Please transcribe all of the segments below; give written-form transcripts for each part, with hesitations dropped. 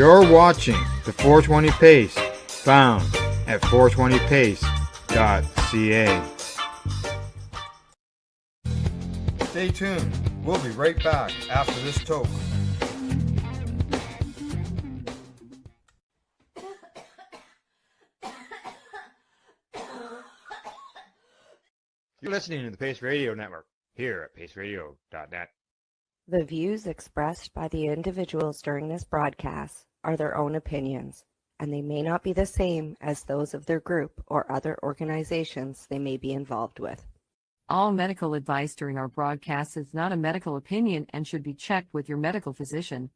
You're watching the 420 Pace, found at 420pace.ca. Stay tuned. We'll be right back after this toke. You're listening to the Pace Radio Network here at paceradio.net. The views expressed by the individuals during this broadcast are their own opinions, and they may not be the same as those of their group or other organizations they may be involved with. All medical advice during our broadcast is not a medical opinion and should be checked with your medical physician.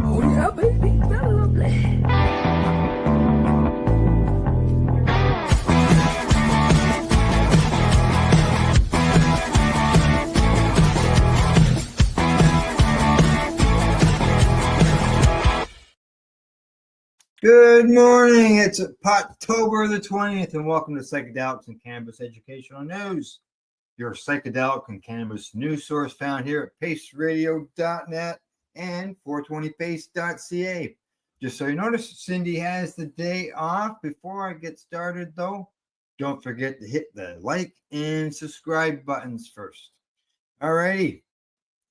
Oh yeah, baby, lovely. Good morning. It's October the 20th, and welcome to Psychedelics and Cannabis Educational News, your psychedelic and cannabis news source found here at paceradio.net and 420pace.ca. Just so you notice, Cindy has the day off. Before I get started, though, don't forget to hit the like and subscribe buttons first. Alrighty.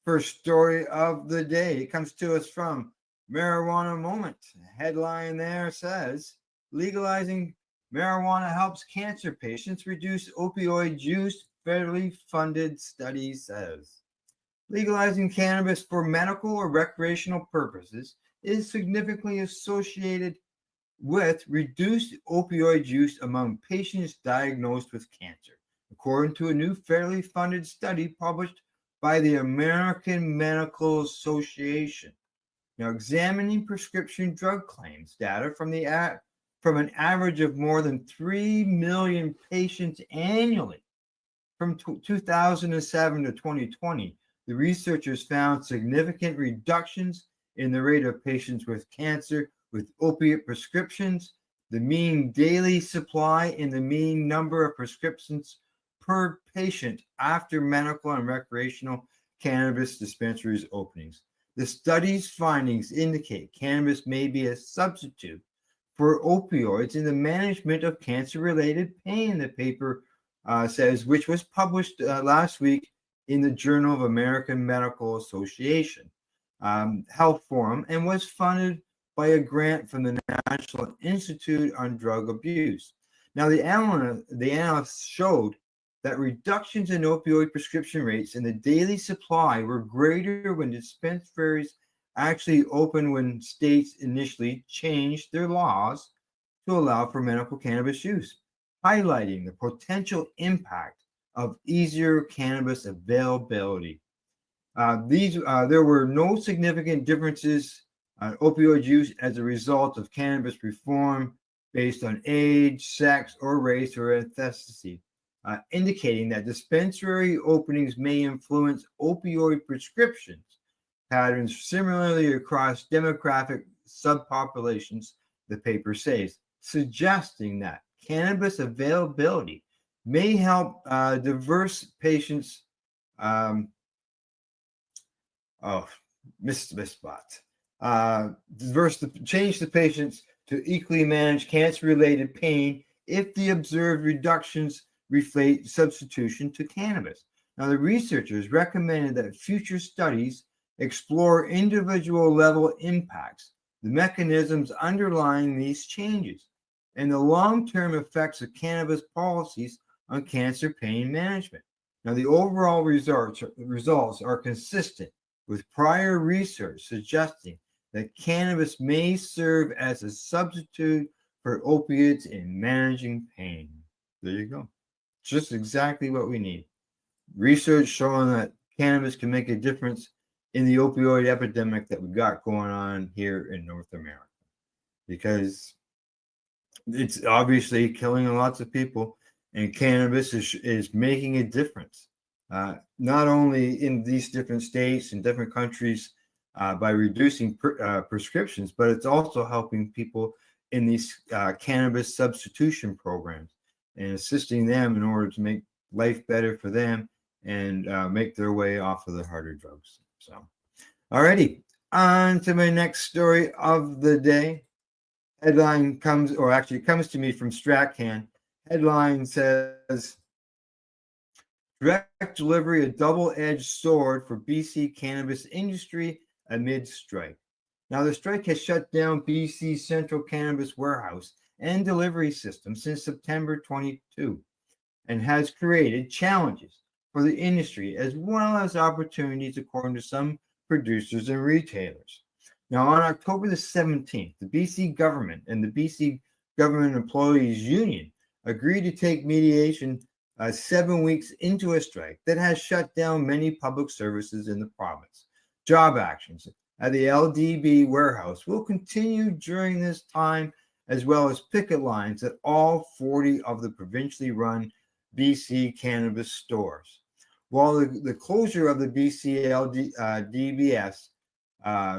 First story of the day. It comes to us from Marijuana Moment. The headline there says, legalizing marijuana helps cancer patients reduce opioid use, federally funded study says. Legalizing cannabis for medical or recreational purposes is significantly associated with reduced opioid use among patients diagnosed with cancer, according to a new federally funded study published by the American Medical Association. Now, examining prescription drug claims data from an average of more than 3 million patients annually from 2007 to 2020, the researchers found significant reductions in the rate of patients with cancer with opiate prescriptions, the mean daily supply, and the mean number of prescriptions per patient after medical and recreational cannabis dispensaries openings. The study's findings indicate cannabis may be a substitute for opioids in the management of cancer-related pain, the paper says, which was published last week in the Journal of American Medical Association Health Forum and was funded by a grant from the National Institute on Drug Abuse. Now, the analysts showed that reductions in opioid prescription rates and the daily supply were greater when dispensaries actually opened when states initially changed their laws to allow for medical cannabis use, highlighting the potential impact of easier cannabis availability. There were no significant differences in opioid use as a result of cannabis reform based on age, sex, or race or ethnicity. Indicating that dispensary openings may influence opioid prescriptions patterns similarly across demographic subpopulations, the paper says, suggesting that cannabis availability may help diverse patients. Change the patients to equally manage cancer-related pain if the observed reductions reflect substitution to cannabis. Now, the researchers recommended that future studies explore individual level impacts, the mechanisms underlying these changes, and the long-term effects of cannabis policies on cancer pain management. Now, the overall results are consistent with prior research suggesting that cannabis may serve as a substitute for opiates in managing pain. There you go. Just exactly what we need. Research showing that cannabis can make a difference in the opioid epidemic that we got going on here in North America, because it's obviously killing lots of people, and cannabis is making a difference, not only in these different states and different countries by reducing prescriptions, but it's also helping people in these cannabis substitution programs and assisting them in order to make life better for them and make their way off of the harder drugs. So, alrighty, on to my next story of the day. Headline comes to me from Stratcan. Headline says, direct delivery, a double-edged sword for BC cannabis industry amid strike. Now, the strike has shut down BC's central cannabis warehouse and delivery system since September 22 and has created challenges for the industry as well as opportunities, according to some producers and retailers. Now, on October the 17th, the BC government and the BC Government Employees Union agreed to take mediation 7 weeks into a strike that has shut down many public services in the province. Job actions at the LDB warehouse will continue during this time, as well as picket lines at all 40 of the provincially run BC cannabis stores. While the closure of the BC DBS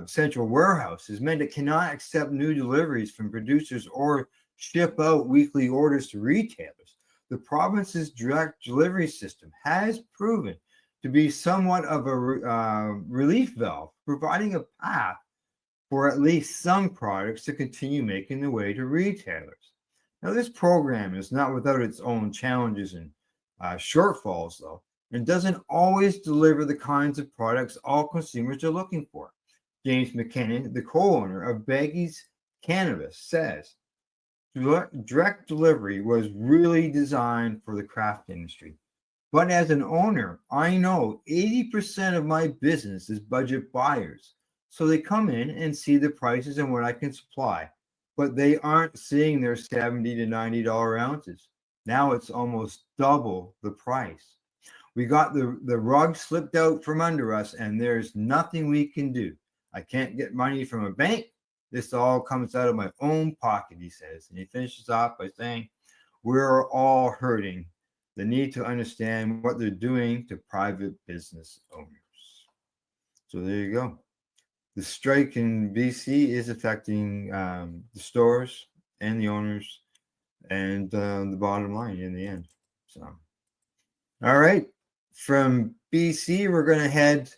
central warehouse has meant it cannot accept new deliveries from producers or ship out weekly orders to retailers, the province's direct delivery system has proven to be somewhat of a relief valve, providing a path for at least some products to continue making their way to retailers. Now, this program is not without its own challenges and shortfalls, though, and doesn't always deliver the kinds of products all consumers are looking for. James McKinnon, the co-owner of Baggy's Cannabis, says, direct delivery was really designed for the craft industry. But as an owner, I know 80% of my business is budget buyers. So they come in and see the prices and what I can supply, but they aren't seeing their $70 to $90 ounces. Now it's almost double the price. We got the rug slipped out from under us, and there's nothing we can do. I can't get money from a bank. This all comes out of my own pocket, he says. And he finishes off by saying, we're all hurting. The need to understand what they're doing to private business owners. So there you go. The strike in BC is affecting the stores and the owners and the bottom line in the end. So, all right. From BC, we're going to head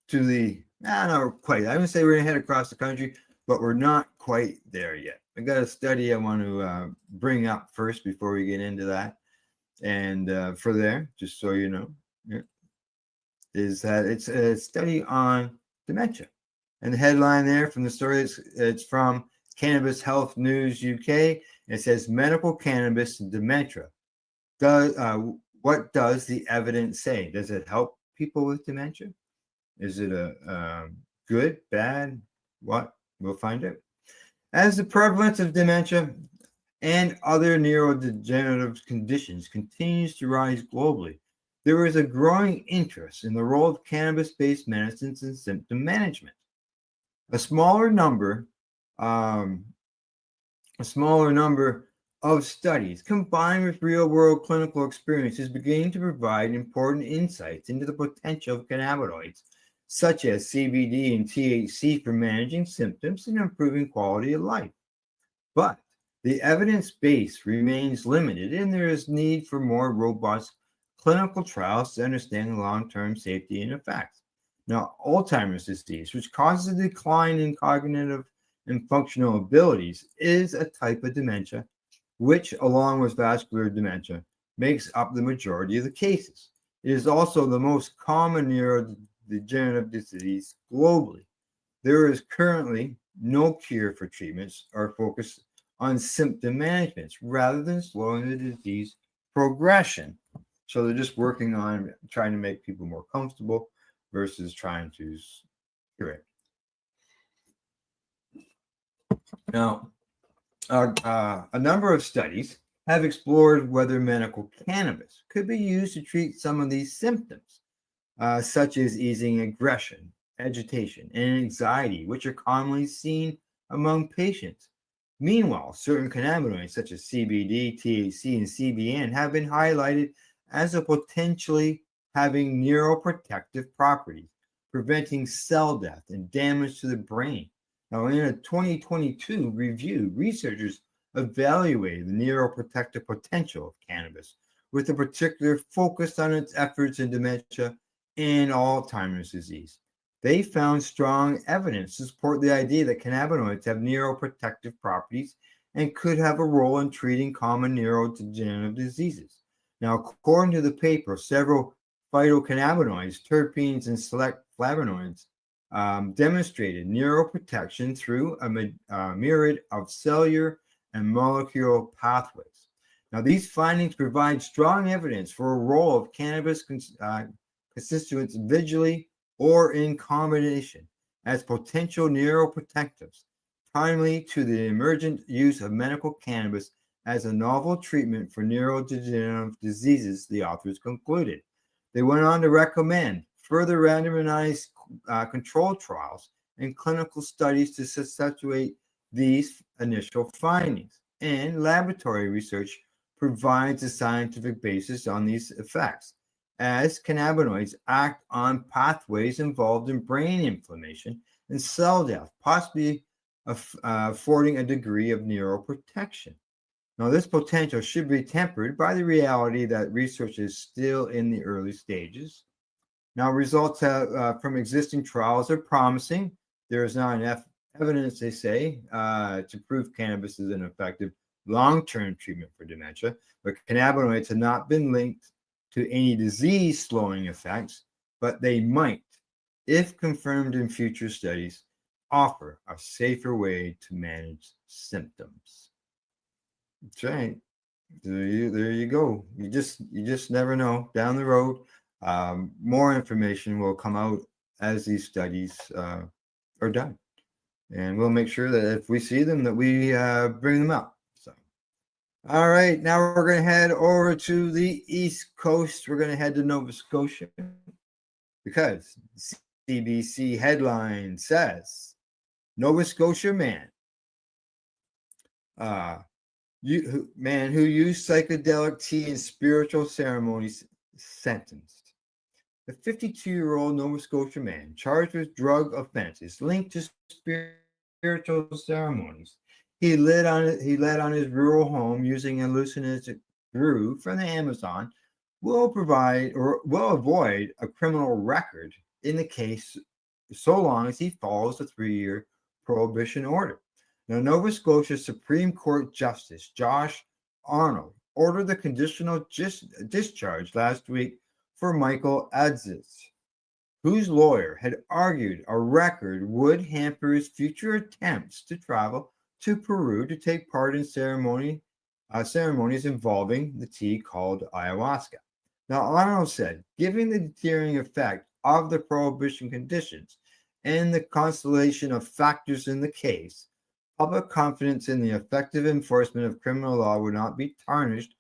to the, not quite. I would say we're going to head across the country, but we're not quite there yet. I got a study I want to bring up first before we get into that. And for there, just so you know, is that it's a study on dementia. And the headline there from the story, it's from Cannabis Health News UK. It says, medical cannabis and dementia. What does the evidence say? Does it help people with dementia? Is it a good, bad, what? We'll find out. As the prevalence of dementia and other neurodegenerative conditions continues to rise globally, there is a growing interest in the role of cannabis-based medicines in symptom management. A smaller number of studies combined with real-world clinical experience is beginning to provide important insights into the potential of cannabinoids such as CBD and THC for managing symptoms and improving quality of life. But the evidence base remains limited, and there is need for more robust clinical trials to understand the long-term safety and effects. Now, Alzheimer's disease, which causes a decline in cognitive and functional abilities, is a type of dementia, which, along with vascular dementia, makes up the majority of the cases. It is also the most common neurodegenerative disease globally. There is currently no cure for treatments or focus on symptom management rather than slowing the disease progression. So they're just working on trying to make people more comfortable versus trying to cure it. Now, a number of studies have explored whether medical cannabis could be used to treat some of these symptoms, such as easing aggression, agitation, and anxiety, which are commonly seen among patients. Meanwhile, certain cannabinoids such as CBD, THC, and CBN have been highlighted as a potentially having neuroprotective properties, preventing cell death and damage to the brain. Now, in a 2022 review, researchers evaluated the neuroprotective potential of cannabis with a particular focus on its efforts in dementia and Alzheimer's disease. They found strong evidence to support the idea that cannabinoids have neuroprotective properties and could have a role in treating common neurodegenerative diseases. Now, according to the paper, several phytocannabinoids, terpenes, and select flavonoids demonstrated neuroprotection through a myriad of cellular and molecular pathways. Now, these findings provide strong evidence for a role of cannabis constituents individually or in combination as potential neuroprotectives, timely to the emergent use of medical cannabis as a novel treatment for neurodegenerative diseases, the authors concluded. They went on to recommend further randomized control trials and clinical studies to substantiate these initial findings. And laboratory research provides a scientific basis on these effects, as cannabinoids act on pathways involved in brain inflammation and cell death, possibly affording a degree of neuroprotection. Now, this potential should be tempered by the reality that research is still in the early stages. Now, results from existing trials are promising. There is not enough evidence, they say, to prove cannabis is an effective long-term treatment for dementia, but cannabinoids have not been linked to any disease-slowing effects, but they might, if confirmed in future studies, offer a safer way to manage symptoms. That's right. There you go. You just never know. Down the road, more information will come out as these studies are done, and we'll make sure that if we see them, that we bring them up. So, all right, now we're going to head over to the East Coast. We're going to head to Nova Scotia because CBC headline says Nova Scotia man. Man who used psychedelic tea in spiritual ceremonies sentenced. The 52-year-old Nova Scotia man charged with drug offenses linked to spiritual ceremonies. He led on his rural home using hallucinogenic brew from the Amazon. Will avoid a criminal record in the case so long as he follows the 3-year prohibition order. Now, Nova Scotia Supreme Court Justice Josh Arnold ordered the conditional discharge last week for Michael Adzis, whose lawyer had argued a record would hamper his future attempts to travel to Peru to take part in ceremonies involving the tea called ayahuasca. Now, Arnold said, given the deterring effect of the prohibition conditions and the constellation of factors in the case, public confidence in the effective enforcement of criminal law would not be tarnished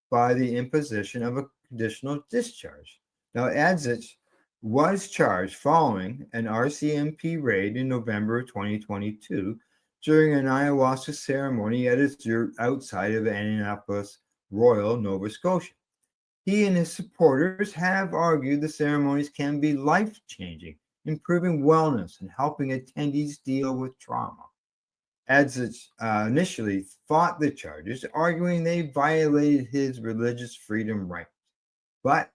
by the imposition of a conditional discharge. Now, Adzich was charged following an RCMP raid in November of 2022 during an ayahuasca ceremony at his yurt outside of Annapolis Royal, Nova Scotia. He and his supporters have argued the ceremonies can be life-changing, improving wellness and helping attendees deal with trauma. Adzich initially fought the charges, arguing they violated his religious freedom rights. But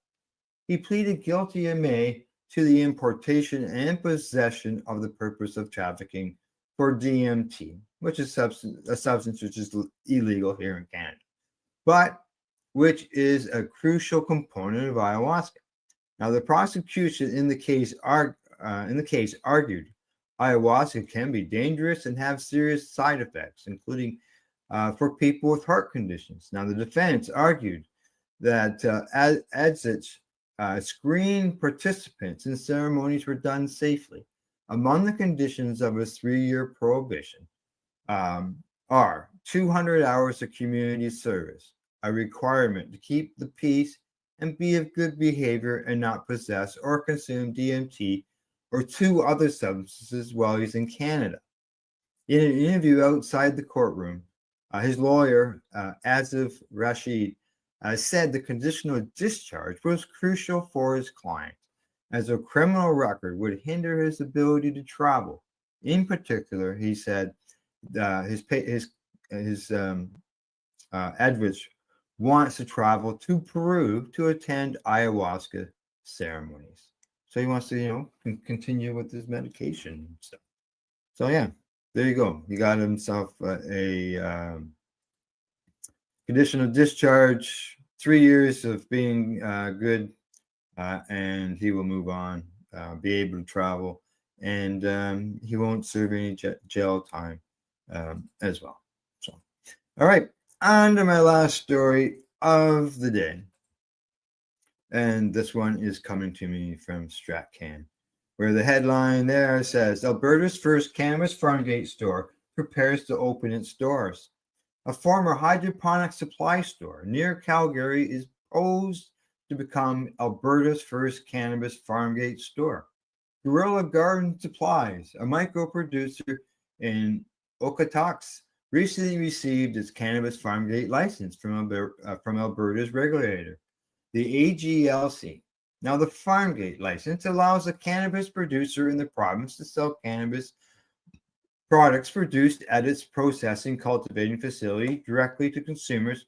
he pleaded guilty in May to the importation and possession of the purpose of trafficking for DMT, which is a substance which is illegal here in Canada, but which is a crucial component of ayahuasca. Now, the prosecution in the case argued ayahuasca can be dangerous and have serious side effects, including for people with heart conditions. Now, the defense argued that Adzich screened participants in ceremonies were done safely. Among the conditions of his 3-year prohibition are 200 hours of community service, a requirement to keep the peace and be of good behavior and not possess or consume DMT or 2 other substances while he's in Canada. In an interview outside the courtroom, his lawyer, Azif Rashid, said the conditional discharge was crucial for his client, as a criminal record would hinder his ability to travel. In particular, he said his advocate wants to travel to Peru to attend ayahuasca ceremonies. So he wants to, continue with his medication and stuff. So yeah, there you go. He got himself a conditional discharge, 3 years of being good, and he will move on, be able to travel, and he won't serve any jail time as well. So, all right, on to my last story of the day. And this one is coming to me from StratCan, where the headline there says, Alberta's first cannabis farm gate store prepares to open its doors. A former hydroponic supply store near Calgary is poised to become Alberta's first cannabis farm gate store. Guerrilla Garden Supplies, a micro producer in Okotoks, recently received its cannabis farm gate license from Alberta's regulator, the AGLC. Now, the farm gate license allows a cannabis producer in the province to sell cannabis products produced at its processing cultivating facility directly to consumers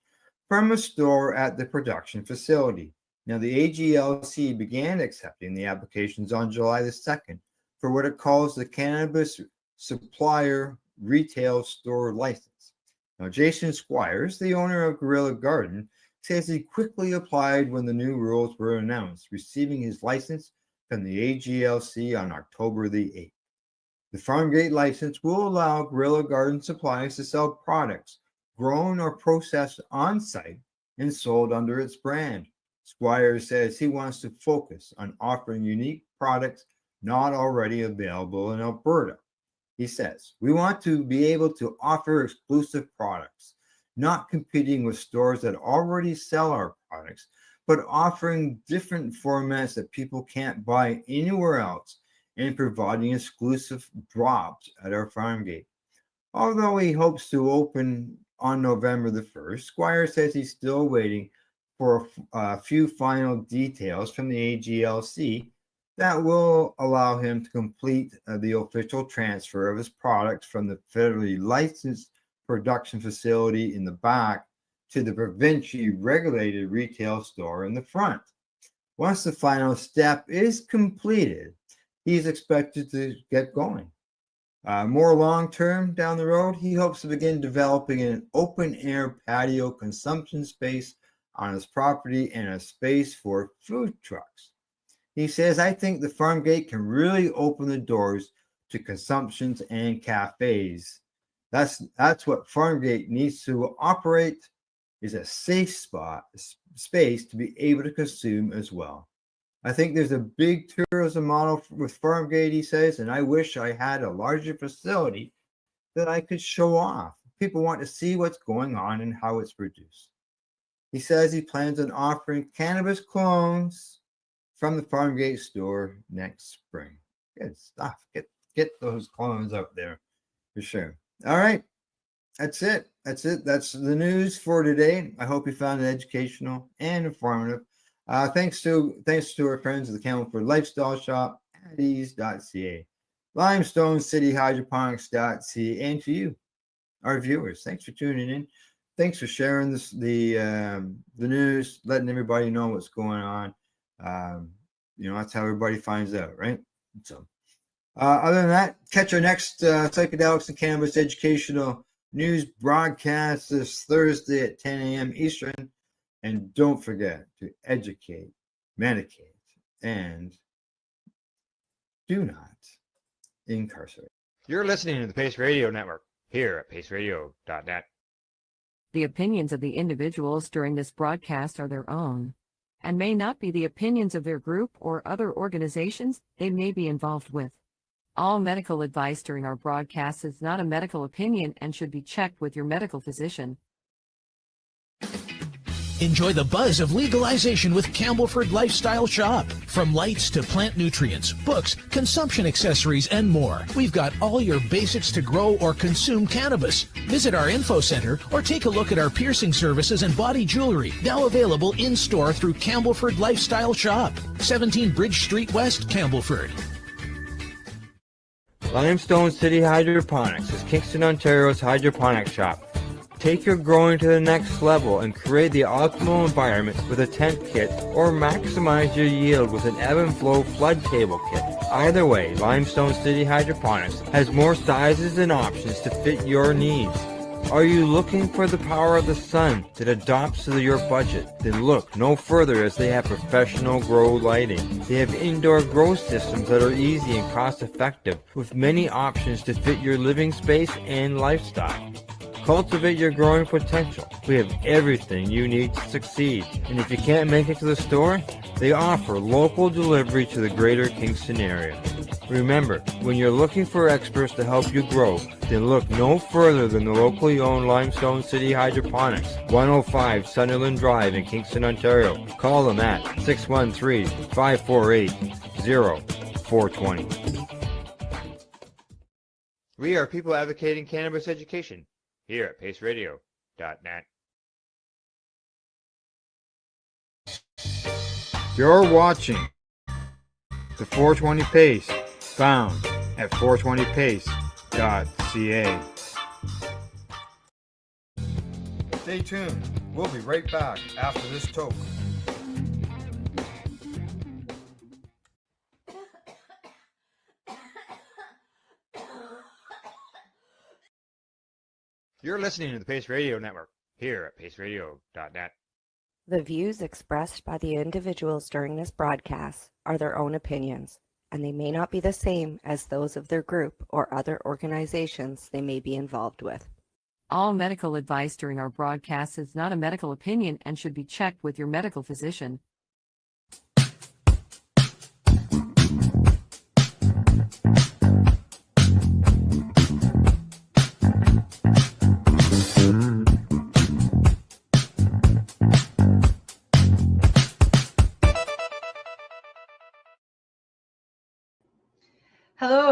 from a store at the production facility. Now, the AGLC began accepting the applications on July the 2nd for what it calls the Cannabis Supplier Retail Store License. Now, Jason Squires, the owner of Guerrilla Garden, says he quickly applied when the new rules were announced, receiving his license from the AGLC on October the 8th. The farm gate license will allow Guerrilla Garden Supplies to sell products grown or processed on site and sold under its brand. Squires says he wants to focus on offering unique products not already available in Alberta. He says, we want to be able to offer exclusive products, not competing with stores that already sell our products, but offering different formats that people can't buy anywhere else and providing exclusive drops at our farm gate. Although he hopes to open on November the 1st, Squire says he's still waiting for a few final details from the AGLC that will allow him to complete the official transfer of his products from the federally licensed production facility in the back to the provincially regulated retail store in the front. Once the final step is completed, he's expected to get going. More long-term down the road, he hopes to begin developing an open-air patio consumption space on his property and a space for food trucks. He says, I think the farm gate can really open the doors to consumptions and cafes. That's what Farmgate needs to operate, is a safe space to be able to consume as well. I think there's a big tourism model with Farmgate, he says, and I wish I had a larger facility that I could show off. People want to see what's going on and how it's produced. He says he plans on offering cannabis clones from the Farmgate store next spring. Good stuff. Get those clones up there for sure. All right. That's it. That's the news for today. I hope you found it educational and informative. Thanks to our friends at the Campbell Lifestyle Shop at ease.ca, Limestone City Hydroponics.ca, and to you, our viewers. Thanks for tuning in. Thanks for sharing the news, letting everybody know what's going on. That's how everybody finds out, right? So, other than that, catch our next Psychedelics and Cannabis educational news broadcast this Thursday at 10 a.m. Eastern. And don't forget to educate, medicate, and do not incarcerate. You're listening to the Pace Radio Network here at paceradio.net. The opinions of the individuals during this broadcast are their own and may not be the opinions of their group or other organizations they may be involved with. All medical advice during our broadcast is not a medical opinion and should be checked with your medical physician. Enjoy the buzz of legalization with Campbellford Lifestyle Shop. From lights to plant nutrients, books, consumption accessories, and more. We've got all your basics to grow or consume cannabis. Visit our info center or take a look at our piercing services and body jewelry, now available in-store through Campbellford Lifestyle Shop. 17 Bridge Street West, Campbellford. Limestone City Hydroponics is Kingston, Ontario's hydroponic shop. Take your growing to the next level and create the optimal environment with a tent kit, or maximize your yield with an ebb and flow flood table kit. Either way, Limestone City Hydroponics has more sizes and options to fit your needs. Are you looking for the power of the sun that adapts to your budget? Then look no further, as they have professional grow lighting. They have indoor grow systems that are easy and cost effective, with many options to fit your living space and lifestyle. Cultivate your growing potential. We have everything you need to succeed. And if you can't make it to the store, they offer local delivery to the greater Kingston area. Remember, when you're looking for experts to help you grow, then look no further than the locally owned Limestone City Hydroponics, 105 Sunderland Drive in Kingston, Ontario. Call them at 613-548-0420. We are people advocating cannabis education here at paceradio.net. You're watching the 420 Pace, found at 420pace.ca. Stay tuned. We'll be right back after this toke. You're listening to the Pace Radio Network here at paceradio.net. The views expressed by the individuals during this broadcast are their own opinions, and they may not be the same as those of their group or other organizations they may be involved with. All medical advice during our broadcast is not a medical opinion and should be checked with your medical physician. Hello.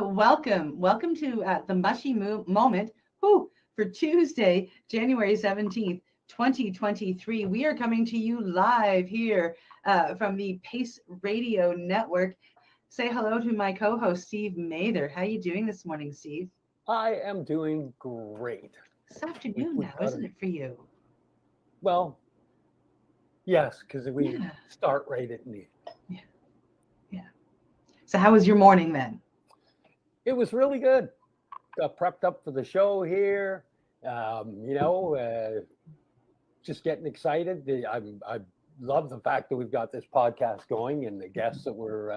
Welcome to the Mushy Moment for Tuesday, January 17th, 2023. We are coming to you live here from the Pace Radio Network. Say hello to my co-host, Steve Mather. How are you doing this morning, Steve? I am doing great. It's afternoon now, isn't it, for you? Well, yes, because we start right at noon. Yeah. So how was your morning then? It was really good. Got prepped up for the show here. Just getting excited. I love the fact that we've got this podcast going and the guests that we're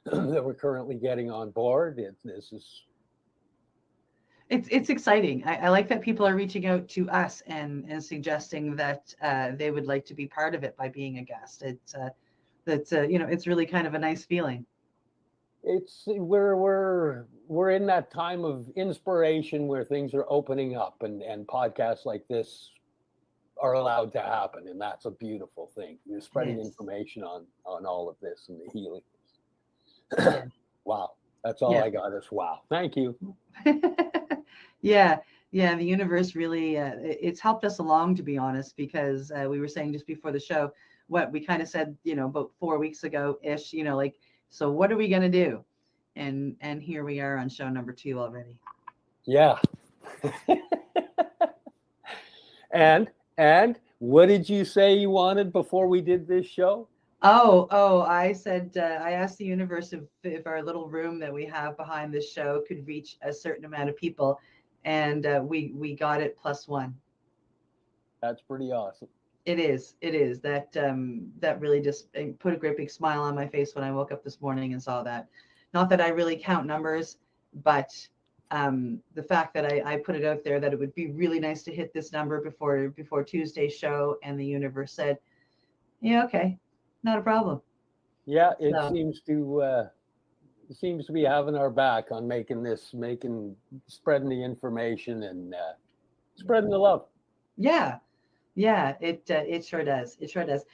that we're currently getting on board. It's exciting. I like that people are reaching out to us and suggesting that they would like to be part of it by being a guest. It's really kind of a nice feeling. We're in that time of inspiration where things are opening up and podcasts like this are allowed to happen, and that's a beautiful thing. You're spreading information on all of this and the healing. Wow, that's all I got is wow. Thank you. Yeah, the universe really it's helped us along, to be honest, because we were saying just before the show what we kind of said, about 4 weeks ago ish, so what are we going to do? And here we are on show number 2 already. Yeah. And what did you say you wanted before we did this show? Oh, I said, I asked the universe if our little room that we have behind this show could reach a certain amount of people. And we got it +1. That's pretty awesome. It is. That really just put a great big smile on my face when I woke up this morning and saw that. Not that I really count numbers, but the fact that I put it out there that it would be really nice to hit this number before Tuesday's show, and the universe said, yeah, okay, not a problem. Yeah, it seems to be having our back on spreading the information and spreading the love. Yeah. Yeah, it sure does. It sure does.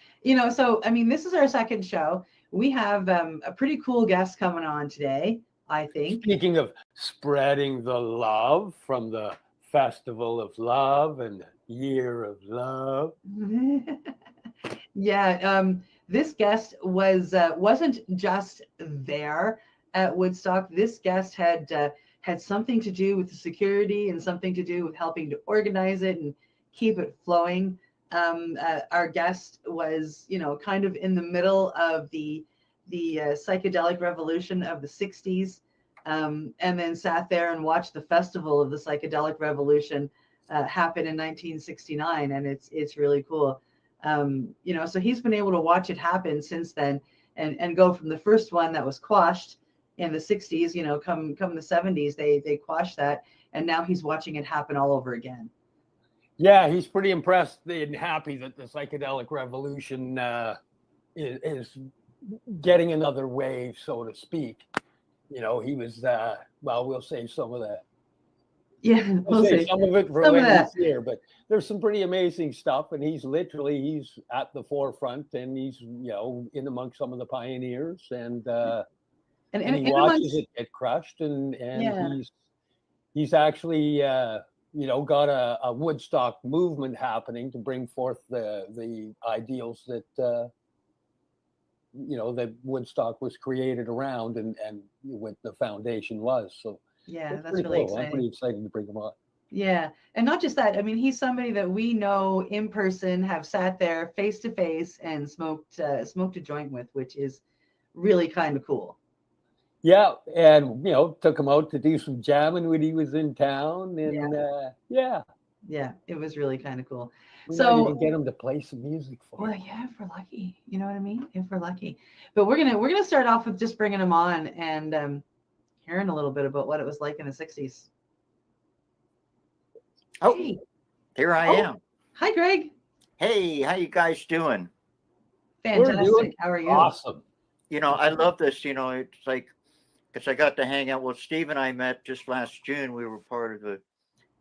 So I mean, this is our second show. We have a pretty cool guest coming on today, I think. Speaking of spreading the love from the Festival of Love and the Year of Love. Yeah, this guest wasn't just there at Woodstock. This guest had something to do with the security and something to do with helping to organize it and keep it flowing. Our guest was, kind of in the middle of the psychedelic revolution of the '60s, and then sat there and watched the festival of the psychedelic revolution happen in 1969, and it's really cool. So he's been able to watch it happen since then, and go from the first one that was quashed in the '60s. Come the '70s, they quashed that, and now he's watching it happen all over again. Yeah, he's pretty impressed and happy that the psychedelic revolution is getting another wave, so to speak. He was, we'll save some of that. Yeah, We'll save some of it for Some of later that. this year, but there's some pretty amazing stuff, and he's at the forefront, and he's in amongst some of the pioneers, and he watches it get crushed, and Yeah. he's actually got a Woodstock movement happening to bring forth the ideals that that Woodstock was created around, and what the foundation was. So Yeah, that's pretty really cool. I'm pretty excited to bring him on. Yeah. And not just that, I mean, he's somebody that we know in person, have sat there face to face and smoked a joint with, which is really kind of cool. Yeah, and took him out to do some jamming when he was in town, and Yeah, it was really kind of cool. we So might even get him to play some music for well, us. yeah, if we're lucky, you know what I mean? If we're lucky. But we're gonna start off with just bringing him on and hearing a little bit about what it was like in the '60s. Oh, Hey. here I am. Hi, Greg. Hey, how you guys doing? Fantastic. doing How are you? Awesome. I love this. It's like, because I got to hang out. Well, Steve and I met just last June. We were part of the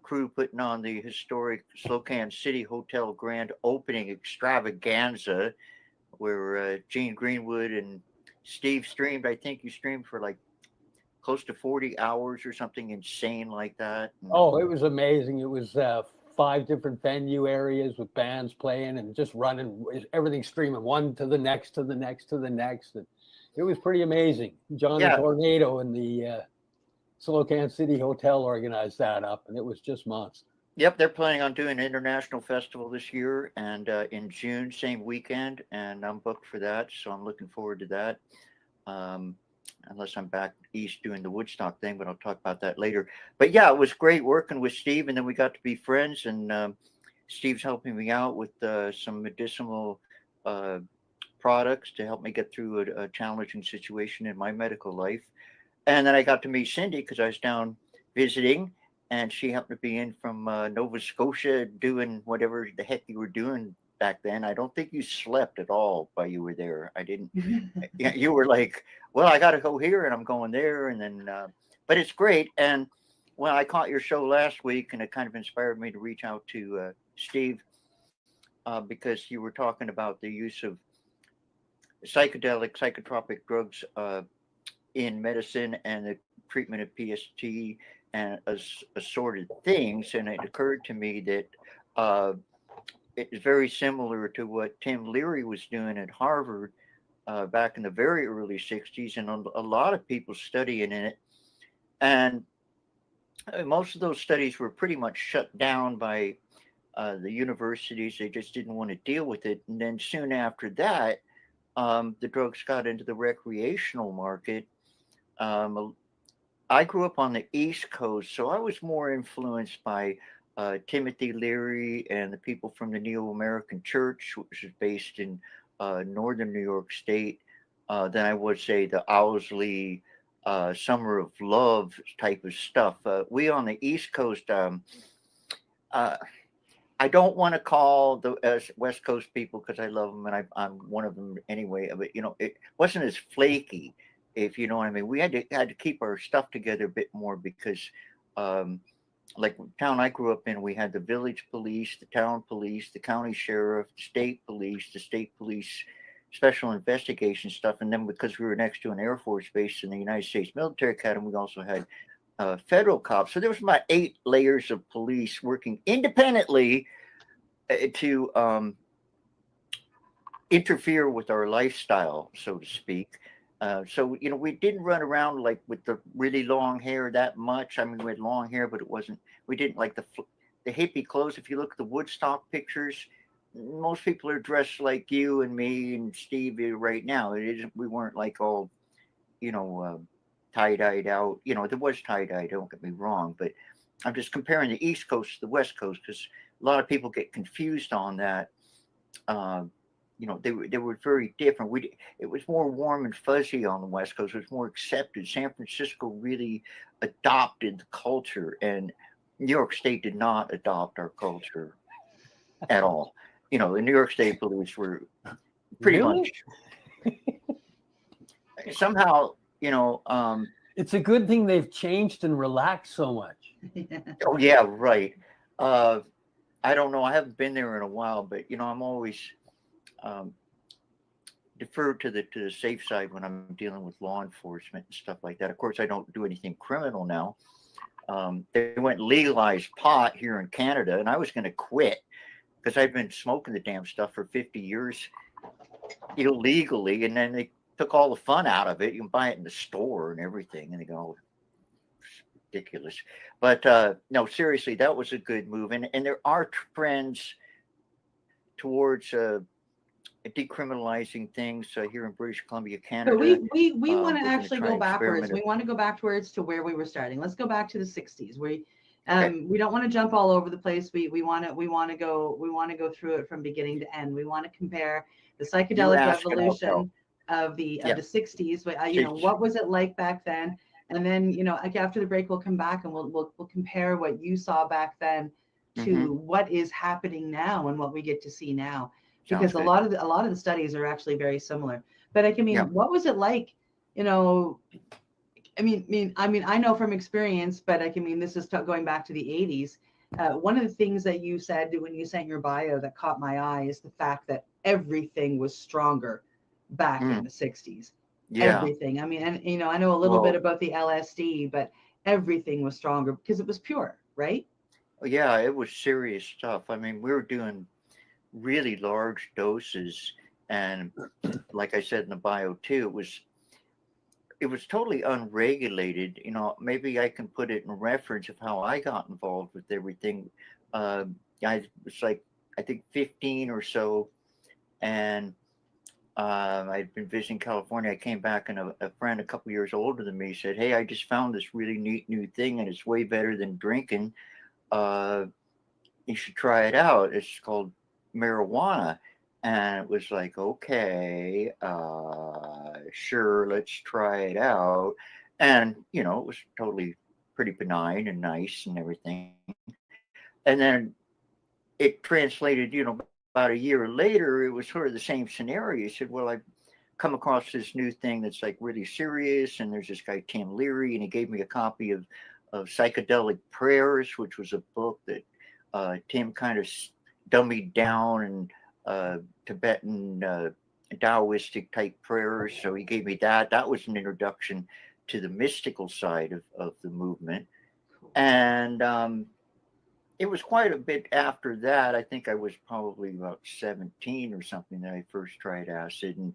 crew putting on the historic Slocan City Hotel grand opening extravaganza, where Gene Greenwood and Steve streamed. I think you streamed for like close to 40 hours or something insane like that. Oh, it was amazing. It was 5 different venue areas with bands playing and just running, everything streaming one to the next, to the next, to the next. And it was pretty amazing. John the Tornado and the Slocan City Hotel organized that up, and it was just monster. Yep, they're planning on doing an international festival this year, and in June, same weekend, and I'm booked for that, so I'm looking forward to that. Unless I'm back east doing the Woodstock thing, but I'll talk about that later. But yeah, it was great working with Steve, and then we got to be friends, and Steve's helping me out with some medicinal products to help me get through a challenging situation in my medical life. And then I got to meet Cindy because I was down visiting, and she happened to be in from Nova Scotia doing whatever the heck you were doing back then. I don't think you slept at all while you were there. I didn't. You were like, well, I got to go here and I'm going there. And then, but it's great. And well, I caught your show last week, and it kind of inspired me to reach out to Steve because you were talking about the use of psychotropic drugs in medicine and the treatment of PST and assorted things. And it occurred to me that it's very similar to what Tim Leary was doing at Harvard back in the very early '60s, and a lot of people studying in it. And most of those studies were pretty much shut down by the universities. They just didn't want to deal with it. And then soon after that, the drugs got into the recreational market. I grew up on the East Coast, so I was more influenced by Timothy Leary and the people from the Neo-American Church, which is based in northern New York State, than I would say the Owsley Summer of Love type of stuff. We on the East Coast, I don't want to call the West Coast people, because I love them and I'm one of them anyway. But it wasn't as flaky, if you know what I mean. We had to keep our stuff together a bit more because like the town I grew up in, we had the village police, the town police, the county sheriff, the state police, special investigation stuff. And then because we were next to an Air Force base in the United States Military Academy, we also had federal cops. So there was about 8 layers of police working independently to interfere with our lifestyle, so to speak. So, we didn't run around like with the really long hair that much. I mean, we had long hair, but we didn't like the hippie clothes. If you look at the Woodstock pictures, most people are dressed like you and me and Steve right now. We weren't like all, tie-dyed out. There was tie-dye, don't get me wrong, but I'm just comparing the East Coast to the West Coast because a lot of people get confused on that. They were very different. It was more warm and fuzzy on the West Coast. It was more accepted. San Francisco really adopted the culture, and New York State did not adopt our culture at all. The New York State police were pretty Really? much somehow, It's a good thing they've changed and relaxed so much. oh yeah, right. I don't know. I haven't been there in a while, but I'm always defer to the safe side when I'm dealing with law enforcement and stuff like that. Of course, I don't do anything criminal now. They went legalized pot here in Canada, and I was going to quit because I've been smoking the damn stuff for 50 years illegally, and then they took all the fun out of it. You can buy it in the store and everything, and they go, oh, ridiculous. But no, seriously, that was a good move, and there are trends towards decriminalizing things here in British Columbia, Canada. So we want to actually go backwards. experiment. We want to go backwards to where we were starting. Let's go back to the 60s. We don't want to jump all over the place. We want to go through it from beginning to end. We want to compare the psychedelic revolution of the 60s. What was it like back then? And then, like after the break, we'll come back and we'll compare what you saw back then to what is happening now and what we get to see now. Because a lot of the studies are actually very similar. But what was it like? I know from experience, but this is going back to the 80s. One of the things that you said when you sent your bio that caught my eye is the fact that everything was stronger back in the 60s. Yeah. Everything. I know a little bit about the LSD, but everything was stronger because it was pure, right? Yeah, it was serious stuff. We were doing really large doses, and like I said in the bio too, it was totally unregulated. Maybe I can put it in reference of how I got involved with everything. I was like, I think 15 or so, and I'd been visiting California. I came back, and a friend a couple years older than me said, "Hey, I just found this really neat new thing, and it's way better than drinking. You should try it out. It's called marijuana." And it was like, okay, sure, let's try it out. And it was totally pretty benign and nice and everything. And then it translated, about a year later, it was sort of the same scenario. He said, well, I've come across this new thing that's like really serious, and there's this guy Tim Leary, and he gave me a copy of Psychedelic Prayers, which was a book that Tim kind of dummied down, and Tibetan Taoistic type prayers. So he gave me that. That was an introduction to the mystical side of the movement. And it was quite a bit after that. I think I was probably about 17 or something that I first tried acid. And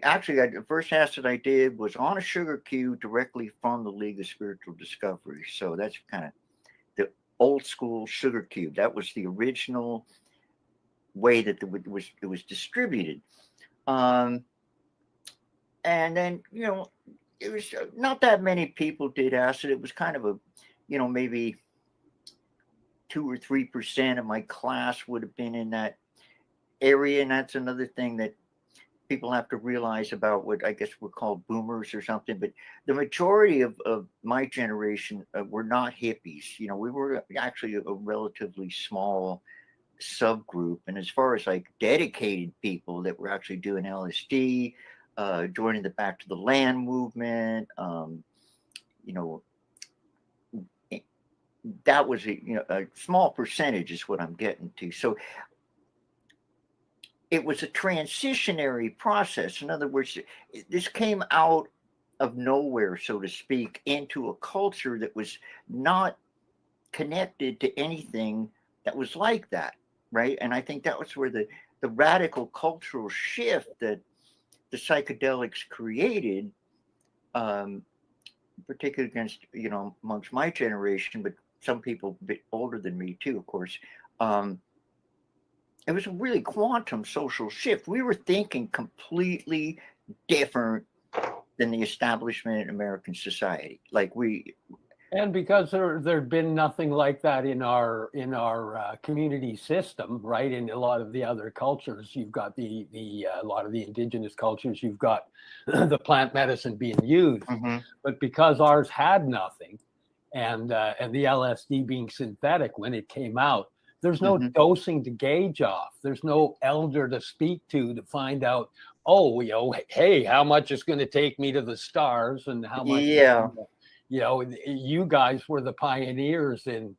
actually, the first acid I did was on a sugar cube directly from the League of Spiritual Discovery. So that's kind of the old school sugar cube. That was the original way that it was distributed. And then, it was not that many people did acid. It was kind of a, maybe 2 or 3% of my class would have been in that area. And that's another thing that people have to realize about what I guess we're called boomers or something. But the majority of my generation were not hippies. We were actually a relatively small subgroup. And as far as like dedicated people that were actually doing LSD, joining the Back to the Land movement, that was a small percentage is what I'm getting to. So it was a transitionary process. In other words, this came out of nowhere, so to speak, into a culture that was not connected to anything that was like that, right? And I think that was where the radical cultural shift that the psychedelics created, particularly against, amongst my generation, but some people a bit older than me too, of course. It was a really quantum social shift. We were thinking completely different than the establishment in American society. And because there'd been nothing like that in our community system, right? In a lot of the other cultures, you've got a lot of the indigenous cultures, you've got the plant medicine being used, but because ours had nothing, and the LSD being synthetic when it came out, there's no dosing to gauge off. There's no elder to speak to find out, hey, how much is going to take me to the stars, and how much. Yeah. You guys were the pioneers in,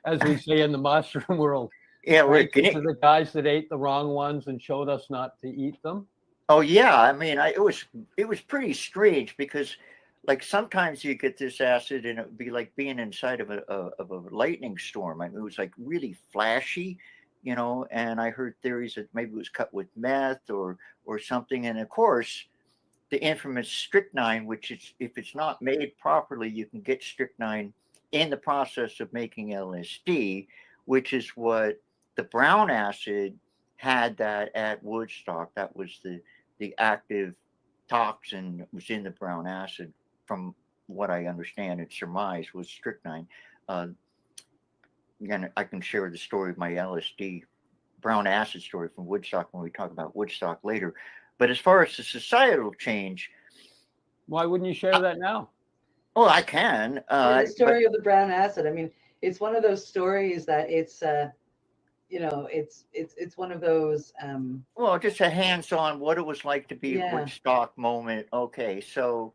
as we say in the mushroom world. Yeah, Rick. To the guys that ate the wrong ones and showed us not to eat them. Oh yeah, I mean, it was pretty strange because, like, sometimes you get this acid and it would be like being inside of a lightning storm. I mean, it was like really flashy, And I heard theories that maybe it was cut with meth or something. And of course, the infamous strychnine, which is, if it's not made properly, you can get strychnine in the process of making LSD, which is what the brown acid had that at Woodstock. That was the active toxin that was in the brown acid, from what I understand and surmise, was strychnine. And I can share the story of my LSD brown acid story from Woodstock when we talk about Woodstock later. But as far as the societal change, why wouldn't you share that now? Oh, I can. The story of the brown acid. I mean, it's one of those stories that it's one of those. Well, just a hands-on what it was like to be a Woodstock moment. Okay, so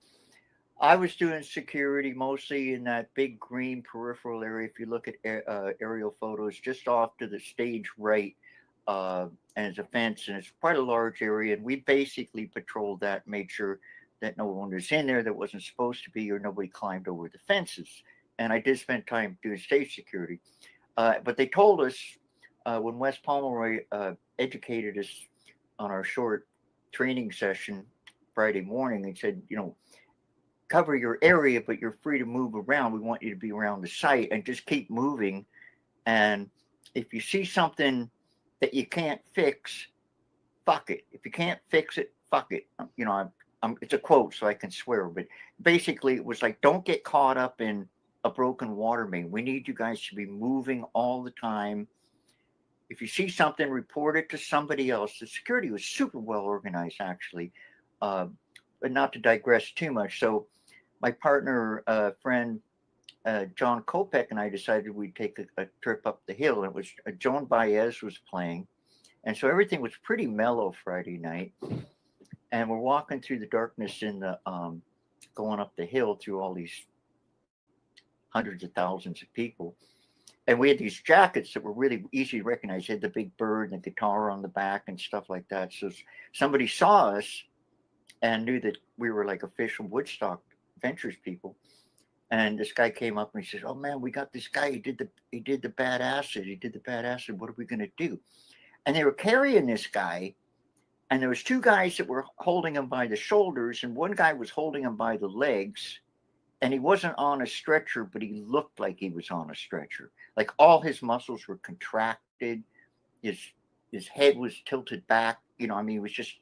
I was doing security mostly in that big green peripheral area. If you look at aerial photos, just off to the stage right. And it's a fence, and it's quite a large area. And we basically patrolled that, made sure that no one was in there that wasn't supposed to be, or nobody climbed over the fences. And I did spend time doing stage security. But they told us when Wes Pomeroy educated us on our short training session Friday morning, he said, cover your area, but you're free to move around. We want you to be around the site and just keep moving. And if you see something that you can't fix, fuck it. If you can't fix it, fuck it. It's a quote, so I can swear, but basically it was like, don't get caught up in a broken water main. We need you guys to be moving all the time. If you see something, report it to somebody else. The security was super well organized, actually, but not to digress too much. So my partner, friend, John Kopek, and I decided we'd take a trip up the hill. And it was Joan Baez was playing, and so everything was pretty mellow Friday night. And we're walking through the darkness in the going up the hill through all these hundreds of thousands of people, and we had these jackets that were really easy to recognize. They had the big bird and the guitar on the back and stuff like that. So somebody saw us and knew that we were like official Woodstock Ventures people. And this guy came up and he says, "Oh man, we got this guy. He did the bad acid. He did the bad acid. What are we gonna do?" And they were carrying this guy, and there was two guys that were holding him by the shoulders, and one guy was holding him by the legs, and he wasn't on a stretcher, but he looked like he was on a stretcher. Like all his muscles were contracted, his head was tilted back. It was just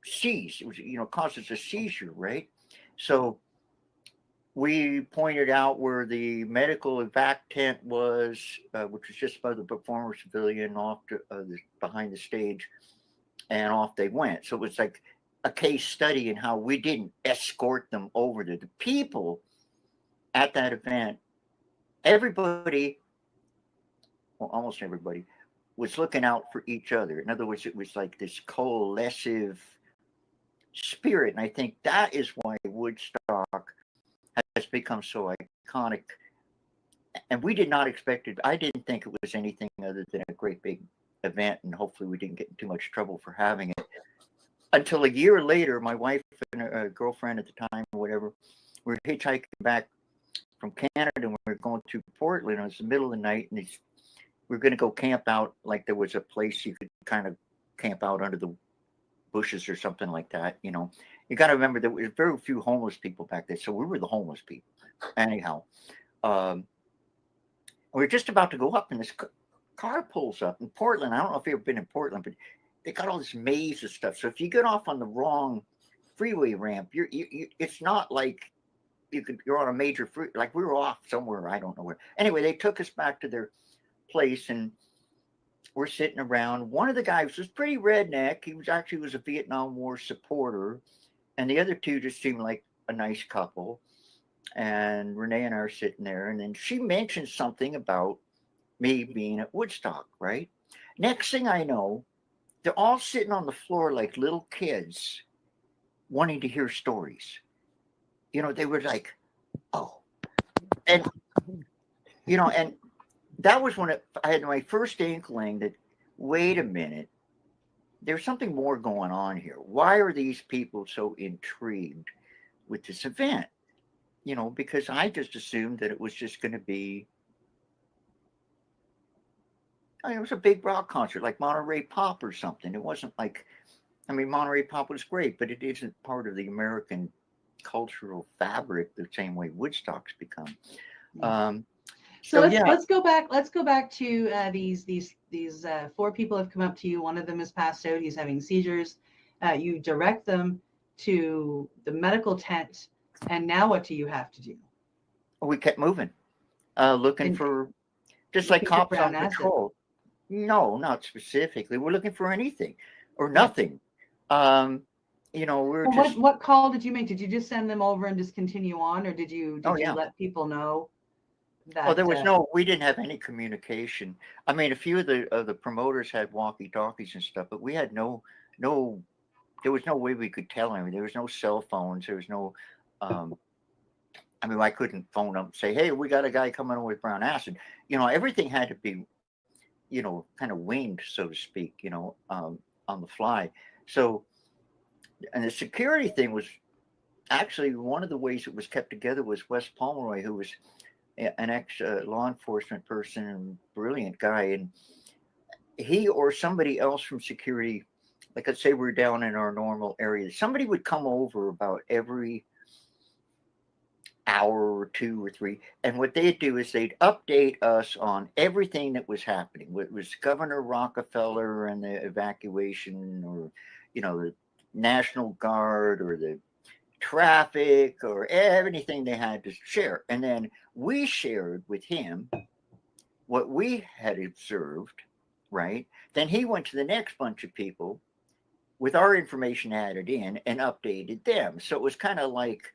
seized. It was causes a seizure, right? So we pointed out where the medical evac tent was, which was just by the Performers Pavilion off to, behind the stage, and off they went. So it was like a case study in how we didn't escort them over there. The people at that event, everybody, well, almost everybody, was looking out for each other. In other words, it was like this coalescive spirit. And I think that is why Woodstock has become so iconic, and we did not expect it. I didn't think it was anything other than a great big event, and hopefully we didn't get in too much trouble for having it. Until a year later, my wife and a girlfriend at the time, or whatever, we were hitchhiking back from Canada, and we were going to Portland. It was the middle of the night, and we were going to go camp out. Like there was a place you could kind of camp out under the bushes or something like that. You know, you got to remember there were very few homeless people back then, so we were the homeless people. Anyhow, we were just about to go up, and this car pulls up in Portland. I don't know if you've ever been in Portland, but they got all this maze of stuff. So if you get off on the wrong freeway ramp, it's not like you're on a major free, like we were off somewhere, I don't know where. Anyway, they took us back to their place, and we're sitting around. One of the guys was pretty redneck. He was a Vietnam War supporter, and the other two just seemed like a nice couple. And Renee and I are sitting there, and then she mentioned something about me being at Woodstock, right? Next thing I know, they're all sitting on the floor like little kids wanting to hear stories. You know, they were like, oh. And, you know, and that was when I had my first inkling that, wait a minute, there's something more going on here. Why are these people so intrigued with this event? You know, because I just assumed that it was just going to be, I mean, it was a big rock concert like Monterey Pop or something. It wasn't like, I mean, Monterey Pop was great, but it isn't part of the American cultural fabric the same way Woodstock's become. So let's go back. Let's go back to these 4 people have come up to you. One of them is passed out. He's having seizures. You direct them to the medical tent, and now what do you have to do? We kept moving, looking for, just like cops on patrol. No, not specifically. We're looking for anything or nothing. You know, we're just. What call did you make? Did you just send them over and just continue on, or did you let people know that? Oh, there was no. We didn't have any communication. I mean, a few of the promoters had walkie-talkies and stuff, but we had no. There was no way we could tell them. There was no cell phones. There was no. I mean, I couldn't phone up and say, "Hey, we got a guy coming in with brown acid." You know, everything had to be, you know, kind of winged, so to speak. You know, on the fly. So, and the security thing was actually one of the ways it was kept together was Wes Pomeroy, who was an ex law enforcement person and brilliant guy, and he or somebody else from security, like let's say we're down in our normal area, somebody would come over about every hour or 2 or 3, and what they'd do is they'd update us on everything that was happening. What was Governor Rockefeller and the evacuation, or you know, the National Guard, or the traffic, or anything they had to share. And then we shared with him what we had observed, right? Then he went to the next bunch of people with our information added in and updated them. So it was kind of like,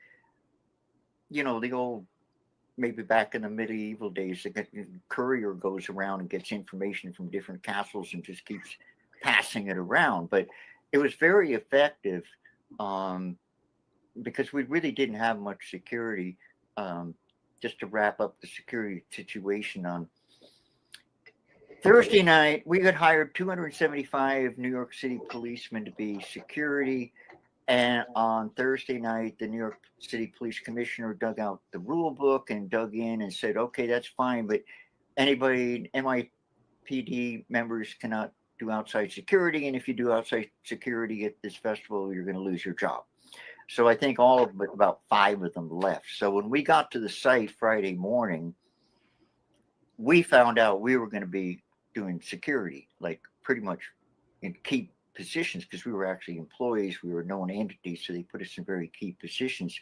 you know, the old, maybe back in the medieval days, the courier goes around and gets information from different castles and just keeps passing it around. But it was very effective, because we really didn't have much security. Just to wrap up the security situation, on Thursday night, we had hired 275 New York City policemen to be security. And on Thursday night, the New York City Police Commissioner dug out the rule book and dug in and said, okay, that's fine, but anybody, NYPD members cannot do outside security. And if you do outside security at this festival, you're going to lose your job. So I think all of but about 5 of them left. So when we got to the site Friday morning, we found out we were going to be doing security, like pretty much in key positions, because we were actually employees. We were known entities, so they put us in very key positions.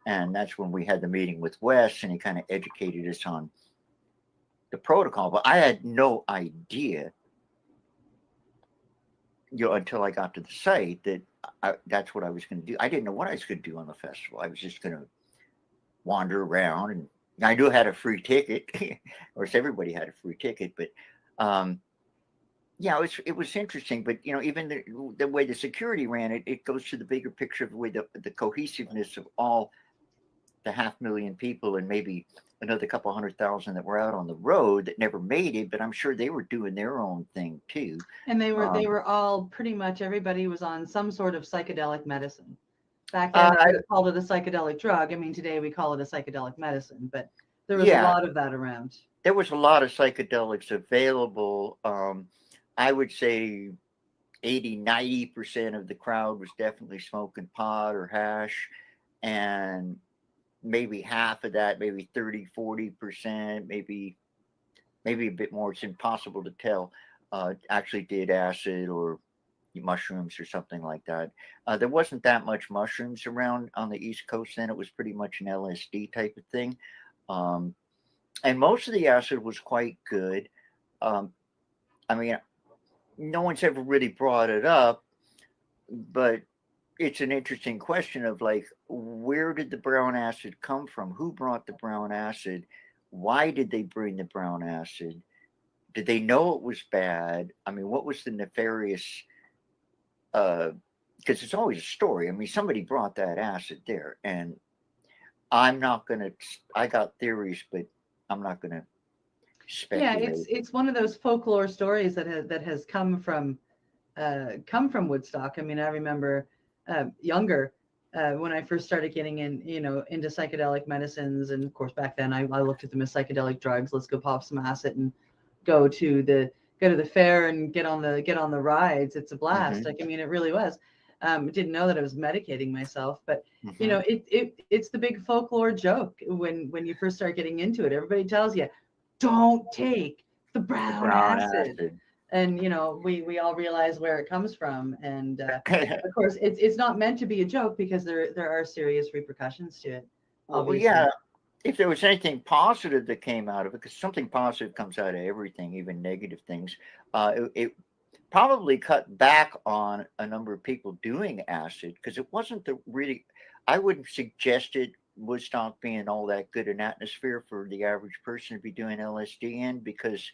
And that's when we had the meeting with Wes, and he kind of educated us on the protocol. But I had no idea, you know, until I got to the site, that that's what I was going to do. I didn't know what I was going to do on the festival. I was just going to wander around, and I knew I had a free ticket. Of course, everybody had a free ticket, but yeah, it was interesting. But you know, even the way the security ran it goes to the bigger picture of the way the cohesiveness of all the 500,000 people and maybe another couple 100,000 that were out on the road that never made it, but I'm sure they were doing their own thing too. And they were all pretty much, everybody was on some sort of psychedelic medicine. Back Uh, then, we called it a psychedelic drug. I mean, today we call it a psychedelic medicine, but there was a Yeah. lot of that around. There was a lot of psychedelics available. I would say 80-90% of the crowd was definitely smoking pot or hash, and maybe half of that, maybe 30-40%, maybe a bit more, it's impossible to tell, actually did acid or mushrooms or something like that. There wasn't that much mushrooms around on the East Coast then. It was pretty much an LSD type of thing. And most of the acid was quite good. I mean, no one's ever really brought it up, but it's an interesting question of like, where did the brown acid come from? Who brought the brown acid? Why did they bring the brown acid? Did they know it was bad? I mean, what was the nefarious? Because it's always a story. I mean, somebody brought that acid there, and I'm not gonna. I got theories, but I'm not gonna speculate. Yeah, it's one of those folklore stories that has come from Woodstock. I mean, I remember younger when I first started getting into psychedelic medicines, and of course back then I looked at them as psychedelic drugs. Let's go pop some acid and go to the fair and get on the rides. It's a blast. Mhm. Like, I mean, it really was. Didn't know that I was medicating myself, but Mhm. it's the big folklore joke when you first start getting into it. Everybody tells you, don't take the brown acid. And we all realize where it comes from, and of course it's not meant to be a joke, because there are serious repercussions to it, Well, obviously. yeah. If there was anything positive that came out of it, because something positive comes out of everything, even negative things, it probably cut back on a number of people doing acid, because it wasn't the really. I wouldn't suggest it Woodstock being all that good an atmosphere for the average person to be doing LSD in, because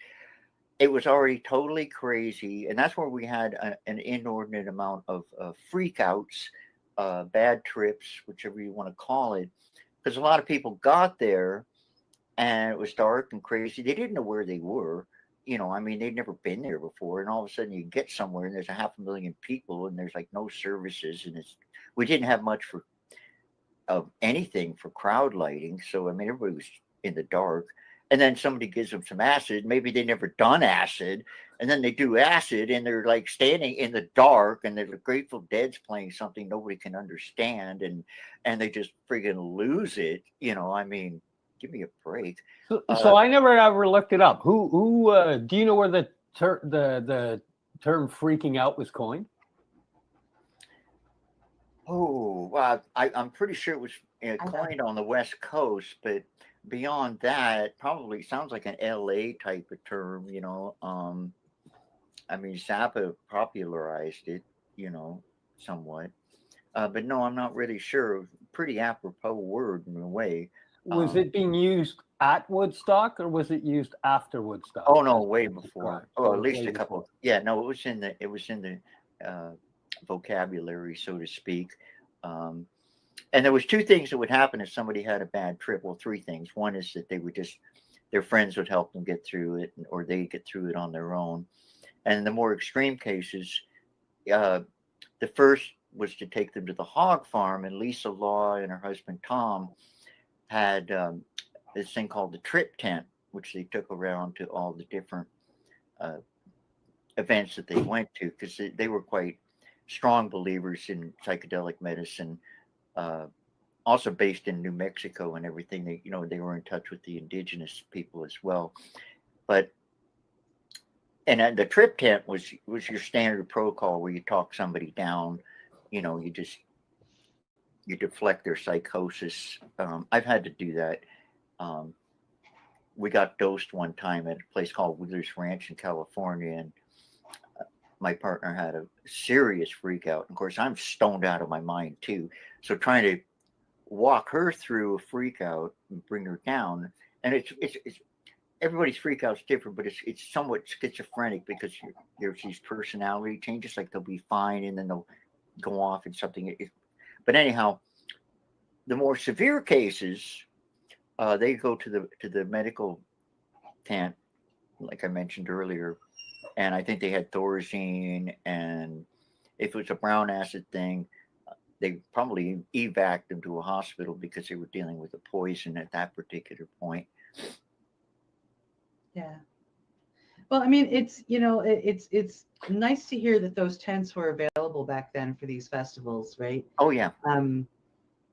it was already totally crazy, and that's where we had an inordinate amount of freakouts, bad trips, whichever you want to call it, because a lot of people got there and it was dark and crazy. They didn't know where they were. I mean, they'd never been there before, and all of a sudden you get somewhere and there's 500,000 people and there's like no services, and we didn't have much of anything for crowd lighting. So I mean, everybody was in the dark. And then somebody gives them some acid. Maybe they never done acid, and then they do acid, and they're like standing in the dark, and there's a Grateful Dead's playing something nobody can understand, and they just friggin' lose it. I mean, give me a break. So I never ever looked it up. Who do you know where the term freaking out was coined? Oh, well, I'm pretty sure it was coined on the West Coast, but beyond that, probably sounds like an LA type of term. I mean, Zappa popularized it, somewhat. But no, I'm not really sure. Pretty apropos word in a way. Was it being used at Woodstock, or was it used after Woodstock? Oh no, way before. Oh, at least way a couple. before. Yeah, no, it was in the vocabulary, so to speak. And there was two things that would happen if somebody had a bad trip. Well, three things. One is that their friends would help them get through it, or they get through it on their own. And in the more extreme cases, the first was to take them to the hog farm, and Lisa Law and her husband Tom had this thing called the trip tent, which they took around to all the different events that they went to, because they were quite strong believers in psychedelic medicine. Also based in New Mexico and everything. They were in touch with the indigenous people as well. And the trip tent was your standard protocol where you talk somebody down. You deflect their psychosis. I've had to do that. We got dosed one time at a place called Wheeler's Ranch in California, and my partner had a serious freak out. Of course, I'm stoned out of my mind too. So trying to walk her through a freak out and bring her down, and it's everybody's freak out's different, but it's somewhat schizophrenic, because there's these personality changes. Like they'll be fine and then they'll go off in something. But anyhow, the more severe cases, they go to the medical tent, like I mentioned earlier, and I think they had Thorazine, and if it was a brown acid thing, they probably evac'd them to a hospital because they were dealing with a poison at that particular point. Yeah. Well, I mean, it's, you know, it's nice to hear that those tents were available back then for these festivals, right? Oh yeah.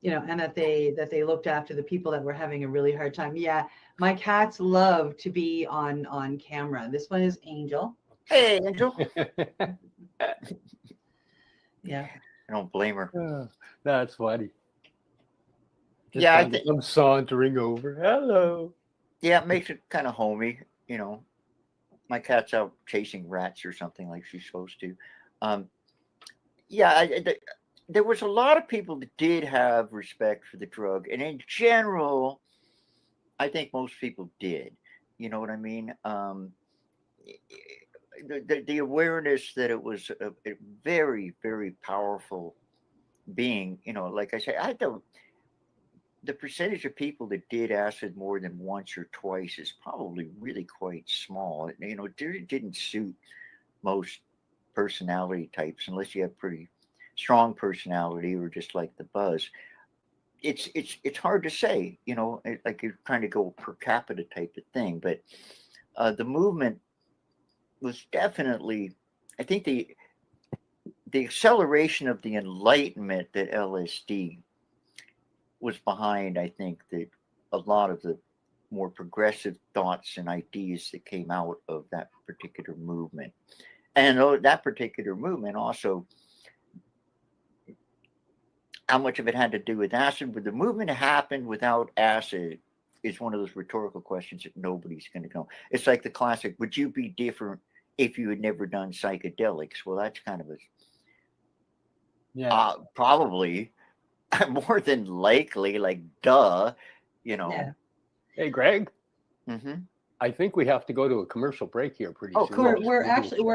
You know, and that they looked after the people that were having a really hard time. Yeah, my cats love to be on camera. This one is Angel. Hey, Angel. Yeah. I don't blame her. That's funny. Just Yeah, I kind of think. come sauntering over. Hello. Yeah, it makes it kind of homey. You know, my cat's out chasing rats or something like she's supposed to. Yeah, there was a lot of people that did have respect for the drug, and in general, I think most people did. You know what I mean? The awareness that it was a very, very powerful being. You know, like I say, the percentage of people that did acid more than once or twice is probably really quite small. You know, it didn't suit most personality types unless you have pretty strong personality or just like the buzz. It's hard to say, you know, like you're trying to go per capita type of thing, but the movement was definitely, I think the acceleration of the enlightenment that LSD was behind, I think that a lot of the more progressive thoughts and ideas that came out of that particular movement. And that particular movement also, how much of it had to do with acid? Would the movement happened without acid is one of those rhetorical questions that nobody's going to know. It's like the classic, would you be different if you had never done psychedelics? Well, that's kind of probably more than likely, like, duh, you know. Yeah. Hey, Greg. Mm-hmm. I think we have to go to a commercial break here pretty soon. Cool. We're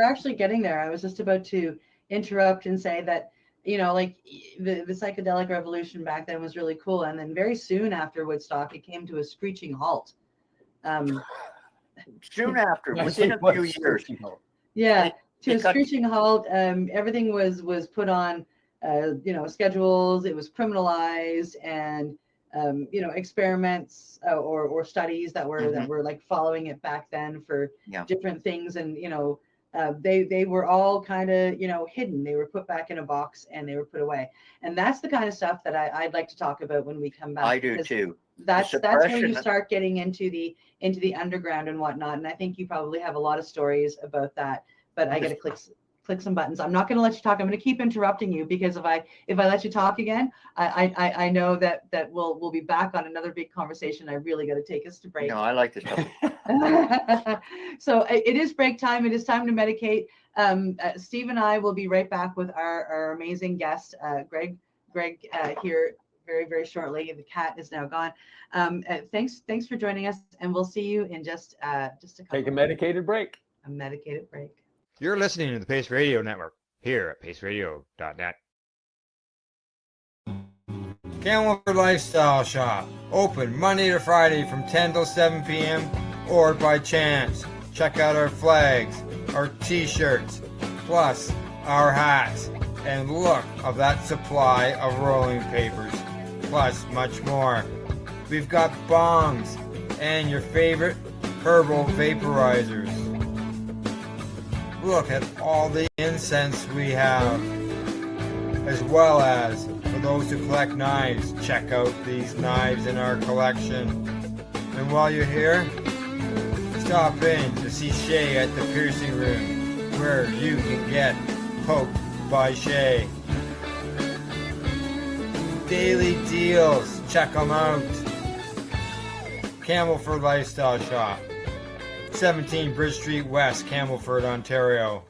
actually getting there. I was just about to interrupt and say that, you know, like the psychedelic revolution back then was really cool, and then very soon after Woodstock, it came to a screeching halt. Soon after, within a few years. Yeah, to a screeching halt. Everything was put on, you know, schedules. It was criminalized, and you know, experiments or studies that were like following it back then for different things, and you know, they were all kind of, you know, hidden. They were put back in a box and they were put away, and that's the kind of stuff that I'd like to talk about when we come back. I do too. That's when you start getting into the underground and whatnot, and I think you probably have a lot of stories about that. But I got to click some buttons. I'm not going to let you talk. I'm going to keep interrupting you, because if I let you talk again, I know that we'll be back on another big conversation. I really got to take us to break. No, I like this stuff. So it is break time. It is time to medicate. Steve and I will be right back with our amazing guest, Greg here very, very shortly. The cat is now gone. Thanks for joining us, and we'll see you in just a couple. Take a medicated break. A medicated break. You're listening to the Pace Radio Network here at paceradio.net. Camelford Lifestyle Shop, open Monday to Friday from 10 till 7 p.m. or by chance. Check out our flags, our t-shirts, plus our hats, and look of that supply of rolling papers, plus much more. We've got bongs and your favorite herbal vaporizers. Look at all the incense we have, as well as for those who collect knives, check out these knives in our collection. And while you're here, stop in to see Shay at the piercing room, where you can get poked by Shay. Daily deals, check them out. Camelford Lifestyle Shop, 17 Bridge Street West, Camelford, Ontario.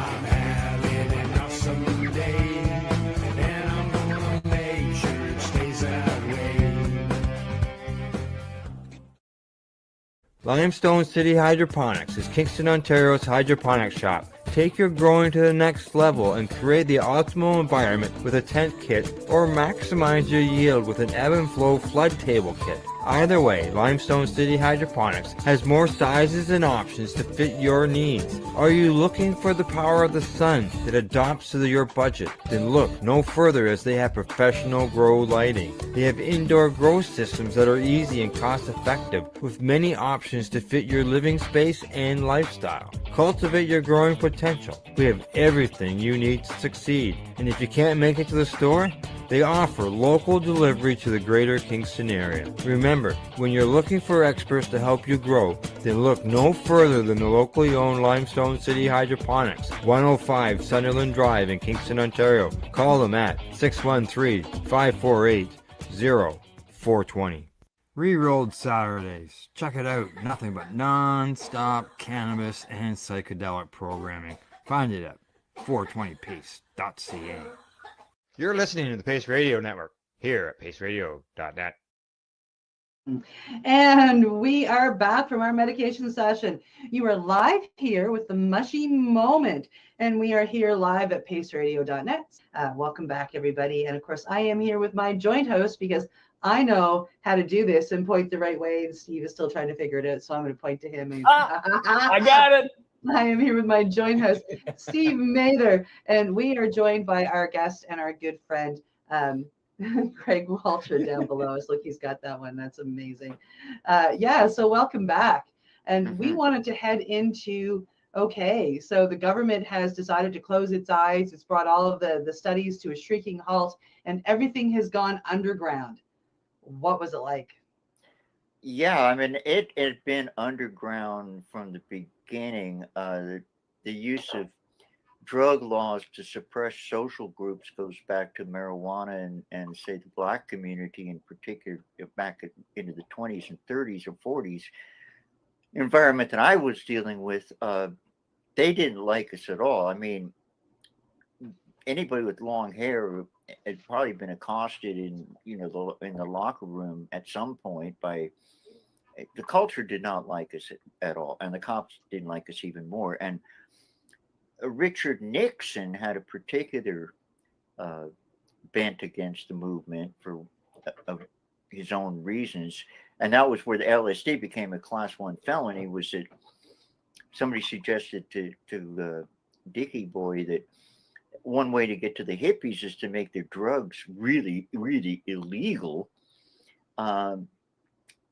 I'm having an awesome day, and Limestone City Hydroponics is Kingston, Ontario's hydroponics shop. Take your growing to the next level and create the optimal environment with a tent kit, or maximize your yield with an ebb and flow flood table kit. Either way, Limestone City Hydroponics has more sizes and options to fit your needs. Are you looking for the power of the sun that adapts to your budget? Then look no further, as they have professional grow lighting. They have indoor grow systems that are easy and cost effective, with many options to fit your living space and lifestyle. Cultivate your growing potential. We have everything you need to succeed. And if you can't make it to the store, they offer local delivery to the greater Kingston area. Remember, when you're looking for experts to help you grow, then look no further than the locally owned Limestone City Hydroponics, 105 Sunderland Drive in Kingston, Ontario. Call them at 613-548-0420. Rerolled Saturdays. Check it out. Nothing but non-stop cannabis and psychedelic programming. Find it at 420pace.ca. You're listening to the Pace Radio Network here at paceradio.net. And we are back from our medication session. You are live here with the Mushy Moment, and we are here live at paceradio.net. Welcome back, everybody. And of course, I am here with my joint host, because I know how to do this and point the right way, and Steve is still trying to figure it out. So I'm going to point to him. I got it. I am here with my joint host, Steve Mather, and we are joined by our guest and our good friend, Craig Walter, down below us. Look, he's got that one. That's amazing. So welcome back. And we wanted to head into, okay, so the government has decided to close its eyes. It's brought all of the studies to a shrieking halt, and everything has gone underground. What was it like? Yeah, I mean, it had been underground from the beginning. The use of drug laws to suppress social groups goes back to marijuana and say the Black community in particular, back into the 20s and 30s or 40s. Environment that I was dealing with, they didn't like us at all. I mean, anybody with long hair had probably been accosted in the locker room at some point by. The culture did not like us at all, and the cops didn't like us even more. And Richard Nixon had a particular bent against the movement for his own reasons, and that was where the LSD became a Class 1 felony. Was that somebody suggested to Dickie Boy that one way to get to the hippies is to make their drugs really, really illegal.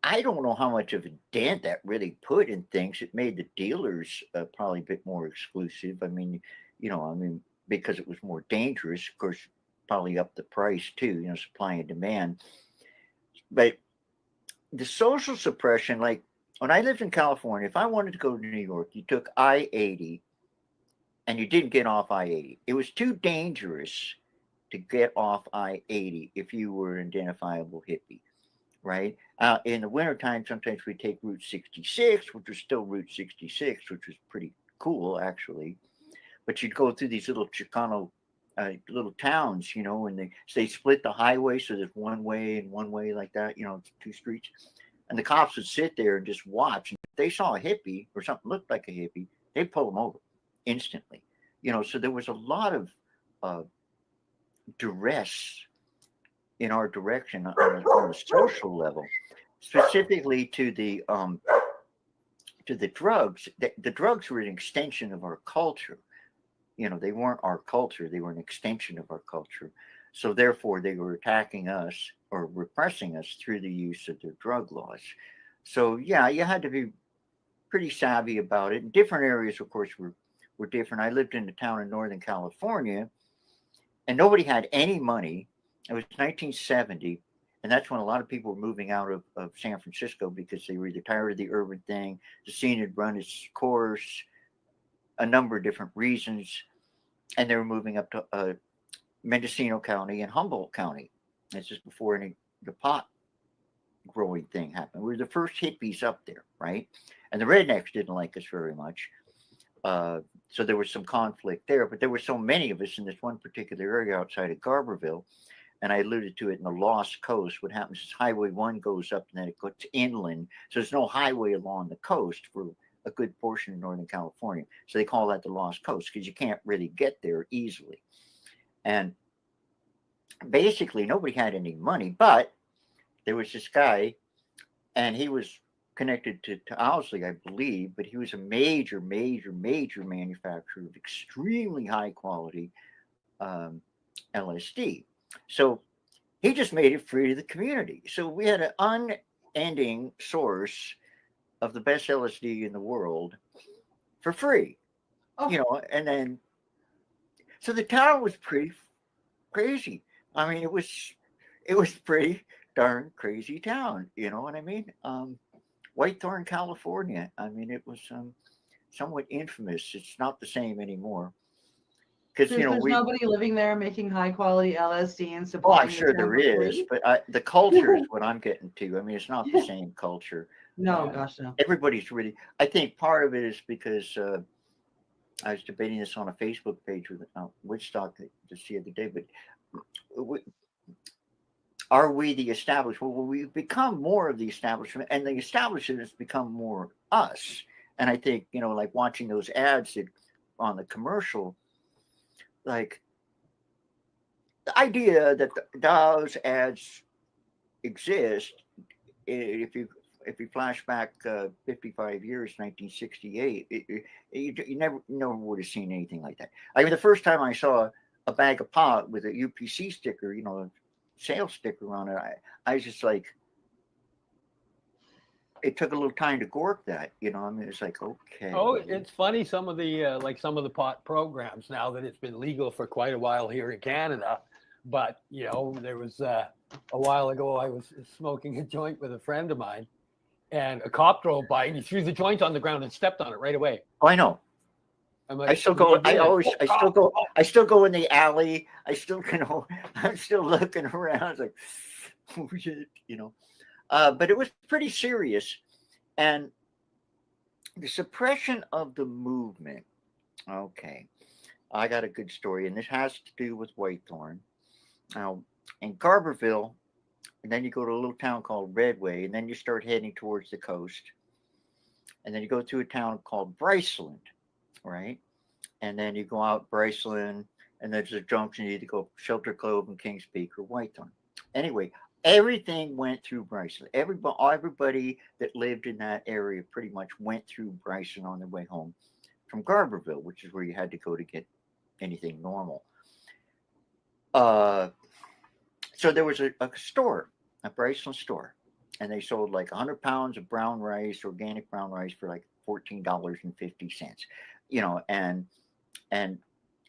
I don't know how much of a dent that really put in things. It made the dealers probably a bit more exclusive. I mean, because it was more dangerous, of course, probably up the price too, supply and demand. But the social suppression, like when I lived in California, if I wanted to go to New York, you took I-80 and you didn't get off I-80. It was too dangerous to get off I-80 if you were an identifiable hippie. Right. In the wintertime, sometimes we take Route 66, which was still Route 66, which was pretty cool, actually. But you'd go through these little Chicano little towns, and they split the highway. So there's one way and one way like that, two streets. And the cops would sit there and just watch. And if they saw a hippie or something looked like a hippie, they'd pull them over instantly. So there was a lot of duress in our direction on a social level, specifically to the drugs. The drugs were an extension of our culture. They weren't our culture; they were an extension of our culture. So therefore, they were attacking us or repressing us through the use of their drug laws. So yeah, you had to be pretty savvy about it. Different areas, of course, were different. I lived in a town in Northern California, and nobody had any money. It was 1970, and that's when a lot of people were moving out of San Francisco because they were either tired of the urban thing, the scene had run its course, a number of different reasons, and they were moving up to Mendocino County and Humboldt County. This is before the pot growing thing happened. We were the first hippies up there, right? And the rednecks didn't like us very much. So there was some conflict there, but there were so many of us in this one particular area outside of Garberville. and I alluded to it in the Lost Coast. What happens is Highway 1 goes up and then it goes inland. So there's no highway along the coast for a good portion of Northern California. So they call that the Lost Coast because you can't really get there easily. And basically nobody had any money, but there was this guy, and he was connected to Owsley, I believe, but he was a major manufacturer of extremely high quality LSD. So he just made it free to the community. So we had an unending source of the best LSD in the world for free. Oh. You know, and then so the town was pretty crazy. I mean, it was pretty darn crazy town. You know what I mean? Whitethorn, California. I mean, it was somewhat infamous. It's not the same anymore. Because There's nobody living there making high quality LSD and Oh, supplying. I'm sure there is, but the culture is what I'm getting to. I mean, it's not the same culture. No, gosh, no. Everybody's really. I think part of it is because I was debating this on a Facebook page with Woodstock just the other day. But are we the establishment? Well, we've become more of the establishment, and the establishment has become more us. And I think, you know, like watching those ads that, on the commercial, like the idea that those ads exist, if you flash back 55 years, 1968, you never would have seen anything like that. I mean, the first time I saw a bag of pot with a UPC sticker, you know, sales sticker on it, I was just like, it took a little time to gork that, you know. I mean, it's like, okay. Oh, it's funny, some of the pot programs, now that it's been legal for quite a while here in Canada. But, you know, there was a while ago, I was smoking a joint with a friend of mine, and a cop drove by and he threw the joint on the ground and stepped on it right away. Oh, I know. I'm like, I still go in the alley. I'm still looking around. I was like, oh shit, you know. But it was pretty serious. And the suppression of the movement. Okay. I got a good story, and this has to do with Whitethorn. Now, in Garberville, and then you go to a little town called Redway, and then you start heading towards the coast. And then you go to a town called Bryceland, right? And then you go out Bryceland, and there's a junction. You either go Shelter Cove and Kings Peak or Whitethorn. Anyway, everything went through Bryceland. Everybody that lived in that area pretty much went through Bryceland on their way home from Garberville, which is where you had to go to get anything normal. So there was a store, a Bryceland store, and they sold like 100 pounds of brown rice, organic brown rice, for like $14.50. You know, and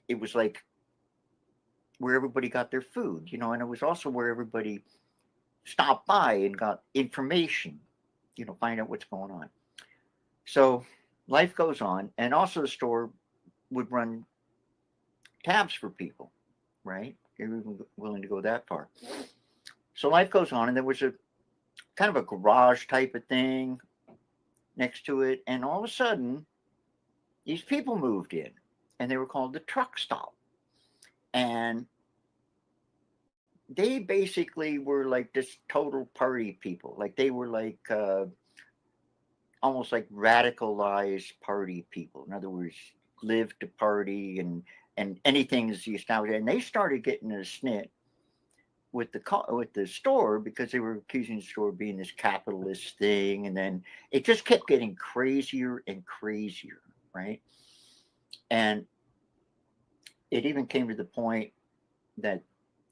it was like where everybody got their food, you know, and it was also where everybody stopped by and got information, you know, find out what's going on. So life goes on, and also the store would run tabs for people, right? They were even willing to go that far. So life goes on, and there was a kind of a garage type of thing next to it, and all of a sudden, these people moved in, and they were called the Truck Stop. And they basically were like this total party people. Like they were like almost like radicalized party people. In other words, live to party and anything is the establishment. And they started getting a snit with the store because they were accusing the store of being this capitalist thing. And then it just kept getting crazier and crazier, right? And it even came to the point that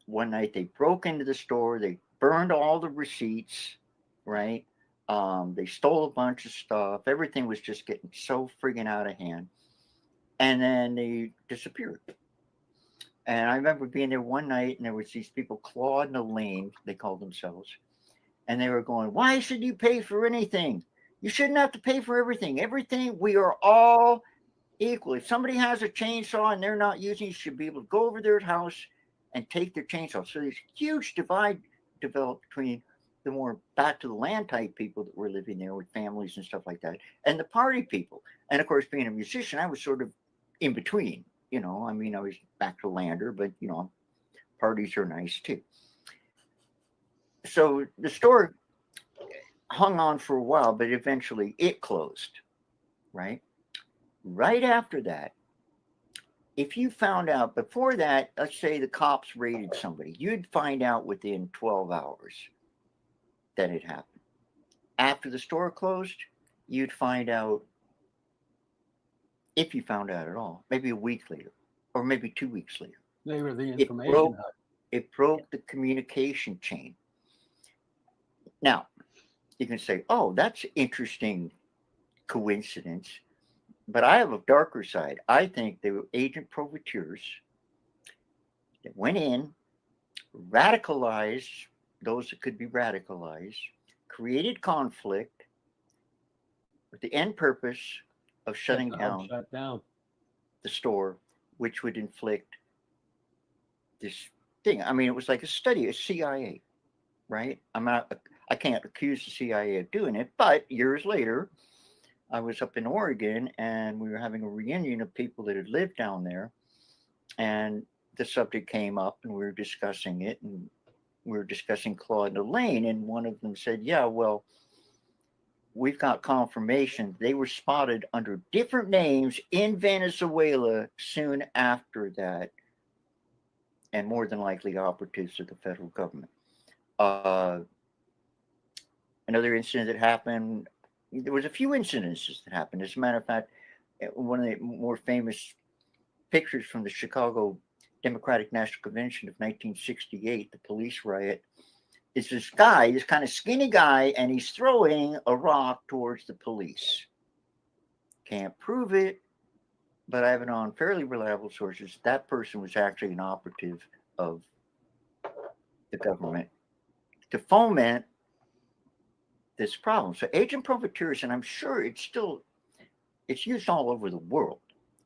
one night they broke into the store, they burned all the receipts, right? They stole a bunch of stuff. Everything was just getting so friggin' out of hand. And then they disappeared. And I remember being there one night, and there was these people, Claude and Elaine, they called themselves. And they were going, why should you pay for anything? You shouldn't have to pay for everything. Everything, we are all equal. If somebody has a chainsaw and they're not using it, you should be able to go over their house and take their chainsaw. So this huge divide developed between the more back to the land type people that were living there with families and stuff like that, and the party people. And of course, being a musician, I was sort of in between, you know. I mean, I was back to lander, but you know, parties are nice too. So the store hung on for a while, but eventually it closed, right? Right after that, if you found out before that, let's say the cops raided somebody, you'd find out within 12 hours that it happened. After the store closed, you'd find out, if you found out at all, maybe a week later or maybe 2 weeks later. They were the It information broke, hub. it broke the communication chain. Now, you can say, oh, that's interesting coincidence. But I have a darker side. I think they were agent provocateurs that went in, radicalized those that could be radicalized, created conflict with the end purpose of shutting down Shut down. the store, which would inflict this thing. I mean, it was like a study, a CIA, right? I can't accuse the CIA of doing it, but years later, I was up in Oregon and we were having a reunion of people that had lived down there. And the subject came up and we were discussing it. And we were discussing Claude and Elaine. And one of them said, yeah, well, we've got confirmation they were spotted under different names in Venezuela soon after that. And more than likely operatives of the federal government. Another incident that happened, there was a few incidences that happened. As a matter of fact, one of the more famous pictures from the Chicago Democratic National Convention of 1968, the police riot, is this guy, this kind of skinny guy, and he's throwing a rock towards the police. Can't prove it, but I have it on fairly reliable sources. That person was actually an operative of the government to foment this problem. So agent provocateurs, and I'm sure it's used all over the world.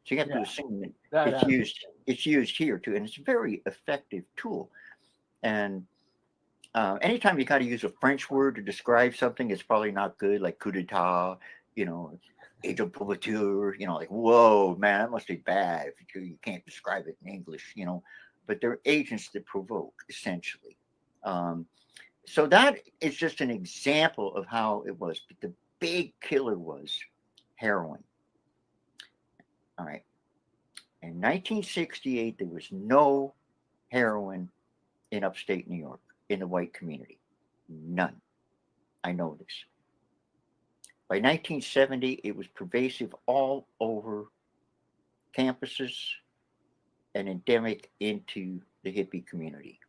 So you have to assume that it's used here too, and it's a very effective tool. And anytime you got to use a French word to describe something, it's probably not good, like coup d'etat, agent provocateur, like, whoa, man, that must be bad if you can't describe it in English, but they're agents that provoke, essentially. So that is just an example of how it was. But the big killer was heroin. All right. In 1968, there was no heroin in upstate New York in the white community. None. I know this. By 1970, it was pervasive all over campuses and endemic into the hippie community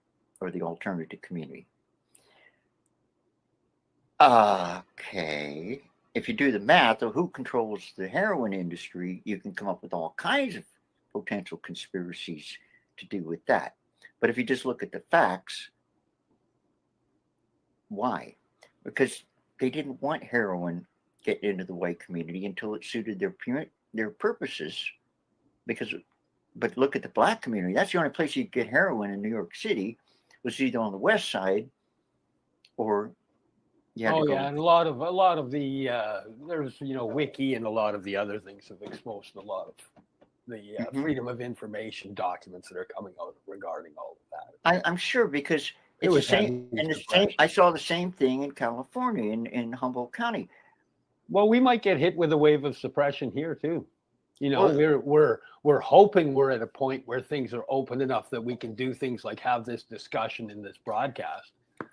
or the alternative community. Okay. If you do the math of who controls the heroin industry, you can come up with all kinds of potential conspiracies to do with that. But if you just look at the facts, why? Because they didn't want heroin getting into the white community until it suited their purposes. But look at the black community. That's the only place you could get heroin in New York City, was either on the west side or and a lot of the there's Wiki and a lot of the other things have exposed a lot of the freedom of information documents that are coming out regarding all of that. I'm sure, because it's the same, and the same. I saw the same thing in California, in Humboldt County. Well, we might get hit with a wave of suppression here too. We're hoping we're at a point where things are open enough that we can do things like have this discussion in this broadcast.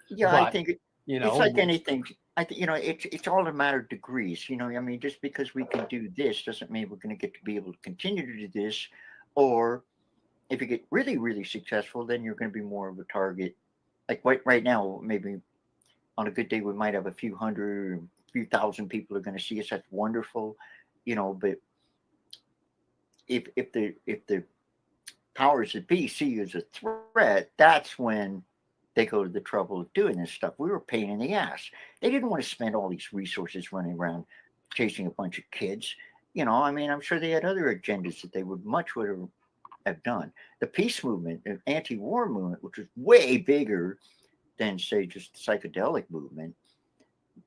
Yeah, but, I think it's like anything. I think it's all a matter of degrees. I mean, just because we can do this doesn't mean we're going to get to be able to continue to do this. Or if you get really, really successful, then you're going to be more of a target. Like right now, maybe on a good day we might have a few hundred, a few thousand people are going to see us. That's wonderful, But if the powers that be see you as a threat, that's when they go to the trouble of doing this stuff. We were a pain in the ass. They didn't want to spend all these resources running around chasing a bunch of kids. I mean, I'm sure they had other agendas that they would much rather have done. The peace movement, the anti-war movement, which was way bigger than, say, just the psychedelic movement,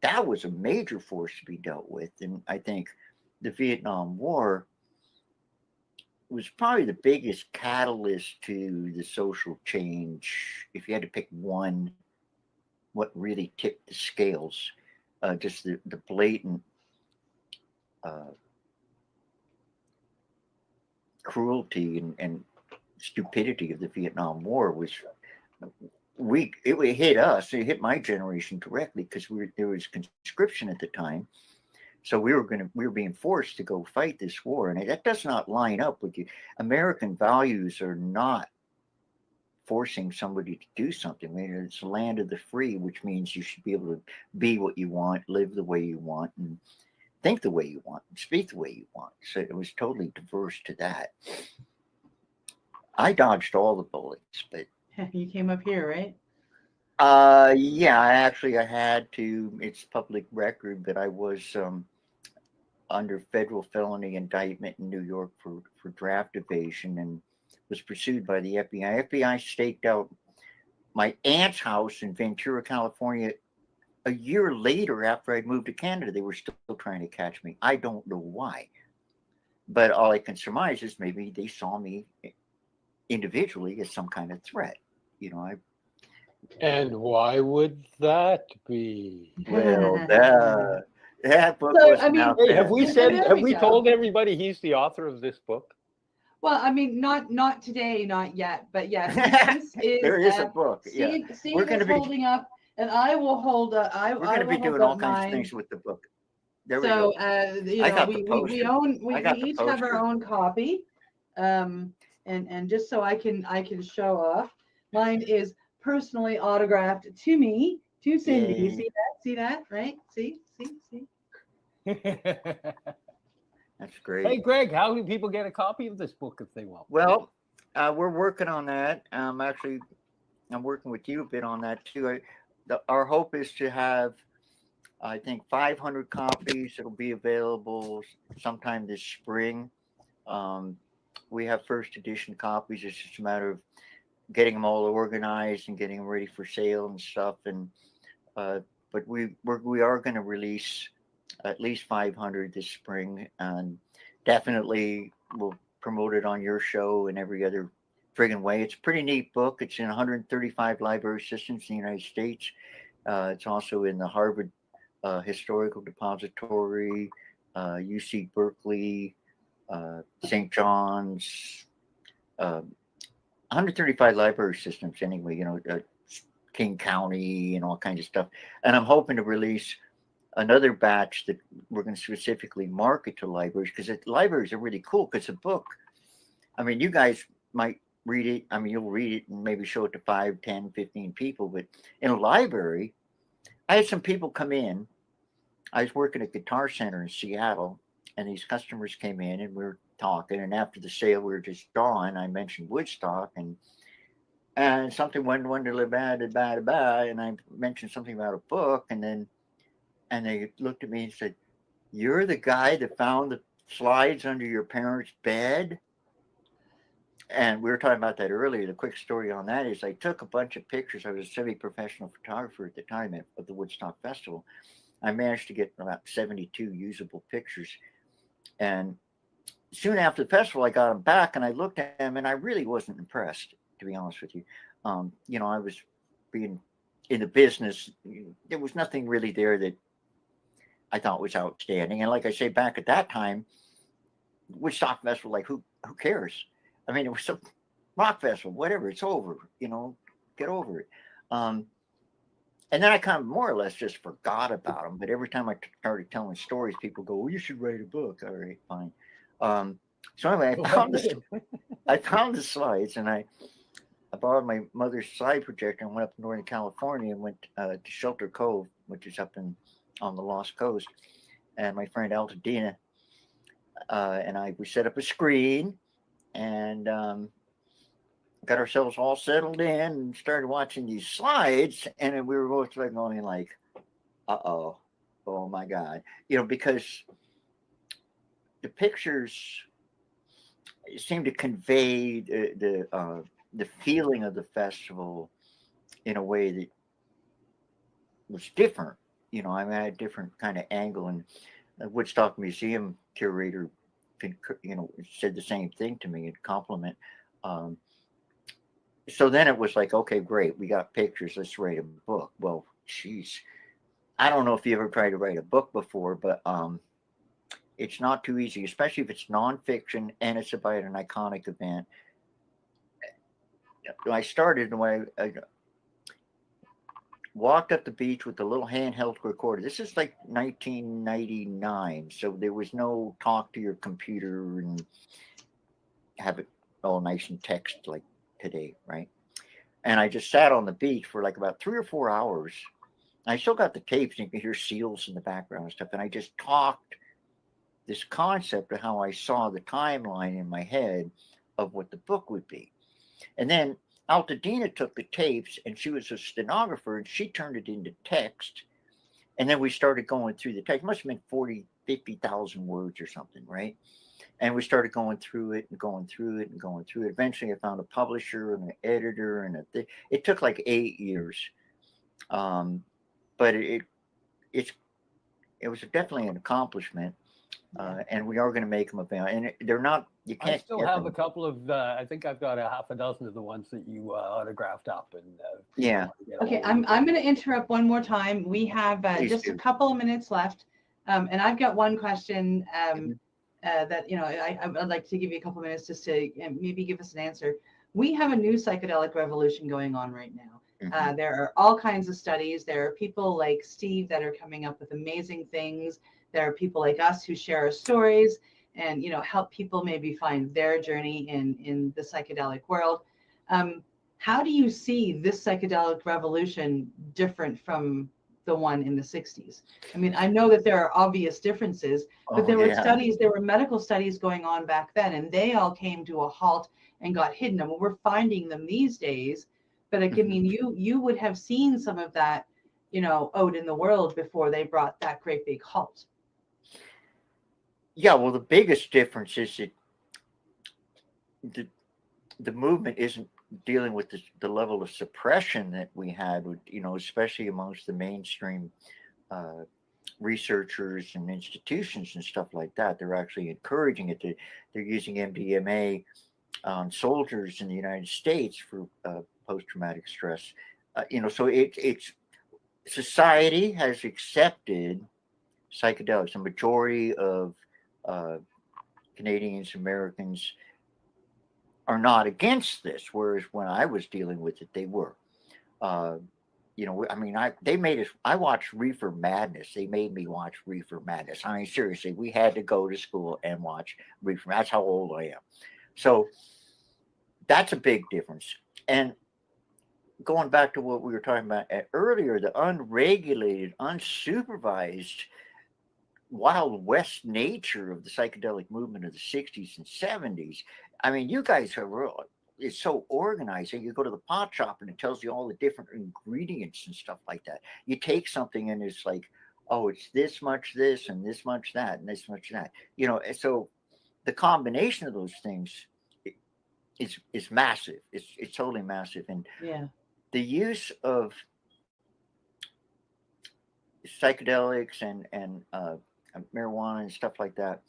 that was a major force to be dealt with. And I think the Vietnam War was probably the biggest catalyst to the social change. If you had to pick one what really tipped the scales, just the blatant cruelty and stupidity of the Vietnam War was it hit us. It hit my generation directly because there was conscription at the time, so we were being forced to go fight this war, and that does not line up with you. American values are not forcing somebody to do something. I mean, it's the land of the free, which means you should be able to be what you want, live the way you want, and think the way you want, and speak the way you want. So it was totally diverse to that. I dodged all the bullets, but You came up here, right? yeah, I had to. It's public record, but I was under federal felony indictment in New York for draft evasion and was pursued by the FBI. FBI staked out my aunt's house in Ventura, California. A year later, after I'd moved to Canada, they were still trying to catch me. I don't know why, but all I can surmise is maybe they saw me individually as some kind of threat. You know, And why would that be? well, that book So, wasn't I mean, out Hey, there. have we There said? we Have we go. told everybody he's the author of this book? Well, I mean, not today, not yet, but yes, this is. There is a book. Yeah, Steve We're gonna is be- holding up, and I will hold. we're going to be doing all kinds of things with the book. There we So, go. you I know, got the we poster. own, I we got the each have our poster. own copy. And just so I can show off, mine is personally autographed to me, to Cindy. You Yay. see that? See that? Right? See? That's great. Hey, Greg, how do people get a copy of this book if they want? Well, we're working on that. Actually, I'm working with you a bit on that too. Our hope is to have, I think, 500 copies. It'll be available sometime this spring. We have first edition copies. It's just a matter of getting them all organized and getting them ready for sale and stuff. And but we are going to release at least 500 this spring, and definitely we'll promote it on your show and every other friggin' way. It's a pretty neat book. It's in 135 library systems in the United States. It's also in the Harvard Historical Depository, UC Berkeley, St. John's, 135 library systems anyway, you know, King County and all kinds of stuff. And I'm hoping to release another batch that we're going to specifically market to libraries, because libraries are really cool, because a book, I mean, you guys might read it. I mean, you'll read it and maybe show it to 5, 10, 15 people. But in a library, I had some people come in. I was working at Guitar Center in Seattle, and these customers came in and we were talking. And after the sale, we were just gone. I mentioned Woodstock, and something went bad, and I mentioned something about a book, and they looked at me and said, "You're the guy that found the slides under your parents' bed?" And we were talking about that earlier. The quick story on that is I took a bunch of pictures. I was a semi-professional photographer at the time at the Woodstock Festival. I managed to get about 72 usable pictures. And soon after the festival, I got them back and I looked at them and I really wasn't impressed, to be honest with you. You know, I was being in the business. There was nothing really there that I thought was outstanding. And like I say, back at that time, Woodstock Festival, like who cares? I mean, it was a rock festival, whatever. It's over, you know, get over it. And then I kind of more or less just forgot about them. But every time I started telling stories, people go, "Well, you should write a book." All right, fine. So anyway, I found the slides, and I borrowed my mother's slide projector and went up to Northern California and went to Shelter Cove, which is up on the Lost Coast. And my friend Altadena and we set up a screen and got ourselves all settled in and started watching these slides. And then we were both like going like, oh my God, you know, because the pictures seem to convey the feeling of the festival in a way that was different. You know, I mean, I had a different kind of angle, and the Woodstock Museum curator, you know, said the same thing to me, a compliment. So then it was like, okay, great, we got pictures, let's write a book. Well, geez, I don't know if you ever tried to write a book before, but it's not too easy, especially if it's nonfiction and it's about an iconic event. I started when I walked up the beach with a little handheld recorder. This is like 1999, so there was no talk to your computer and have it all nice and text like today, right? And I just sat on the beach for like about 3 or 4 hours. I still got the tapes, and you can hear seals in the background and stuff. And I just talked this concept of how I saw the timeline in my head of what the book would be. And then Altadena took the tapes, and she was a stenographer, and she turned it into text. And then we started going through the text. It must have been 40, 50,000 words or something, right? And we started going through it and going through it and going through it. Eventually, I found a publisher and an editor, and it took like 8 years. But it was definitely an accomplishment. And we are going to make them available. And they're not, you can't. I still have a couple of, I think I've got a half a dozen of the ones that you autographed up. And yeah. Okay, I'm going to interrupt one more time. We have just a couple of minutes left. And I've got one question that, I would like to give you a couple of minutes just to maybe give us an answer. We have a new psychedelic revolution going on right now. There are all kinds of studies. There are people like Steve that are coming up with amazing things. There are people like us who share our stories and, help people maybe find their journey in the psychedelic world. How do you see this psychedelic revolution different from the one in the 60s? I mean, I know that there are obvious differences, but there were studies, there were medical studies going on back then, and they all came to a halt and got hidden. I mean, we're finding them these days. But I mean, you would have seen some of that, out in the world before they brought that great big halt. Yeah, well, the biggest difference is that the movement isn't dealing with the level of suppression that we had, with, especially amongst the mainstream researchers and institutions and stuff like that. They're actually encouraging it. They're using MDMA on soldiers in the United States for post-traumatic stress. So it's society has accepted psychedelics. A majority of Canadians, Americans are not against this, whereas when I was dealing with it, they were. They made us. I watched Reefer Madness. They made me watch Reefer Madness. I mean, seriously, we had to go to school and watch Reefer. That's how old I am. So that's a big difference. And going back to what we were talking about earlier, the unregulated, unsupervised, Wild West nature of the psychedelic movement of the 60s and 70s. I mean, you guys it's so organized that you go to the pot shop and it tells you all the different ingredients and stuff like that. You take something and it's like, oh, it's this much this and this much that and this much that. So the combination of those things is massive. It's totally massive. And the use of psychedelics and marijuana and stuff like that,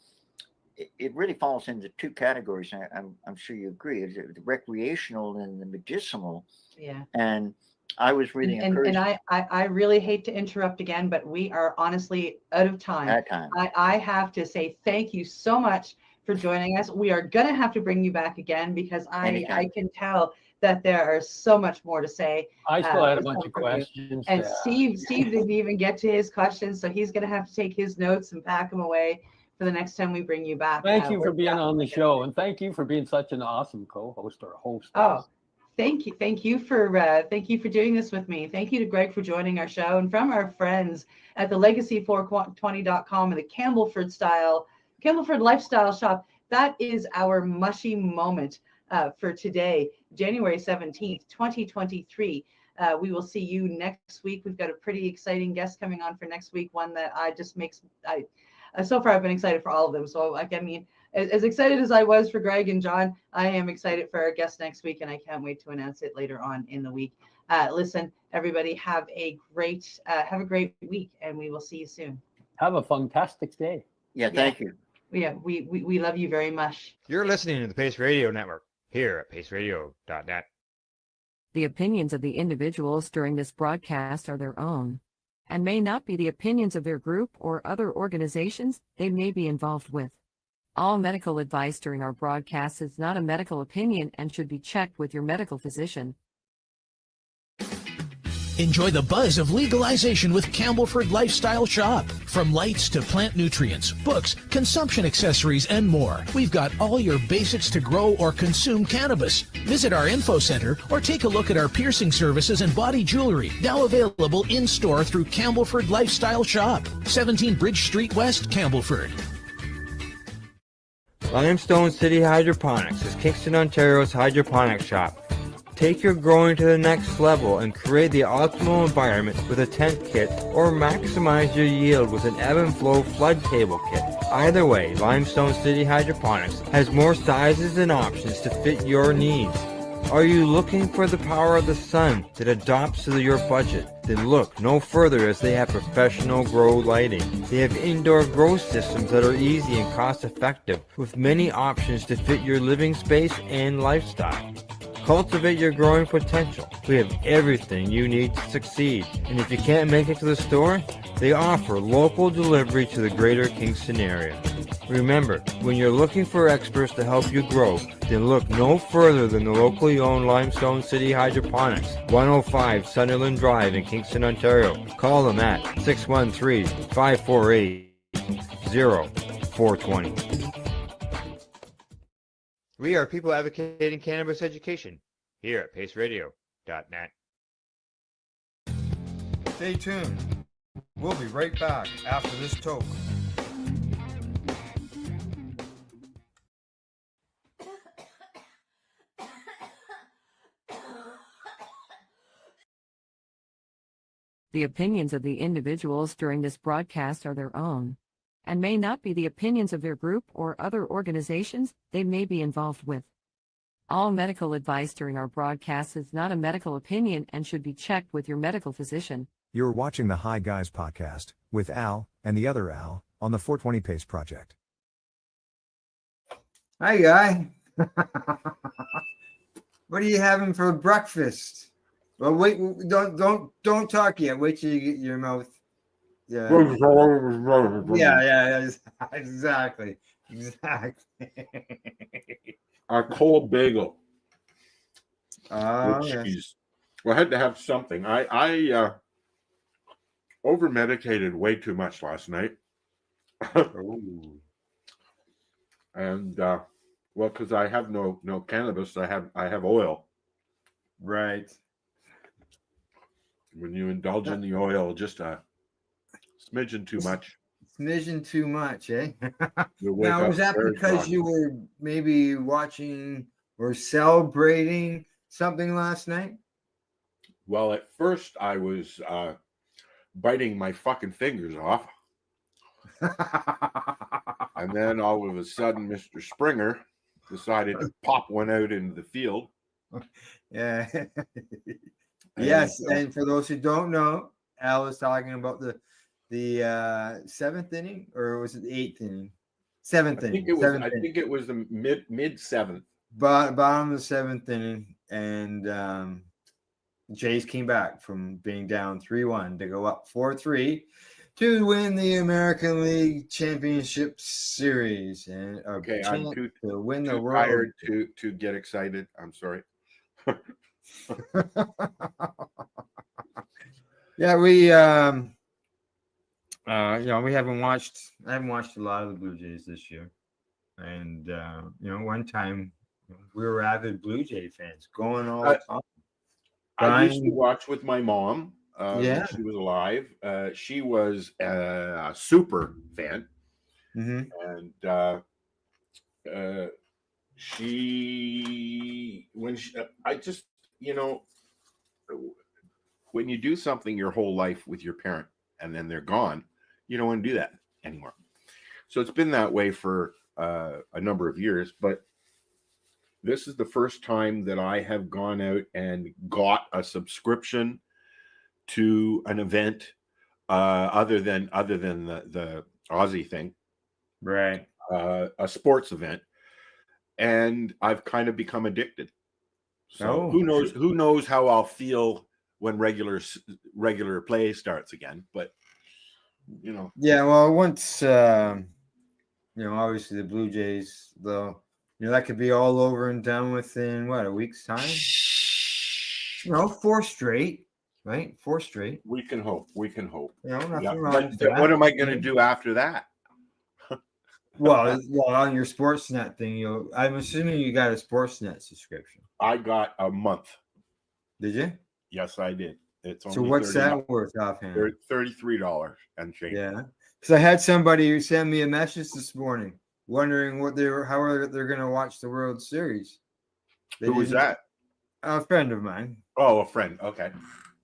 it really falls into two categories. I'm sure you agree. It's the recreational and the medicinal. Yeah. And I was really encouraged. And I really hate to interrupt again, but we are honestly out of time. I have to say thank you so much for joining us. We are going to have to bring you back again because I can tell that there are so much more to say. I still had a bunch of questions. And Steve didn't even get to his questions, so he's going to have to take his notes and pack them away for the next time we bring you back. Thank you for being on the show, and thank you for being such an awesome co-host or host. Oh, thank you for doing this with me. Thank you to Greg for joining our show, and from our friends at the Legacy420.com and the Campbellford Lifestyle Shop. That is our mushy moment for today, January 17th, 2023. We will see you next week. We've got a pretty exciting guest coming on for next week, one that so far I've been excited for all of them. So I mean, as excited as I was for Greg and John, I am excited for our guest next week, and I can't wait to announce it later on in the week. Listen, everybody, have a great week, and we will see you soon. Have a fantastic day. Yeah, thank you. Yeah, we love you very much. You're listening to the Pace Radio Network here at paceradio.net. The opinions of the individuals during this broadcast are their own and may not be the opinions of their group or other organizations they may be involved with. All medical advice during our broadcast is not a medical opinion and should be checked with your medical physician. Enjoy the buzz of legalization with Campbellford Lifestyle Shop. From lights to plant nutrients, books, consumption accessories, and more, we've got all your basics to grow or consume cannabis. Visit our info center or take a look at our piercing services and body jewelry, now available in-store through Campbellford Lifestyle Shop, 17 Bridge Street West, Campbellford. Limestone City Hydroponics is Kingston, Ontario's hydroponics shop. Take your growing to the next level and create the optimal environment with a tent kit, or maximize your yield with an ebb and flow flood table kit. Either way, Limestone City Hydroponics has more sizes and options to fit your needs. Are you looking for the power of the sun that adapts to your budget? Then look no further, as they have professional grow lighting. They have indoor grow systems that are easy and cost effective, with many options to fit your living space and lifestyle. Cultivate your growing potential. We have everything you need to succeed. And if you can't make it to the store, they offer local delivery to the greater Kingston area. Remember, when you're looking for experts to help you grow, then look no further than the locally owned Limestone City Hydroponics, 105 Sunderland Drive in Kingston, Ontario. Call them at 613-548-0420. We are people advocating cannabis education here at paceradio.net. Stay tuned. We'll be right back after this toke. The opinions of the individuals during this broadcast are their own and may not be the opinions of their group or other organizations they may be involved with. All medical advice during our broadcast is not a medical opinion and should be checked with your medical physician. You're watching the Hi Guys podcast with Al and the other Al on the 420 Pace Project. Hi, Guy. What are you having for breakfast? Well, wait, don't talk yet. Wait till you get your mouth. Yeah, exactly. A cold bagel Oh, with yes. cheese. Well, I had to have something. I over medicated way too much last night, and well, because I have no cannabis, I have oil. Right. When you indulge in the oil, just a smidgen too much. Smidgen too much, eh? You'll wake Now, up was that very because groggy. you were maybe watching or celebrating something last night? Well, at first I was biting my fucking fingers off, and then all of a sudden, Mr. Springer decided to pop one out into the field. Yeah. And, Yes, and for those who don't know, Al was talking about the seventh inning, or was it the eighth inning? Seventh I inning. think it was. Seventh I inning. think it was the mid seventh. Bottom of the seventh inning, and Jays came back from being down 3-1 to go up 4-3 to win the American League Championship Series, and Okay, I'm to too win the world. tired to get excited. I'm sorry. Yeah, we we haven't watched. I haven't watched a lot of the Blue Jays this year, and one time we were avid Blue Jay fans, going all the time. I used to watch with my mom. Yeah. When she was alive. She was a super fan, and when you do something your whole life with your parent and then they're gone, you don't want to do that anymore. So it's been that way for a number of years, but this is the first time that I have gone out and got a subscription to an event other than the Aussie thing, right? A sports event, and I've kind of become addicted. So Oh, who knows how I'll feel when regular play starts again, but you know. yeah. Well, once obviously the Blue Jays, though, that could be all over and done within what, a week's time. Four straight, right? Four straight. We can hope. Nothing wrong But with that. what am I going to do after that? Well, on your Sportsnet thing, I'm assuming you got a Sportsnet subscription. I got a month. Did you? Yes, I did. It's only So what's that $30 worth offhand? $33 and change. Yeah, because I had somebody who sent me a message this morning wondering how they're going to watch the World Series. Who was that? A friend of mine. Oh, a friend. Okay.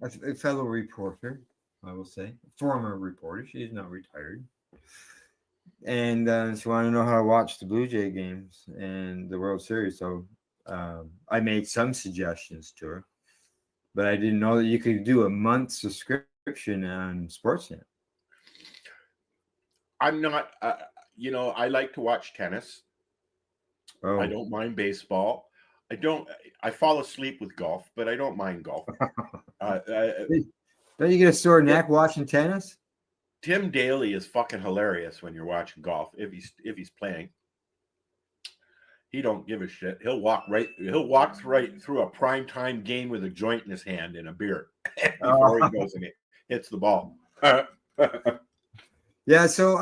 A fellow reporter, I will say, former reporter. She is not retired. And she wanted to know how to watch the Blue Jay games and the World Series. So I made some suggestions to her, but I didn't know that you could do a month subscription on Sportsnet. I'm not, I like to watch tennis. Oh. I don't mind baseball. I fall asleep with golf, but I don't mind golf. Don't you get a sore neck watching tennis? Tim Daly is fucking hilarious when you're watching golf. If he's playing, he don't give a shit. He'll walk right through a primetime game with a joint in his hand and a beer before he goes and hits the ball. Yeah. So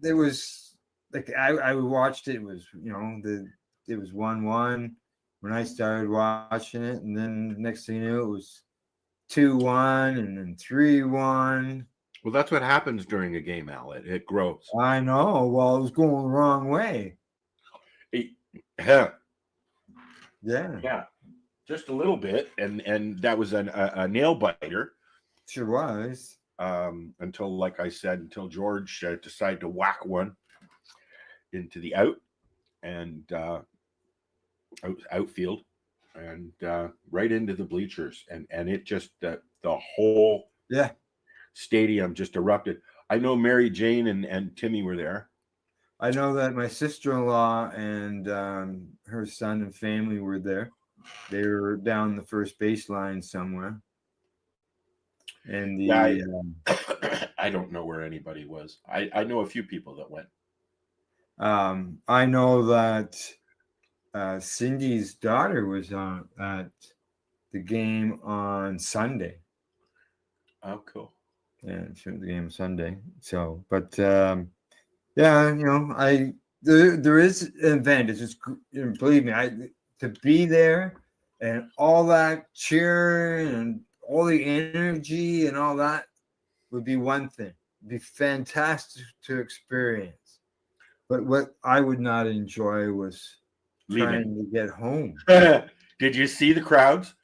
they was like I watched it. It was it was 1-1 when I started watching it, and then next thing you knew, it was 2-1 and then 3-1. Well, that's what happens during a game, Al. It grows. I know. Well, it was going the wrong way. Yeah. Yeah. Just a little bit, and that was a nail biter. Sure was. Until, like I said, George decided to whack one into the out and outfield and right into the bleachers, and it just the whole stadium just erupted. I know Mary Jane and Timmy were there. I know that my sister-in-law and her son and family were there. They were down the first baseline somewhere. And I don't know where anybody was. I know a few people that went. I know that Cindy's daughter was at the game on Sunday. Oh, cool. Yeah, she went to the game Sunday. So, but there is an advantage. It's, believe me, to be there and all that cheering and all the energy and all that would be one thing. It'd be fantastic to experience. But what I would not enjoy was trying to get home. Did you see the crowds?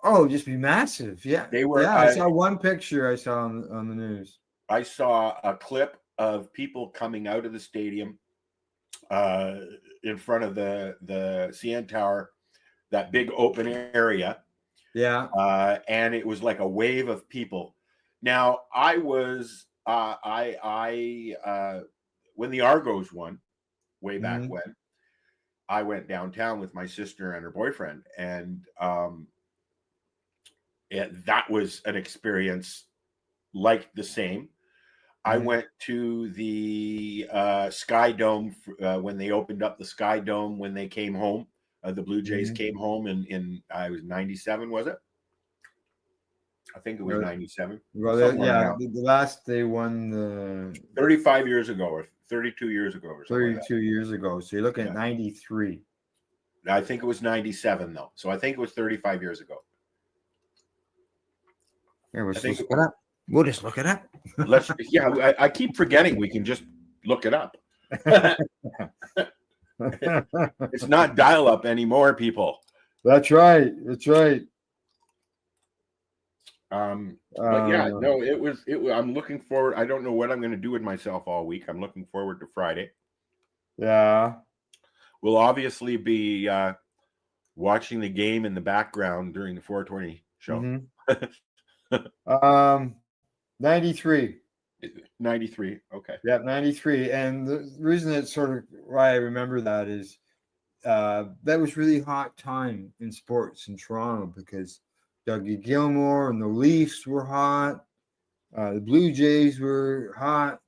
Oh, just be massive. Yeah. They were. Yeah, I saw one picture I saw on the news. I saw a clip of people coming out of the stadium in front of the CN Tower, that big open area. Yeah. And it was like a wave of people. Now, I was when the Argos won way back when, I went downtown with my sister and her boyfriend, and that was an experience like the same. I went to the Sky Dome when they opened up the Sky Dome when they came home. The Blue Jays came home in I was 97, was it? I think it was 97. Well, the last they won the 35 years ago or 32 years ago or something. 32 years ago. So you're looking at 93. I think it was 97 though. So I think it was 35 years ago. Yeah, we'll just look it up. We'll just look it up. I keep forgetting we can just look it up. It's not dial-up anymore, people. That's right. That's right. But yeah, no, it was. I'm looking forward. I don't know what I'm going to do with myself all week. I'm looking forward to Friday. Yeah. We'll obviously be watching the game in the background during the 420 show. 93. 93. Okay. Yeah, 93. And the reason that sort of why I remember that is that was really hot time in sports in Toronto because Dougie Gilmore and the Leafs were hot. The Blue Jays were hot.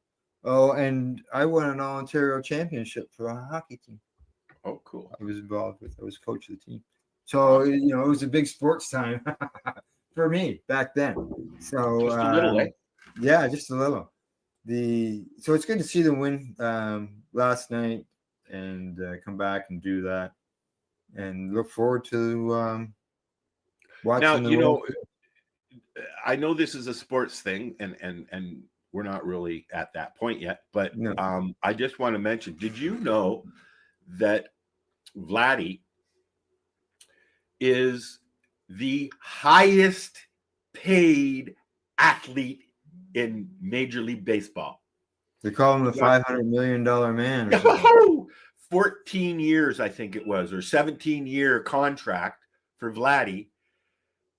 Oh, and I won an all-Ontario championship for a hockey team. Oh, cool. I was involved with. I was coach of the team. So, you know, it was a big sports time for me back then. So Just a little, eh? Yeah, just a little. So it's good to see them win last night and come back and do that, and look forward to watching. Now, the you know, World Cup. I know this is a sports thing, and we're not really at that point yet, but No. I just want to mention, did you know that Vladdy is the highest paid athlete in Major League Baseball? They call him the $500 million man. Or something. 14 years, I think it was, or 17-year contract for Vladdy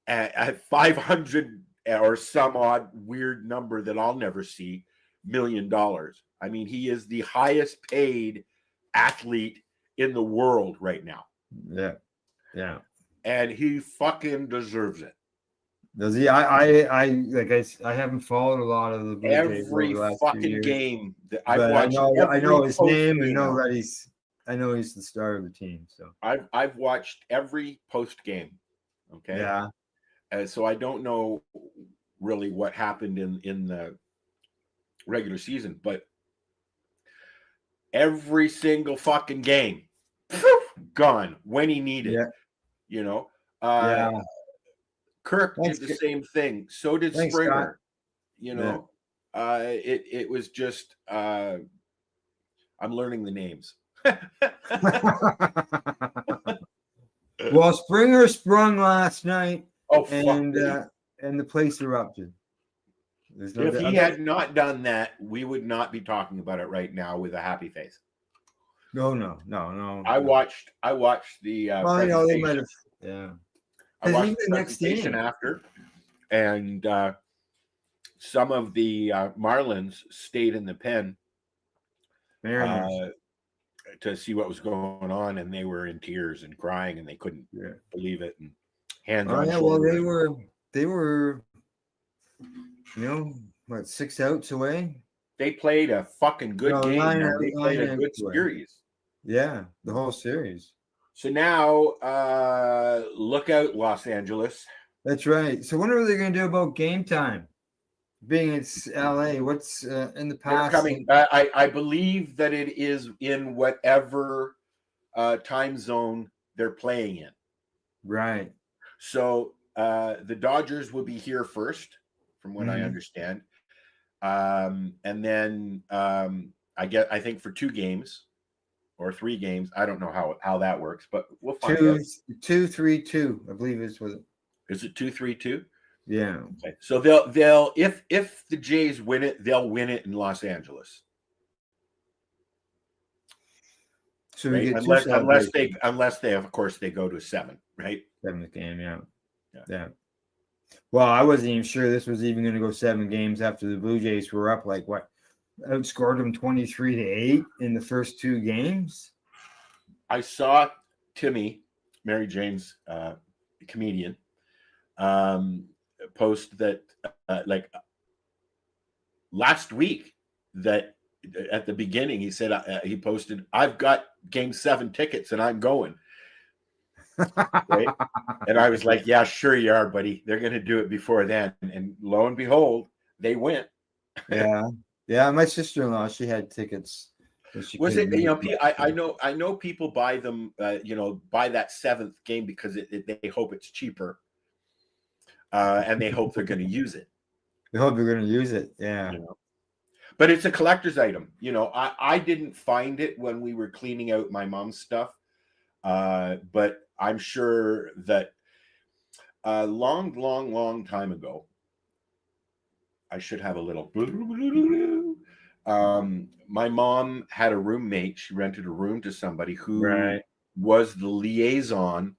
at 500 or some odd weird number that I'll never see, $1 million. I mean, he is the highest paid athlete in the world right now. Yeah. Yeah. And he fucking deserves it. Does he? I haven't followed a lot of the Blue Jays over Every the last few fucking years, game that I've but watched. I know his name and now. know that I know he's the star of the team. So I've watched every post game. Okay. yeah. So I don't know really what happened in the regular season, but every single fucking game gone when he needed. Yeah. You know. Yeah. Kirk Thanks, did the same thing. So did Thanks, Springer. Scott. You know, it was just I'm learning the names. Well, Springer sprung last night, Oh, and fuck the place erupted. There's no if doubt. he had not done that, we would not be talking about it right now with a happy face. No. I watched the Well, you know, they presentation. might have. Yeah. I watched He's the the next presentation game. after, and some of the Marlins stayed in the pen Mariners. to see what was going on, and they were in tears and crying, and they couldn't believe it. And hands on Yeah. Well, shoulders. they were, you know, what, 6 outs away? They played a fucking good game. Nine They played a good away. series. Yeah, the whole series. So now, look out, Los Angeles. That's right. So what are they going to do about game time? Being it's LA, what's in the past? They're coming. I believe that it is in whatever time zone they're playing in. Right. So the Dodgers will be here first, from what I understand, and then I think for 2 games or 3 games. I don't know how that works, but we'll find out. 2-3-2, I believe is what. Is it 2-3-2? Yeah. Okay. So they'll if the Jays win it, they'll win it in Los Angeles. So right? we get unless they of course they go to 7, right? 7th game, yeah. Well, I wasn't even sure this was even going to go 7 games after the Blue Jays were up like what, outscored them 23-8 in the first 2 games. I saw Timmy, Mary Jane's comedian, post that like last week, that at the beginning he said he posted, "I've got game 7 tickets and I'm going." Right? And I was like, yeah, sure you are, buddy. They're going to do it before then. And lo and behold, they went. Yeah. My sister-in-law, she had tickets. Was it, you know, I know people buy them, buy that 7th game because they hope it's cheaper. And they hope they're going to use it. They hope they're going to use it. Yeah. You know? But it's a collector's item. You know, I didn't find it when we were cleaning out my mom's stuff. But I'm sure that a long time ago, I should have a little. My mom had a roommate. She rented a room to somebody who was the liaison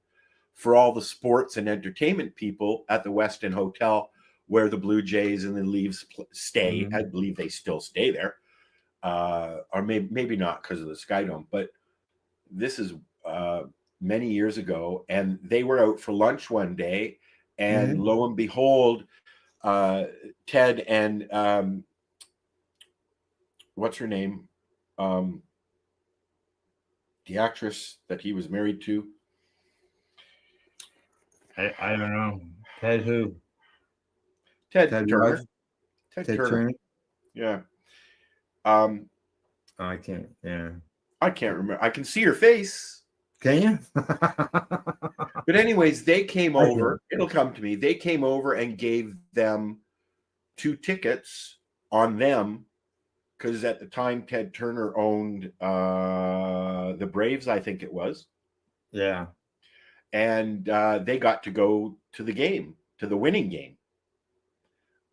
for all the sports and entertainment people at the Westin Hotel, where the Blue Jays and the Leafs stay. I believe they still stay there, or maybe not because of the Sky Dome. But this is many years ago, and they were out for lunch one day, and Mhm. lo and behold, Ted and what's her name, the actress that he was married to. I don't know. Ted who? Ted Ted Turner. Rogers? Ted Ted Turner. Turner? Yeah. Oh, I can't. Yeah. I can't remember. I can see her face. Can you? But anyways, they came I over. It'll come to me. They came over and gave them 2 tickets on them because at the time Ted Turner owned the Braves, I think it was, Yeah. and they got to go to the game, to the winning game,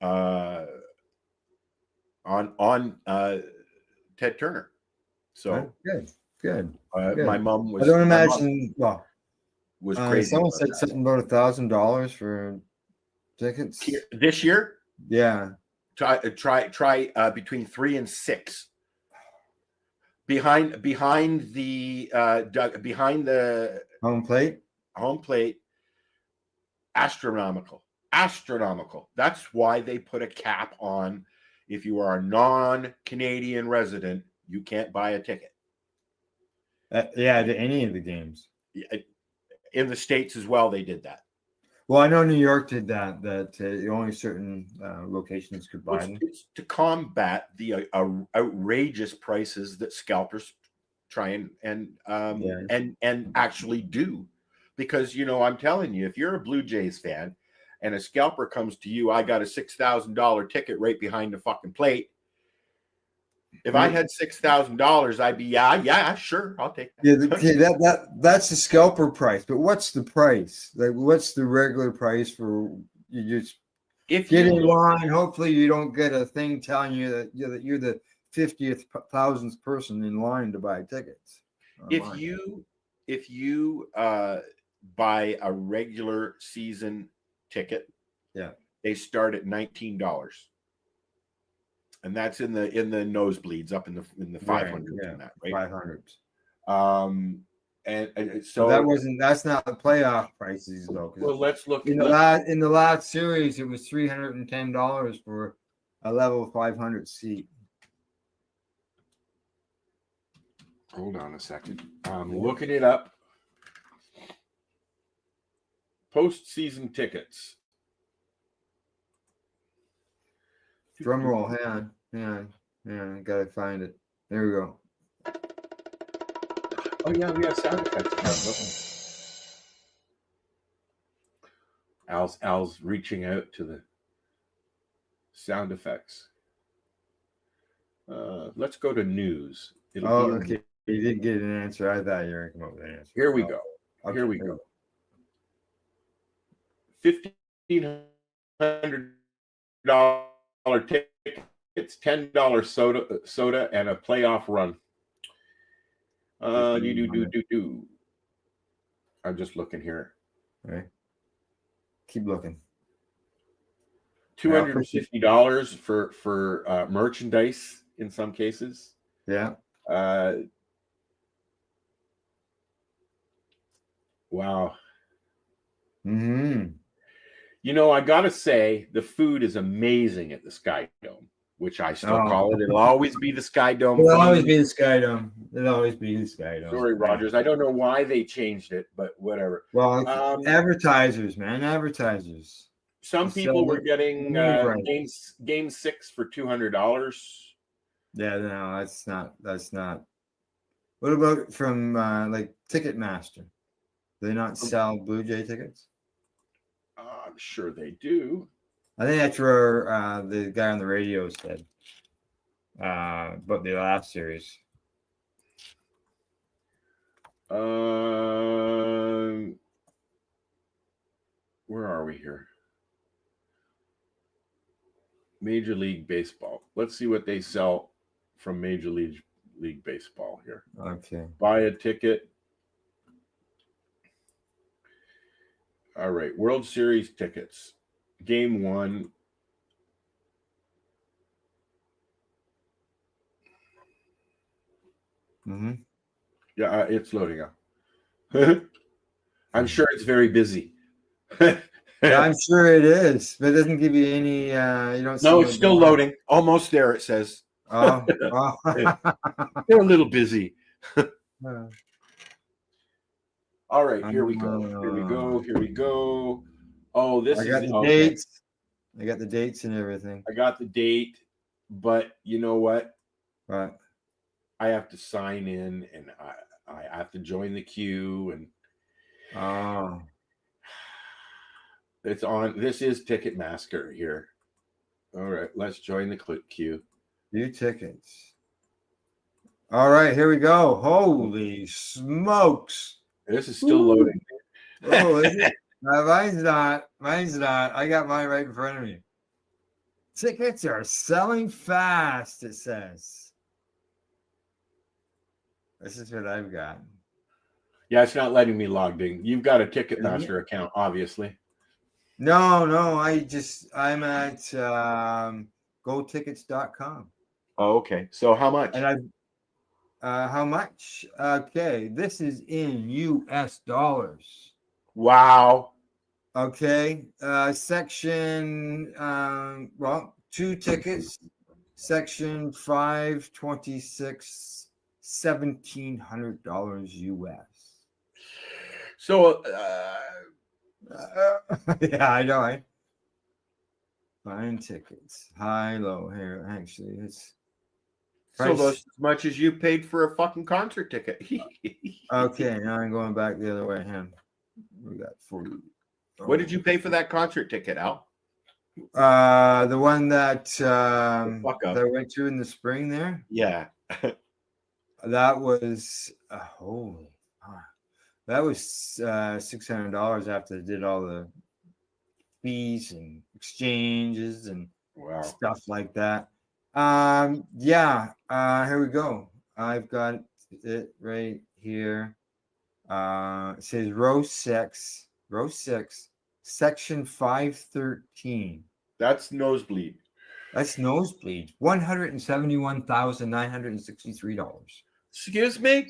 on Ted Turner. So Good. Good. my mom I don't was imagine. Well, crazy someone about said that. something about $1,000 for tickets. This year. Yeah. Try between 3 and 6 behind the behind the Home plate. astronomical. That's why they put a cap on. If you are a non-Canadian resident, you can't buy a ticket. Yeah, to any of the games. In the States as well, they did that. Well, I know New York did that. That only certain locations could buy them. It's to combat the outrageous prices that scalpers try and actually do, because I'm telling you, if you're a Blue Jays fan and a scalper comes to you, I got a $6,000 ticket right behind the fucking plate. If I had $6,000, I'd be yeah, sure, I'll take that. Yeah, that's the scalper price. But what's the price? Like, what's the regular price for you? Just If get you in line. Hopefully, you don't get a thing telling you that you're the 50th thousandth person in line to buy tickets. If you buy a regular season ticket, yeah, they start at $19. And that's in the nosebleeds up in the 500s, yeah, and that, right? 500s. And so that's not the playoff prices though. Well, let's look in the last series. It was $310 for a level 500 seat. Hold on a second. I'm looking it up. Postseason tickets. Drum roll, hang on, gotta find it. There we go. Oh yeah, we have sound effects now. Al's reaching out to the sound effects. Let's go to news. Okay. You didn't get an answer. I thought you were going to come up with an answer. Here we go. Okay, Here we go. $1,500 tickets, $10 soda, and a playoff run. I'm just looking here. All right. Keep looking. $250 for merchandise in some cases. Yeah. Wow. Mm-hmm. I gotta say the food is amazing at the Sky Dome, which I still call it. It'll always be the Sky Dome. It'll always be the Sky Dome. It'll always be the Sky Dome. Sorry, Rogers. I don't know why they changed it, but whatever. Well, advertisers, man, advertisers. Some people were getting game 6 for $200. Yeah, no, that's not. What about from like Ticketmaster? Do they not sell Blue Jay tickets? I'm sure they do. I think that's where the guy on the radio said about the last series. Where are we here? Major League Baseball. Let's see what they sell from Major League Baseball here. Okay. Buy a ticket. All right. World Series tickets. Game 1. Mm-hmm. Yeah, it's loading up. I'm sure it's very busy. I'm sure it is, but it doesn't give you any. You don't see No, no it's still bar. loading. Almost there, it says. Oh, They're a little busy. oh. All right, here we go. Here we go. Here we go. Oh, this I is got the okay. dates. I got the dates and everything. I got the date, but you know what? Right. I have to sign in, and I have to join the queue, and Oh, it's on. This is Ticketmaster here. All right, let's join the queue. view tickets. All right, here we go. Holy smokes! This is still loading. Oh, is it? Mine's not. Mine's not. I got mine right in front of me. Tickets are selling fast, it says. This is what I've got. Yeah, it's not letting me log in. You've got a Ticketmaster account, obviously. No, I'm at gotickets.com. Oh, okay. So how much? And how much? Okay, this is in US dollars. Wow. Okay, section, 2 tickets, section 526, $1,700 US. So, yeah, I know. Buying tickets, high, low. Here, actually, it's so that's as much as you paid for a fucking concert ticket. okay. Now I'm going back the other way. We got 40. What did you pay for that concert ticket, Al? The one that Fuck up. that I went to in the spring there. Yeah. That was holy. That was $600 after I did all the fees and exchanges and Wow. stuff like that. Yeah. Here we go. I've got it right here. It says row 6, section 513. That's nosebleed. That's nosebleed. $171,963. Excuse me?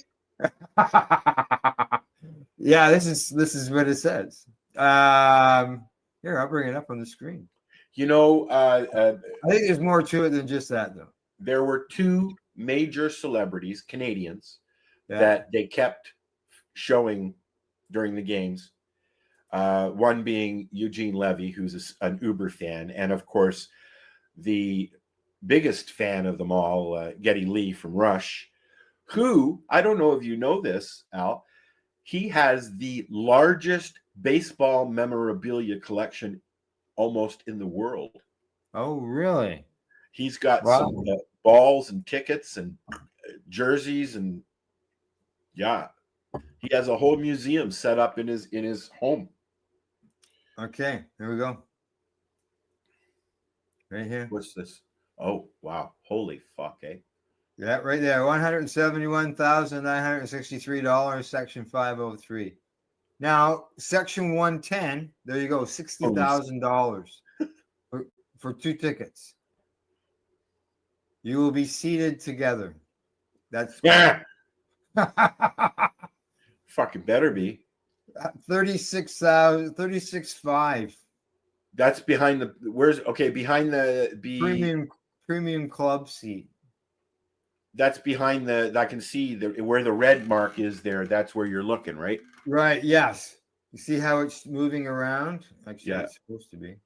Yeah, this is what it says. Here, I'll bring it up on the screen. You know, I think there's more to it than just that, though. There were 2 major celebrities, Canadians, Yeah. that they kept showing during the games. One being Eugene Levy, who's an Uber fan, and of course, the biggest fan of them all, Geddy Lee from Rush, who, I don't know if you know this, Al, he has the largest baseball memorabilia collection almost in the world. Oh, really? He's got Wow. some balls and tickets and jerseys, and yeah, he has a whole museum set up in his home. Okay, here we go. Right here. What's this? Oh, wow. Holy fuck, eh? Yeah, right there. $171,963, section 503. Now, section 110, there you go, $60,000 for 2 tickets. You will be seated together. That's Yeah. Fucking better be. 36,500. That's behind the behind the premium club seat. That's behind I can see where the red mark is there. That's where you're looking, right? Right. Yes. You see how it's moving around? Actually, Yeah. it's supposed to be.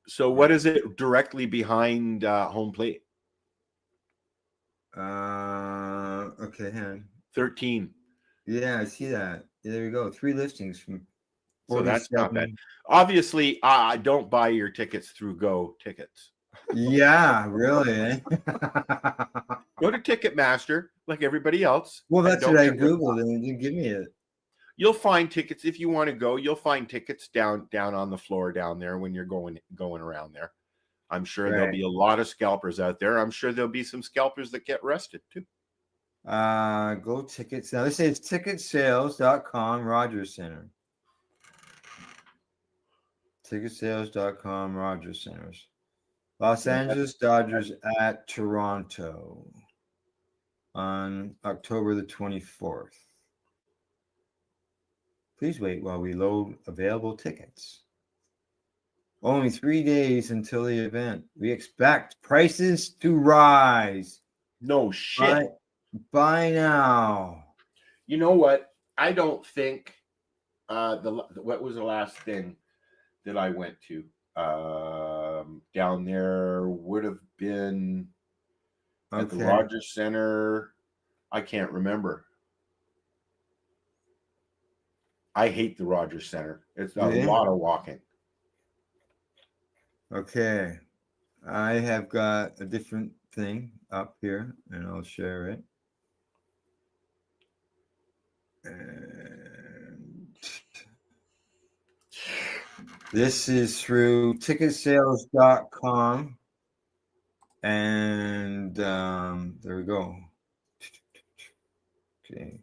So what is it directly behind home plate? Okay, hang on. 13. Yeah, I see that. There we go. 3 listings from. So that's not bad. Obviously, I don't buy your tickets through Go Tickets. Yeah, really. Eh? Go to Ticketmaster like everybody else. Well, that's Don't what I get ripped googled, off. and it didn't give me it. You'll find tickets if you want to go. You'll find tickets down on the floor down there when you're going around there. I'm sure there'll be a lot of scalpers out there. I'm sure there'll be some scalpers that get arrested too. Go tickets. Now this says ticketsales.com Rogers Center. Ticketsales.com Rogers Centers. Los Angeles Dodgers at Toronto on October the 24th. Please wait while we load available tickets. Only 3 days until the event. We expect prices to rise. No shit. Buy now. You know what? I don't think what was the last thing that I went to down there would have been at the Rogers Center. I can't remember. I hate the Rogers Center. It's a lot of walking. Okay. I have got a different thing up here, and I'll share it. And this is through ticketsales.com. And there we go. Okay.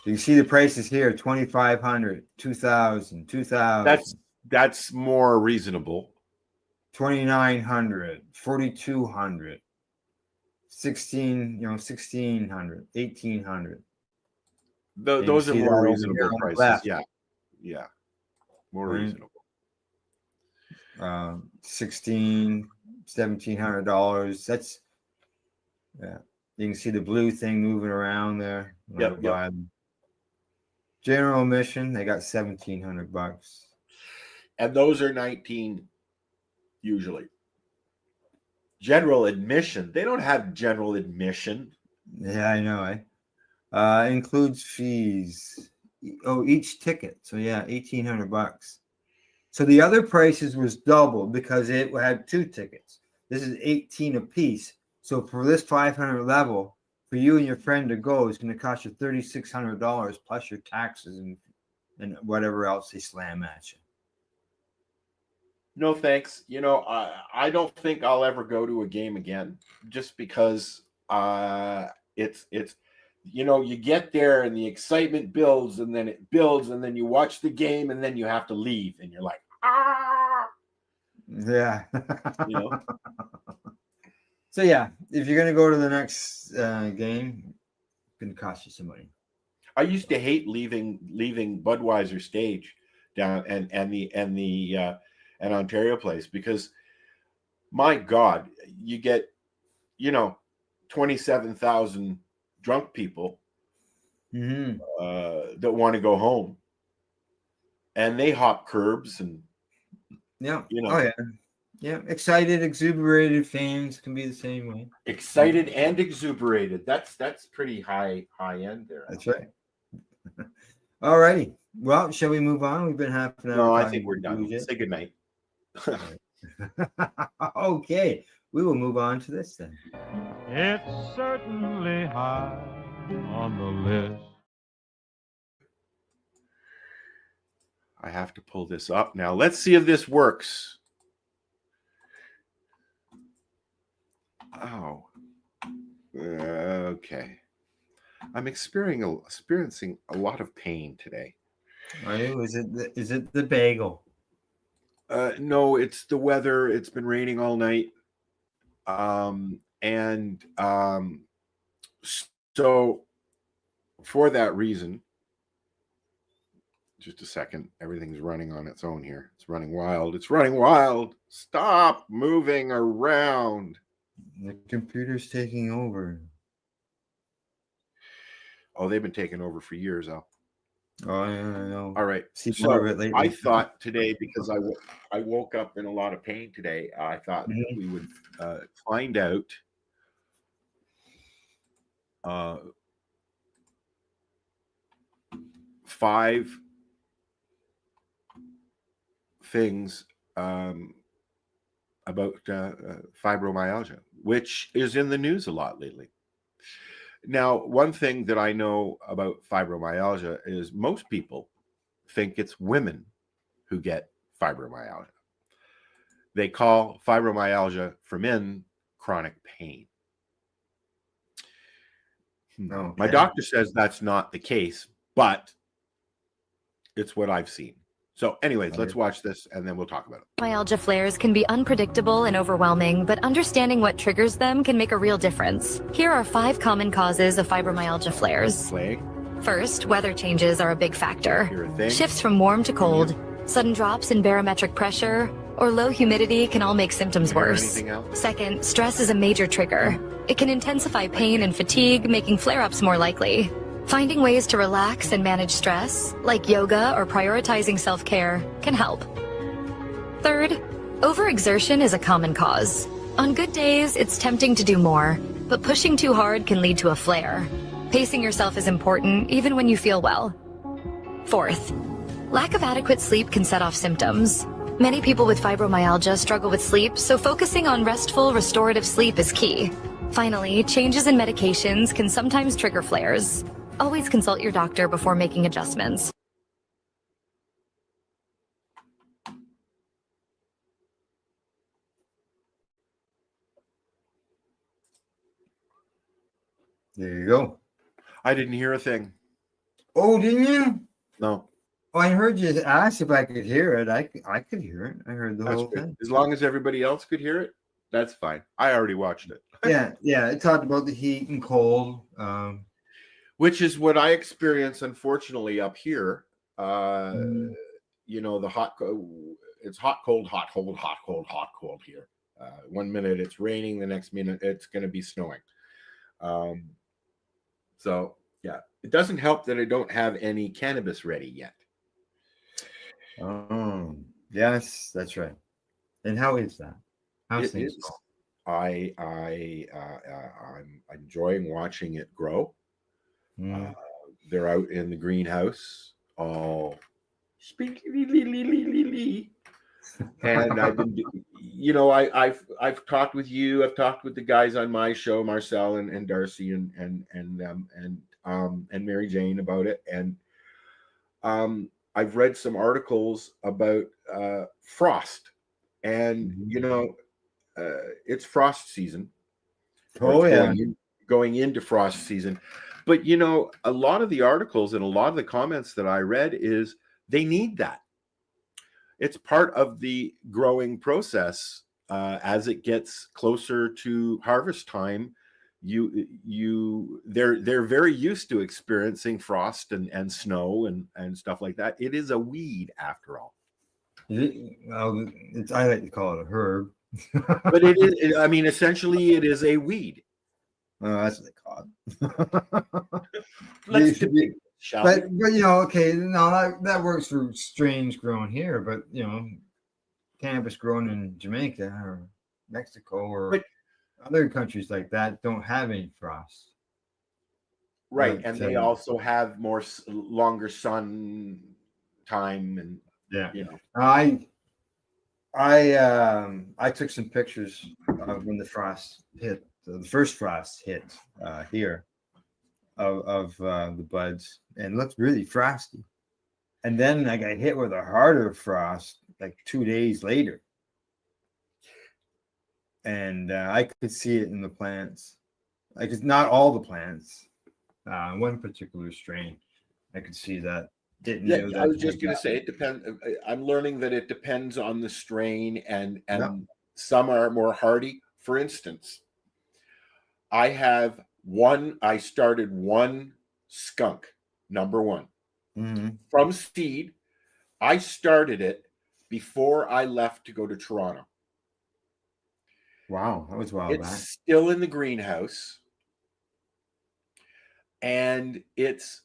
You can see the prices here: 2,500, 2,000, 2,000. That's more reasonable. 2,900, 4,200, 1,600, 1,800. Those are more reasonable prices. Yeah. More reasonable. $1,700. That's you can see the blue thing moving around there. Yep. General admission, they got $1,700. And those are 19 usually. General admission, they don't have general admission. Yeah, I know. Includes fees. Oh, each ticket. So yeah, $1,800. So the other prices was doubled because it had 2 tickets. This is 18 a piece. So for this 500 level, for you and your friend to go, it's going to cost you $3,600 plus your taxes and whatever else they slam at you. No thanks. I don't think I'll ever go to a game again, just because it's you get there and the excitement builds and then it builds and then you watch the game and then you have to leave and you're like, yeah. So yeah, if you're gonna go to the next game, it's gonna cost you some money. I used to hate leaving Budweiser stage down and Ontario Place, because my God, you get 27,000 drunk people that want to go home, and they hop curbs and excited, exuberated fans can be the same way. Excited and exuberated. That's pretty high end there. That's right. All righty. Well, shall we move on? We've been half an hour. No, I think we're done. Say good night. Okay, we will move on to this then. It's certainly high on the list. I have to pull this up now. Let's see if this works. Oh, okay. I'm experiencing a lot of pain today. Are you? Is it the bagel? No, it's the weather. It's been raining all night. So for that reason, just a second, everything's running on its own here. It's running wild. It's running wild. Stop moving around. The computer's taking over. Oh, they've been taking over for years, Al. Oh, yeah, I know. All right. See So more of it lately. I thought today, because I woke up in a lot of pain today, I thought that we would find out five things about fibromyalgia, which is in the news a lot lately. Now, one thing that I know about fibromyalgia is most people think it's women who get fibromyalgia. They call fibromyalgia for men chronic pain. Okay. My doctor says that's not the case, but it's what I've seen. So, anyways, let's watch this and then we'll talk about it. Fibromyalgia flares can be unpredictable and overwhelming, but understanding what triggers them can make a real difference. Here are 5 common causes of fibromyalgia flares. Plague. First, weather changes are a big factor. You're a thing. Shifts from warm to cold, sudden drops in barometric pressure, or low humidity can all make symptoms Hear worse. anything else? Second, stress is a major trigger. It can intensify pain and fatigue, making flare-ups more likely. Finding ways to relax and manage stress, like yoga or prioritizing self-care, can help. Third, overexertion is a common cause. On good days, it's tempting to do more, but pushing too hard can lead to a flare. Pacing yourself is important, even when you feel well. Fourth, lack of adequate sleep can set off symptoms. Many people with fibromyalgia struggle with sleep, so focusing on restful, restorative sleep is key. Finally, changes in medications can sometimes trigger flares. Always consult your doctor before making adjustments. There you go. I didn't hear a thing. Oh, didn't you? No. Oh, I heard you ask if I could hear it. I could hear it. I heard the That's whole good. thing. As long as everybody else could hear it, that's fine. I already watched it. Yeah. It talked about the heat and cold. Which is what I experience, unfortunately, up here. You know, it's hot, cold, hot, cold, hot, cold, hot, cold here. 1 minute it's raining, the next minute it's going to be snowing. So, yeah, it doesn't help that I don't have any cannabis ready yet. Oh, yes, that's right. And how is that? How's It things is. I'm enjoying watching it grow. going? They're out in the greenhouse, all speaking, and I've been, you know, I've talked with you, I've talked with the guys on my show, Marcel and Darcy and Mary Jane about it, and I've read some articles about frost, and you know, it's frost season. Oh, yeah. Going into frost season. But, you know, a lot of the articles and a lot of the comments that I read is they need that. It's part of the growing process. As it gets closer to harvest time, they're very used to experiencing frost and snow and stuff like that. It is a weed after all. Well, I like to call it a herb. But it is, I mean, essentially it is a weed. That's what they call it. Let's debate, shall we? But you know, okay, no, that works for strains grown here, but you know, cannabis grown in Jamaica or Mexico or other countries like that don't have any frost. Right, and they also have longer sun time, and yeah, you know. I took some pictures when the frost hit. The first frost hit here of the buds, and it looked really frosty. And then I got hit with a harder frost like 2 days later, and I could see it in the plants. Like, it's not all the plants. One particular strain, I could see that. Didn't know that. I was just going to say it depends. I'm learning that it depends on the strain, and some are more hardy. For instance, I started one skunk, number one, from seed. I started it before I left to go to Toronto. Wow, that was a while back. It's still in the greenhouse, and it's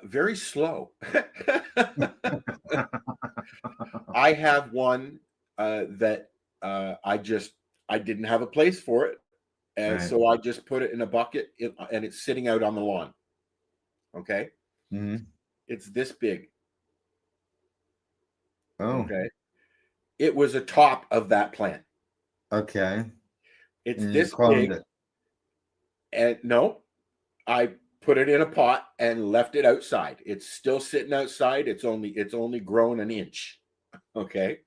very slow. I have one that I didn't have a place for it, and so I just put it in a bucket, and it's sitting out on the lawn. Okay, it's this big. Oh, okay. It was a top of that plant. Okay, it's this big. And no, I put it in a pot and left it outside. It's still sitting outside. It's only grown an inch. Okay.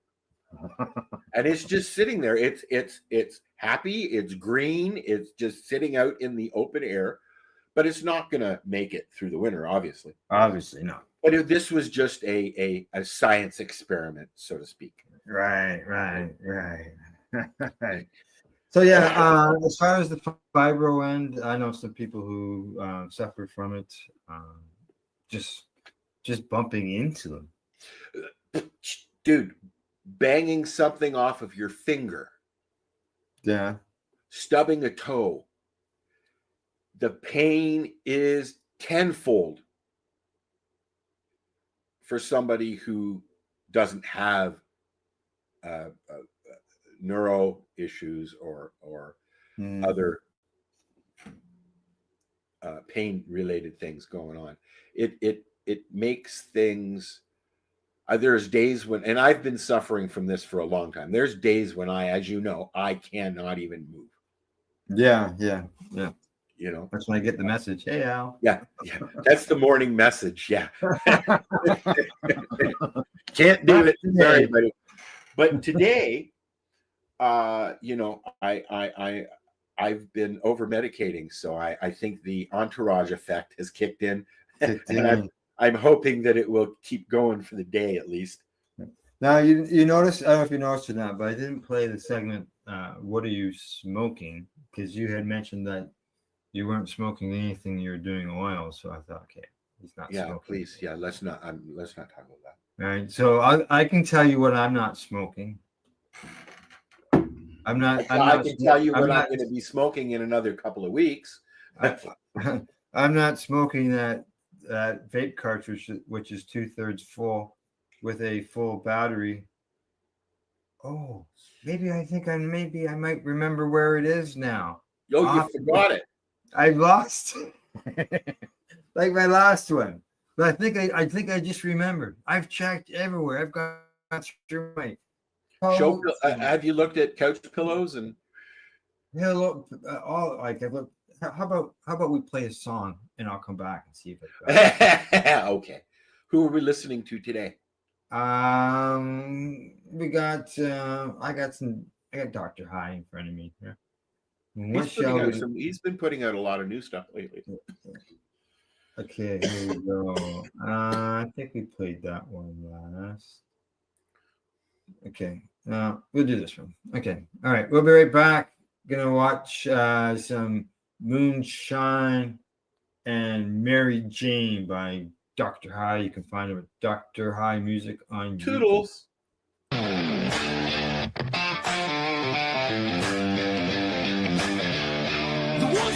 And it's just sitting there. It's happy. It's green. It's just sitting out in the open air. but it's not going to make it through the winter, obviously. Obviously not. But this was just a science experiment, so to speak. Right. So yeah, as far as the fibro end, I know some people who suffered from it, just bumping into them. Dude, banging something off of your finger. Yeah. Stubbing a toe. The pain is tenfold for somebody who doesn't have neuro issues or other pain related things going on. It makes things. There's days when, and I've been suffering from this for a long time. There's days when as you know, I cannot even move. Yeah. You know, that's when I get the message. Hey, Al. Yeah. That's the morning message. Yeah. Can't do it. Sorry, buddy. But today, you know, I've been over medicating, so I think the entourage effect has kicked in, and I'm hoping that it will keep going for the day at least. Now you notice, I don't know if you noticed or not, but I didn't play the segment. What are you smoking? Because you had mentioned that you weren't smoking anything. You were doing oil, so I thought, okay, he's not. Yeah, smoking. Please, yeah, let's not talk about that. All right, so I can tell you what I'm not smoking. I can tell you what I'm going to be smoking in another couple of weeks. I'm not smoking that vape cartridge, which is 2/3 full with a full battery. Oh, maybe I might remember where it is now. Oh, you forgot it. I lost like my last one. But I think I just remembered. I've checked everywhere. I've gone through my have you looked at couch pillows and look all like I look. How about we play a song and I'll come back and see if it's okay. Who are we listening to today? We got I got Dr. High in front of me here. He's been putting out a lot of new stuff lately. Okay, here we go. I think we played that one last. Okay, we'll do this one. Okay, all right, we'll be right back. Gonna watch some Moonshine and Mary Jane by Dr. High. You can find him at Dr. High Music on Toodles.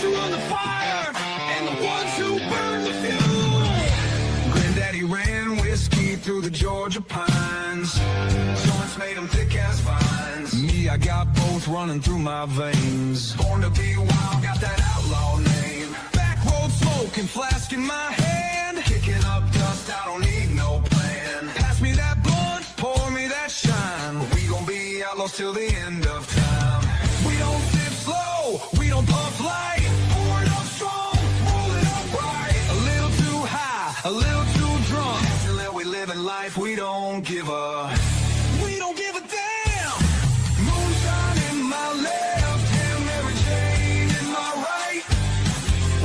Who run the fire and the ones who burn the fuel. Granddaddy ran whiskey through the Georgia pines. Joints made them thick as vines. Me, I got both running through my veins. Born to be wild, got that outlaw name. Back road smoking, flask in my hand. Kicking up dust, I don't need no plan. Pass me that blunt, pour me that shine. We gon' be outlaws till the end of time. We don't sip slow, we don't puff light. A little too drunk, till we living life, we don't give a damn. Moonshine in my left hand, Mary Jane in my right.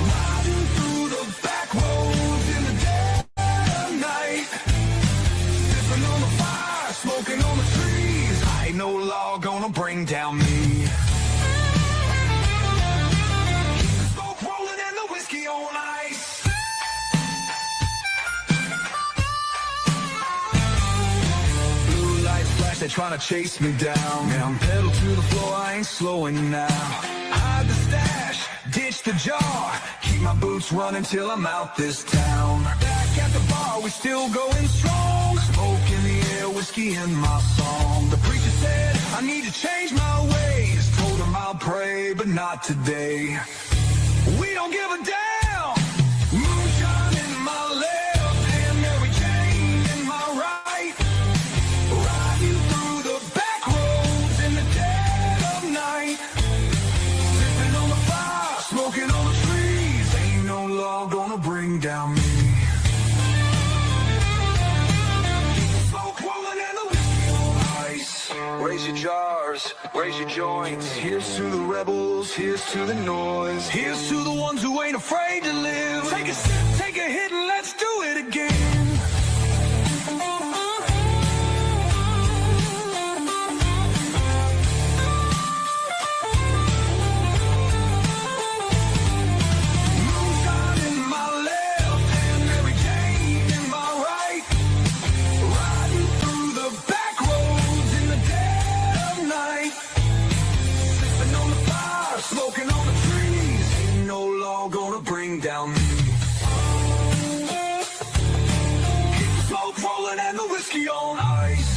Riding through the back roads in the dead of night. Sipping on the fire, smoking on the trees. Ain't no law gonna bring down me. Keep the smoke rolling and the whiskey on ice. They're trying to chase me down. Man, pedal to the floor, I ain't slowing now. Hide the stash, ditch the jar. Keep my boots running till I'm out this town. Back at the bar, we still going strong. Smoke in the air, whiskey in my song. The preacher said, I need to change my ways. Told him I'll pray, but not today. We don't give a damn. Moonshine in my left hand, Mary Jane in my right. Down me. Keep the smoke rolling and the whiskey on ice. Raise your jars, doors, raise your joints. Here's to the rebels, here's to the noise. Here's to the ones who ain't afraid to live. Take a sip, take a hit, and let's do it again. Moonshine in my left and Mary Jane in my right. Riding through the back roads in the dead of night. Sipping on the fire, smoking on the trees. Ain't no law gonna bring down me. Keep the smoke rolling and the whiskey on ice.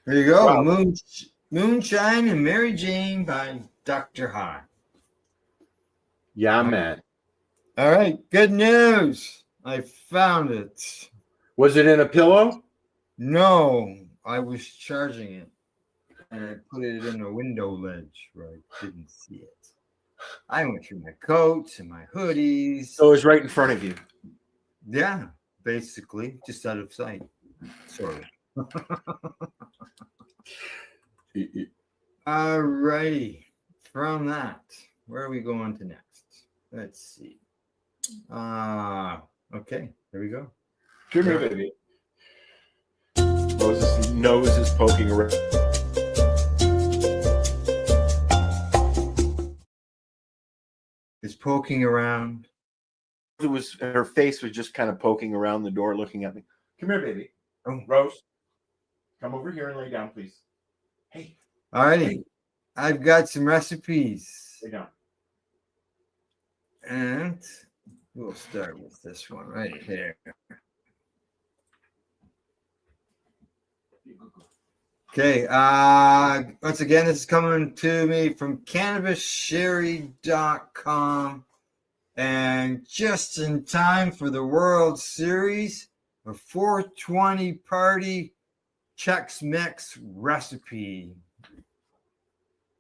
There you go. Wow. Moonshine and Mary Jane by Dr. High. Yeah, man. All right. Good news. I found it. Was it in a pillow? No, I was charging it. And I put it in a window ledge where I didn't see it. I went through my coats and my hoodies. So it was right in front of you. Yeah, basically, just out of sight. Sort of. All righty. From that, where are we going to next? Let's see. Okay, here we go. Come here, baby. Moses' nose is poking around. It's poking around. It was her face was just kind of poking around the door, looking at me. Come here, baby. Oh. Rose, come over here and lay down, please. Hey. All righty. I've got some recipes. Lay down. And we'll start with this one right here. Okay. Once again, this is coming to me from CannabisSherry.com. And just in time for the World Series, a 420 party Chex Mix recipe.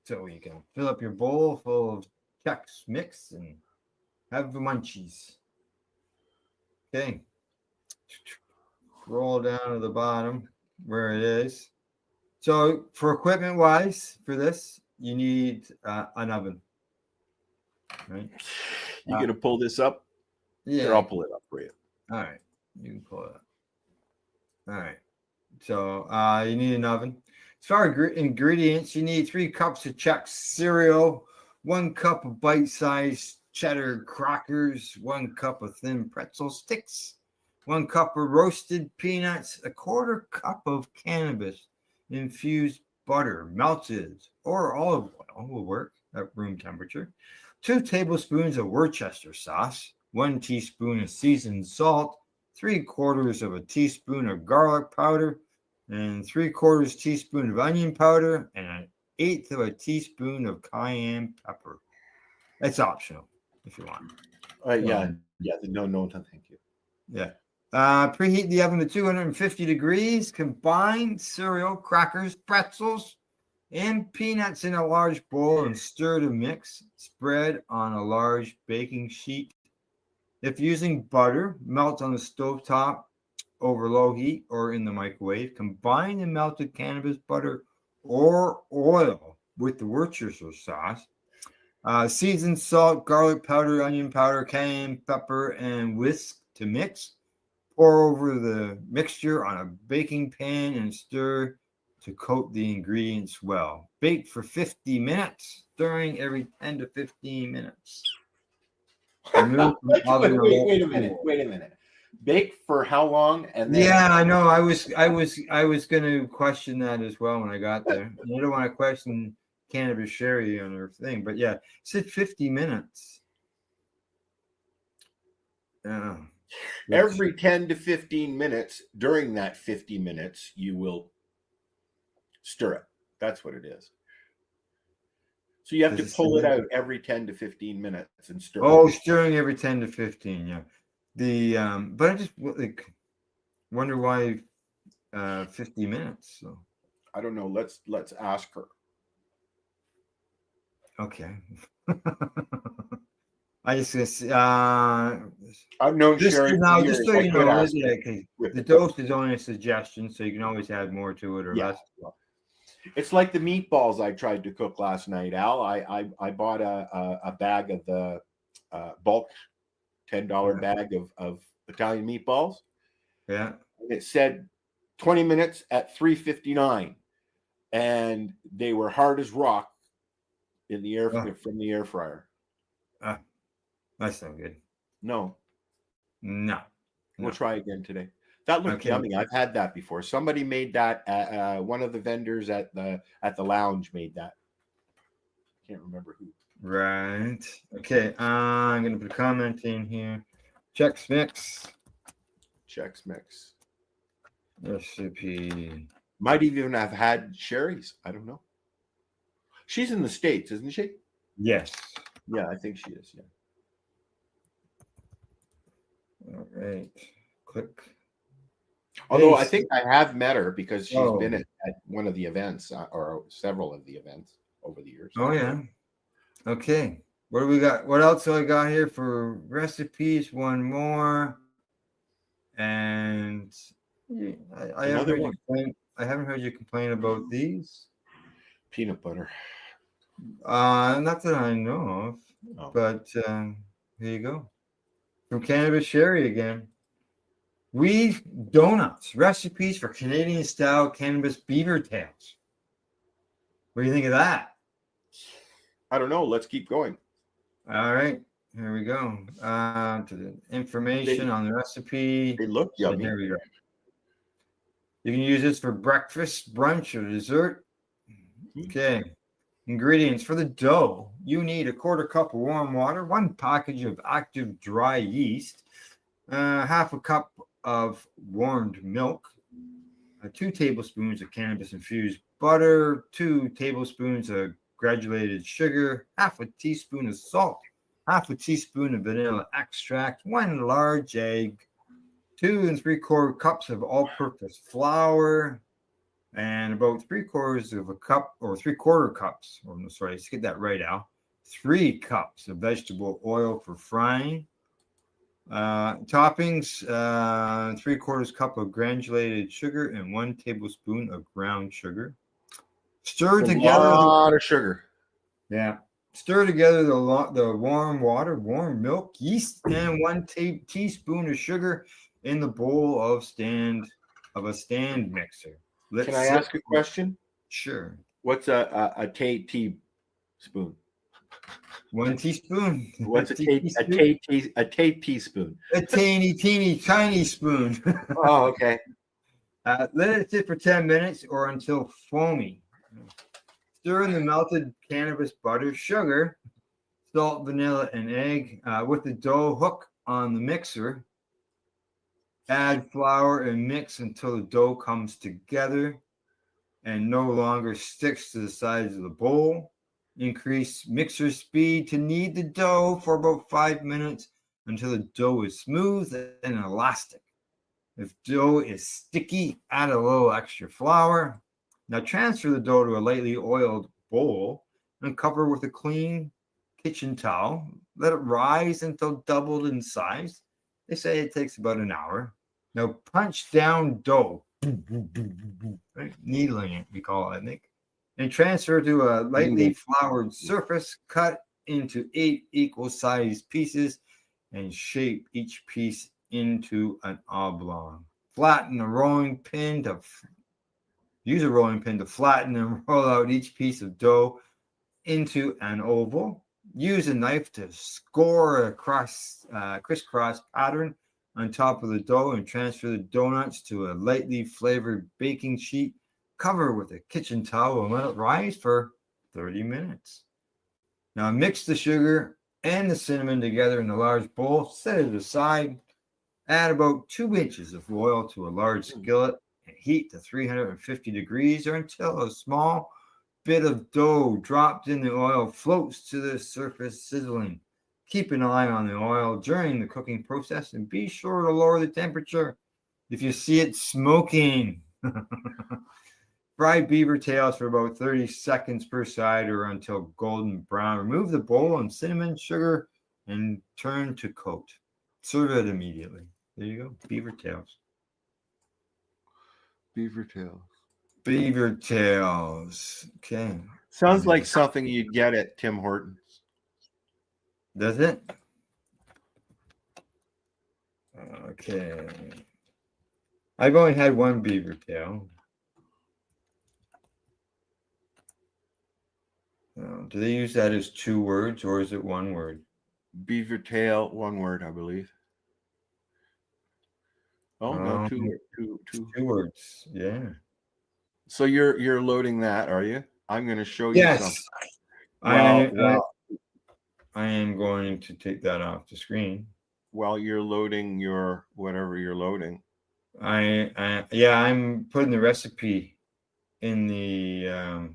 So you can fill up your bowl full of Chex Mix and have the munchies. Okay. Roll down to the bottom where it is. So for equipment wise, for this, you need an oven. Right? You gonna pull this up? Yeah. Here, I'll pull it up for you. All right. You can pull it up. All right. So you need an oven. As far as ingredients, you need 3 cups of Chex cereal, 1 cup of bite-sized cheddar crackers, 1 cup of thin pretzel sticks, 1 cup of roasted peanuts, 1/4 cup of cannabis infused butter, melted or olive oil will work at room temperature, 2 tablespoons of Worcester sauce, 1 teaspoon of seasoned salt, 3/4 of a teaspoon of garlic powder, and 3/4 teaspoon of onion powder, and 1/8 of a teaspoon of cayenne pepper. That's optional if you want. Yeah. No, thank you. Yeah. Preheat the oven to 250 degrees. Combine cereal, crackers, pretzels, and peanuts in a large bowl and stir to mix. Spread on a large baking sheet. If using butter, melt on the stovetop over low heat or in the microwave. Combine the melted cannabis butter or oil with the Worcestershire sauce. Season salt, garlic powder, onion powder, cayenne pepper, and whisk to mix. Pour over the mixture on a baking pan and stir to coat the ingredients well. Bake for 50 minutes, stirring every 10 to 15 minutes. Wait a minute. Bake for how long? And then Yeah, I know. I was going to question that as well when I got there. I don't want to question cannabis sherry on her thing, but yeah, it said 50 minutes. Yeah. every 10 to 15 minutes, during that 50 minutes, you will stir it. That's what it is. So you have Does to it pull it say- out every 10 to 15 minutes and stir Oh, it. stirring every 10 to 15. Yeah. But I just like wonder why 50 minutes. So I don't know. Let's ask her. okay. I just I've known this Sherry for now, years. just so I you could know, ask her. the dose is only a suggestion, so you can always add more to it or Yeah. less. It's like the meatballs I tried to cook last night, Al. I bought a bag of the bulk $10 bag of Italian meatballs. Yeah. And it said 20 minutes at 359, and they were hard as rock in the air from the air fryer. That's not good. No. We'll try again today. That looked yummy. I've had that before. Somebody made that. One of the vendors at the lounge made that. Can't remember who. Right. Okay. I'm gonna put a comment in here. Chex Mix recipe. Might even have had Sherry's. I don't know. She's in the States, isn't she? Yes. Yeah, I think she is. Yeah. All right. Click. Although I Paste. think I have met her because she's Oh. been at one of the events or several of the events over the years. Oh yeah. Okay. What do we got? What else do I got here for recipes? One more. And I haven't heard you complain. I haven't heard you complain about these. Peanut butter. Not that I know of. But here you go. From Cannabis Sherry again. Weed donuts, recipes for Canadian style cannabis beaver tails. What do you think of that? I don't know. Let's keep going. All right, here we go. To the information on the recipe. They look yummy. Here we go. You can use this for breakfast, brunch, or dessert. Okay. Ingredients for the dough. You need a quarter cup of warm water, 1 package of active dry yeast, half a cup of warmed milk, 2 tablespoons of cannabis infused butter, 2 tablespoons of granulated sugar, half a teaspoon of salt, half a teaspoon of vanilla extract, 1 large egg, 2 3/4 cups of all-purpose flour, and about 3/4 of a cup or 3/4 cups, or no, sorry, let's get that right, Al. 3 cups of vegetable oil for frying. Toppings, 3/4 cup of granulated sugar and 1 tablespoon of ground sugar. Stir together. A lot of sugar. Yeah. Stir together the warm water, warm milk, yeast, and 1 teaspoon of sugar in the bowl of a stand mixer. Can I ask a question? Sure. What's a teaspoon? 1 teaspoon. What's a teaspoon? A teeny tiny spoon. Oh, okay. Let it sit for 10 minutes or until foamy. Stir in the melted cannabis butter, sugar, salt, vanilla, and egg with the dough. Hook on the mixer. Add flour and mix until the dough comes together and no longer sticks to the sides of the bowl. Increase mixer speed to knead the dough for about 5 minutes until the dough is smooth and elastic. If dough is sticky, add a little extra flour. Now transfer the dough to a lightly oiled bowl and cover with a clean kitchen towel. Let it rise until doubled in size. They say it takes about an hour. Now punch down dough, right? Needling it, we call it, I think, and transfer to a lightly floured surface. Cut into 8 equal sized pieces and shape each piece into an oblong. Flatten a rolling pin to use a rolling pin to flatten and roll out each piece of dough into an oval. Use a knife to score a crisscross pattern on top of the dough and transfer the donuts to a lightly flavored baking sheet. Cover with a kitchen towel and let it rise for 30 minutes. Now mix the sugar and the cinnamon together in a large bowl. Set it aside. Add about 2 inches of oil to a large skillet and heat to 350 degrees or until a small bit of dough dropped in the oil floats to the surface, sizzling. Keep an eye on the oil during the cooking process and be sure to lower the temperature if you see it smoking. Fry beaver tails for about 30 seconds per side or until golden brown. Remove the bowl and cinnamon, sugar, and turn to coat. Serve it immediately. There you go. Beaver tails. Beaver tails. Beaver tails. Okay. Sounds like something you'd get at Tim Hortons. Does it? Okay. I've only had one beaver tail. Do they use that as 2 words or is it 1 word? Beaver tail, 1 word, I believe. Oh no, two 2 words. Yeah. So you're loading that, are you? I'm going to show you something. Yes. I am going to take that off the screen. While you're loading your whatever you're loading. I'm putting the recipe in the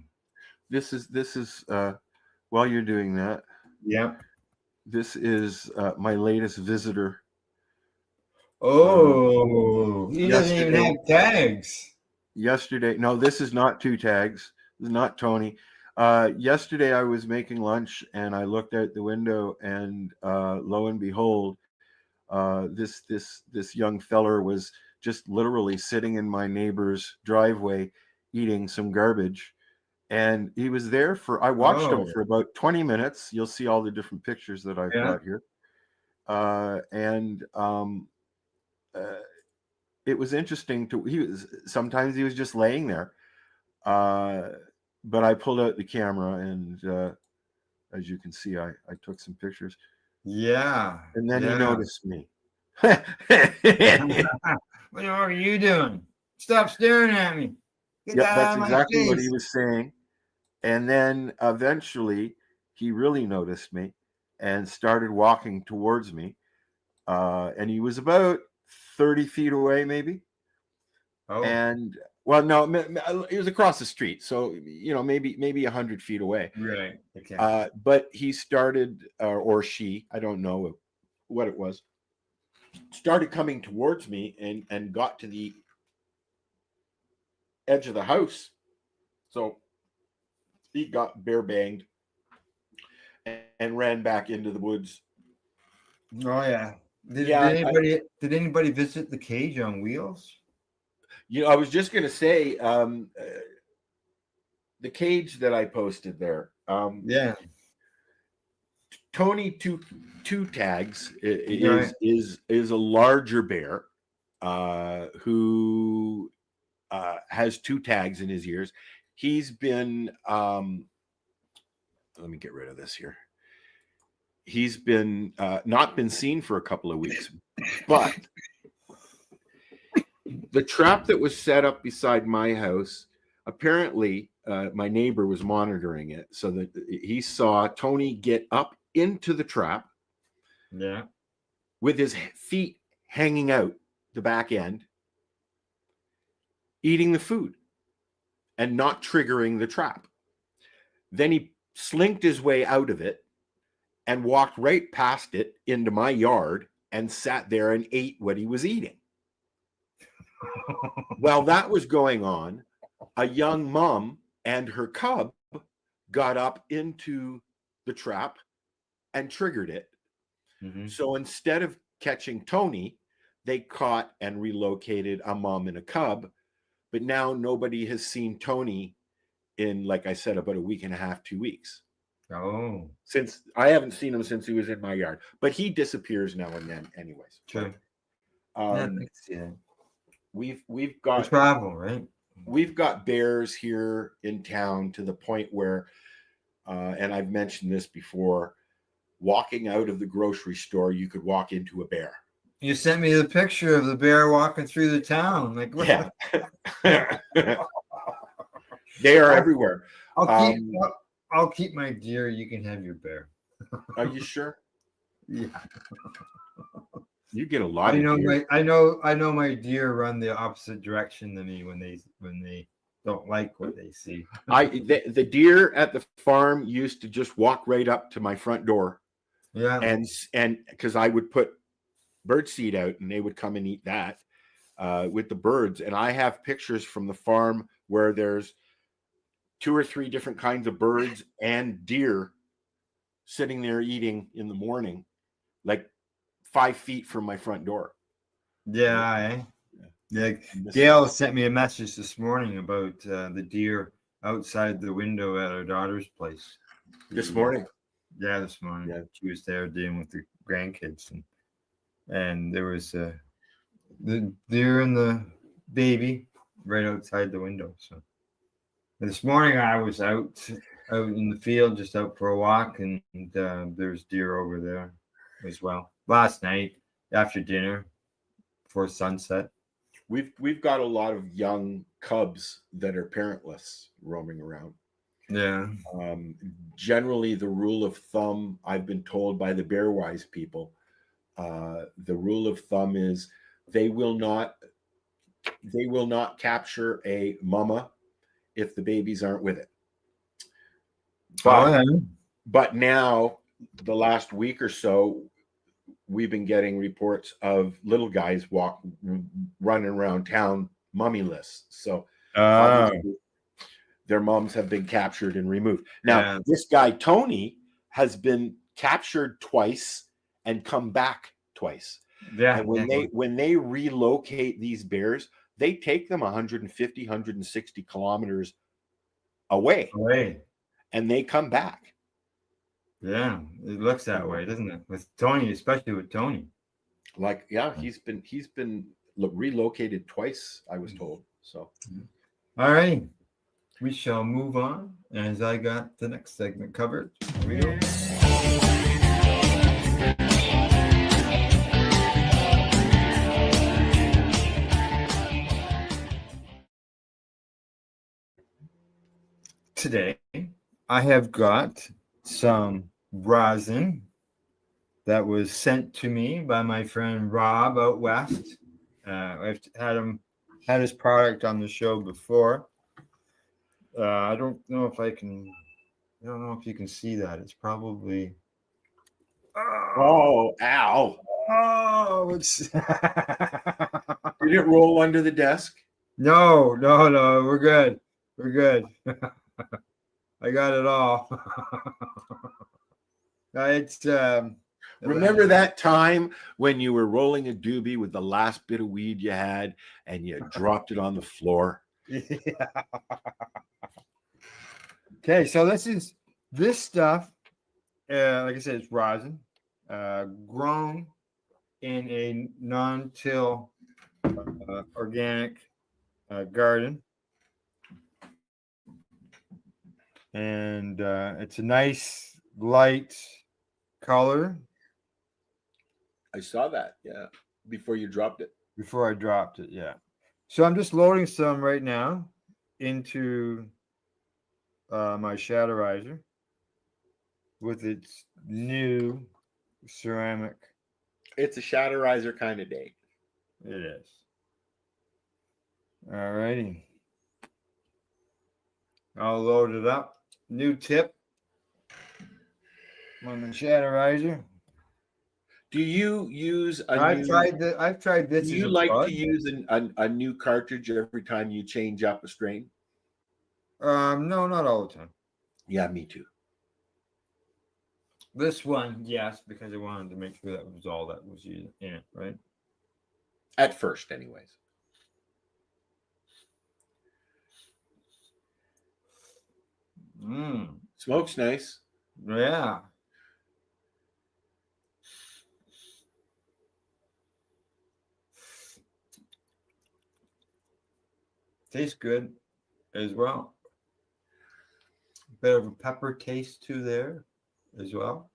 This is while you're doing that. Yeah. This is my latest visitor. Oh, he doesn't even have tags. Yesterday, no, this is not 2 tags. This is not Tony. Yesterday I was making lunch and I looked out the window and lo and behold, this young feller was just literally sitting in my neighbor's driveway eating some garbage. And he was there I watched him for about 20 minutes. You'll see all the different pictures that I've got here. It was interesting sometimes he was just laying there. But I pulled out the camera and as you can see, I took some pictures. Yeah. And then he noticed me. What are you doing? Stop staring at me. Get that that's out of my exactly face. what he was saying. And then eventually he really noticed me and started walking towards me. And he was about 30 feet away, maybe. Oh. And well, no, it was across the street. So, maybe 100 feet away. Right. Okay. But he started, or she, I don't know what it was, started coming towards me and got to the edge of the house. So he got bear banged and ran back into the woods. Oh yeah. Did anybody visit the cage on wheels? I was just going to say the cage that I posted there. Tony two tags is a larger bear who has 2 tags in his ears. He's been let me get rid of this here. He's been not been seen for a couple of weeks, but the trap that was set up beside my house, apparently my neighbor was monitoring it so that he saw Tony get up into the trap with his feet hanging out the back end, eating the food and not triggering the trap. Then he slinked his way out of it and walked right past it into my yard and sat there and ate what he was eating. While that was going on, a young mom and her cub got up into the trap and triggered it. Mm-hmm. So instead of catching Tony, they caught and relocated a mom and a cub. But now nobody has seen Tony in, like I said, about a week and a half, 2 weeks. Oh. Since I haven't seen him since he was in my yard. But he disappears now and then anyways. True. We've got travel, right? We've got bears here in town to the point where and I've mentioned this before, walking out of the grocery store, you could walk into a bear. You sent me the picture of the bear walking through the town. Like, what? Yeah. They are everywhere. I'll keep my deer. You can have your bear. Are you sure? Yeah. You get a lot of deer. I know my deer run the opposite direction than me when they don't like what they see. The deer at the farm used to just walk right up to my front door. Yeah. And because I would put bird seed out and they would come and eat that with the birds. And I have pictures from the farm where there's 2 or 3 different kinds of birds and deer sitting there eating in the morning, like 5 feet from my front door. Yeah. Gail sent me a message this morning about the deer outside the window at our daughter's place. This morning? Yeah, this morning. Yeah. She was there dealing with the grandkids, and there was the deer and the baby right outside the window. So this morning I was out in the field, just out for a walk, and there's deer over there as well. Last night after dinner, before sunset. We've got a lot of young cubs that are parentless roaming around. Yeah. Generally, the rule of thumb, I've been told by the bear wise people, the rule of thumb is they will not capture a mama if the babies aren't with it. But now, the last week or so, we've been getting reports of little guys running around town mummy-less. So their moms have been captured and removed. Now, this guy, Tony, has been captured twice and come back twice. Yeah. And when they relocate these bears, they take them 150, 160 kilometers away. And they come back. Yeah, it looks that way, doesn't it? With Tony, especially with Tony. Like, yeah, he's been relocated twice, I was told. So, all right, we shall move on as I got the next segment covered. Here we go. Today, I have got some rosin that was sent to me by my friend Rob out west. I've had his product on the show before. I don't know if you can see that. It's probably. Oh, ow! Oh, it's. Did it roll under the desk? No, we're good. We're good. I got it all. It's remember that time when you were rolling a doobie with the last bit of weed you had and you dropped it on the floor? Yeah. Okay, so this stuff, like I said, it's rosin, grown in a non-till organic garden. And it's a nice light color. I saw that, yeah, before you dropped it. Before I dropped it, yeah. So I'm just loading some right now into my Shatterizer with its new ceramic. It's a Shatterizer kind of day. It is. All righty. I'll load it up. New tip on the Shatterizer. Do you use I've tried this. Do you like to use a new cartridge every time you change up a strain? No, not all the time. Yeah, me too. This one, yes, because I wanted to make sure that was all that was in it, right? At first, anyways. Smoke's nice. Yeah. Tastes good as well. A bit of a pepper taste too there as well.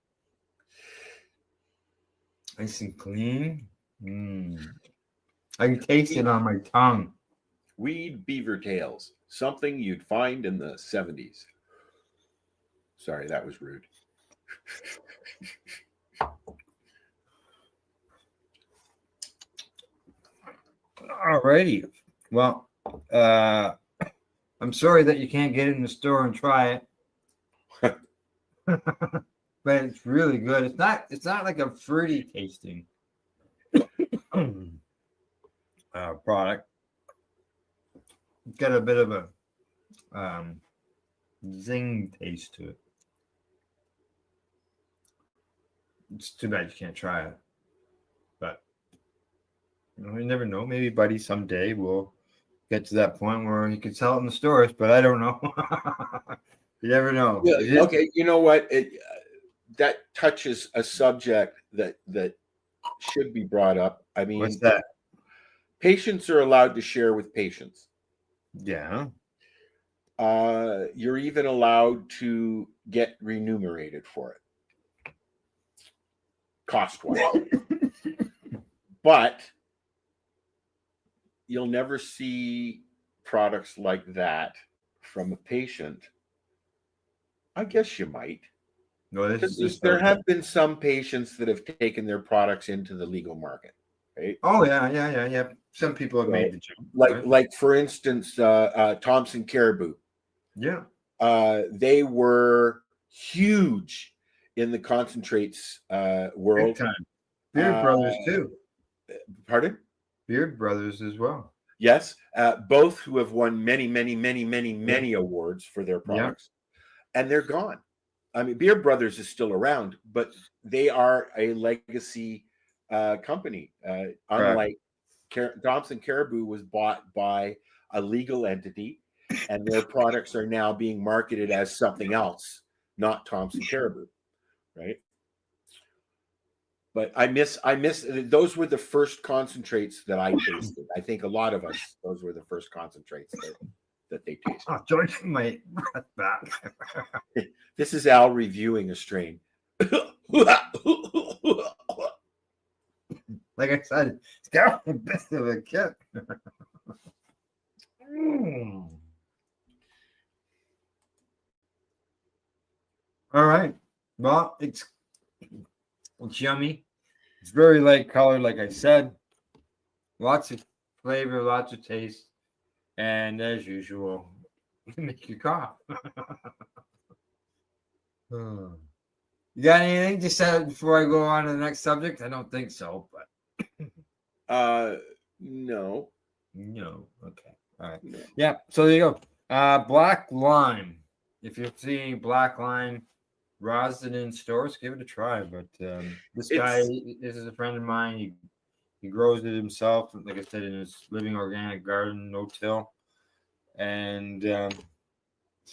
Nice and clean. I can taste it on my tongue. Weed beaver tails, something you'd find in the 70s. Sorry, that was rude. Alrighty. Well, I'm sorry that you can't get it in the store and try it. But it's really good. It's not like a fruity tasting product. It's got a bit of a zing taste to it. It's too bad you can't try it. But you never know. Maybe Buddy someday will get to that point where he can sell it in the stores, but I don't know. You never know. Yeah, okay, you know what? That touches a subject that should be brought up. I mean, What's that? Patients are allowed to share with patients. Yeah. You're even allowed to get remunerated for it, cost-wise. But you'll never see products like that from a patient. I guess you might. No, There have been some patients that have taken their products into the legal market, right? Oh yeah. Some people have made the jump. Like for instance, Thompson Caribou. Yeah. They were huge in the concentrates world. Big time. Beard Brothers too. Pardon? Beard Brothers as well. Yes, both who have won many awards for their products, and they're gone. I mean, Beard Brothers is still around, but they are a legacy company. Unlike Thompson Caribou was bought by a legal entity, and their products are now being marketed as something else, not Thompson Caribou, right? But I miss those were the first concentrates that I tasted. I think a lot of us, those were the first concentrates that they tasted. Oh, George, my breath back. This is Al reviewing a strain. Like I said, it's got a bit of a kick. All right. Well, it's yummy. It's very light colored, like I said. Lots of flavor, lots of taste. And as usual, make you cough. You got anything to say before I go on to the next subject? I don't think so, but no. No. Okay. All right. No. Yeah. So there you go. Black lime. If you're seeing black lime rosin in stores, give it a try. But this is a friend of mine. He grows it himself, like I said, in his living organic garden, no till. And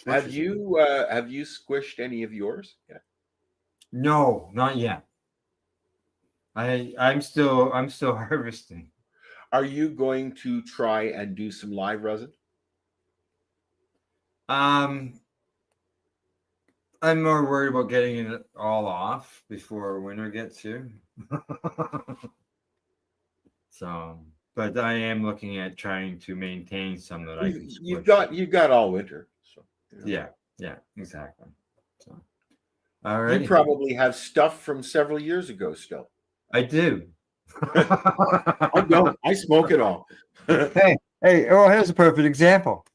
have you squished any of yours? Yeah. No, not yet. I'm still harvesting. Are you going to try and do some live resin? I'm more worried about getting it all off before winter gets here. So, but I am looking at trying to maintain some that I can. You've got all winter. So yeah, exactly. So, all right. You probably have stuff from several years ago still. I do. I don't. I smoke it all. Hey, well, here's a perfect example.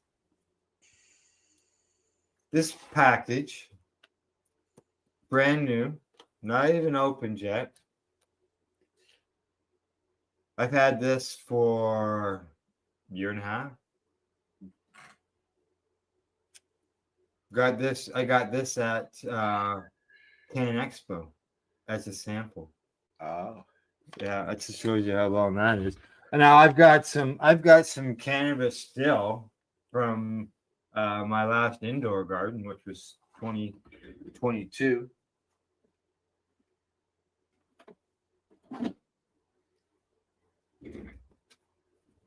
This package, brand new, not even opened yet. I've had this for a year and a half. I got this at Can Expo as a sample. Oh. Yeah, that just shows you how long that is. And now I've got some cannabis still from my last indoor garden, which was 2022.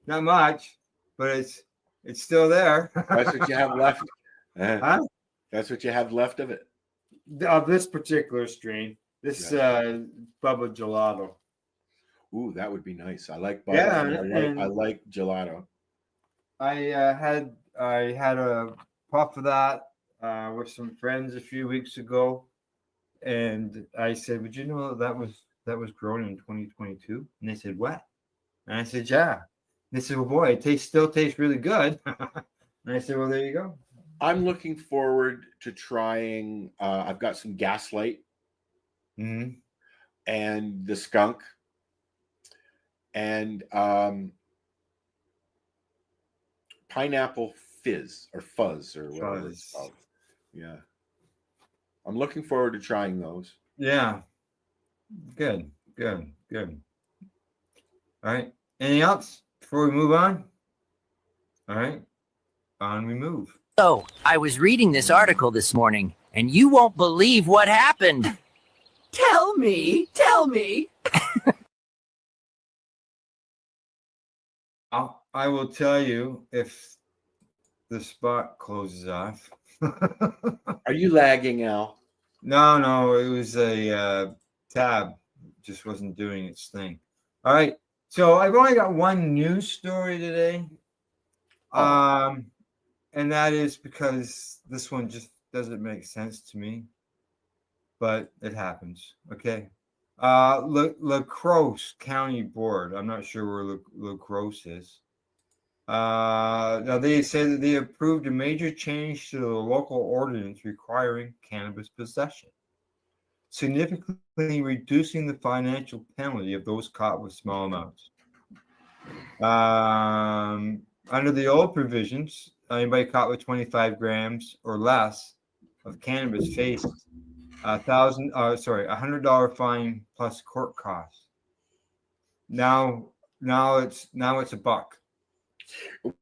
Not much, but it's still there. That's what you have left. Huh? That's what you have left of it. Of this particular strain, this Bubba Gelato. Ooh, that would be nice. I like butter. Yeah, and I and like gelato. I had a puff of that with some friends a few weeks ago, and I said, "Would you know that was grown in 2022?" And they said, "What?" And I said, "Yeah." And they said, "Well, boy, it still tastes really good." And I said, "Well, there you go." I'm looking forward to trying. I've got some Gaslight Mm-hmm. and the Skunk, and Pineapple Fizz or Fuzz or whatever it's Fuzz. called. Yeah, I'm looking forward to trying those. Yeah. Good. Good. Good. All right. Anything else before we move on? All right. On we move. So, I was reading this article this morning, and you won't believe what happened. Tell me, tell me. I will tell you if the spot closes off. Are you lagging, Al? No, it was a tab. Just wasn't doing its thing. All right. So I've only got one news story today. And that is because this one just doesn't make sense to me. But it happens. Okay. La Crosse County Board. I'm not sure where La Crosse is. Now they say that they approved a major change to the local ordinance requiring cannabis possession, significantly reducing the financial penalty of those caught with small amounts. Under the old provisions, anybody caught with 25 grams or less of cannabis faced $100 fine plus court costs. Now it's $1.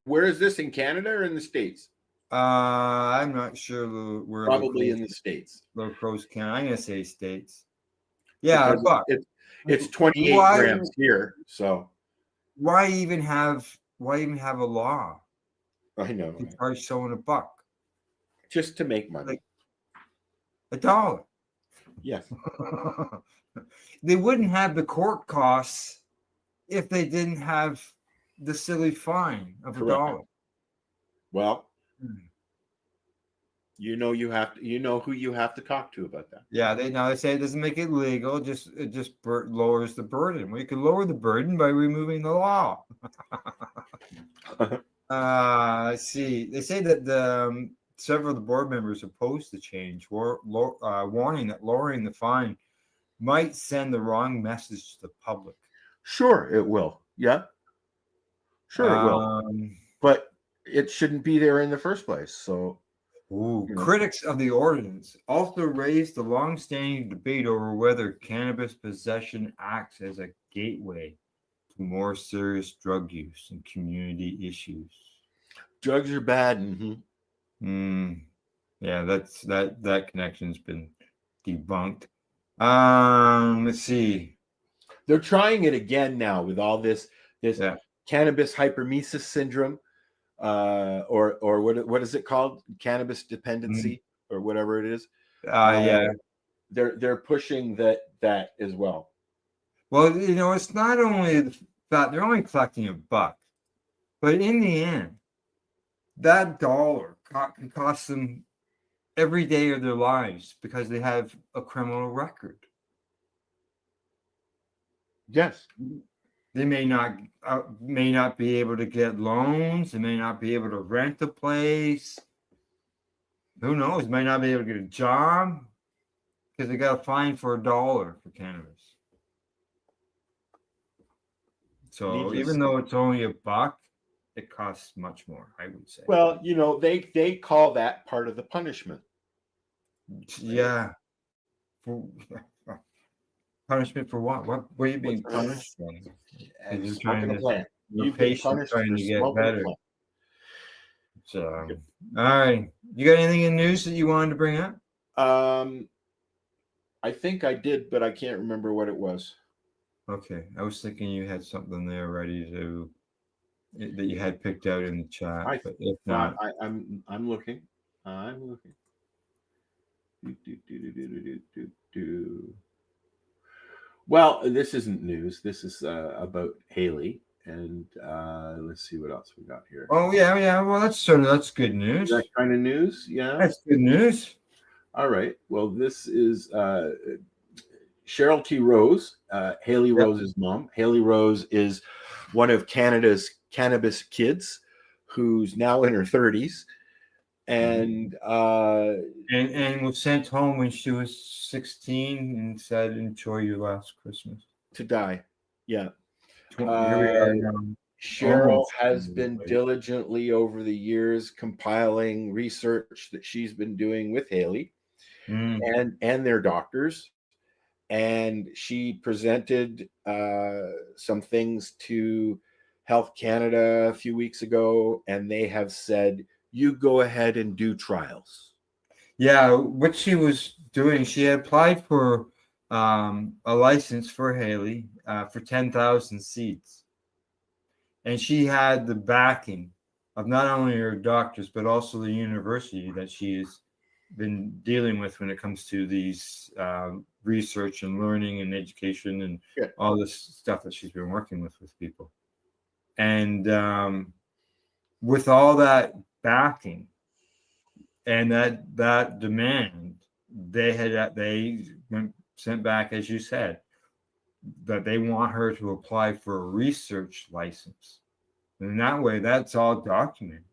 Where is this, in Canada or in the States? I'm not sure where. Probably in the States. La Crosse County. I'm gonna say States. Yeah, because it's 28 grams here. So why even have a law? I know. You charge someone $1 just to make money. Like $1. Yes. They wouldn't have the court costs if they didn't have the silly fine of $1. Well, you know who you have to talk to about that. Yeah, they say it doesn't make it legal. It just lowers the burden. We could lower the burden by removing the law. Let's see. They say that several of the board members opposed the change, warning that lowering the fine might send the wrong message to the public. Sure, it will. Yeah. Sure, it will. But it shouldn't be there in the first place. So, critics of the ordinance also raised the long-standing debate over whether cannabis possession acts as a gateway to more serious drug use and community issues. Drugs are bad. Mm-hmm. Yeah, that connection's been debunked. Let's see. They're trying it again now with all this cannabis hypermesis syndrome, or what is it called? Cannabis dependency, or whatever it is. They're pushing that as well. Well, it's not only that they're only collecting $1, but in the end, that $1 can cost them every day of their lives because they have a criminal record. Yes. They may not be able to get loans. They may not be able to rent a place. Who knows? Might not be able to get a job because they got a fine for $1 for cannabis. So even though it's only $1, it costs much more, I would say. Well, they call that part of the punishment. Yeah. Punishment for what? What are you being punished for? You're trying to, your patient's trying to get better. So, all right. You got anything in news that you wanted to bring up? I think I did, but I can't remember what it was. Okay, I was thinking you had something there ready that you had picked out in the chat, but if not, I'm looking. I'm looking. Well, this isn't news. This is about Haley, and let's see what else we got here. Oh yeah. Well, that's good news. That kind of news, yeah. That's good news. All right. Well, this is Cheryl T. Rose, Haley Rose's mom. Haley Rose is one of Canada's cannabis kids, who's now in her 30s, and was sent home when she was 16 and said, "Enjoy your last Christmas." To die. Yeah. Here we are now. Cheryl Almost has been diligently over the years compiling research that she's been doing with Haley and their doctors. And she presented some things to Health Canada a few weeks ago, and they have said, you go ahead and do trials. Yeah, what she was doing, she had applied for a license for Haley for 10,000 seeds. And she had the backing of not only her doctors, but also the university that she has been dealing with when it comes to these research and learning and education and all this stuff that she's been working with people. And with all that backing and that demand, they sent back, as you said, that they want her to apply for a research license. And that way, that's all documented.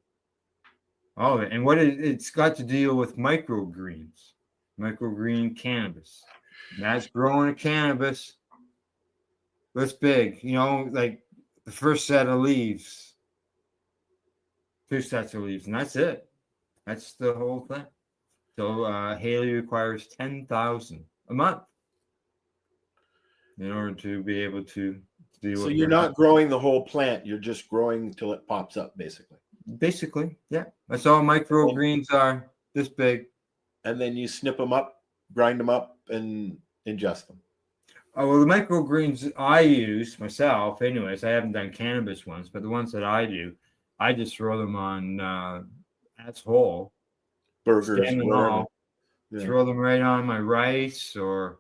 All of it. And what it's got to deal with microgreen cannabis. And that's growing a cannabis this big, like the first set of leaves, 2 sets of leaves, and that's it. That's the whole thing. So Haley requires 10,000 a month in order to be able to deal with. So you're not growing the whole plant; you're just growing until it pops up, basically. Basically, yeah. That's all microgreens are, this big. And then you snip them up, grind them up, and ingest them. Oh, well, the microgreens I use myself, anyways, I haven't done cannabis ones, but the ones that I do, I just throw them on as whole. Burgers, throw them right on my rice or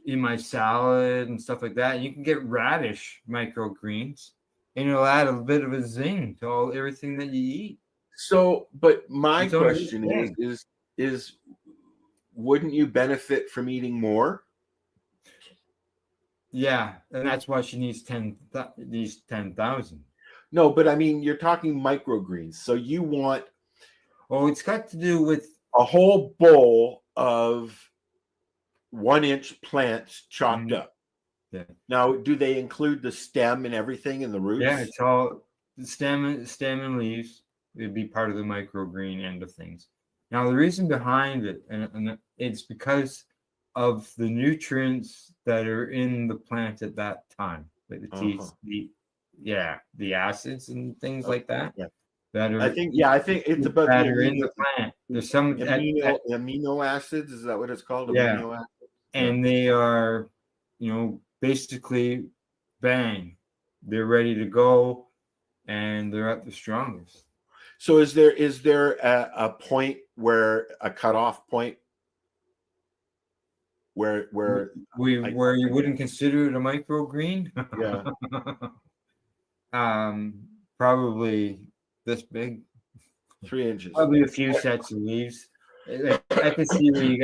in my salad and stuff like that. You can get radish microgreens, and it'll add a bit of a zing to everything that you eat. So, but my question is, wouldn't you benefit from eating more? Yeah, and that's why she needs 10,000. No, but I mean, you're talking microgreens, so you want. Oh, it's got to do with a whole bowl of 1-inch plants chopped up. Yeah. Now, do they include the stem and everything and the roots? Yeah, it's all the stem and leaves. It'd be part of the microgreen end of things. Now, the reason behind it, and it's because of the nutrients that are in the plant at that time, like the acids and things like that. Yeah. That are, I think it's about that are in the plant. There's some amino acids. Is that what it's called? Yeah. Amino acids? And they are, basically, bang, they're ready to go, and they're at the strongest. So is there a point where a cutoff point where you wouldn't consider it a microgreen? Yeah. Probably this big, 3 inches. Probably a few sets of leaves. I can see where you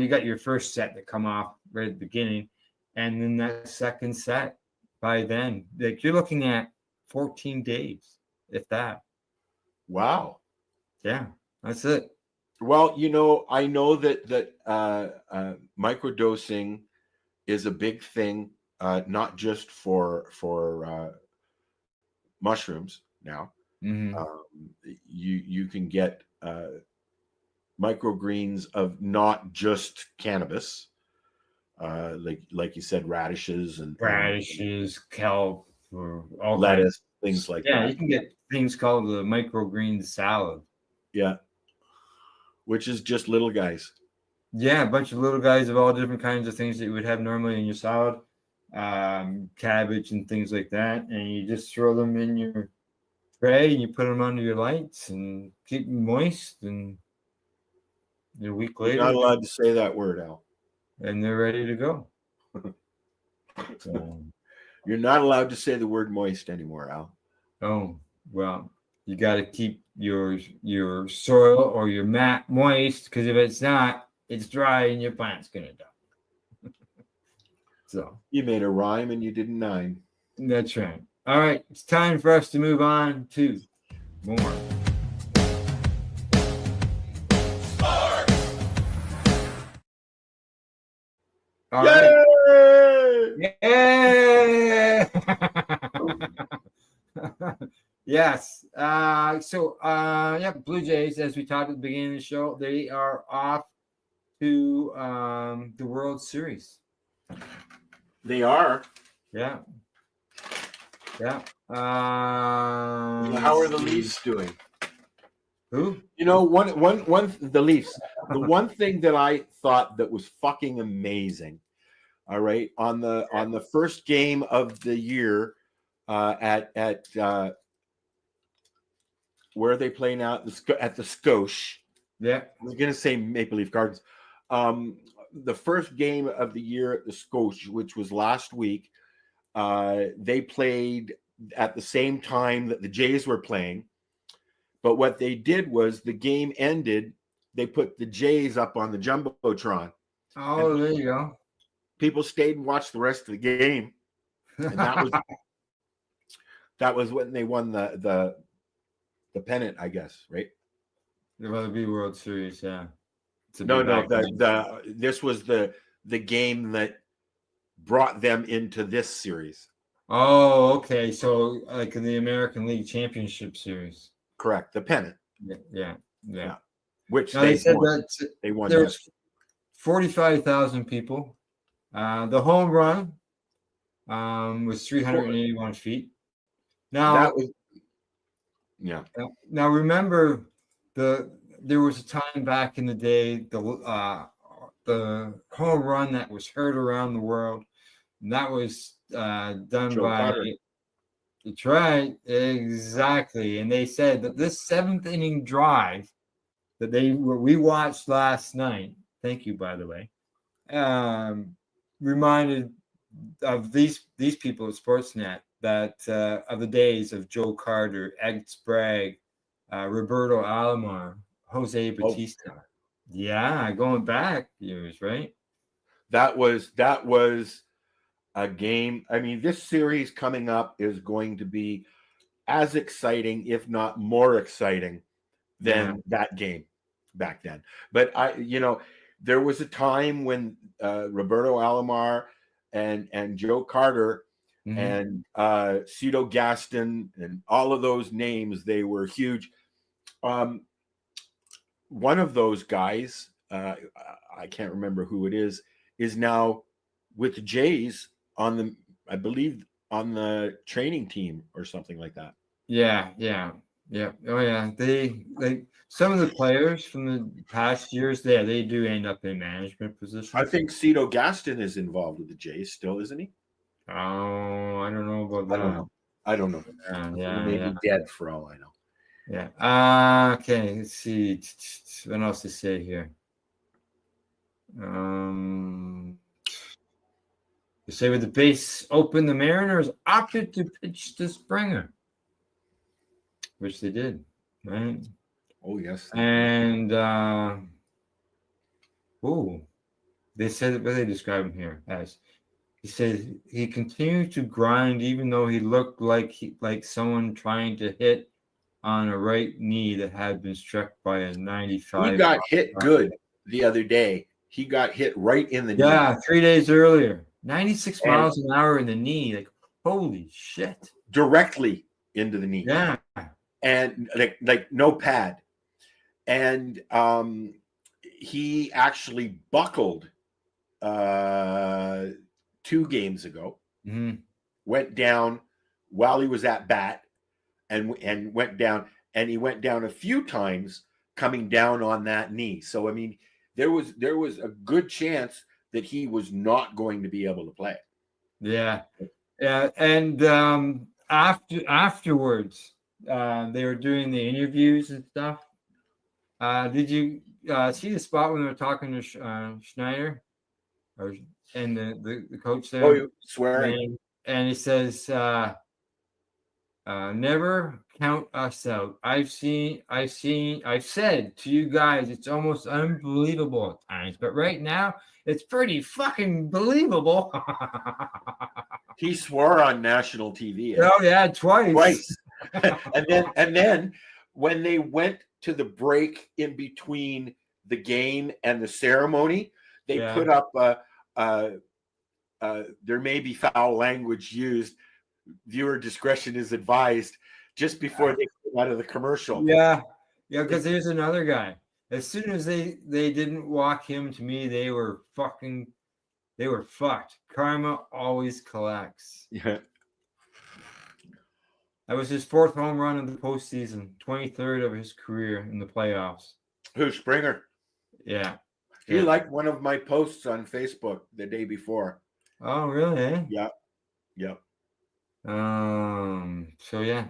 got your first set that come off right at the beginning, and then that second set. By then, like you're looking at 14 days, if that. Wow. Yeah, that's it. Well, I know that microdosing is a big thing, not just for mushrooms now. You can get microgreens of not just cannabis, like you said, radishes and kelp, or all lettuce, things like that. Yeah, you can get things called the microgreen salad. Yeah, which is just little guys. Yeah, a bunch of little guys of all different kinds of things that you would have normally in your salad, cabbage and things like that, and you just throw them in your tray and you put them under your lights and keep them moist, and a week later, you're not allowed to say that word, Al. And they're ready to go. So, You're not allowed to say the word moist anymore, Al. oh, well, you got to keep your soil or your mat moist, because if it's not, it's dry and your plant's gonna die. So You made a rhyme and you did 9. that's right. All right, it's time for us to move on to more. All right. Yay! Yes. Yeah, Blue Jays, as we talked at the beginning of the show, they are off to the World Series. They are. Yeah. Yeah. How are the Leafs doing? Who? You know, the Leafs. The one thing that I thought that was fucking amazing. All right, on the first game of the year, at where they play now at the Scotia. Yeah, I was gonna say Maple Leaf Gardens. The first game of the year at the Scotia, which was last week, they played at the same time that the Jays were playing. But what they did was the game ended. They put the Jays up on the Jumbotron. Oh, there you go. People stayed and watched the rest of the game, and that was when they won the pennant, I guess, right? The Rugby World Series, yeah. No, this was the game that brought them into this series. Oh, okay. So like in the American League Championship Series. Correct. The pennant. Yeah. Which now, they said won. that They won. There was 45,000 people. The home run was 381 feet. Now that was, yeah. Now remember, there was a time back in the day, the home run that was heard around the world, and that was done Joe by Carter. That's right, exactly. And they said that this 7th inning drive that we watched last night. Thank you, by the way. Reminded of these people at Sportsnet that of the days of Joe Carter, Ed Sprague, Roberto Alomar, Jose Batista. Yeah, going back years, right? That was a game. I mean, this series coming up is going to be as exciting, if not more exciting, than that game back then. But there was a time when Roberto Alomar and Joe Carter and Cito Gaston and all of those names, they were huge. One of those guys, I can't remember who it is now with the Jays I believe on the training team or something like that. Yeah. Oh yeah. They some of the players from the past years, they do end up in management positions. I think Cito Gaston is involved with the Jays still, isn't he? Oh, I don't know about that. I don't know. Yeah, he may be dead for all I know. Yeah. Okay. Let's see. What else to say here? They say with the base open, the Mariners opted to pitch to Springer, which they did, right? Oh yes. And they said what they describe him here as. He said he continued to grind even though he looked like someone trying to hit on a right knee that had been struck by a 95. He got hit good the other day. He got hit right in the knee. Yeah, 3 days earlier. 96 miles an hour in the knee. Like, holy shit. Directly into the knee. Yeah. And like no pad. And he actually buckled 2 games ago. Went down while he was at bat and went down. And he went down a few times coming down on that knee. So I mean, there was a good chance that he was not going to be able to play. Yeah. And afterwards, they were doing the interviews and stuff. Did you see the spot when they were talking to Schneider? Or and the coach there, Oh, you swearing. and he says, never count us out. I've said to you guys, it's almost unbelievable at times, but right now it's pretty fucking believable. He swore on national TV. Oh yeah, twice. and then when they went to the break in between the game and the ceremony, they put up there may be foul language used. Viewer discretion is advised just before they came out of the commercial. Yeah, because there's another guy. As soon as they didn't walk him, to me, they were fucked. Karma always collects. Yeah. That was his 4th home run in the postseason, 23rd of his career in the playoffs. Who, Springer? Yeah. He liked one of my posts on Facebook the day before. Oh, really? Eh? Yeah. Yeah. So yeah.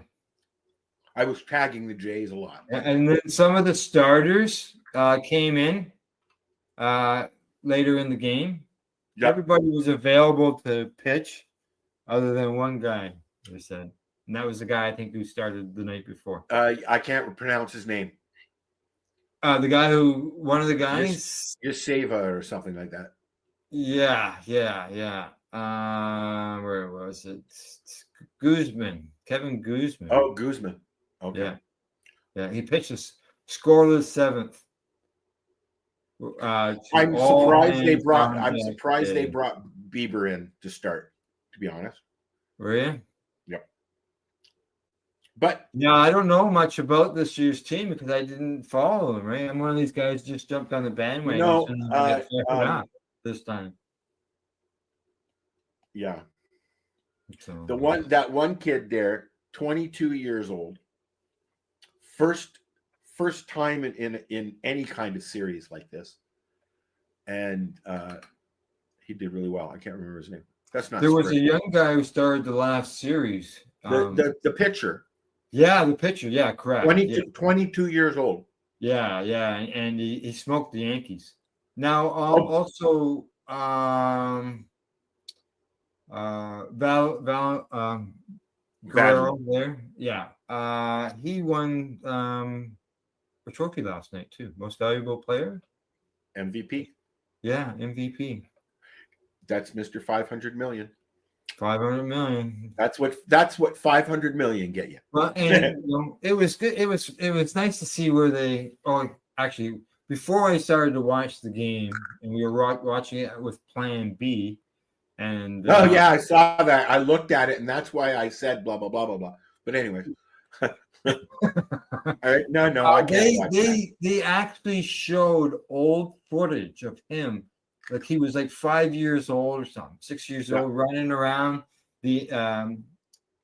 I was tagging the Jays a lot. And then some of the starters came in later in the game. Yep. Everybody was available to pitch other than one guy, they said. And that was the guy I think who started the night before. I can't pronounce his name. One of the guys? Yaseva or something like that. Yeah. Where was it? Kevin Guzman. Oh, Guzman. Okay. Yeah. He pitched a scoreless 7th. I'm surprised they brought Bieber in to start, to be honest. Were you? Yep. But yeah, I don't know much about this year's team because I didn't follow them, right? I'm one of these guys just jumped on the bandwagon this time. Yeah. So that one kid there, 22 years old, first time in any kind of series like this, and he did really well. I can't remember his name. That's not. There was a young guy who started the last series. The pitcher. Yeah, the pitcher. Yeah, correct. 22 years old. Yeah, and he smoked the Yankees. Now also Guerrero there. Yeah. He won a trophy last night too. Most valuable player. MVP. Yeah, MVP. That's Mr. 500 million. 500 million. That's what 500 million get you. Well, and it was good. It was nice to see where they. Oh, actually, before I started to watch the game, and we were watching it with Plan B, and I saw that. I looked at it, and that's why I said blah blah blah blah blah. But anyway, all right, no, I can't. They actually showed old footage of him. Like he was like 5 years old or something, 6 years old, running around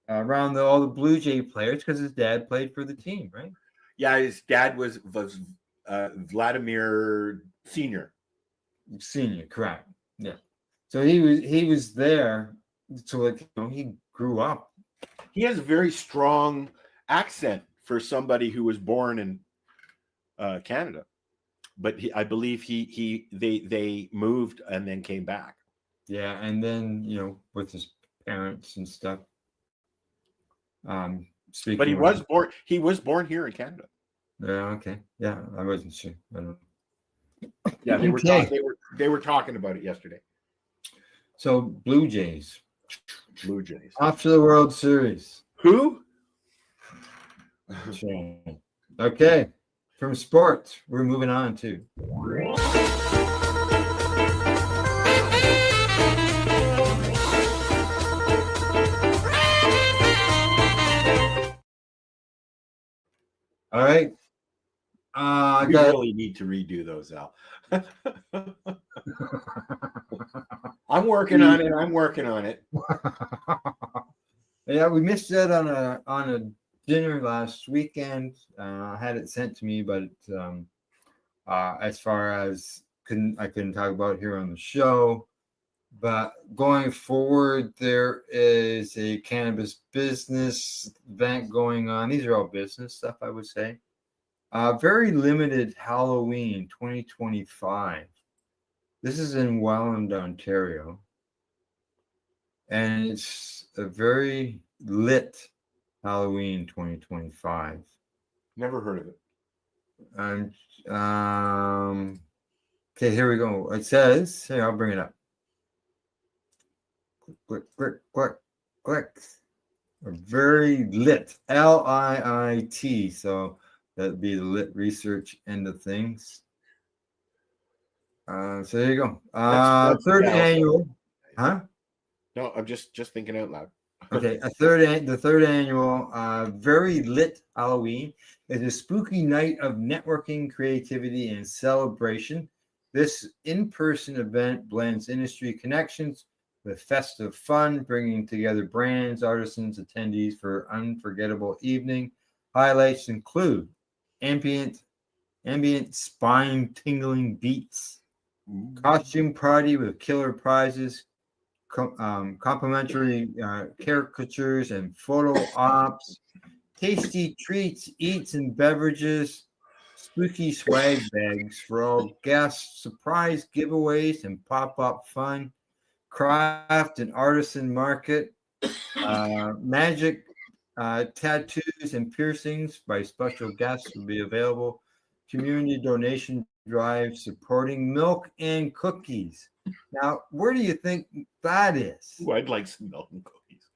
around all the Blue Jay players because his dad played for the team, right? Yeah, his dad was Vladimir Senior. Senior, correct. Yeah. So he was there. So he grew up. He has a very strong accent for somebody who was born in Canada. But I believe they moved and then came back. Yeah, and then with his parents and stuff. But he was born here in Canada. Yeah. Okay. Yeah, I wasn't sure. I don't know. Yeah, they were talking about it yesterday. So Blue Jays. Off to the World Series. Who? Okay. From sports, we're moving on to. All right. We really need to redo those, Al. I'm working on it. Yeah, we missed that on a dinner last weekend. I had it sent to me, but as far as I couldn't talk about it here on the show. But going forward, there is a cannabis business event going on. These are all business stuff, I would say. Very limited Halloween 2025. This is in Welland, Ontario. And it's a very lit Halloween 2025. Never heard of it. And okay, here we go. It says, here, I'll bring it up. Click, click, click, click. A very lit, LIIT. So that'd be the lit research end of things. So there you go. That's Third Al. annual, huh? No, I'm just thinking out loud. Okay, the third annual very lit Halloween is a spooky night of networking, creativity, and celebration. This in-person event blends industry connections with festive fun, bringing together brands, artisans, attendees for unforgettable evening. Highlights include ambient spine-tingling beats, costume party with killer prizes, complimentary caricatures and photo ops, tasty treats, eats, and beverages, spooky swag bags for all guests, surprise giveaways and pop-up fun, craft and artisan market, magic tattoos and piercings by special guests will be available, community donation drive supporting milk and cookies. Now, where do you think that is? Ooh, I'd like some milk and cookies.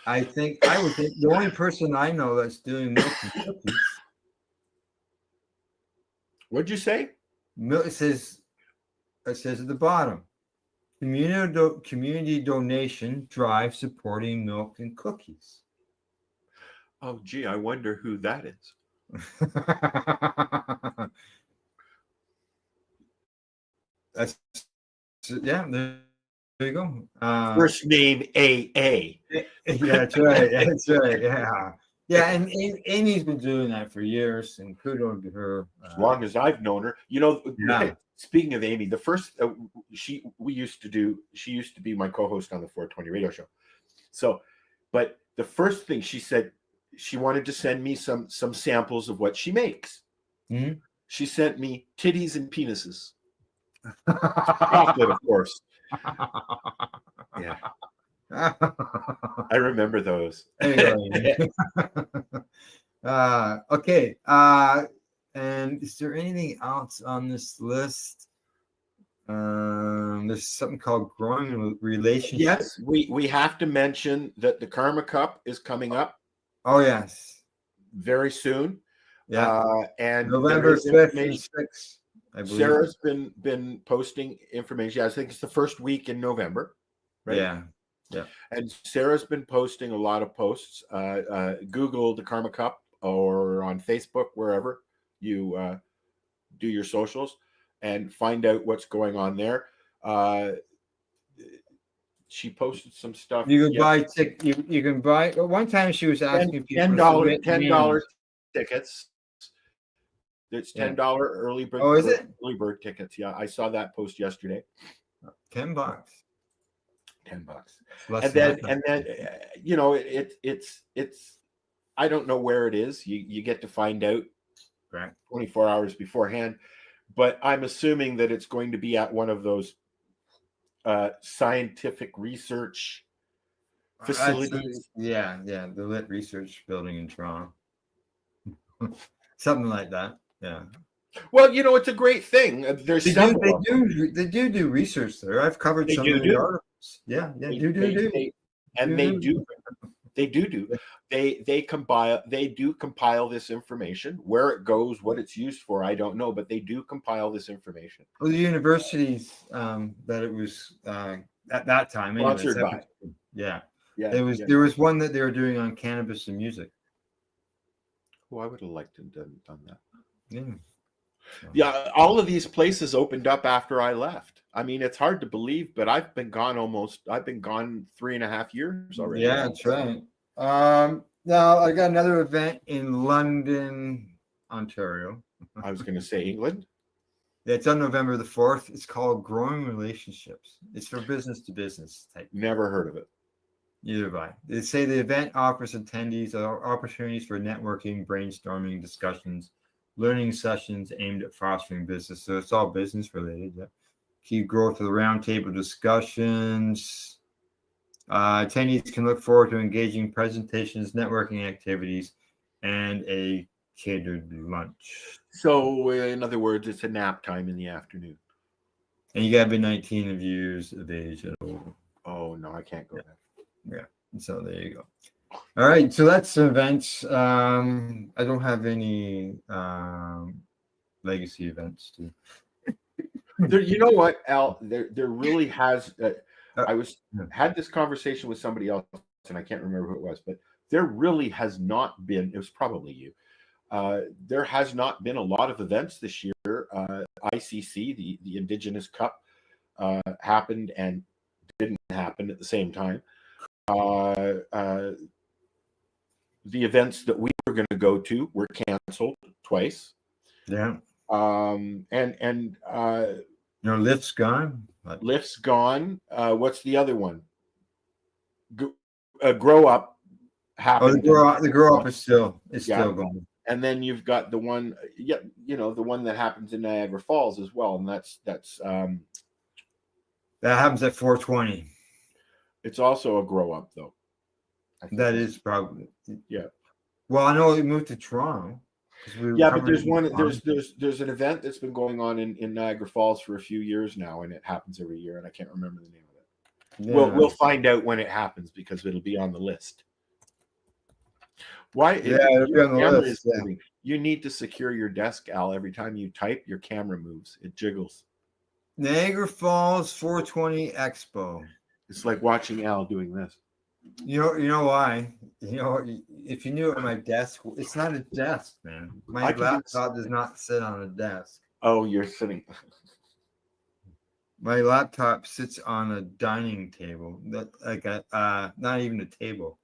I would think the only person I know that's doing milk and cookies. What'd you say? It says at the bottom, community donation drive supporting milk and cookies. Oh, gee, I wonder who that is. That's yeah. There you go. First name AA. Yeah, that's right. That's right. Yeah, yeah. And Amy's been doing that for years, and kudos to her. As long as I've known her, you know. Yeah. Speaking of Amy, the first she used to be my co-host on the 420 radio show. So, but the first thing she said, she wanted to send me some samples of what she makes. Mm-hmm. She sent me titties and penises. Chocolate, of course. Yeah. I remember those. Okay. And is there anything else on this list? There's something called growing relationships. Yes, we have to mention that the Karma Cup is coming up. Oh yes, very soon. Yeah, and November 5th and 6th. I believe Sarah's been posting information. Yeah, I think it's the first week in November. Right? Yeah. And Sarah's been posting a lot of posts. Google the Karma Cup or on Facebook, wherever you do your socials, and find out what's going on there. She posted some stuff. You can buy you can buy. One time she was asking people $10 tickets. It's $10 early bird. Oh, is it? Early bird tickets. Yeah, I saw that post yesterday. $10. $10. And then you know it's I don't know where it is. You get to find out 24 hours beforehand, but I'm assuming that it's going to be at one of those scientific research facilities. Yeah, the Lit Research Building in Toronto. Something like that. Yeah. Well, you know, it's a great thing. There's they do research there. I've covered some of the articles. Yeah, they do. They compile this information. Where it goes, what it's used for, I don't know, but they do compile this information. Well, the universities that it was at that time sponsored by. Yeah. There was one that they were doing on cannabis and music. Well, I would have liked to have done that. Yeah. Yeah, all of these places opened up after I left. I mean, it's hard to believe, but I've been gone 3.5 years already. Yeah, that's right. Now I got another event in London, Ontario. I was going to say England. Yeah, it's on November the 4th. It's called Growing Relationships. It's for business to business type. Never heard of it. Neither have I. They say the event offers attendees opportunities for networking, brainstorming, discussions, learning sessions aimed at fostering business. So it's all business related. Yeah. key growth of the roundtable discussions. Attendees can look forward to engaging presentations, networking activities, and a catered lunch. So, in other words, it's a nap time in the afternoon. And you got to be 19 of years of age and older. Oh, no, I can't go there. Yeah. So there you go. All right. So that's some events. I don't have any legacy events to. There, you know what, Al? There really has. Had this conversation with somebody else, and I can't remember who it was, but there really has not been. It was probably you. There has not been a lot of events this year. ICC, the Indigenous Cup, happened and didn't happen at the same time. The events that we were going to go to were canceled twice. Yeah. Lift's gone. Lift's gone. What's the other one? Grow Up happened. The grow up is still going. And then you've got the one, the one that happens in Niagara Falls as well, and that's that happens at 420. It's also a grow up though. That is probably yeah. Well, I know we moved to Toronto. But there's one. There's an event that's been going on in Niagara Falls for a few years now, and it happens every year, and I can't remember the name of it. Yeah. We'll find out when it happens because it'll be on the list. Why? Yeah, it'll be on the list. Yeah. You need to secure your desk, Al. Every time you type, your camera moves. It jiggles. Niagara Falls 420 Expo. It's like watching Al doing this. You know why? If you knew at my desk, it's not a desk, man. My laptop does not sit on a desk. Oh, you're sitting. My laptop sits on a dining table, not even a table.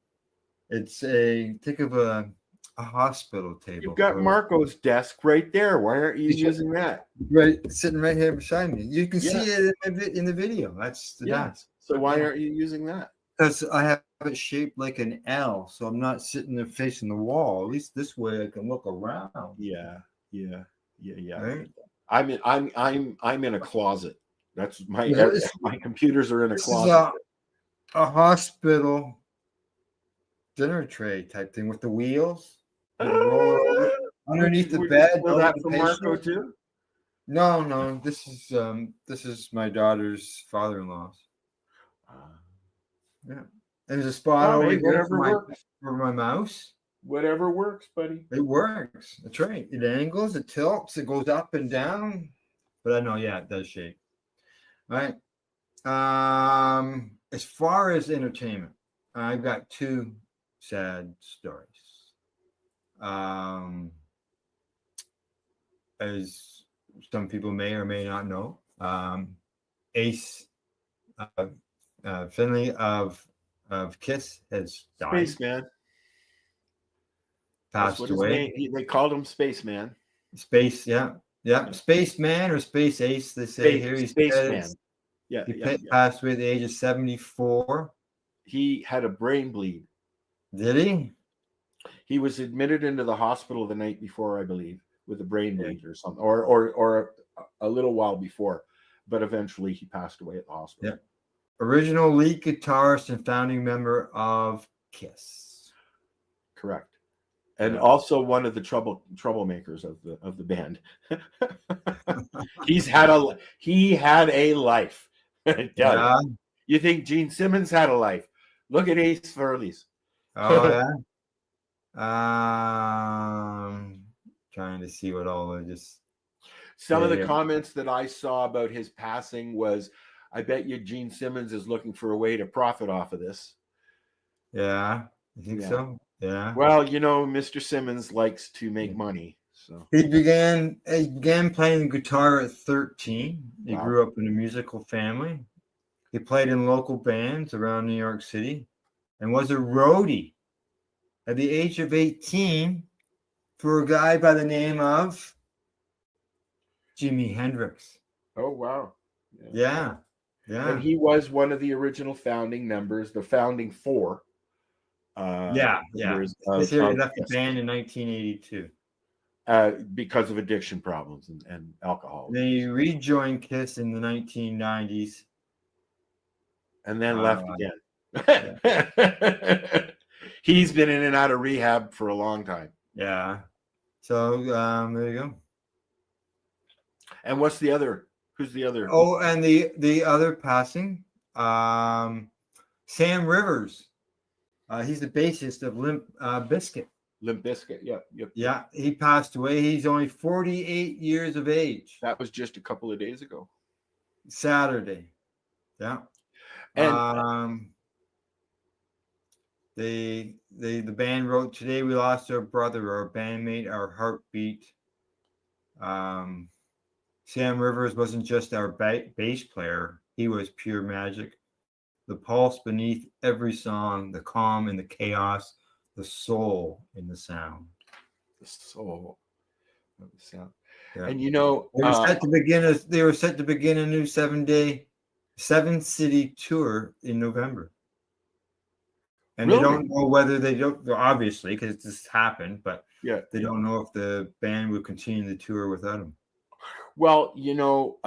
It's think of a hospital table. You've got Marco's desk right there. Why aren't you using that? Right, sitting right here beside me. You can see it in the video. That's the desk. So why aren't you using that? Because I have it shaped like an L, so I'm not sitting there facing the wall. At least this way I can look around. Yeah. Right? I'm in a closet. That's my computers are in a closet. This is a hospital dinner tray type thing with the wheels. Underneath the bed. That for Marco too? No. This is my daughter's father-in-law's. Yeah. There's a spot over here for my mouse. Whatever works, buddy. It works. That's right. It angles, it tilts, it goes up and down. But I know, it does shake. All right. As far as entertainment, I've got two sad stories. As some people may or may not know, Ace Finley of Kiss has died. Spaceman. Passed away. They called him Spaceman. Space, yeah. Spaceman or Space Ace, they say here. He's Spaceman. He passed away at the age of 74. He had a brain bleed. Did he? He was admitted into the hospital the night before, I believe, with a brain bleed or something, or a little while before, but eventually he passed away at the hospital. Yeah. Original lead guitarist and founding member of Kiss. Correct. And also one of the troublemakers of the band. He had a life. You think Gene Simmons had a life? Look at Ace Frehley's. Oh yeah. Trying to see what all I just. Some of the comments that I saw about his passing was, I bet you Gene Simmons is looking for a way to profit off of this. Yeah, I think so. Yeah. Well, Mr. Simmons likes to make money. So he began playing guitar at 13. He grew up in a musical family. He played in local bands around New York City and was a roadie at the age of 18 for a guy by the name of Jimi Hendrix. Oh, wow. Yeah. And he was one of the original founding members, the founding four. He left the band in 1982. because of addiction problems and alcohol. They rejoined Kiss in the 1990s. And then left again. He's been in and out of rehab for a long time. Yeah. So there you go. And what's the other? Who's the other? Oh, and the other passing, Sam Rivers. He's the bassist of Limp Bizkit. Limp Bizkit. Yep. Yeah, he passed away. He's only 48 years of age. That was just a couple of days ago. Saturday. Yeah. And the band wrote, "Today we lost our brother, our bandmate, our heartbeat." Sam Rivers wasn't just our bass player. He was pure magic. The pulse beneath every song, the calm in the chaos, the soul in the sound. The soul of the sound. Yeah. And you know, they were set to begin a new 7-city tour in November. And really? They don't know whether they don't, obviously, because this happened, but yeah, they don't know if the band will continue the tour without him. Well, you know,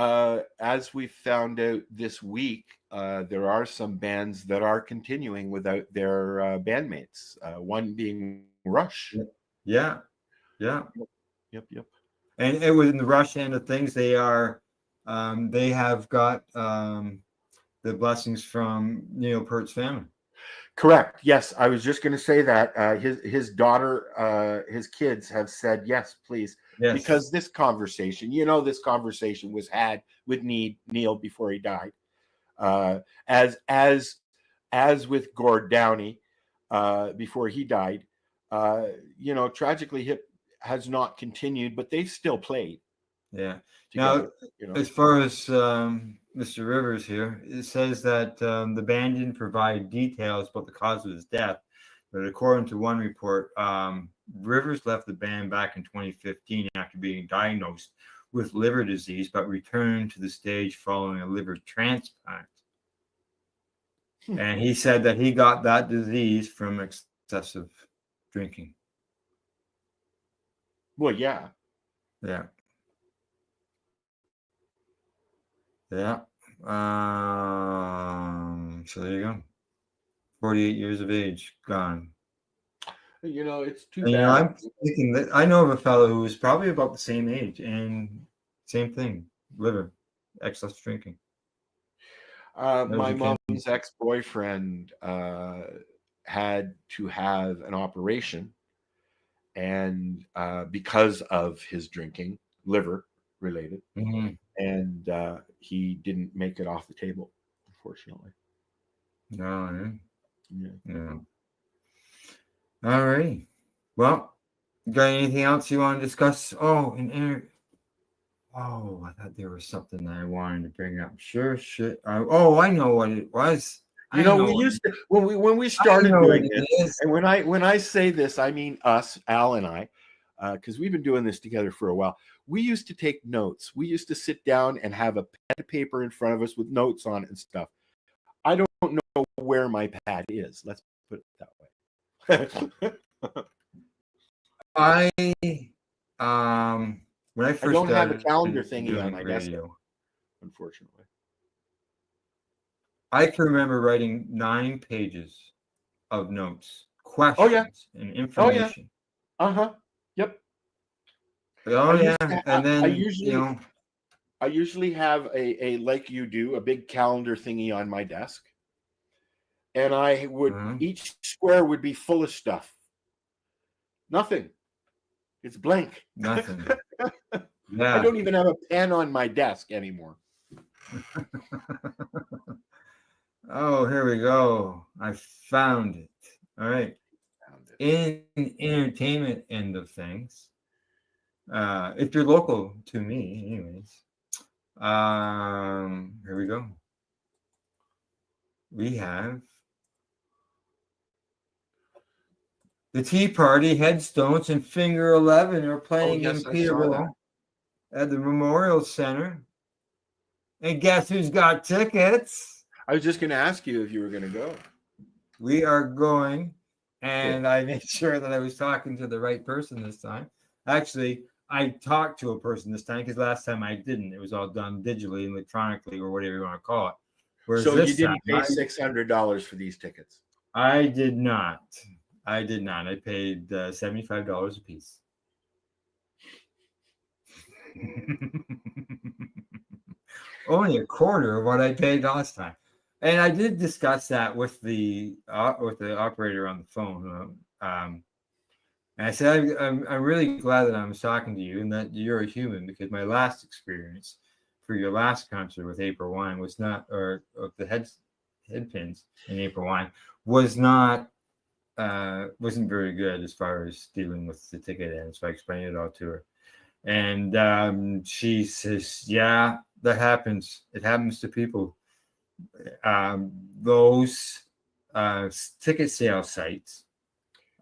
as we found out this week, there are some bands that are continuing without their bandmates. One being Rush. Yeah. Yep. And it was in the Rush end of things. They are, they have got the blessings from Neil Peart's family. Correct. Yes, I was just going to say that his daughter, his kids have said yes, please, because this conversation was had with Neil before he died, as with Gord Downey before he died. Tragically, hip has not continued, but they've still played. Yeah. Together, now, as far as Mr. Rivers here, it says that the band didn't provide details about the cause of his death, but according to one report, Rivers left the band back in 2015 after being diagnosed with liver disease, but returned to the stage following a liver transplant. And he said that he got that disease from excessive drinking. Well, yeah. Yeah. Yeah. So there you go. 48 years of age, gone. You know, it's too And, bad. I'm thinking that I know of a fellow who was probably about the same age and same thing, liver, excess drinking. My mom's ex-boyfriend had to have an operation, and because of his drinking, liver related, and he didn't make it off the table, unfortunately. No, yeah. All right. Well, got anything else you want to discuss? Oh, I thought there was something that I wanted to bring up. Sure. I know what it was. We used to when we started doing this, and when I say this, I mean us, Al and I, because we've been doing this together for a while. We used to take notes. We used to sit down and have a pad of paper in front of us with notes on it and stuff. I don't know where my pad is. Let's put it that way. When I first don't have a started calendar thingy doing on my desk, radio, unfortunately. I can remember writing 9 pages of notes, questions, and information. Yep. And then I usually have a like you do, a big calendar thingy on my desk, and I would each square would be full of stuff. Nothing. It's blank. Nothing. I don't even have a pen on my desk anymore. Oh, here we go. I found it. All right. In entertainment end of things, if you're local to me, anyways, here we go. We have the Tea Party, Headstones, and Finger 11 are playing in Peterborough at the Memorial Center. And guess who's got tickets? I was just going to ask you if you were going to go. We are going, and I made sure that I was talking to the right person this time. Actually, I talked to a person this time because last time I didn't. It was all done digitally, electronically, or whatever you want to call it. Whereas So this you didn't time, pay $600 for these tickets. I did not. I did not. I paid $75 a piece. Only a quarter of what I paid last time. And I did discuss that with the operator on the phone. And I said, I'm really glad that I was talking to you and that you're a human, because my last experience for your last concert with April Wine was not, or the head pins in April Wine was not, wasn't very good as far as dealing with the ticket end. So I explained it all to her. And she says, yeah, that happens. It happens to people. Those ticket sale sites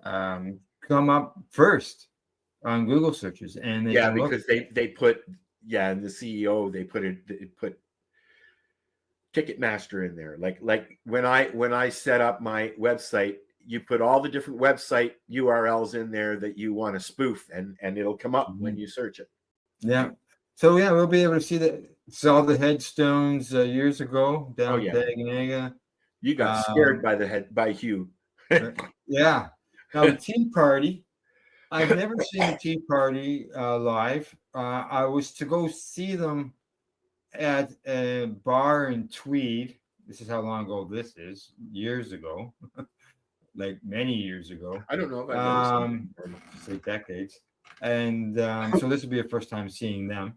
come up first on Google searches, and they can because they put and the CEO they put Ticketmaster in there. Like when I set up my website, you put all the different website URLs in there that you want to spoof, and it'll come up when you search it. Yeah. So yeah, we'll be able to see that. Saw the headstones years ago down at Daganega. You got scared by Hugh. Yeah. Now the Tea Party, I've never seen the Tea Party live. I was to go see them at a bar in Tweed. This is how long ago this is. Years ago, like many years ago. I don't know if I've ever seen them. Say decades. And so this will be a first time seeing them.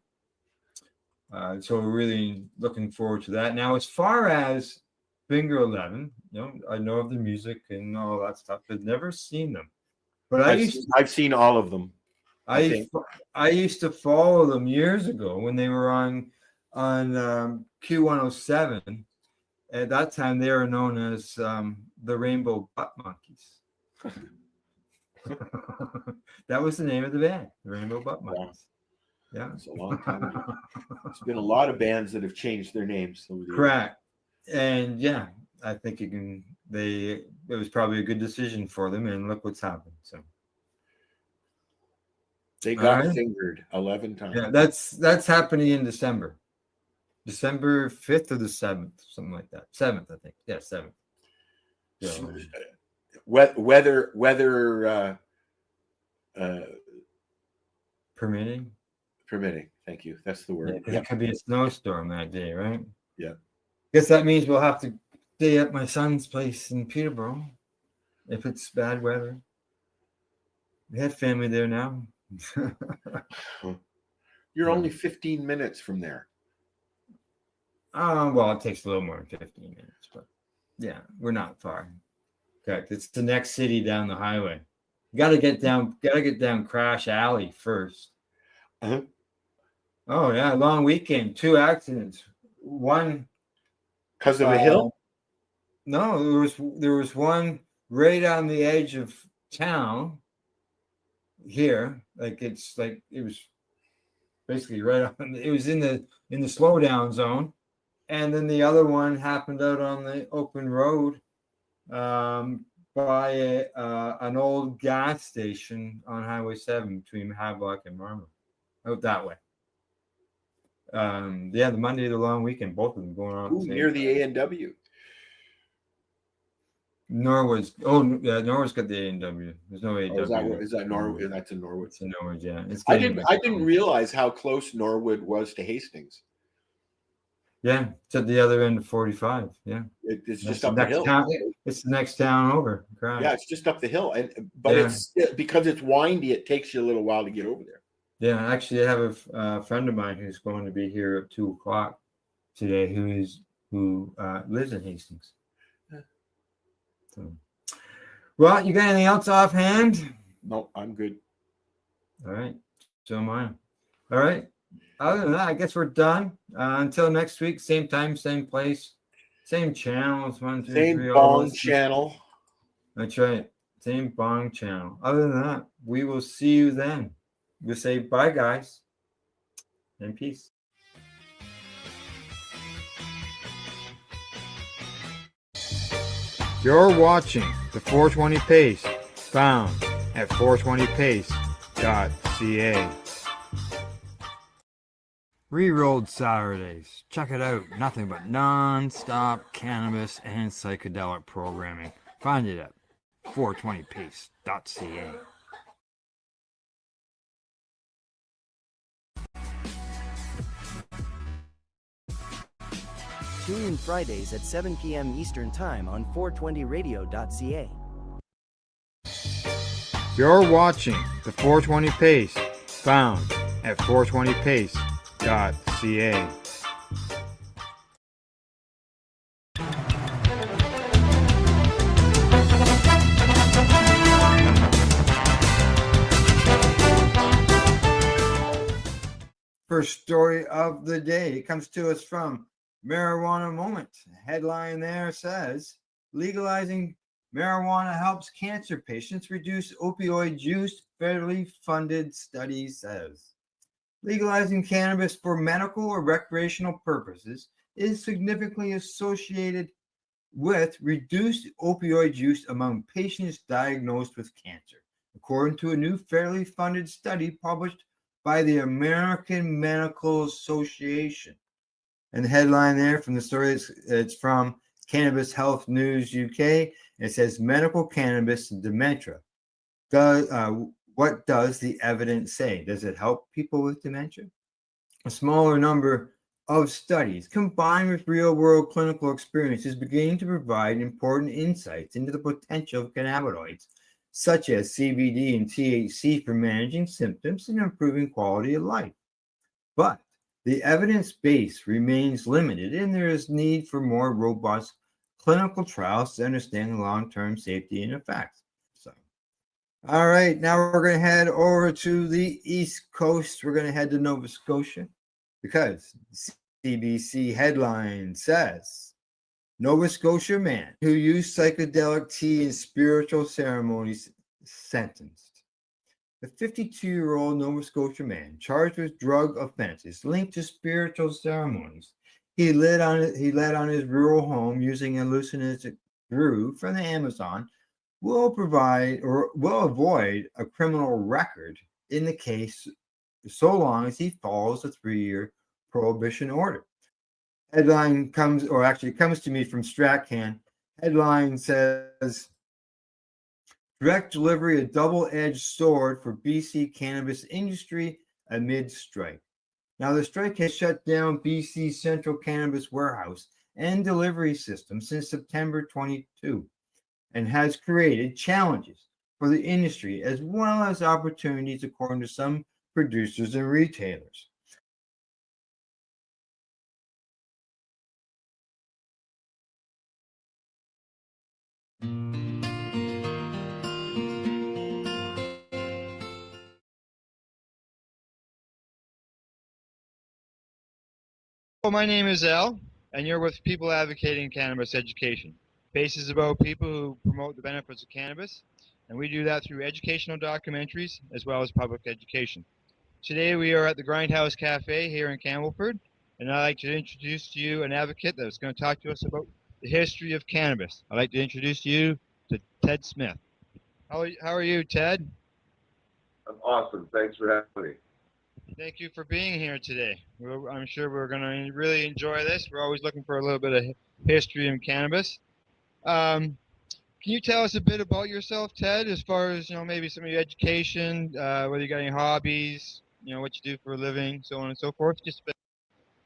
So we're really looking forward to that. Now, as far as Finger 11, I know of the music and all that stuff, but never seen them. But I've seen all of them. I used to follow them years ago when they were on Q107. At that time, they were known as the Rainbow Butt Monkeys. That was the name of the band, the Rainbow Butt Monkeys. Yeah, it's a long time ago. There's been a lot of bands that have changed their names. Correct. And yeah, I think it was probably a good decision for them, and look what's happened. So they got fingered 11 times. Yeah, that's happening in December 5th or the 7th, something like that. 7th, I think. Yeah, 7th. So, weather permitting. Thank you. That's the word. Yeah, it could be a snowstorm that day, right? Yeah. Guess that means we'll have to stay at my son's place in Peterborough if it's bad weather. We have family there now. You're only 15 minutes from there. Well, it takes a little more than 15 minutes, but yeah, we're not far. Correct. It's the next city down the highway. Gotta get down Crash Alley first. Uh-huh. Oh yeah, long weekend, 2 accidents. One because of a hill? No, there was one right on the edge of town here. It was basically right on. It was in the slow down zone, and then the other one happened out on the open road by an old gas station on Highway 7 between Havelock and Marmot. Out that way. The Monday of the long weekend, both of them going on. Near the A&W. Norwood's got the A&W. There's no A&W. Is that Norwood? That's in Norwood. It's in Norwood, yeah. I didn't realize how close Norwood was to Hastings. Yeah, it's at the other end of 45. Yeah, it's just up the hill. It's the next town over. Correct. Yeah, it's just up the hill, but it's because it's windy. It takes you a little while to get over there. Yeah, actually, I have a friend of mine who's going to be here at 2:00 today. Who lives in Hastings. Yeah. So, well, you got anything else offhand? No, I'm good. All right, so am I. All right. Other than that, I guess we're done. Until next week, same time, same place, same channels. Same Bong channel. That's right. Same Bong channel. Other than that, we will see you then. We'll say bye, guys, and peace. You're watching the 420 Pace, found at 420pace.ca. Rerolled Saturdays. Check it out. Nothing but non-stop cannabis and psychedelic programming. Find it at 420pace.ca. Tune in Fridays at 7 p.m. Eastern Time on 420radio.ca. You're watching the 420 Pace, found at 420pace.ca. First story of the day. It comes to us from Marijuana Moment. The headline there says, legalizing marijuana helps cancer patients reduce opioid use, federally funded study says. Legalizing cannabis for medical or recreational purposes is significantly associated with reduced opioid use among patients diagnosed with cancer, according to a new federally funded study published by the American Medical Association. And the headline there from the story, it's from Cannabis Health News UK. It says, medical cannabis and dementia. What does the evidence say? Does it help people with dementia? A smaller number of studies combined with real-world clinical experience is beginning to provide important insights into the potential of cannabinoids, such as CBD and THC, for managing symptoms and improving quality of life. But the evidence base remains limited, and there is need for more robust clinical trials to understand the long-term safety and effects. So, all right, now we're going to head over to the East Coast. We're going to head to Nova Scotia because CBC headline says, Nova Scotia man who used psychedelic tea in spiritual ceremonies sentenced. The 52-year-old Nova Scotia man charged with drug offenses linked to spiritual ceremonies he led on his rural home using hallucinogenic brew from the Amazon will avoid a criminal record in the case so long as he follows a 3-year prohibition order. Headline comes to me from StratCan. Headline says, direct delivery, a double-edged sword for BC cannabis industry amid strike. Now, the strike has shut down BC's central cannabis warehouse and delivery system since September 22 and has created challenges for the industry as well as opportunities, according to some producers and retailers. Well, my name is Al, and you're with People Advocating Cannabis Education. PACE is about people who promote the benefits of cannabis, and we do that through educational documentaries as well as public education. Today we are at the Grindhouse Cafe here in Campbellford, and I'd like to introduce to you an advocate that's going to talk to us about the history of cannabis. I'd like to introduce you to Ted Smith. How are you, Ted? I'm awesome. Thanks for having me. Thank you for being here today. I'm sure we're going to really enjoy this. We're always looking for a little bit of history in cannabis. Can you tell us a bit about yourself, Ted, as far as, maybe some of your education, whether you got any hobbies, what you do for a living, so on and so forth? Just a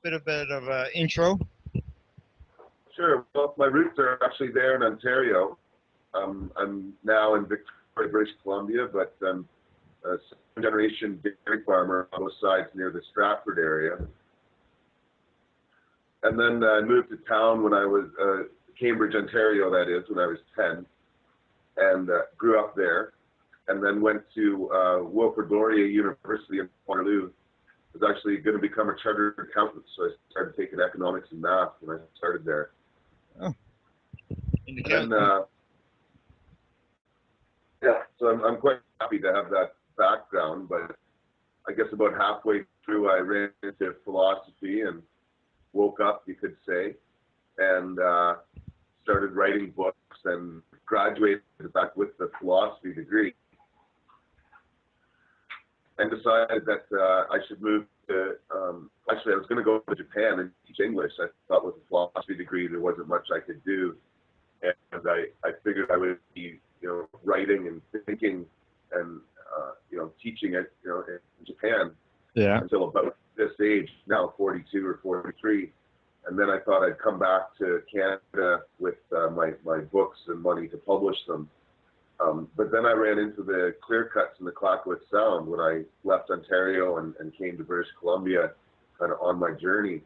bit of intro. Sure. Well, my roots are actually there in Ontario. I'm now in Victoria, British Columbia, but I'm a second-generation dairy farmer on both sides near the Stratford area. And then I moved to town when I was Cambridge, Ontario, that is, when I was 10, and grew up there, and then went to Wilfrid Laurier University in Waterloo. I was actually going to become a chartered accountant, so I started taking economics and math when I started there. Oh. And yeah, so I'm quite happy to have that background, but I guess about halfway through I ran into philosophy and woke up, you could say, and started writing books and graduated, in fact, with the philosophy degree, and decided that I should move to, actually, I was going to go to Japan and teach English. I thought with a philosophy degree, there wasn't much I could do. And I figured I would be, writing and thinking and, teaching it, in Japan until about this age, now 42 or 43. And then I thought I'd come back to Canada with my books and money to publish them. But then I ran into the clear cuts in the Clackawas Sound when I left Ontario and came to British Columbia kind of on my journey.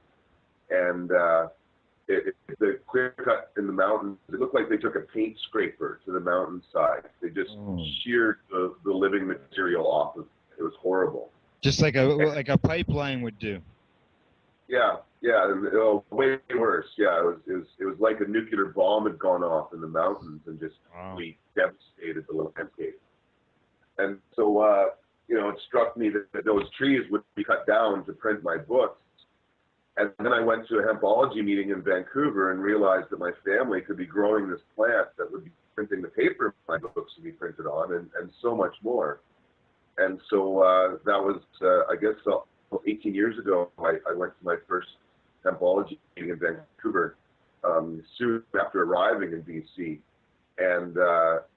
And the clear cut in the mountains, it looked like they took a paint scraper to the mountainside. They just sheared the living material off of it. It was horrible. Just like a pipeline would do. Yeah, and way worse. Yeah, it was like a nuclear bomb had gone off in the mountains and just really devastated the landscape. And so, it struck me that those trees would be cut down to print my books. And then I went to a hempology meeting in Vancouver and realized that my family could be growing this plant that would be printing the paper my books would be printed on, and so much more. And so that was, I guess, 18 years ago, I went to my first hempology meeting in Vancouver soon after arriving in BC. And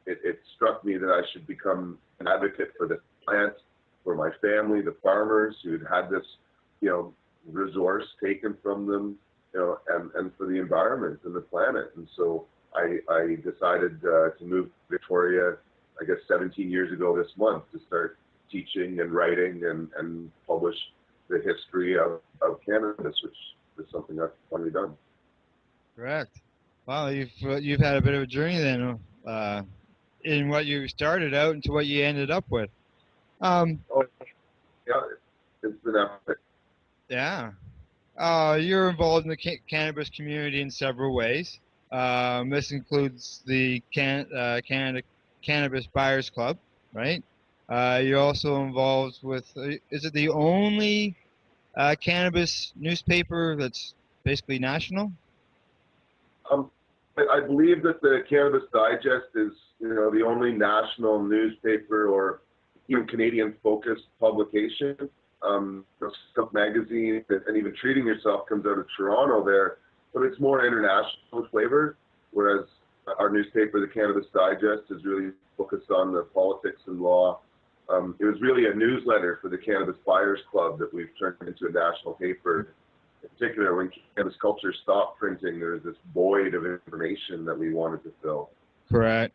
it struck me that I should become an advocate for the plant, for my family, the farmers who had this, resource taken from them, and for the environment and the planet. And so I decided to move to Victoria, I guess 17 years ago this month, to start teaching and writing and publish the history of cannabis, which is something I've finally done. Correct. Wow, you've had a bit of a journey then, in what you started out into what you ended up with. Yeah, it's been epic. Yeah. You're involved in the cannabis community in several ways. This includes the Canada Cannabis Buyers Club, right? You're also involved with, is it the only cannabis newspaper that's basically national? I believe that the Cannabis Digest is, the only national newspaper or even Canadian-focused publication. Stuff Magazine and even Treating Yourself comes out of Toronto there, but it's more international flavor, whereas our newspaper, the Cannabis Digest, is really focused on the politics and law. It was really a newsletter for the Cannabis Buyers Club that we've turned into a national paper. In particular, when cannabis culture stopped printing, there was this void of information that we wanted to fill. Correct.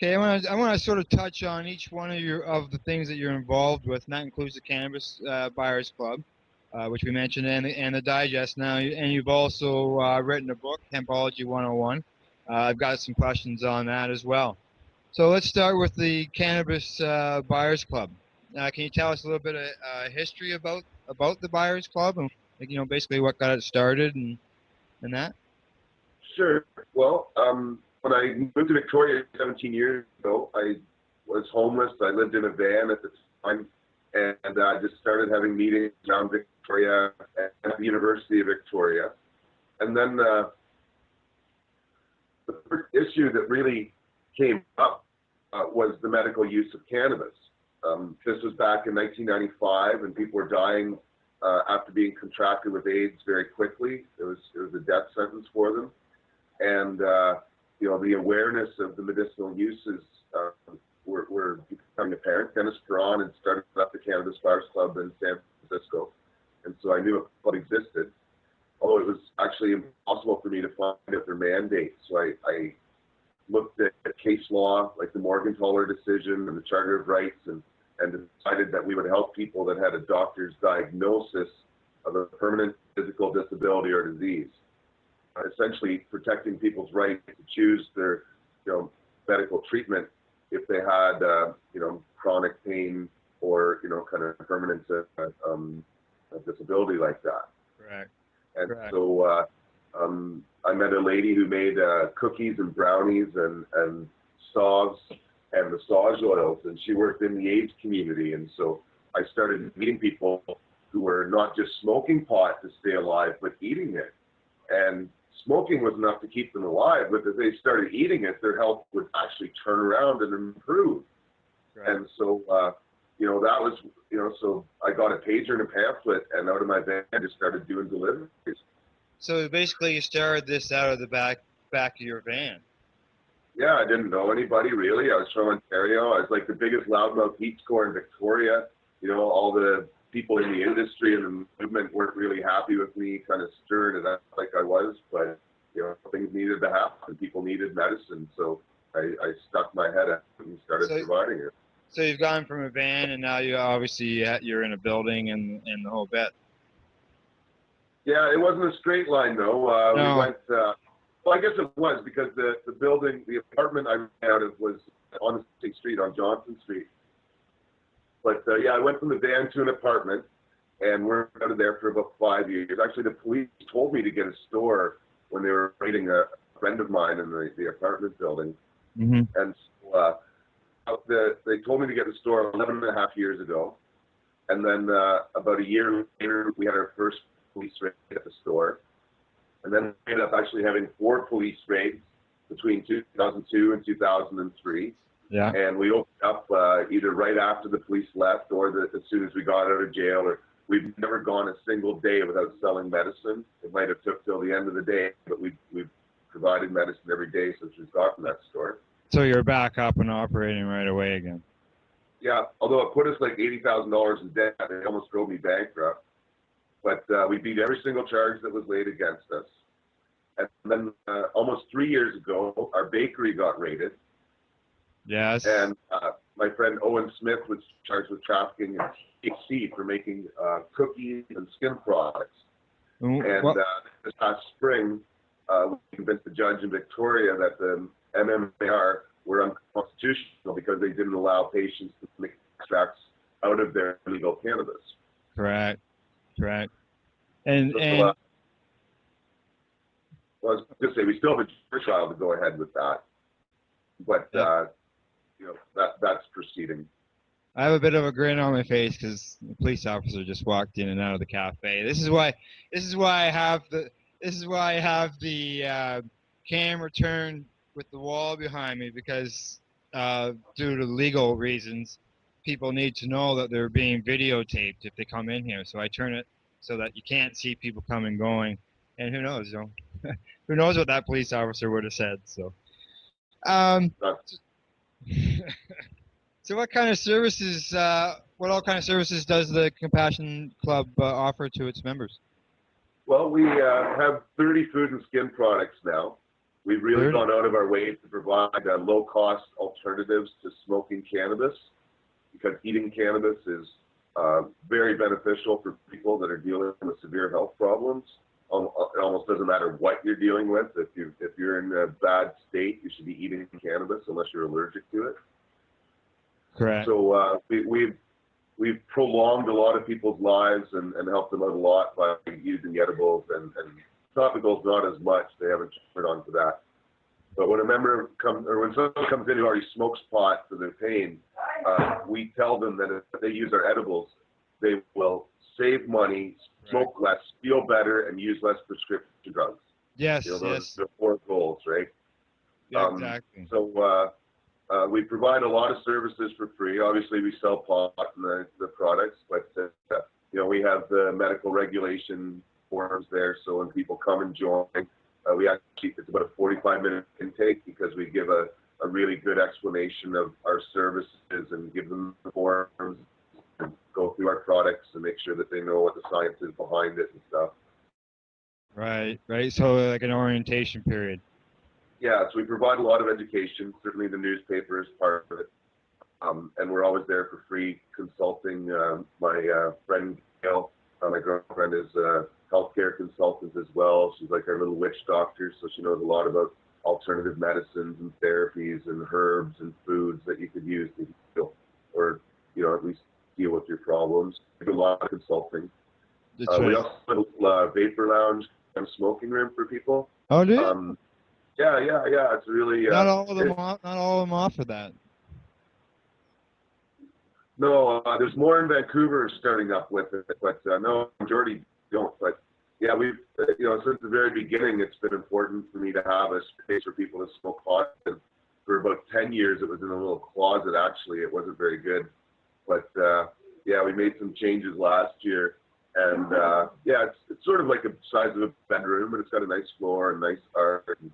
Okay, I want to sort of touch on each one of the things that you're involved with, and that includes the Cannabis Buyers Club, which we mentioned, and the Digest now, and you've also written a book, Hempology 101. I've got some questions on that as well. So let's start with the Cannabis Buyers Club. Can you tell us a little bit of history about the Buyers Club and basically what got it started and that? Sure. Well, when I moved to Victoria 17 years ago, I was homeless. I lived in a van at the time, and I just started having meetings around Victoria at the University of Victoria. And then the first issue that really came up was the medical use of cannabis. This was back in 1995, and people were dying after being contracted with AIDS very quickly. It was a death sentence for them. And the awareness of the medicinal uses were becoming apparent. Dennis Perron had started up the Cannabis Buyers Club in San Francisco, and so I knew a club existed, although it was actually impossible for me to find out their mandate. So I looked at case law, like the Morgenthaler decision and the Charter of Rights, and decided that we would help people that had a doctor's diagnosis of a permanent physical disability or disease. Essentially protecting people's right to choose their medical treatment if they had chronic pain or kind of permanent disability like that. Correct. And so I met a lady who made cookies and brownies and salves and massage oils, and she worked in the AIDS community. And so I started meeting people who were not just smoking pot to stay alive, but eating it. And smoking was enough to keep them alive, but as they started eating it, their health would actually turn around and improve. Right. And so that was, so I got a pager and a pamphlet, and out of my van, I just started doing deliveries. So basically, you started this out of the back of your van. Yeah, I didn't know anybody really. I was from Ontario. I was like the biggest loudmouth heat score in Victoria. All the people in the industry and the movement weren't really happy with me, kind of stirring it up like I was. But things needed to happen. People needed medicine, so I stuck my head out and started providing it. So you've gone from a van, and now you're in a building and the whole bit. Yeah, it wasn't a straight line though. No. We went. Well, I guess it was because the apartment I ran out of was on the same street, on Johnson Street. But yeah, I went from the van to an apartment, and we're out of there for about 5 years. Actually, the police told me to get a store when they were raiding a friend of mine in the apartment building. Mm-hmm. And so, they told me to get the store 11 and a half years ago. And then about a year later, we had our first police raid at the store. And then we ended up actually having 4 police raids between 2002 and 2003. Yeah. And we opened up either right after the police left or as soon as we got out of jail. Or we've never gone a single day without selling medicine. It might have took till the end of the day, but we've provided medicine every day since we've gotten that store. So you're back up and operating right away again. Yeah, although it put us like $80,000 in debt. It almost drove me bankrupt. But we beat every single charge that was laid against us. And then almost 3 years ago, our bakery got raided. Yes. And my friend Owen Smith was charged with trafficking in THC for making cookies and skin products. And this past spring, we convinced the judge in Victoria that the MMAR were unconstitutional because they didn't allow patients to make extracts out of their illegal cannabis. Correct. And well, I was going to say, we still have a jury trial to go ahead with that. But, that's proceeding. I have a bit of a grin on my face because the police officer just walked in and out of the cafe. This is why I have the camera turned with the wall behind me, because due to legal reasons, people need to know that they're being videotaped if they come in here. So I turn it so that you can't see people coming and going. And who knows, who knows what that police officer would have said. So, so what kind of services, what all kind of services does the Compassion Club offer to its members? Well, we have 30 food and skin products now. We've really gone out of our way to provide low-cost alternatives to smoking cannabis, because eating cannabis is very beneficial for people that are dealing with severe health problems. It almost doesn't matter what you're dealing with. If you're in a bad state, you should be eating cannabis unless you're allergic to it. Correct. So we've prolonged a lot of people's lives and helped them out a lot by using edibles, and topicals not as much. They haven't turned on to that. But when when someone comes in who already smokes pot for their pain, we tell them that if they use our edibles, they will save money, smoke less, feel better, and use less prescription drugs. Yes, those yes. are the 4 goals, right? Yeah, exactly. So we provide a lot of services for free. Obviously, we sell pot and the products, but we have the medical regulation forms there. So when people come and join, it's about a 45-minute intake, because we give a really good explanation of our services and give them the forms and go through our products and make sure that they know what the science is behind it and stuff. Right. So like an orientation period. Yeah, so we provide a lot of education. Certainly the newspaper is part of it. And we're always there for free consulting. My friend Gail, my girlfriend, is a healthcare consultant as well. She's like our little witch doctor, so she knows a lot about alternative medicines and therapies and herbs and foods that you could use to heal, or at least deal with your problems. We do a lot of consulting. We also have a vapor lounge and smoking room for people. Oh, do you? Yeah. It's really not all of them offer that. No, there's more in Vancouver starting up with it, but no, majority don't. But yeah, we've since the very beginning, it's been important for me to have a space for people to smoke pot. And for about 10 years, it was in a little closet. Actually, it wasn't very good. But yeah, we made some changes last year, and yeah, it's sort of like the size of a bedroom, but it's got a nice floor and nice art. And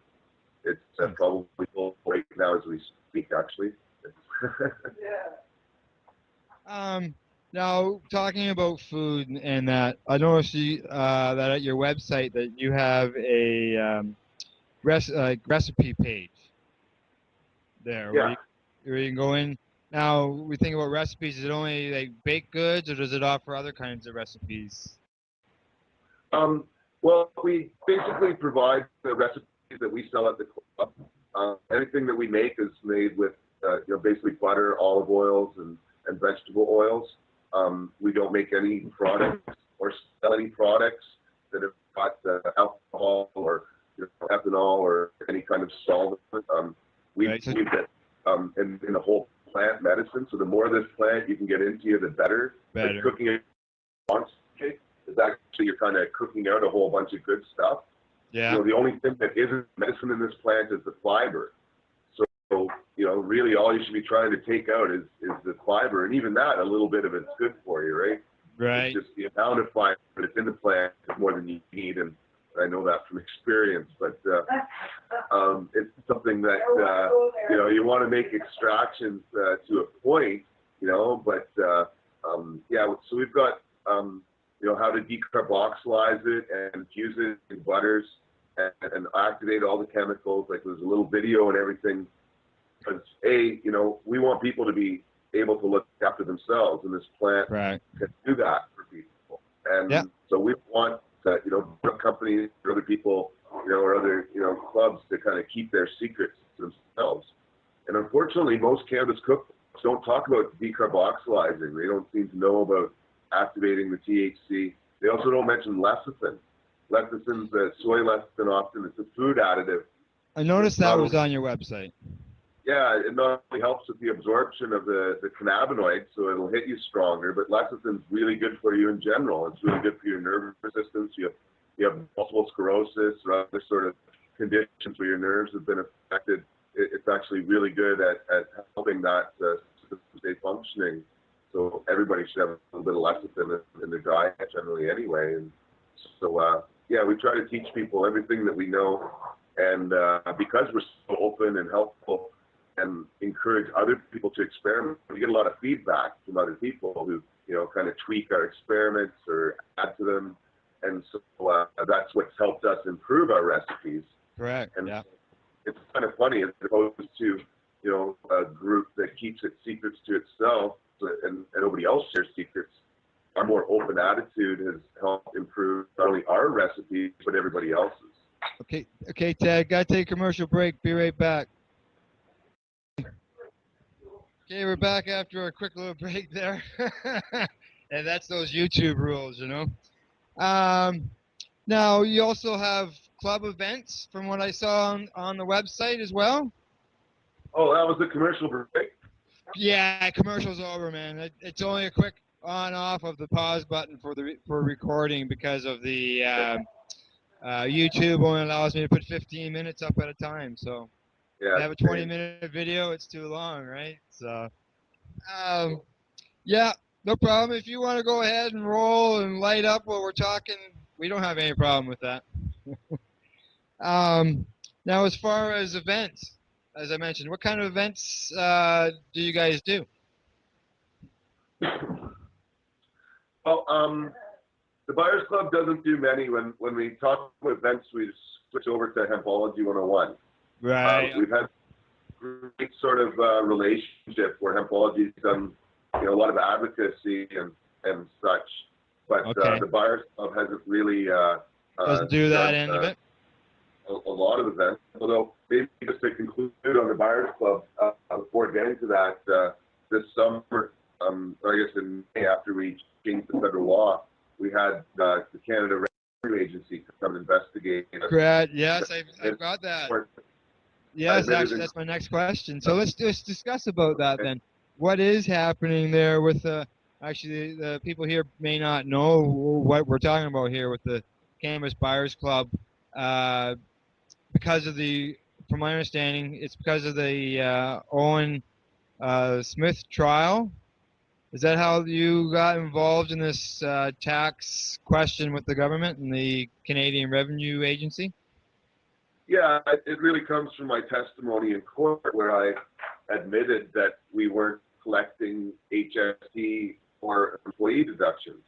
it's probably full right now as we speak, actually. Now talking about food and that, I noticed that at your website that you have a recipe page there where you can go in. Now we think about recipes. Is it only like baked goods, or does it offer other kinds of recipes? Well, we basically provide the recipes that we sell at the club. Anything that we make is made with basically butter, olive oils, and vegetable oils. We don't make any products or sell any products that have got alcohol or ethanol or any kind of solvent. We believe that in the whole plant medicine, so the more of this plant you can get into you, the better. Like cooking it is actually you're kind of cooking out a whole bunch of good stuff. Yeah. The only thing that isn't medicine in this plant is the fiber. So, really all you should be trying to take out is the fiber. And even that, a little bit of it's good for you, right? Right. It's just the amount of fiber that's in the plant is more than you need. And I know that from experience, but it's something that, you want to make extractions to a point, but yeah, so we've got, how to decarboxylize it and infuse it in butters and activate all the chemicals. Like there's a little video and everything. Because we want people to be able to look after themselves, and this plant can do that for people. And so we want that, companies or other people, or other, clubs to kind of keep their secrets to themselves. And unfortunately, most cannabis cookbooks don't talk about decarboxylizing. They don't seem to know about activating the THC. They also don't mention lecithin. Lecithin's soy lecithin often. It's a food additive. I noticed that was on your website. Yeah, it not only helps with the absorption of the cannabinoids, so it'll hit you stronger, but lecithin's really good for you in general. It's really good for your nervous resistance. You have multiple sclerosis or other sort of conditions where your nerves have been affected. It's actually really good at helping that system stay functioning. So everybody should have a little bit of lecithin in their diet generally anyway. And so, yeah, we try to teach people everything that we know. And because we're so open and helpful, and encourage other people to experiment. We get a lot of feedback from other people who, kind of tweak our experiments or add to them. And so that's what's helped us improve our recipes. Correct. And it's kind of funny as opposed to, a group that keeps its secrets to itself and nobody else shares secrets. Our more open attitude has helped improve not only our recipes, but everybody else's. Okay, Ted, gotta take a commercial break. Be right back. Okay, we're back after a quick little break there. And that's those YouTube rules, Now, you also have club events from what I saw on the website as well? Oh, that was the commercial break? Yeah, commercial's over, man. It's only a quick on-off of the pause button for recording because of the YouTube only allows me to put 15 minutes up at a time, so. Yeah, I have a 20-minute video, it's too long, right? So, yeah, no problem. If you want to go ahead and roll and light up while we're talking, we don't have any problem with that. Now, as far as events, as I mentioned, what kind of events do you guys do? Well, the Buyers Club doesn't do many. When we talk about events, we switch over to Hempology 101. Right. We've had a great sort of relationship where Hempology's done a lot of advocacy and such, but the Buyers Club hasn't really doesn't do that end of it. A lot of events. Although maybe just to conclude on the Buyers Club, before getting to that, this summer, I guess in May after we changed the federal law, we had the Canada Revenue Agency to come investigate. Correct. Yes, I've got that. Yes, actually, that's my next question. So let's just discuss about that then. What is happening there with actually the people here may not know what we're talking about here with the Cannabis Buyers Club because of from my understanding, it's because of the Owen Smith trial. Is that how you got involved in this tax question with the government and the Canadian Revenue Agency? Yeah, it really comes from my testimony in court where I admitted that we weren't collecting HST or employee deductions.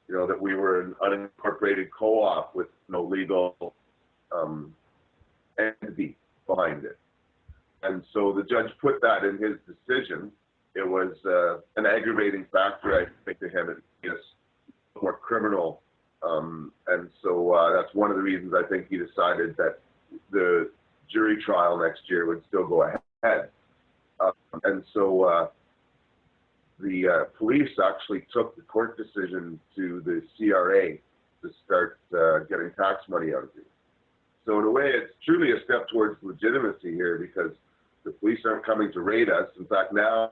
You know, that we were an unincorporated co-op with no legal entity behind it. And so the judge put that in his decision. It was an aggravating factor, I think, to him. It made us more criminal. And so that's one of the reasons I think he decided that the jury trial next year would still go ahead. And so the police actually took the court decision to the CRA to start getting tax money out of me. So in a way, it's truly a step towards legitimacy here because the police aren't coming to raid us. In fact, now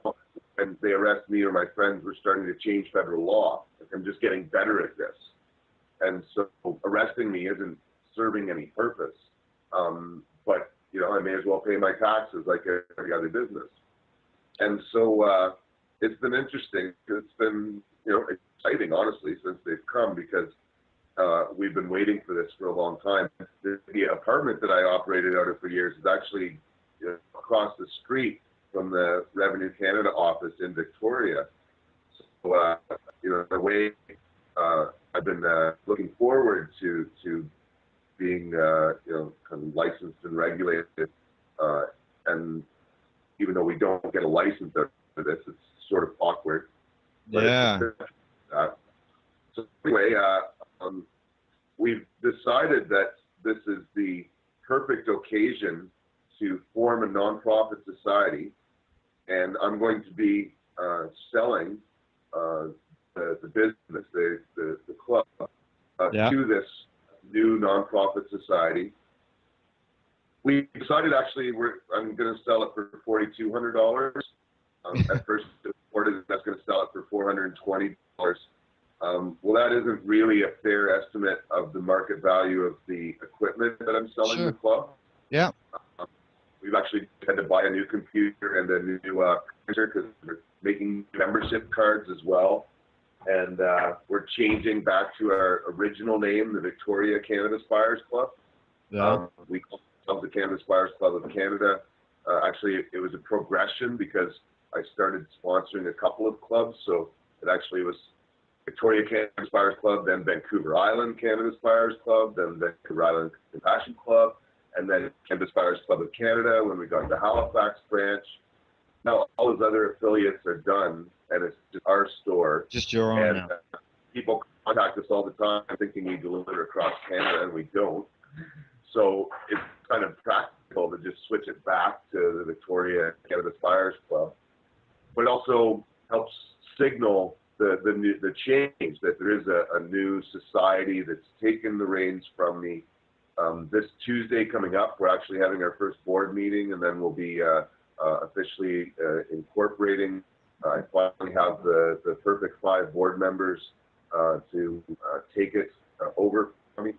when they arrest me or my friends, we're starting to change federal law. Like, I'm just getting better at this. And so arresting me isn't serving any purpose. But, you know, I may as well pay my taxes like every other business. And so it's been interesting. It's been, you know, exciting, honestly, since they've come because we've been waiting for this for a long time. The apartment that I operated out of for years is actually across the street from the Revenue Canada office in Victoria. So, you know, the way I've been looking forward to being, you know, kind of licensed and regulated. And even though we don't get a license out of this, it's sort of awkward. Yeah. So anyway, we've decided that this is the perfect occasion to form a nonprofit society, and I'm going to be selling the business, the club, to this new nonprofit society. We decided actually I'm going to sell it for $4,200. At first, reported that's going to sell it for $420. Well, that isn't really a fair estimate of the market value of the equipment that I'm selling the club. Yeah. We've actually had to buy a new computer and a new printer because we're making membership cards as well. And we're changing back to our original name, the Victoria Cannabis Buyers Club. Yeah. We call ourselves the Cannabis Buyers Club of Canada. Actually, it was a progression because I started sponsoring a couple of clubs. So it actually was Victoria Cannabis Buyers Club, then Vancouver Island Cannabis Buyers Club, then Vancouver Island Compassion Club, and then Cannabis Buyers Club of Canada when we got the Halifax branch. Now all those other affiliates are done, and it's just our store. Just your own now. People contact us all the time thinking we deliver across Canada, and we don't. So it's kind of practical to just switch it back to the Victoria Cannabis Buyers Club. But it also helps signal the change, that there is a new society that's taken the reins from me. This Tuesday coming up, we're actually having our first board meeting, and then we'll be officially incorporating. I finally have the perfect 5 board members to take it over from me.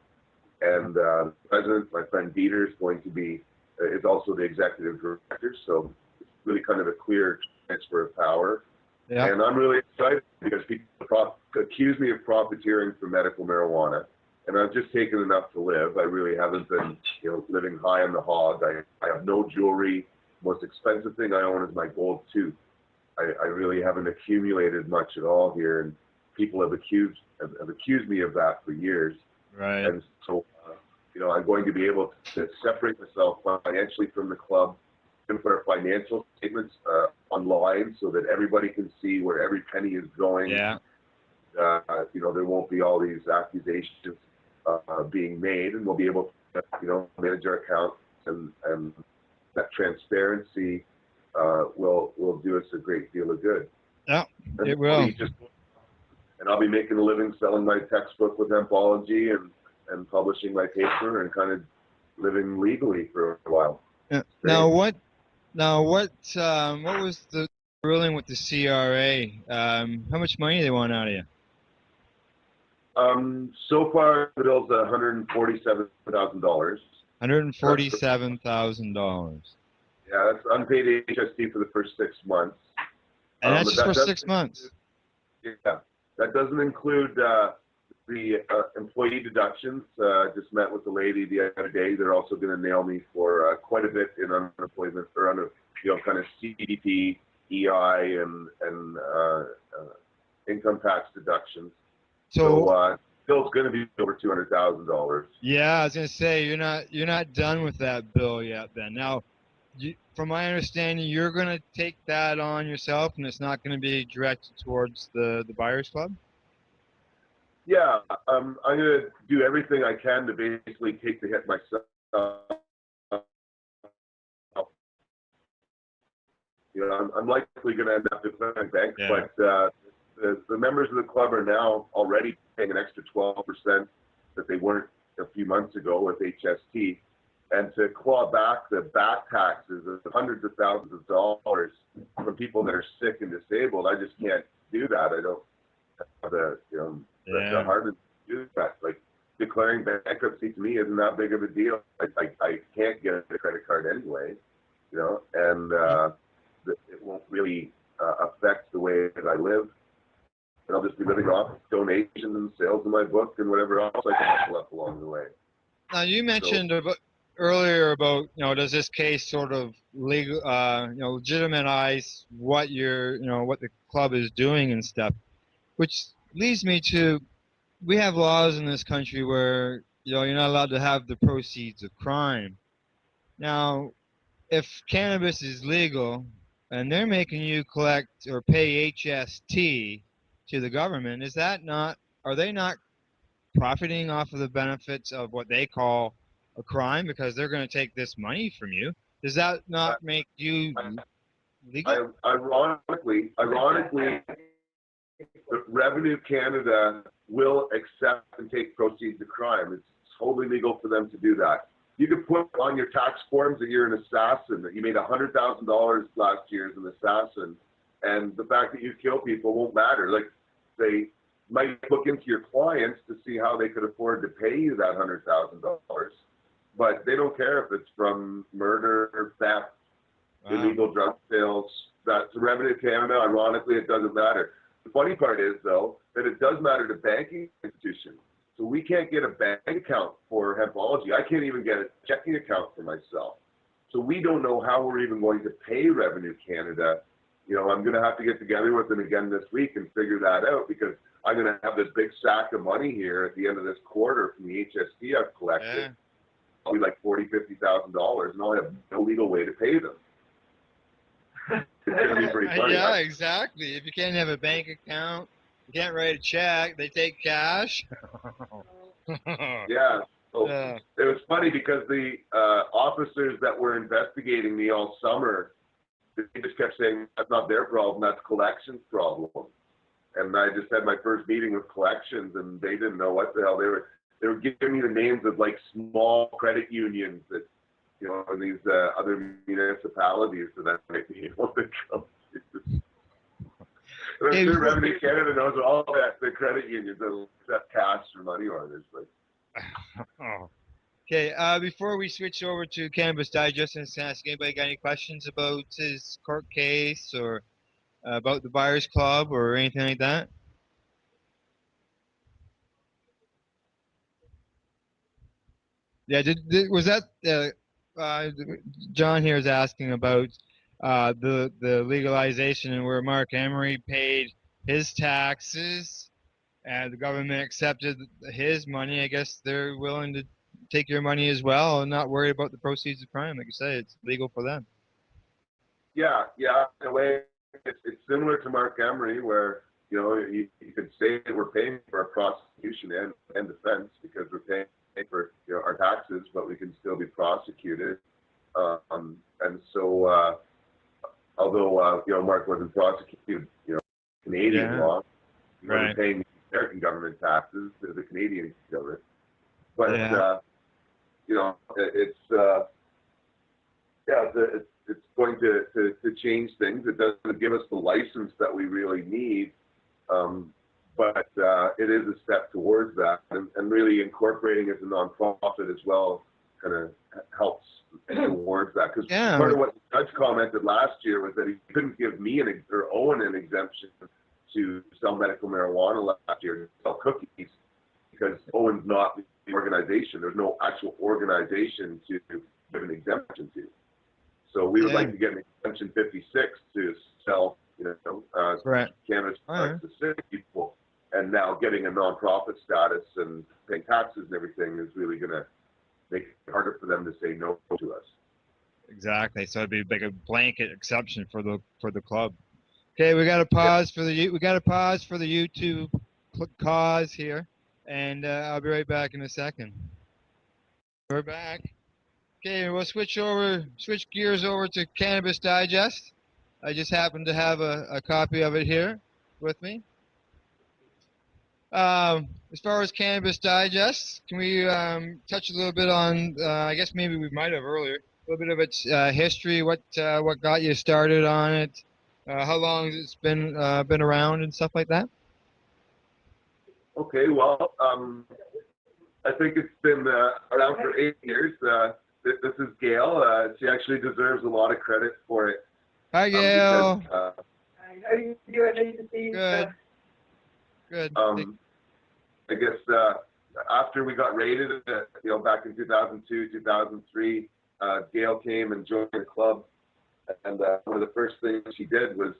And the president, my friend Dieter, is going to be, is also the executive director. So it's really kind of a clear transfer of power. Yeah. And I'm really excited because people accuse me of profiteering from medical marijuana, and I've just taken enough to live. I really haven't been, you know, living high on the hog. I have no jewelry. Most expensive thing I own is my gold tooth. I really haven't accumulated much at all here, and people have accused me of that for years. Right. And so, you know, I'm going to be able to separate myself financially from the club and put our financial statements online so that everybody can see where every penny is going. Yeah. You know, there won't be all these accusations being made, and we'll be able to, you know, manage our accounts, and that transparency will do us a great deal of good. Yeah, and it will. I'll be making a living selling my textbook with hempology and publishing my paper and kind of living legally for a while. Yeah. Now what was the ruling with the CRA? How much money they want out of you? So far the bill's $147,000. $147,000. Yeah, that's unpaid HST for the first 6 months. And that's just for 6 months. Yeah, that doesn't include the employee deductions. Just met with the lady the other day. They're also going to nail me for quite a bit in unemployment or kind of CDP, EI, and income tax deductions. So bill's going to be over $200,000. Yeah, I was gonna say you're not done with that bill yet. Then now, from my understanding, you're gonna take that on yourself, and it's not gonna be directed towards the Buyers Club. Yeah, I'm going to do everything I can to basically take the hit myself. I'm likely going to end up declaring bank, but the members of the club are now already paying an extra 12% that they weren't a few months ago with HST. And to claw back the back taxes of hundreds of thousands of dollars from people that are sick and disabled, I just can't do that. I don't have the heart to do that. Like, declaring bankruptcy to me isn't that big of a deal. I can't get a credit card anyway, and it won't really affect the way that I live. And I'll just be living off donations and sales of my book and whatever else I can hustle up along the way. Now, you mentioned earlier about, does this case sort of legal, legitimize what what the club is doing and stuff, which leads me to, we have laws in this country where, you're not allowed to have the proceeds of crime. Now, if cannabis is legal and they're making you collect or pay HST to the government, are they not profiting off of the benefits of what they call a crime, because they're going to take this money from you? Does that not make you legal? Ironically, Revenue Canada will accept and take proceeds of crime. It's totally legal for them to do that. You could put on your tax forms that you're an assassin, that you made $100,000 last year as an assassin, and the fact that you kill people won't matter. Like, they might look into your clients to see how they could afford to pay you that $100,000, but they don't care if it's from murder or theft, illegal drug sales. That's Revenue Canada. Ironically, it doesn't matter. The funny part is, though, that it does matter to banking institutions. So we can't get a bank account for Hempology. I can't even get a checking account for myself. So we don't know how we're even going to pay Revenue Canada. I'm going to have to get together with them again this week and figure that out, because I'm going to have this big sack of money here at the end of this quarter from the HST I've collected. Yeah. Probably like $40,000, $50,000, and I'll have no legal way to pay them. It's going to be pretty funny. Yeah, exactly. If you can't have a bank account, you can't write a check, they take cash. Yeah. So it was funny because the officers that were investigating me all summer, they just kept saying, that's not their problem, that's collections' problem. And I just had my first meeting with collections, and they didn't know what the hell they were giving me the names of like small credit unions that, in these other municipalities that I might be able to come to. And I'm sure Revenue Canada knows all that, the credit unions that accept cash for money orders. But. Okay, before we switch over to Cannabis Digest, and ask anybody got any questions about his court case or about the Buyers Club or anything like that? Yeah, was that John here is asking about the legalization and where Mark Emery paid his taxes and the government accepted his money. I guess they're willing to take your money as well and not worry about the proceeds of crime. Like you say, it's legal for them. Yeah. In a way, it's similar to Mark Emery, where you could say that we're paying for our prosecution and defense because we're paying for our taxes, but we can still be prosecuted. And so, although Mark wasn't prosecuted, Canadian law, he wasn't paying American government taxes to the Canadian government. But it's going to change things. It doesn't give us the license that we really need. But it is a step towards that, and really incorporating it as a nonprofit as well kind of helps towards that. Because part of what the judge commented last year was that he couldn't give me or Owen an exemption, to sell medical marijuana last year, to sell cookies, because Owen's not the organization. There's no actual organization to give an exemption to. So we would like to get an exemption 56 to sell, cannabis products to city people. And now getting a nonprofit status and paying taxes and everything is really going to make it harder for them to say no to us. Exactly. So it'd be like a blanket exception for the club. Okay, we got to pause for the YouTube cause here, and I'll be right back in a second. We're back. Okay, we'll switch gears over to Cannabis Digest. I just happen to have a copy of it here with me. As far as Cannabis Digest, can we touch a little bit on? I guess maybe we might have earlier. A little bit of its history. What got you started on it? How long it's been around and stuff like that? Okay, well, I think it's been around for 8 years. This is Gail. She actually deserves a lot of credit for it. Hi, Gail. Because, How are you doing? Nice to see you. Good. Good. I guess after we got raided, back in 2002, 2003, Gail came and joined the club, and one of the first things she did was,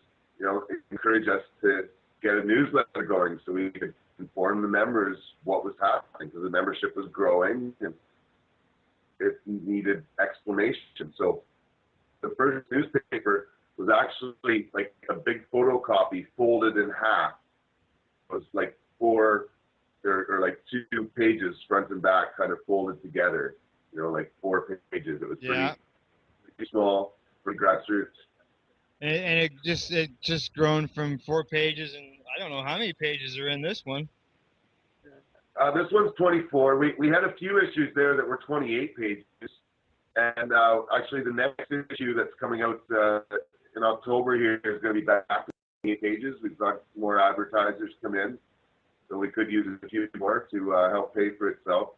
encourage us to get a newsletter going so we could inform the members what was happening, because the membership was growing and it needed explanation. So the first newspaper was actually like a big photocopy folded in half. It was like 4 or like 2 pages front and back kind of folded together, like 4 pages. It was pretty small, pretty grassroots. And it just grown from 4 pages, and I don't know how many pages are in this one. This one's 24. We had a few issues there that were 28 pages. And actually the next issue that's coming out in October here is going to be back to 28 pages. We've got more advertisers come in, so we could use a few more to help pay for itself.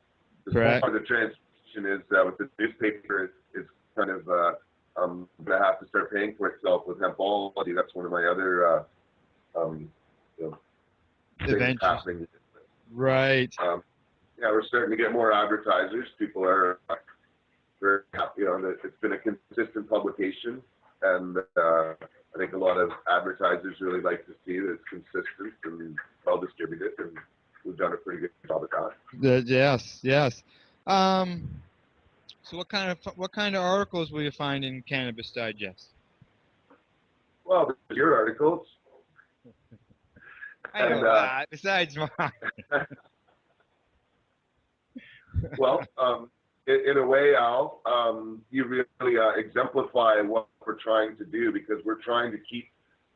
Correct. Part of the transition is with the newspaper is kind of going to have to start paying for itself with hempology. That's one of my other things happening. Right. We're starting to get more advertisers. People are very happy that it's been a consistent publication, and I think a lot of advertisers really like to see that it's consistent and well distributed, and we've done a pretty good job at that. Yes. So what kind of articles will you find in Cannabis Digest? Well, there's your articles. I know that. Besides mine. Well, in a way, Al, you really exemplify what we're trying to do, because we're trying to keep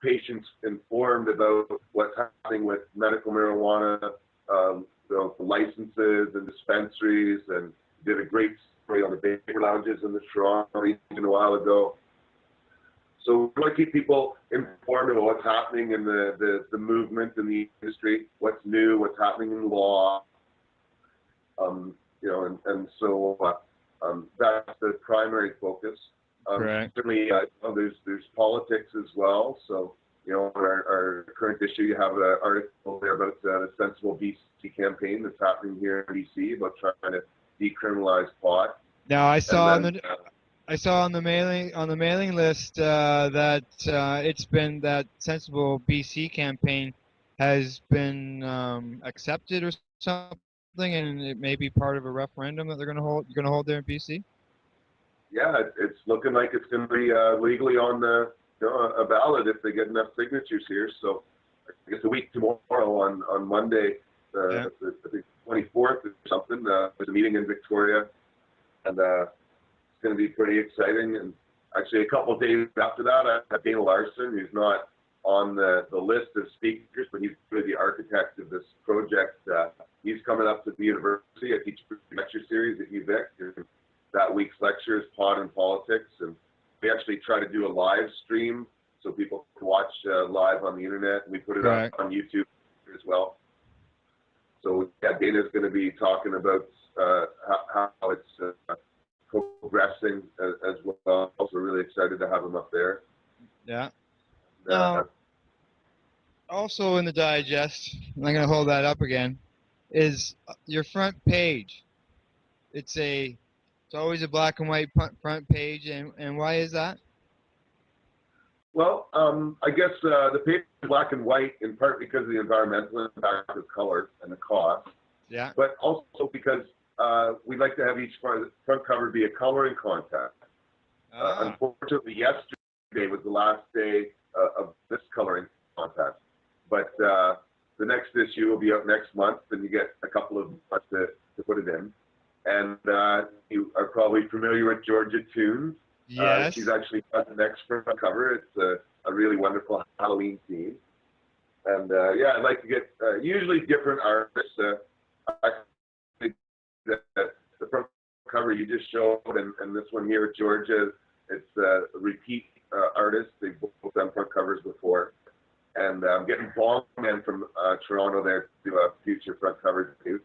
patients informed about what's happening with medical marijuana, the licenses and dispensaries, and did a great story on the vapor lounges in the Toronto region a while ago. So we want to keep people informed about what's happening in the movement in the industry, what's new, what's happening in law. And so that's the primary focus. Certainly, there's politics as well. So, our current issue, you have an article there about the Sensible BC campaign that's happening here in BC about trying to decriminalize pot. Now, I saw on the mailing list that it's been that Sensible BC campaign has been accepted or something, and it may be part of a referendum that they're going to hold there in BC. Yeah, it's looking like it's going to be legally on a ballot if they get enough signatures here. So I guess a week tomorrow on Monday, I think 24th or something, there's a meeting in Victoria, and it's going to be pretty exciting. And actually, a couple of days after that, I have Dana Larson, who's not on the list of speakers, but he's really the architect of this project. He's coming up to the university. I teach a lecture series at UVic. And that week's lecture is Pot and Politics, and we actually try to do a live stream so people can watch live on the internet. We put it up on YouTube as well. So Dana's going to be talking about how it's progressing as well. Also really excited to have him up there. Yeah. also in the digest, and I'm going to hold that up again, is your front page. It's always a black and white front page, and why is that? Well, I guess the paper is black and white in part because of the environmental impact of color and the cost. Yeah. But also because we'd like to have each front cover be a coloring contest. Unfortunately, yesterday was the last day of this coloring contest. But the next issue will be out next month, and you get a couple of months to put it in. And you are probably familiar with Georgia Tunes. Yes. She's actually got the next front cover. It's a really wonderful Halloween theme. And yeah, I'd like to get usually different artists. The front cover you just showed, and this one here with Georgia, it's a repeat artist. They've both done front covers before. And I'm getting Bongman from Toronto there to do a future front cover too.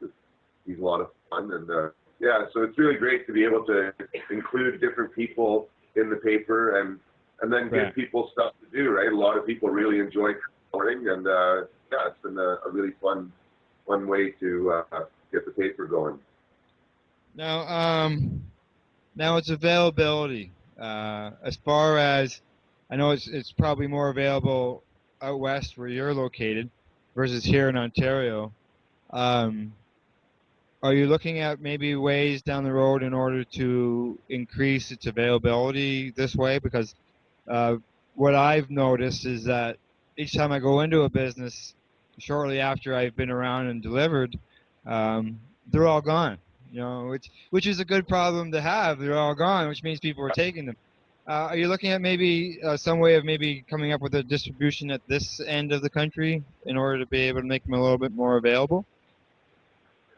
He's a lot of fun. And yeah, so it's really great to be able to include different people in the paper and then give people stuff to do, right? A lot of people really enjoy coloring, and yeah, it's been a really fun way to get the paper going. Now it's availability. As far as I know, it's probably more available out west where you're located versus here in Ontario. Are you looking at maybe ways down the road in order to increase its availability this way? Because what I've noticed is that each time I go into a business, shortly after I've been around and delivered, they're all gone. You know, which is a good problem to have. They're all gone, which means people are taking them. Are you looking at maybe some way of maybe coming up with a distribution at this end of the country in order to be able to make them a little bit more available?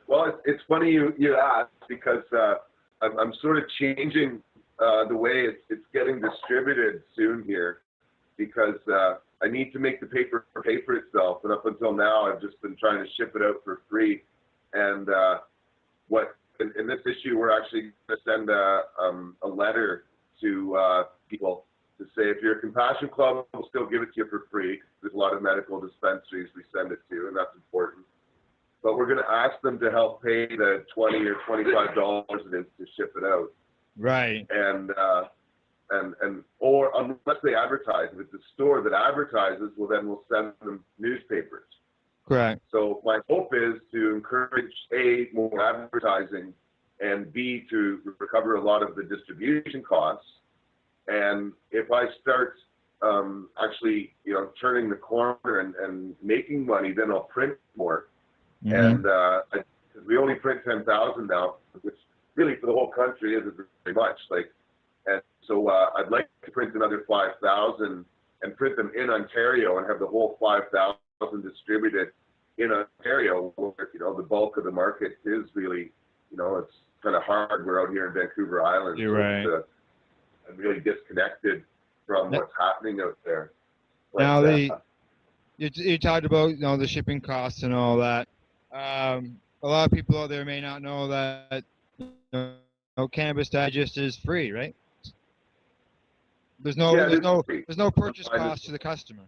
Well, it's funny you ask, because I'm sort of changing the way it's getting distributed soon here, because I need to make the paper pay for itself. And up until now, I've just been trying to ship it out for free. And in this issue, we're actually going to send a letter to people to say, if you're a Compassion Club, we'll still give it to you for free. There's a lot of medical dispensaries we send it to, and that's important. But we're going to ask them to help pay the $20 or $25 it is to ship it out. Right. And or unless they advertise, if it's a store that advertises, well, then we'll send them newspapers. Correct. So my hope is to encourage A, more advertising, and B, to recover a lot of the distribution costs. And if I start actually, turning the corner and making money, then I'll print more. Mm-hmm. And we only print 10,000 now, which really for the whole country isn't very much. And so I'd like to print another 5,000 and print them in Ontario and have the whole 5,000 distributed in Ontario, where the bulk of the market is really, it's kind of hard. We're out here in Vancouver Island. You're right. I'm really disconnected from what's happening out there. But, now you talked about the shipping costs and all that. A lot of people out there may not know that Cannabis Digest is free, right? There's no purchase cost to the customer.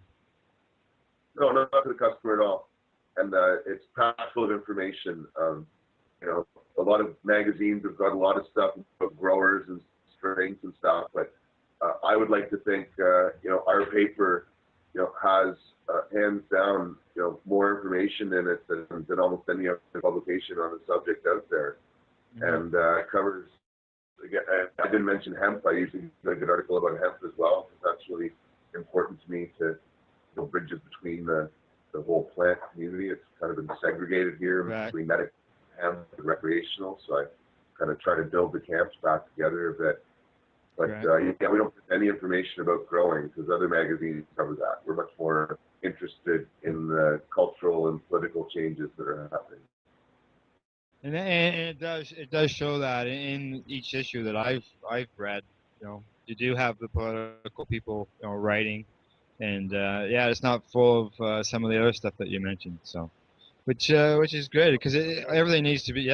No, not to the customer at all. And it's packed full of information. A lot of magazines have got a lot of stuff about growers and strains and stuff, but I would like to think our paper has hands down more information in it than almost any other publication on the subject out there. Mm-hmm. And covers, again, I didn't mention hemp. I usually do a good article about hemp as well. That's really important to me to build bridges between the whole plant community. It's kind of been segregated here between medical and recreational, so I kind of try to build the camps back together a bit. But we don't put any information about growing because other magazines cover that. We're much more interested in the cultural and political changes that are happening. And it does show that in each issue that I've read. You do have the political people writing, and it's not full of some of the other stuff that you mentioned. So, which is good because everything needs to be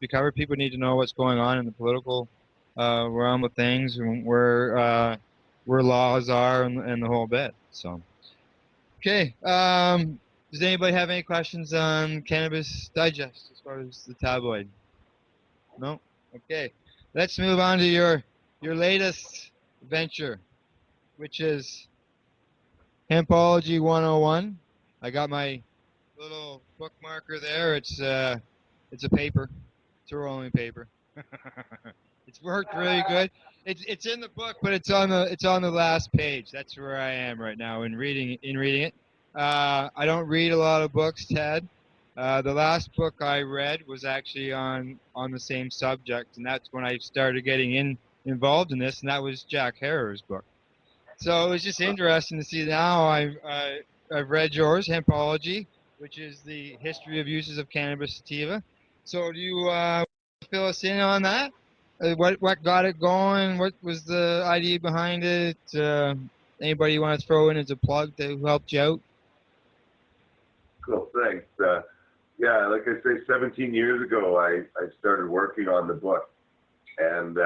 covered. People need to know what's going on in the political realm of things and where laws are and the whole bit. So, Okay. Does anybody have any questions on Cannabis Digest as far as the tabloid? No? Okay. Let's move on to your latest venture, which is Hempology 101. I got my little bookmarker there. It's a paper. It's a rolling paper. It's worked really good. It's in the book, but it's on the last page. That's where I am right now in reading it. I don't read a lot of books, Ted. The last book I read was actually on the same subject, and that's when I started getting involved in this, and that was Jack Harrer's book. So it was just interesting to see now I've read yours, Hempology, which is the history of uses of cannabis sativa. So do you fill us in on that? What got it going? What was the idea behind it? Anybody you want to throw in as a plug who helped you out? Cool, thanks. Yeah, like I say, 17 years ago, I started working on the book, and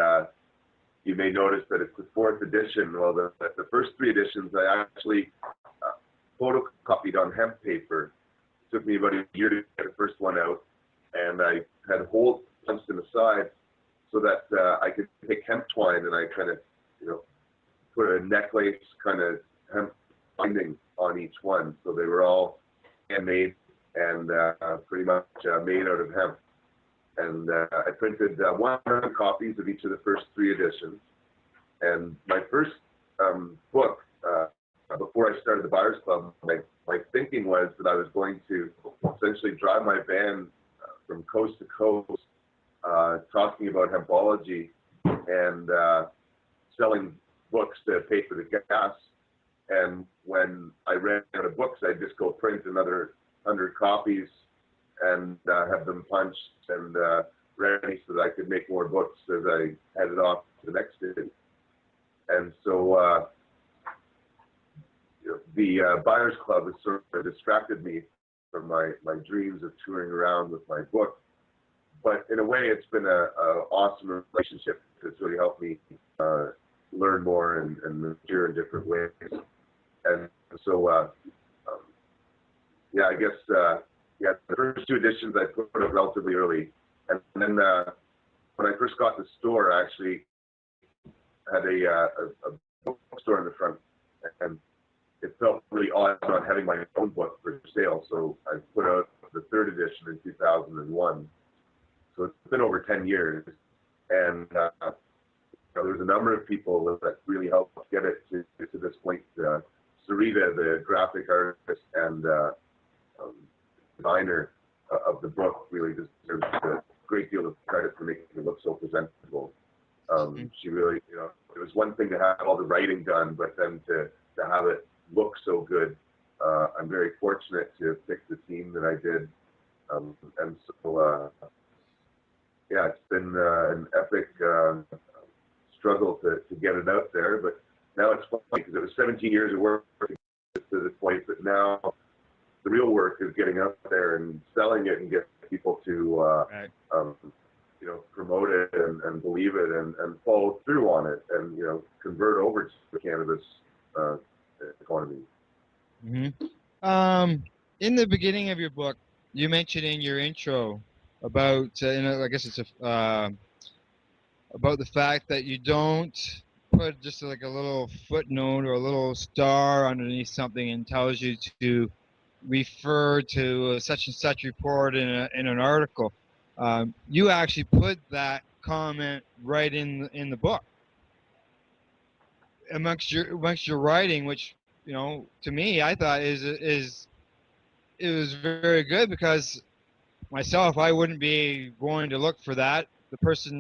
you may notice that it's the fourth edition. Well, the first three editions I actually photocopied on hemp paper. It took me about a year to get the first one out, and I had holes punched in the side so that I could take hemp twine and I kind of, put a necklace kind of hemp binding on each one. So they were all handmade and pretty much made out of hemp. And I printed 100 copies of each of the first three editions. And my first book, before I started the Buyers Club, my thinking was that I was going to essentially drive my van from coast to coast, talking about hempology and selling books to pay for the gas. And when I ran out of books, I'd just go print another 100 copies and have them punched and ready so that I could make more books as I headed off to the next city. And so the Buyers Club has sort of distracted me from my dreams of touring around with my book. But in a way, it's been an awesome relationship that's really helped me learn more and mature in different ways. And so, yeah, I guess, the first two editions I put out relatively early. And then when I first got the store, I actually had a bookstore in the front. And it felt really odd not having my own book for sale. So I put out the third edition in 2001. So it's been over 10 years. And there's a number of people that really helped get it to this point. Sarita, the graphic artist and designer of the book, really deserves a great deal of credit for making it look so presentable. She really, it was one thing to have all the writing done, but then to have it look so good. I'm very fortunate to have picked the team that I did. And so, yeah, it's been an epic struggle to get it out there, but now it's funny because it was 17 years of work to this point, but now the real work is getting out there and selling it and getting people to promote it and believe it and follow through on it and convert over to the cannabis economy. Mm-hmm. In the beginning of your book, you mentioned in your intro about I guess it's about the fact that you don't put just like a little footnote or a little star underneath something and tells you to refer to such and such report in an article. You actually put that comment right in the book amongst your writing, which to me I thought it was very good, because myself, I wouldn't be going to look for that.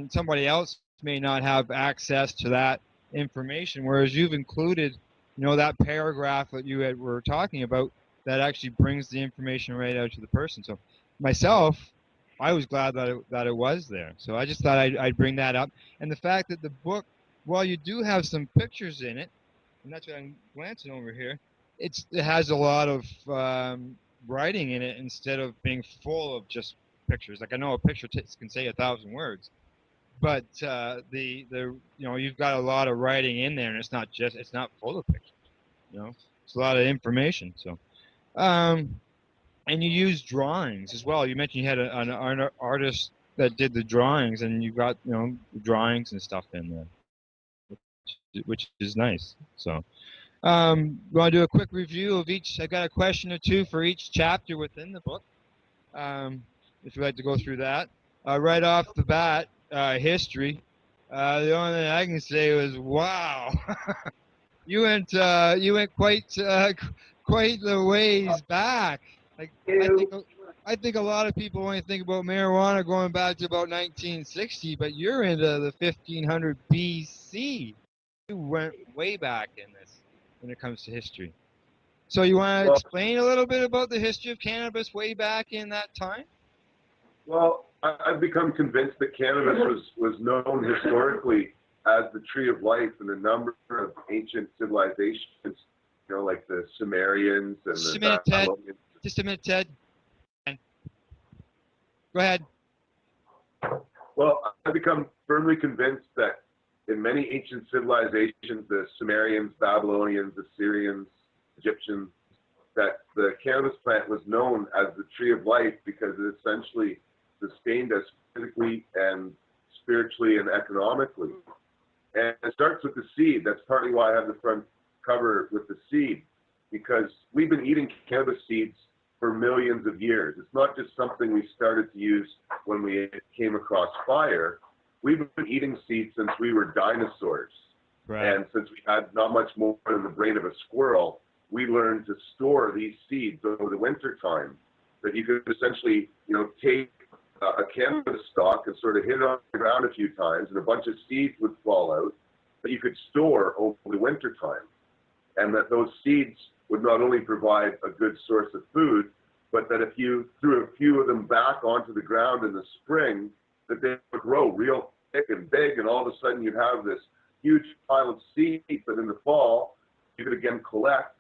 Somebody else may not have access to that information, whereas you've included, that paragraph that you were talking about that actually brings the information right out to the person. So myself, I was glad that it was there. So I just thought I'd bring that up. And the fact that the book, while you do have some pictures in it, and that's what I'm glancing over here, it has a lot of writing in it instead of being full of just pictures. Like, I know a picture can say 1,000 words, but you've got a lot of writing in there, and it's not full of pictures. it's a lot of information. So, and you use drawings as well. You mentioned you had an artist that did the drawings, and you got drawings and stuff in there, which is nice. So, we want to do a quick review of each. I've got a question or two for each chapter within the book. If you'd like to go through that, right off the bat, history. The only thing I can say was, wow, you went quite the ways back. Like I think a lot of people only think about marijuana going back to about 1960, but you're into the 1500 BC. You went way back in this when it comes to history. So you want to explain a little bit about the history of cannabis way back in that time? Well, I've become convinced that cannabis was known historically as the tree of life in a number of ancient civilizations, like the Sumerians and Just the a minute, Ted. Babylonians. Just a minute, Ted. Go ahead. Well, I've become firmly convinced that in many ancient civilizations, the Sumerians, Babylonians, Assyrians, Egyptians, that the cannabis plant was known as the tree of life because it essentially sustained us physically and spiritually and economically. And it starts with the seed. That's partly why I have the front cover with the seed, because we've been eating cannabis seeds for millions of years. It's not just something we started to use when we came across fire. We've been eating seeds since we were dinosaurs. Right. And since we had not much more than the brain of a squirrel, we learned to store these seeds over the winter time. That you could essentially, take a cannabis stalk and sort of hit it on the ground a few times, and a bunch of seeds would fall out that you could store over the winter time. And that those seeds would not only provide a good source of food, but that if you threw a few of them back onto the ground in the spring, that they would grow real thick and big, and all of a sudden you'd have this huge pile of seeds that in the fall you could again collect,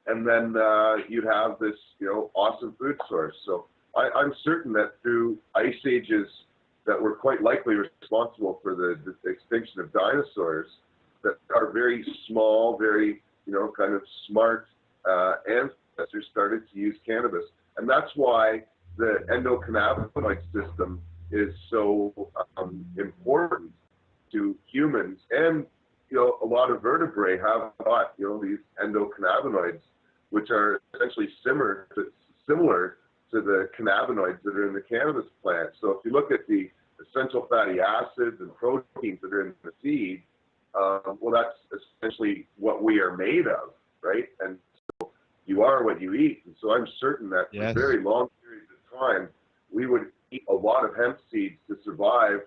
and then you'd have this awesome food source. So I'm certain that through ice ages that were quite likely responsible for the extinction of dinosaurs, that our very small, very kind of smart ancestors started to use cannabis. And that's why the endocannabinoid system is so important to humans. And a lot of vertebrae have got these endocannabinoids, which are essentially similar to the cannabinoids that are in the cannabis plant. So if you look at the essential fatty acids and proteins that are in the seed, well, that's essentially what we are made of, right? And so you are what you eat. And so I'm certain that for very long periods of time, we would eat a lot of hemp seeds to survive,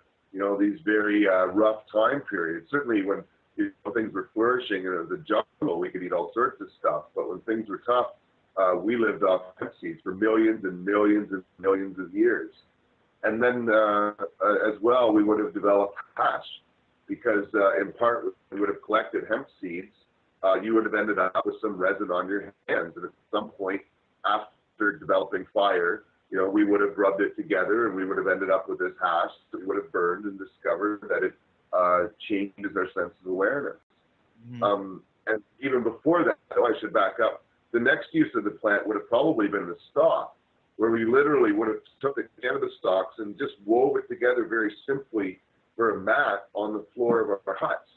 these very rough time periods. Certainly when things were flourishing and it was a jungle, we could eat all sorts of stuff. But when things were tough, we lived off hemp seeds for millions and millions and millions of years. And then as well, we would have developed hash, because in part we would have collected hemp seeds. You would have ended up with some resin on your hands. And at some point after developing fire, we would have rubbed it together and we would have ended up with this hash that we would have burned and discovered that it changes our sense of awareness. Mm-hmm. And even before that, though, I should back up. The next use of the plant would have probably been the stalk, where we literally would have took the cannabis stalks and just wove it together very simply for a mat on the floor of our huts.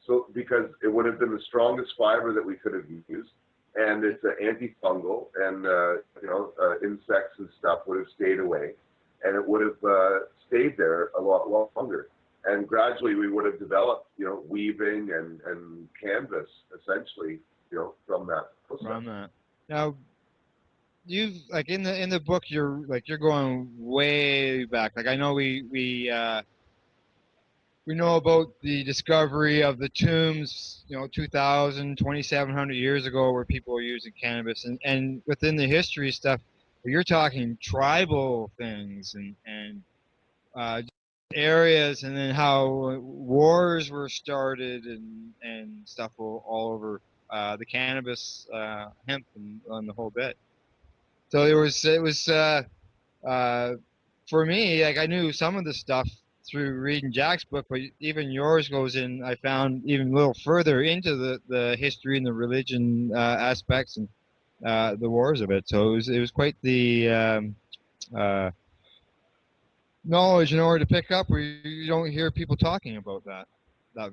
So because it would have been the strongest fiber that we could have used, and it's an antifungal, and insects and stuff would have stayed away, and it would have stayed there a lot longer. And gradually we would have developed, weaving and canvas essentially, from that process. From that. Now, you've in the book, you're going way back. Like I know we know about the discovery of the tombs, 2,700 years ago, where people were using cannabis, and within the history stuff, you're talking tribal things and areas, and then how wars were started and stuff all over the cannabis, hemp, and on the whole bit. So it was for me, I knew some of the stuff through reading Jack's book, but even yours goes in. I found even a little further into the history and the religion aspects and the wars of it. So it was quite the knowledge in order to pick up. Where you don't hear people talking about that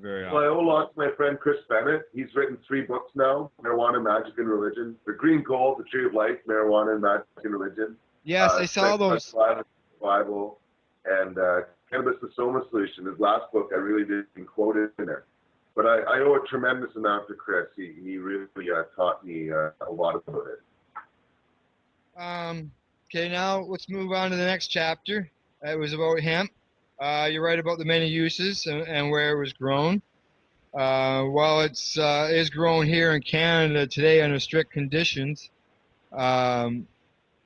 very Well, I often. owe a lot to my friend Chris Bennett. He's written 3 books now: Marijuana, Magic, and Religion. The Green Gold, The Tree of Life, Marijuana, and Magic, and Religion. Yes, I saw those. Bible, and Cannabis the Soma Solution. His last book, I really didn't quote it in there. But I owe a tremendous amount to Chris. He really taught me a lot about it. Okay, now let's move on to the next chapter. It was about hemp. You write about the many uses and where it was grown. While it's is grown here in Canada today under strict conditions,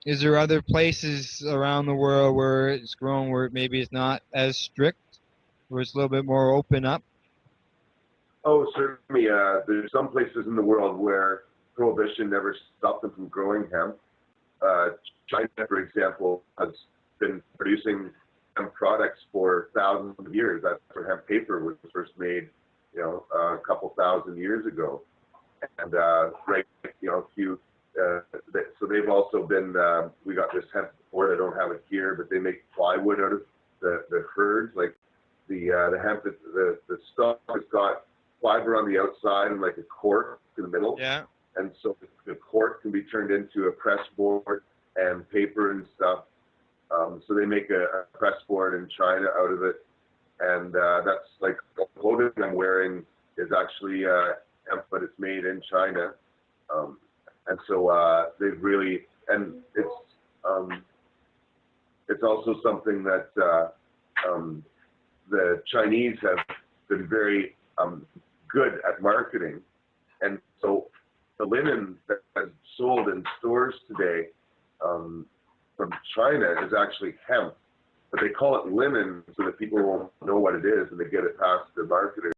is there other places around the world where it's grown where maybe it's not as strict, where it's a little bit more open up? Oh, certainly. There's some places in the world where prohibition never stopped them from growing hemp. China, for example, has been producing hemp products for thousands of years. That's where hemp paper was first made, a couple thousand years ago. And so they've also been. We got this hemp board. I don't have it here, but they make plywood out of the herds. Like the hemp, the stalk has got fiber on the outside and like a cork in the middle. Yeah. And so the cork can be turned into a press board and paper and stuff. So they make a press board in China out of it. And that's like the clothing I'm wearing is actually hemp, but it's made in China. And so they've really, and it's also something that the Chinese have been very good at marketing. And so the linen that is sold in stores today from China is actually hemp, but they call it linen so that people won't know what it is and they get it past the marketers.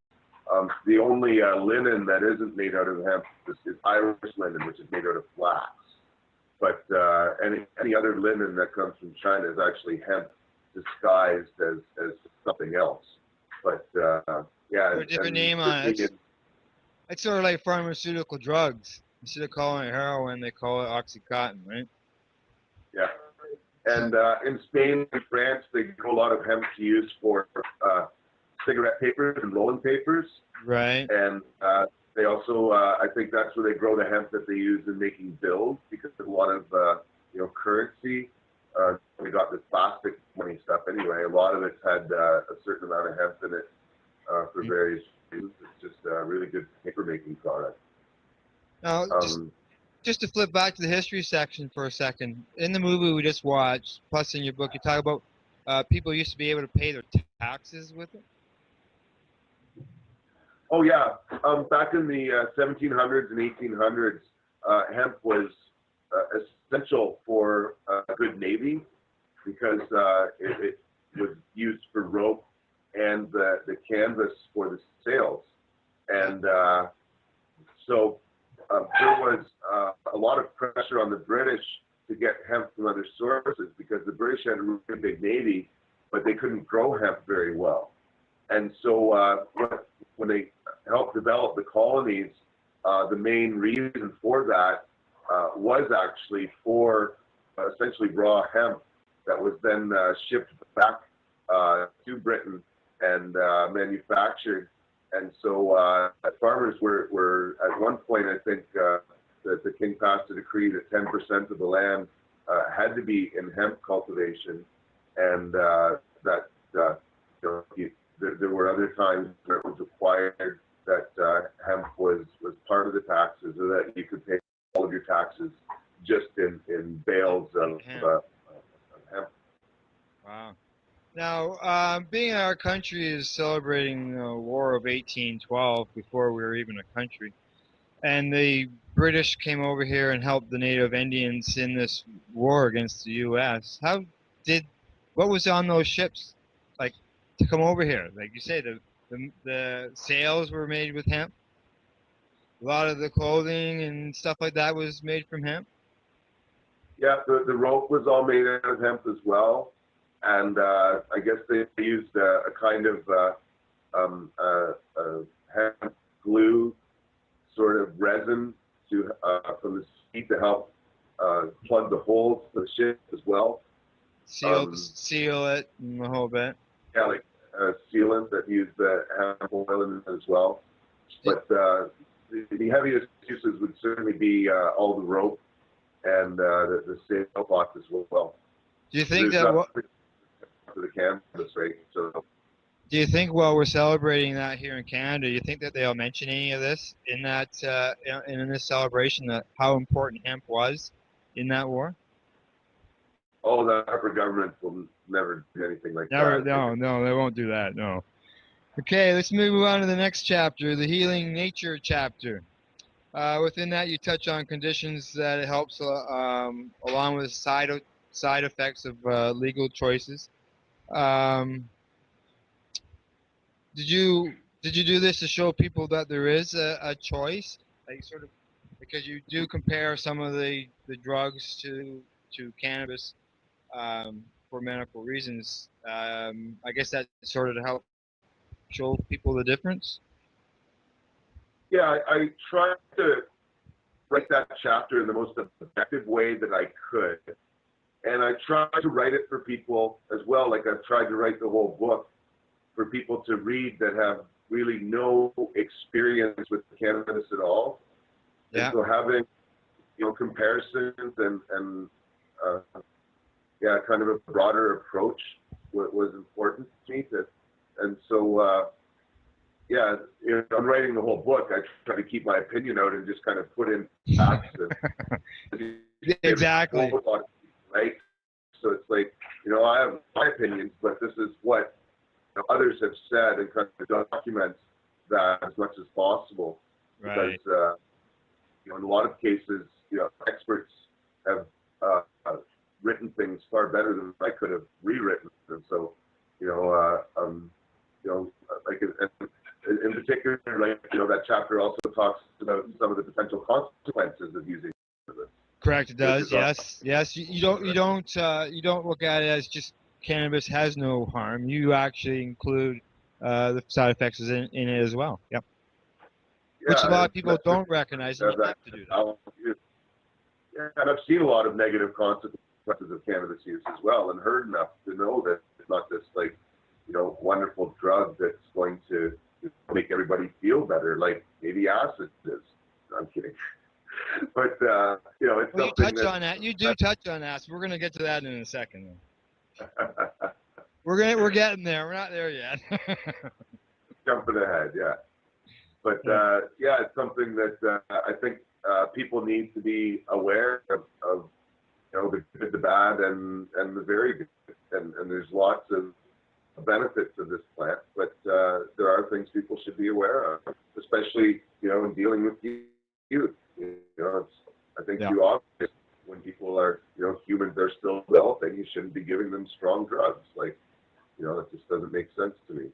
The only linen that isn't made out of hemp is Irish linen, which is made out of flax. But any other linen that comes from China is actually hemp disguised as something else. But yeah, Put a different name on it. It's sort of like pharmaceutical drugs. Instead of calling it heroin, they call it Oxycontin, right? Yeah. And in Spain and France, they grow a lot of hemp to use for cigarette papers and rolling papers. Right. And they also, I think that's where they grow the hemp that they use in making bills, because there's a lot of, currency. We got this plastic money stuff anyway. A lot of it's had a certain amount of hemp in it for various reasons. It's just a really good paper making product. Now, just to flip back to the history section for a second, in the movie we just watched, plus in your book, you talk about people used to be able to pay their taxes with it. Oh yeah, back in the 1700s and 1800s, hemp was essential for a good navy because it was used for rope and the canvas for the sails, and so there was a lot of pressure on the British to get hemp from other sources because the British had a really big navy, but they couldn't grow hemp very well. And so when they helped develop the colonies, the main reason for that was actually for essentially raw hemp that was then shipped back to Britain and manufactured. And so farmers were at one point, I think, that the king passed a decree that 10% of the land had to be in hemp cultivation, and that there were other times where it was required that hemp was part of the taxes, or that you could pay all of your taxes just in bales of hemp. Wow. Now, being our country is celebrating the War of 1812 before we were even a country, and the British came over here and helped the Native Indians in this war against the U.S. What was on those ships, like, to come over here? Like you say, the sails were made with hemp. A lot of the clothing and stuff like that was made from hemp. Yeah, the rope was all made out of hemp as well. and I guess they used a kind of hand glue sort of resin to from the seed to help plug the holes for the ship as well. Seal it and the whole bit. Yeah, like sealant that used hemp oil in it as well. But the heaviest uses would certainly be all the rope and the sail box as well. Do you think There's that nothing for the canvas, right? So. Do you think while we're celebrating that here in Canada, do you think that they'll mention any of this in that in this celebration, that how important hemp was in that war? Oh, the upper government will never do anything like Never, that. no, they won't do that. No. Okay, let's move on to the next chapter, the healing nature chapter. Within that, you touch on conditions that it helps, along with side effects of legal choices. Did you do this to show people that there is a choice, like sort of, because you do compare some of the drugs to cannabis for medical reasons? I guess that sort of to help show people the difference. Yeah, I tried to write that chapter in the most objective way that I could, and I tried to write it for people as well. Like I've tried to write the whole book for people to read that have really no experience with cannabis at all. Yeah. And so having, comparisons and kind of a broader approach was important to me. And so, I'm writing the whole book. I try to keep my opinion out and just kind of put in facts. And exactly. Right. So it's like, I have my opinions, but this is what others have said, and kind of document that as much as possible. Right. Because, in a lot of cases, experts have written things far better than I could have rewritten. And so, like in particular, like, that chapter also talks about some of the potential consequences of using this. Correct. It does. Yes. You don't look at it as just cannabis has no harm. You actually include the side effects in it as well. Yep. Which a lot of people don't recognize. And you have to do that. Yeah, and I've seen a lot of negative consequences of cannabis use as well, and heard enough to know that it's not this wonderful drug that's going to make everybody feel better, like maybe acid is. I'm kidding. But it's something you touch on that. You do touch on that. So we're gonna get to that in a second. We're getting there. We're not there yet. Jumping ahead, yeah. But it's something that I think people need to be aware of the good, the bad, and the very good. And there's lots of benefits of this plant, but there are things people should be aware of, especially in dealing with youth. I think too often when people are humans are still developing, you shouldn't be giving them strong drugs. Like it just doesn't make sense to me.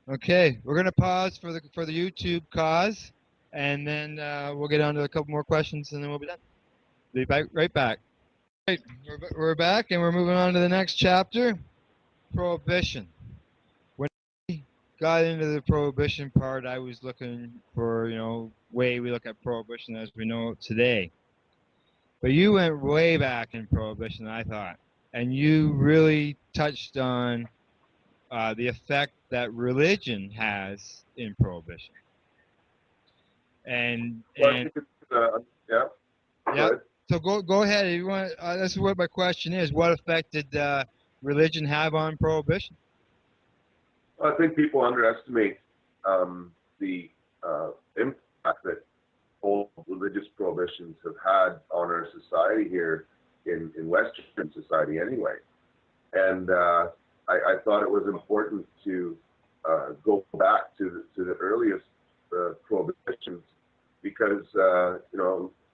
Okay, we're gonna pause for the YouTube cause, and then we'll get on to a couple more questions, and then we'll be done. Be right back. Right, we're back, and we're moving on to the next chapter, prohibition. When we got into the prohibition part, I was looking for way we look at prohibition as we know it today. But you went way back in prohibition, I thought, and you really touched on the effect that religion has in prohibition. And so go ahead. If you want, that's what my question is. What effect did religion have on prohibition? I think people underestimate the impact that all religious prohibitions have had on our society here in Western society anyway. And I thought it was important to go back to the earliest prohibitions because,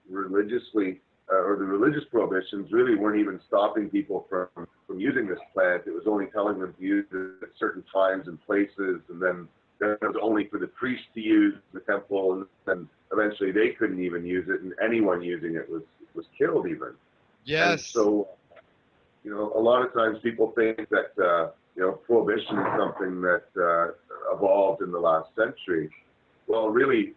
religiously, or the religious prohibitions really weren't even stopping people from using this plant. It was only telling them to use it at certain times and places, and then it was only for the priest to use the temple, and then eventually they couldn't even use it, and anyone using it was killed even. Yes. And so, a lot of times people think that, prohibition is something that evolved in the last century. Well, really,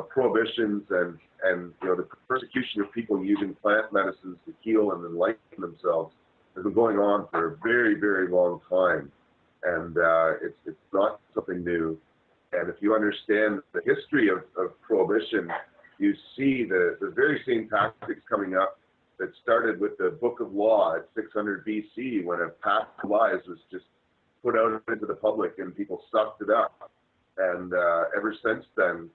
prohibitions and the persecution of people using plant medicines to heal and enlighten themselves has been going on for a very, very long time. And it's not something new. And if you understand the history of prohibition, you see the very same tactics coming up that started with the Book of Law at 600 BC, when a path of lies was just put out into the public and people sucked it up. And ever since then,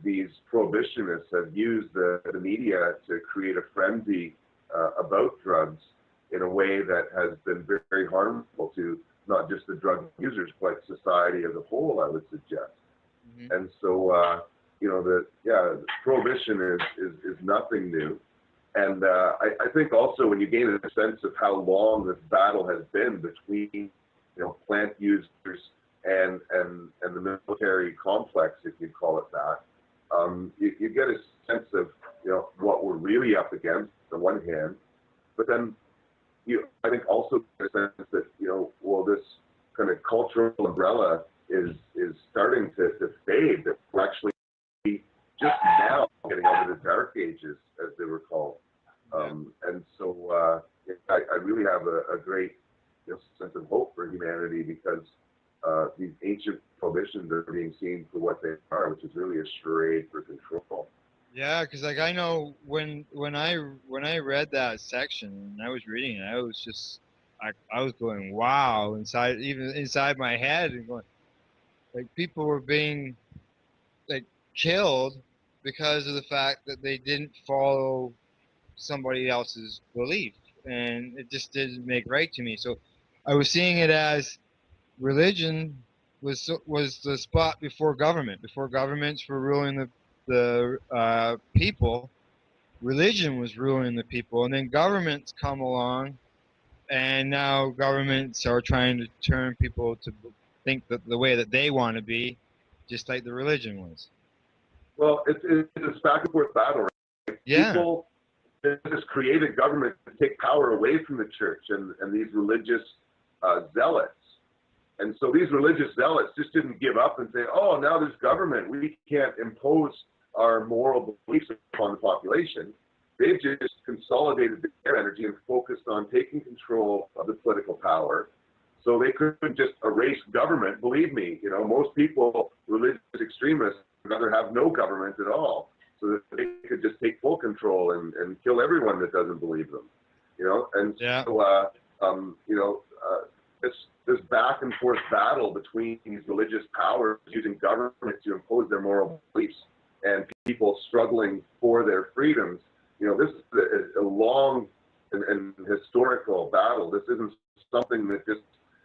these prohibitionists have used the media to create a frenzy about drugs in a way that has been very, very harmful to not just the drug users, but society as a whole, I would suggest. Mm-hmm. And so, prohibition is nothing new. And I think also when you gain a sense of how long this battle has been between, plant users and the military complex, if you call it that, you get a sense of, what we're really up against on one hand, but then I think also get a sense that, this kind of cultural umbrella is starting to fade, that we're actually just now getting out of the dark ages, as they were called. And so I really have a great sense of hope for humanity, because these ancient prohibitions are being seen for what they are, which is really a charade for control. Yeah, because I know when I read that section and I was reading it, I was just I was going wow inside my head, and going, like, people were being like killed because of the fact that they didn't follow somebody else's belief, and it just didn't make right to me. So I was seeing it as religion was the spot before government. Before governments were ruling the people, religion was ruling the people, and then governments come along, and now governments are trying to turn people to think that the way that they want to be, just like the religion was. Well, it's a back and forth battle, right? Yeah. People just created government to take power away from the church and these religious zealots. And so these religious zealots just didn't give up and say, oh, now there's government, we can't impose our moral beliefs upon the population. They've just consolidated their energy and focused on taking control of the political power. So they couldn't just erase government. Believe me, most people, religious extremists, would rather have no government at all, so that they could just take full control and kill everyone that doesn't believe them. And so this back and forth battle between these religious powers using government to impose their moral beliefs and people struggling for their freedoms, this is a long and historical battle. This isn't something that just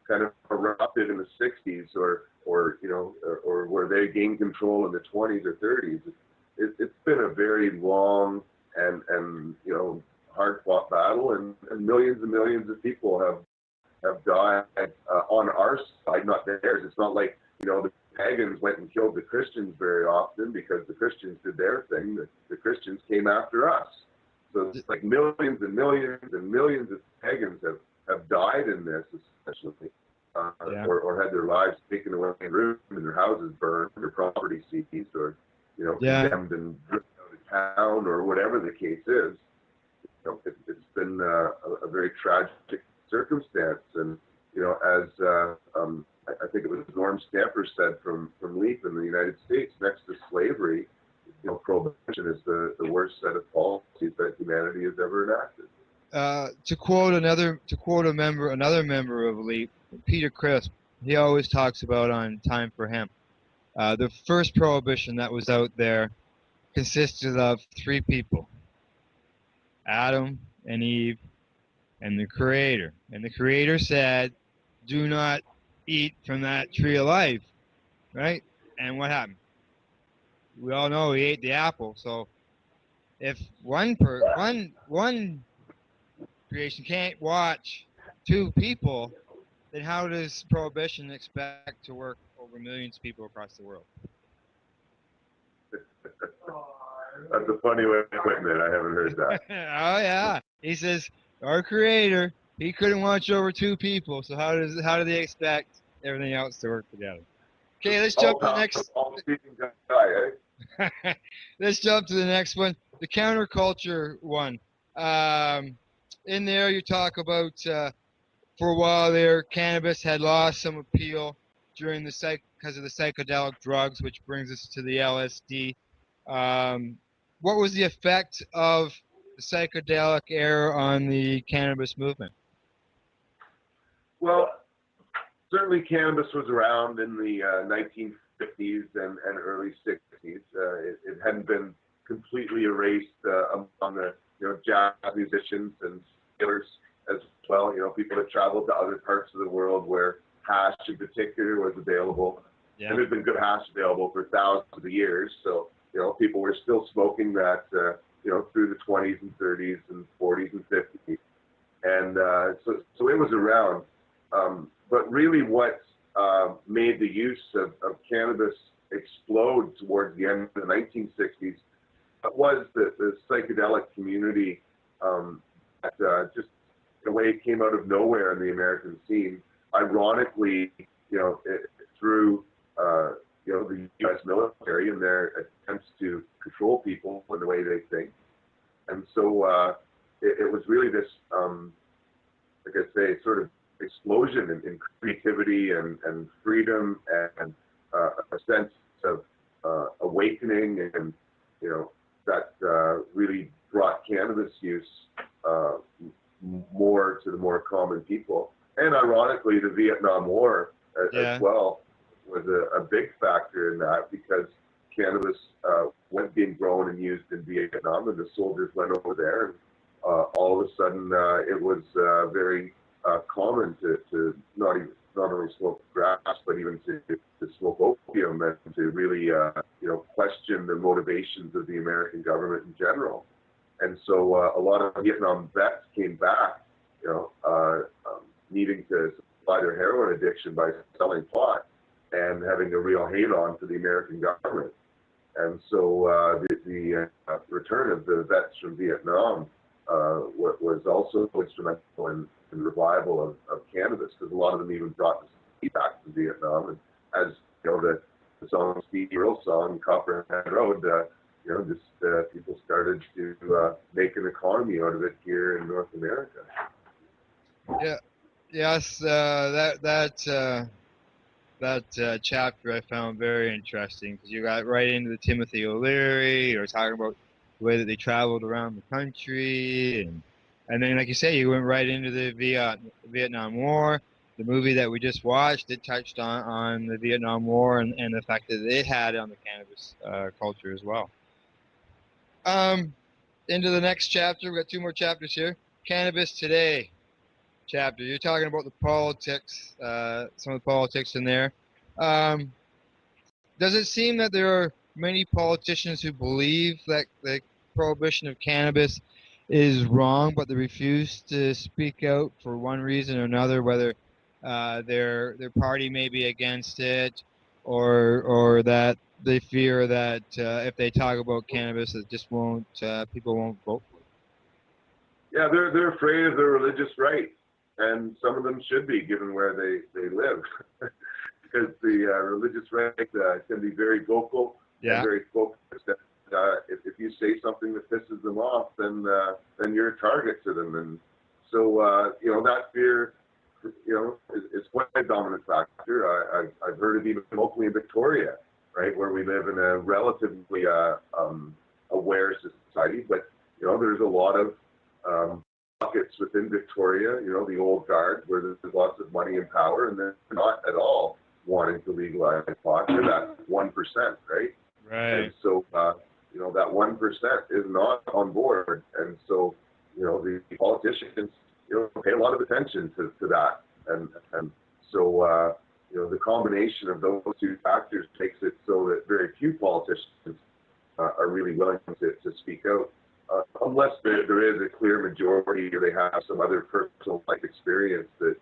kind of erupted in the 60s or where they gained control in the 20s or 30s. It's been a very long and hard-fought battle, and millions and millions of people have died on our side, not theirs. It's not like the pagans went and killed the Christians very often because the Christians did their thing. The Christians came after us. So it's like millions and millions and millions of pagans have died in this, essentially, or had their lives taken away in room, and their houses burned, their property seized, or condemned and driven out of town, or whatever the case is. It's been a very tragic circumstance, and as I think it was Norm Stamper said from LEAP in the United States, next to slavery, prohibition is the worst set of policies that humanity has ever enacted. To quote another member of LEAP, Peter Crisp, he always talks about on Time for Hemp. The first prohibition that was out there consisted of three people: Adam and Eve and the Creator. And the Creator said, do not eat from that tree of life, right? And what happened? We all know he ate the apple. So if one creation can't watch two people, then how does prohibition expect to work over millions of people across the world? That's a funny way of putting it. I haven't heard that. Oh yeah. He says our creator, he couldn't watch over two people. So how do they expect everything else to work together? Okay, let's jump to the next. Let's jump to the next one, the counterculture one. In there, you talk about for a while there, cannabis had lost some appeal during the because of the psychedelic drugs, which brings us to the LSD. What was the effect of the psychedelic era on the cannabis movement? Well, certainly cannabis was around in the 1950s and early 60s. It hadn't been completely erased among the jazz musicians and sailors as well. People that traveled to other parts of the world where hash in particular was available. Yeah. And there's been good hash available for thousands of years. So people were still smoking that through the 20s and 30s and 40s and 50s. And so it was around. But really what made the use of cannabis explode towards the end of the 1960s was the psychedelic community that just in a way it came out of nowhere in the American scene. Ironically, through the U.S. military and their attempts to control people in the way they think. And so it was really this, like I say, sort of explosion in creativity and freedom and a sense of awakening, and that really brought cannabis use more to the more common people. And ironically, the Vietnam War as well was a big factor in that, because cannabis was being grown and used in Vietnam, and the soldiers went over there, and all of a sudden it was very common to not only smoke grass, but even to smoke opium, and to really question the motivations of the American government in general. And so a lot of Vietnam vets came back, needing to supply their heroin addiction by selling pot and having a real hate on to the American government. And so the return of the vets from Vietnam was also instrumental in the revival of cannabis, because a lot of them even brought the tea back to Vietnam. And as the song Steve Earle song, Copperhead Road, people started to make an economy out of it here in North America. Yeah, yes, that chapter I found very interesting, because you got right into the Timothy O'Leary. You were talking about the way that they traveled around the country, and then, like you say, you went right into the Vietnam War. The movie that we just watched, it touched on the Vietnam War and the effect that it had on the cannabis culture as well. Into the next chapter, we got two more chapters here. Cannabis Today chapter. You're talking about the politics, some of the politics in there. Does it seem that there are many politicians who believe that the prohibition of cannabis is wrong, but they refuse to speak out for one reason or another, whether their party may be against it, or that they fear that if they talk about cannabis, it just won't people won't vote for it? Yeah, they're afraid of their religious right, and some of them should be, given where they live, because the religious right can be very vocal and very focused. If you say something that pisses them off, then you're a target to them, and so that fear, is quite a dominant factor. I've heard it even locally in Victoria, right, where we live in a relatively aware society, but there's a lot of pockets within Victoria, the old guard, where there's lots of money and power, and they're not at all wanting to legalize pot. They're that 1%, right? Right. And so, that 1% is not on board. And so, the politicians, pay a lot of attention to that. And so, the combination of those two factors makes it so that very few politicians are really willing to speak out. Unless there is a clear majority, or they have some other personal life experience that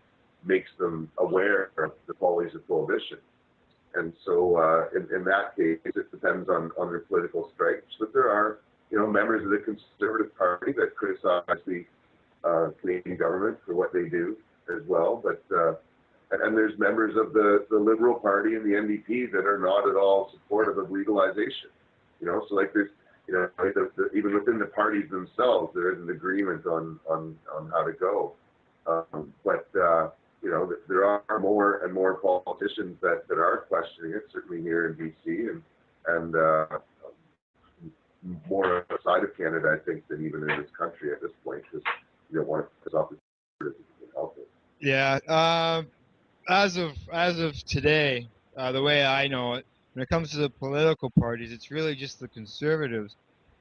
makes them aware of the follies of prohibition. And so in that case, it depends on their political stripes. But there are, members of the Conservative Party that criticize the Canadian government for what they do as well. But and there's members of the Liberal Party and the NDP that are not at all supportive of legalization. You know, so like there's, you know, even within the parties themselves, there is an agreement on how to go. But you know, there are more and more politicians that are questioning it, certainly here in BC and more outside of Canada, I think, than even in this country at this point, because you don't want to stop it. Yeah. As of today, the way I know it, when it comes to the political parties, it's really just the Conservatives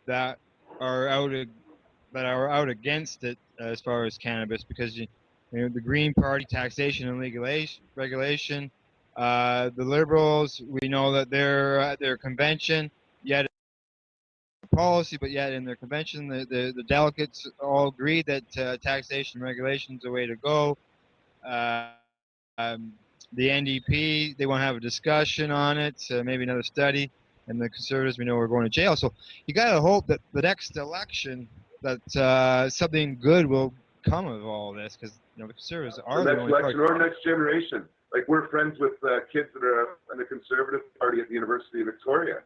that are out against it as far as cannabis, because you know, the Green Party, taxation and regulation. The Liberals, we know that they're at their convention, yet policy, but yet in their convention, the delegates all agreed that taxation and regulation is the way to go. The NDP, they want to have a discussion on it, maybe another study, and the Conservatives, we know, are going to jail. So you got to hope that the next election, that something good will come of all this, because you know the Conservatives are the the next only election party. or next generation. Like, we're friends with kids that are in the Conservative Party at the University of Victoria,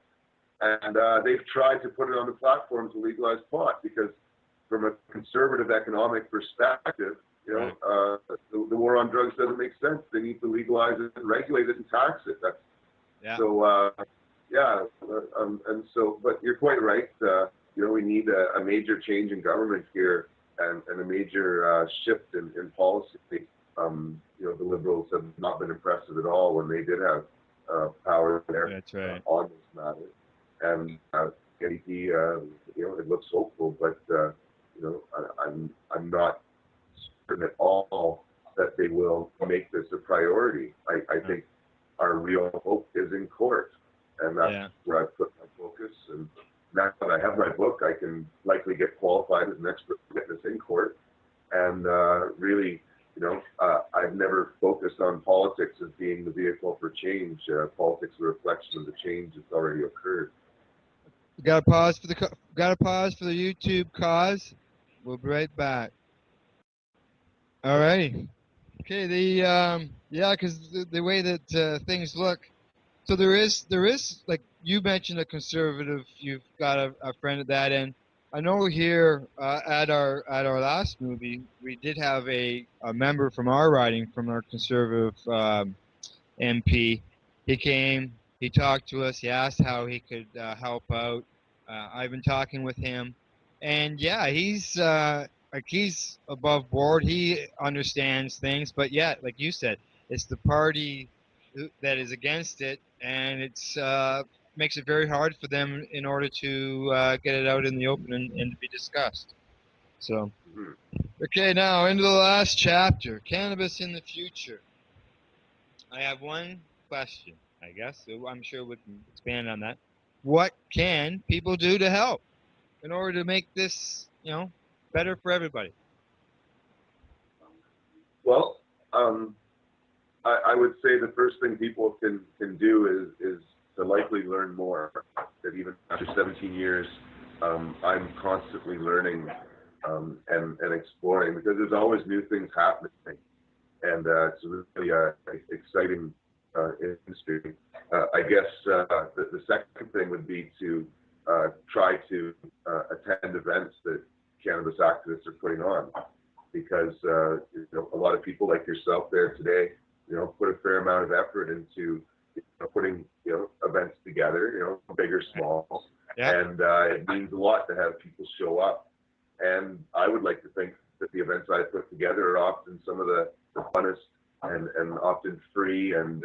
and they've tried to put it on the platform to legalize pot, because from a conservative economic perspective, you know, the war on drugs doesn't make sense. They need to legalize it and regulate it and tax it. That's so. And so, but you're quite right. You know, we need a major change in government here, and a major shift in policy. You know, the Liberals have not been impressive at all when they did have power there. That's right. On this matter, and NDP, you know, it looks hopeful, but you know, I'm not certain at all that they will make this a priority. I think our real hope is in court, and that's where I put my focus. And now that I have my book, I can likely get qualified as an expert witness in court. And really, you know, I've never focused on politics as being the vehicle for change. Politics is a reflection of the change that's already occurred. Got to pause for the YouTube cause. We'll be right back. All righty. Okay. Because the way that things look, so there is like you mentioned a Conservative. You've got a friend at that end. I know here at our last movie, we did have a member from our riding, from our Conservative MP. He came, he talked to us, he asked how he could help out. I've been talking with him, and yeah, he's above board. He understands things, but yeah, like you said, it's the party that is against it, and it's makes it very hard for them in order to get it out in the open and to be discussed. So, okay, now into the last chapter, cannabis in the future. I have one question, I guess. So I'm sure we can expand on that. What can people do to help in order to make this, you know, better for everybody? Well, I would say the first thing people can do is to likely learn more. That even after 17 years, I'm constantly learning and exploring, because there's always new things happening, and it's really exciting industry. I guess the second thing would be to try to attend events that cannabis activists are putting on, because you know, a lot of people like yourself there today, you know, put a fair amount of effort into putting, you know, events together, you know, big or small, and it means a lot to have people show up. And I would like to think that the events I put together are often some of the funnest and often free and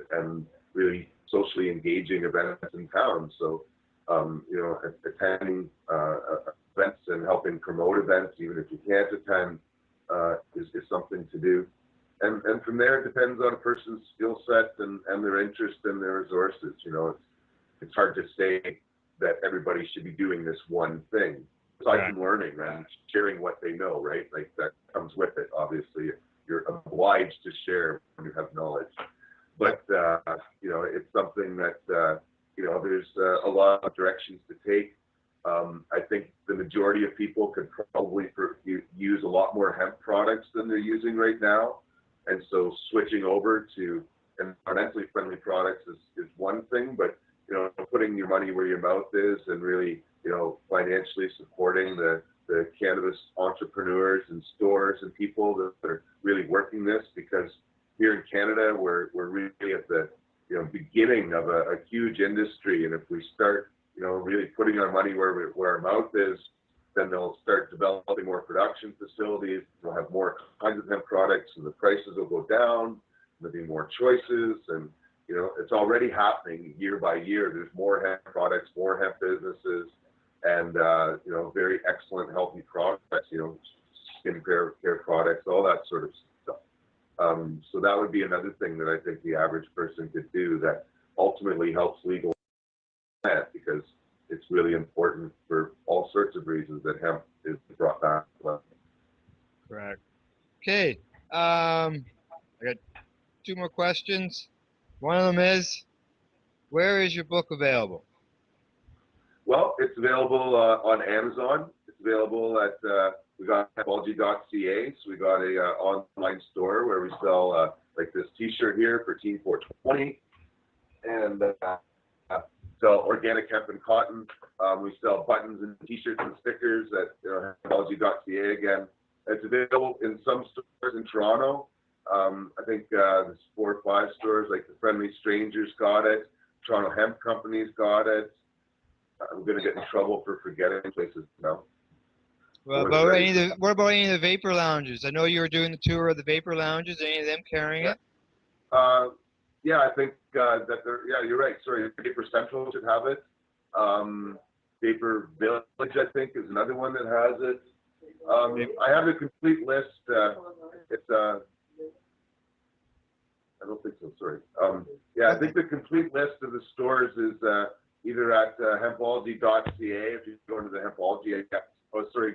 really socially engaging events in town. So, you know, attending events and helping promote events, even if you can't attend, is something to do. And from there, it depends on a person's skill set and their interest and their resources. You know, it's hard to say that everybody should be doing this one thing. Aside from learning and sharing what they know, right? Like, that comes with it. Obviously, you're obliged to share when you have knowledge. But you know, it's something that you know, there's a lot of directions to take. I think the majority of people could probably use a lot more hemp products than they're using right now. And so switching over to environmentally friendly products is one thing, but putting your money where your mouth is and really, financially supporting the cannabis entrepreneurs and stores and people that are really working this, because here in Canada, we're really at the beginning of a huge industry. And if we start, really putting our money where our mouth is, then they'll start developing more production facilities. They'll have more kinds of hemp products, and the prices will go down. There'll be more choices, and it's already happening year by year. There's more hemp products, more hemp businesses, and very excellent healthy products. Skin care products, all that sort of stuff. So that would be another thing that I think the average person could do that ultimately helps legalize that, because it's really important for all sorts of reasons that hemp is brought back. Correct. Okay. I got 2 more questions. One of them is, where is your book available? Well, it's available on Amazon. It's available at, we got hempology.ca. So we got a online store where we sell like this t-shirt here for Team 420. And sell organic hemp and cotton. We sell buttons and t-shirts and stickers at hempology.ca again. It's available in some stores in Toronto. I think there's 4 or 5 stores, like the Friendly Strangers got it. Toronto Hemp Company's got it. I'm going to get in trouble for forgetting places now. What about any of the vapor lounges? I know you were doing the tour of the vapor lounges. Any of them carrying it? Yeah, I think that they're, yeah, you're right. Sorry, Vapor Central should have it. Vapor Village, I think, is another one that has it. I have the complete list. It's I don't think so, sorry. Yeah, I think the complete list of the stores is either at hempology.ca, if you go into the hempology,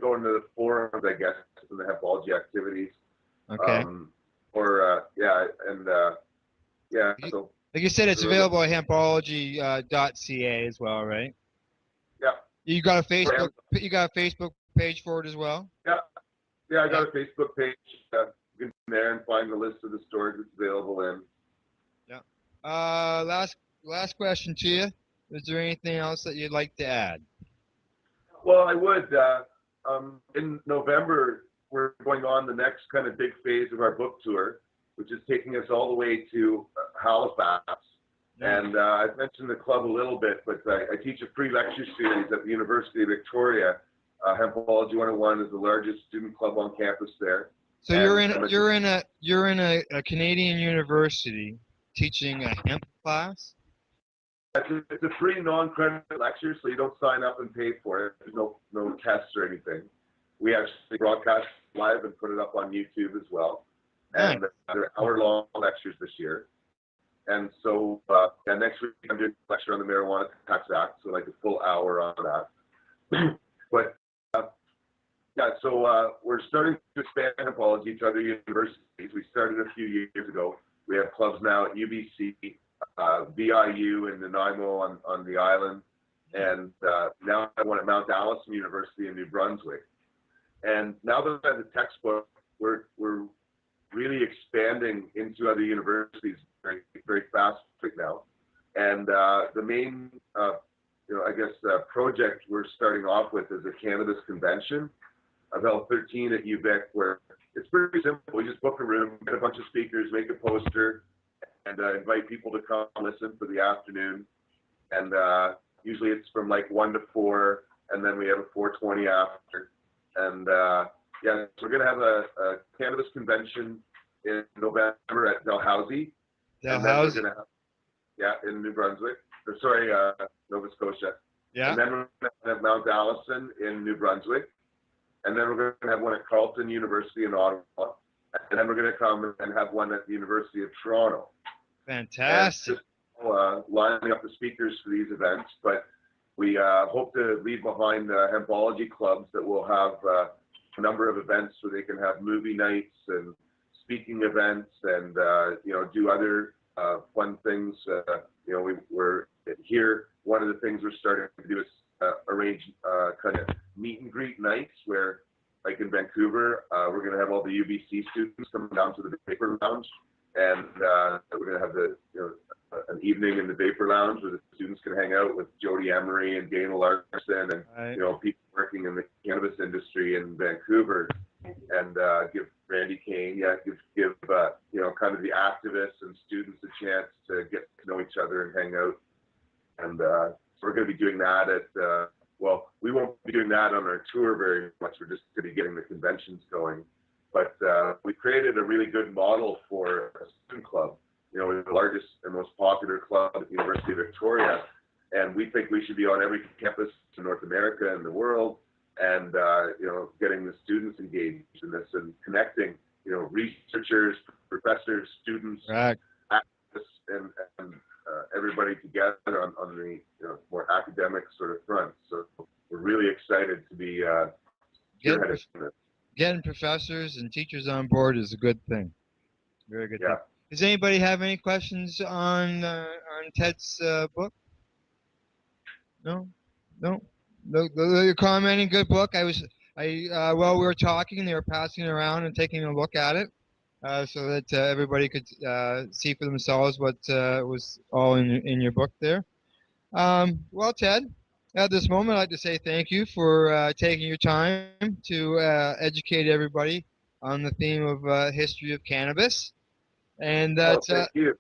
go into the forums, I guess, in the hempology activities. Okay. Yeah, so like you said, it's available at hempology.ca as well, right? Yeah. You got a Facebook page for it as well? Yeah, I got a Facebook page. You can go there and find the list of the stores it's available in. Yeah. Last question to you. Is there anything else that you'd like to add? Well, I would. In November, we're going on the next kind of big phase of our book tour, which is taking us all the way to Halifax. And I've mentioned the club a little bit, but I teach a free lecture series at the University of Victoria. Hempology 101 is the largest student club on campus there. So you're in a Canadian university teaching a hemp class? It's a free non-credit lecture, so you don't sign up and pay for it. There's no tests or anything. We actually broadcast live and put it up on YouTube as well. And they're hour-long lectures this year. And so next week I'm doing a lecture on the Marijuana Tax Act, so like a full hour on that. But we're starting to expand hempology to other universities. We started a few years ago. We have clubs now at UBC, VIU in Nanaimo on the island, and now I have one at Mount Allison University in New Brunswick. And now that I have the textbook, we're really expanding into other universities very, very fast right now. And the main, project we're starting off with is a cannabis convention. I've held 13 at UVic, where it's pretty simple. We just book a room, get a bunch of speakers, make a poster, and invite people to come listen for the afternoon. And usually it's from like 1 to 4, and then we have a 4:20 after. And so we're going to have a cannabis convention in November at Dalhousie. Dalhousie? In New Brunswick. Nova Scotia. Yeah. And then we're going to have Mount Allison in New Brunswick. And then we're going to have one at Carleton University in Ottawa. And then we're going to come and have one at the University of Toronto. Fantastic. And just lining up the speakers for these events. But we hope to leave behind hempology clubs that will have a number of events where they can have movie nights and speaking events and do other fun things. We're here. One of the things we're starting to do is arrange kind of meet and greet nights where, like in Vancouver, we're going to have all the UBC students coming down to the Vapor Lounge, and we're going to have an evening in the Vapor Lounge where the students can hang out with Jody Emery and Gaynell Larson and people working in the cannabis industry in Vancouver, and give Randy Kane, give kind of the activists and students a chance to get to know each other and hang out. And so we're going to be doing that at we won't be doing that on our tour very much. We're just going to be getting the conventions going. But we created a really good model for a student club. We're the largest and most popular club at the University of Victoria. And we think we should be on every campus in North America and the world. And, getting the students engaged in this and connecting, researchers, professors, students, activists, and everybody together on the more academic sort of front. So we're really excited to be getting professors and teachers on board is a good thing. Very good thing. Does anybody have any questions on Ted's book? No. You're commenting. Good book. While we were talking, they were passing it around and taking a look at it, so that everybody could see for themselves what was all in your book there. Well, Ted, at this moment, I'd like to say thank you for taking your time to educate everybody on the theme of history of cannabis. And thank you.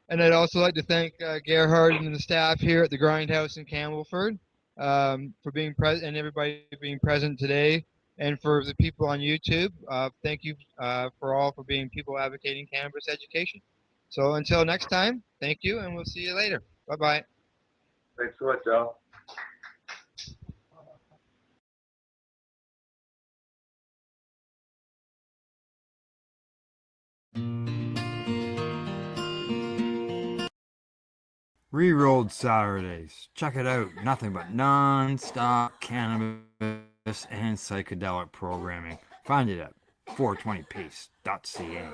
And I'd also like to thank Gerhard and the staff here at the Grindhouse in Campbellford for being present, and everybody being present today. And for the people on YouTube, thank you for being people advocating cannabis education. So until next time, thank you, and we'll see you later. Bye-bye. Thanks so much, Al. Rerolled Saturdays. Check it out. Nothing but non-stop cannabis and psychedelic programming. Find it at 420pace.ca.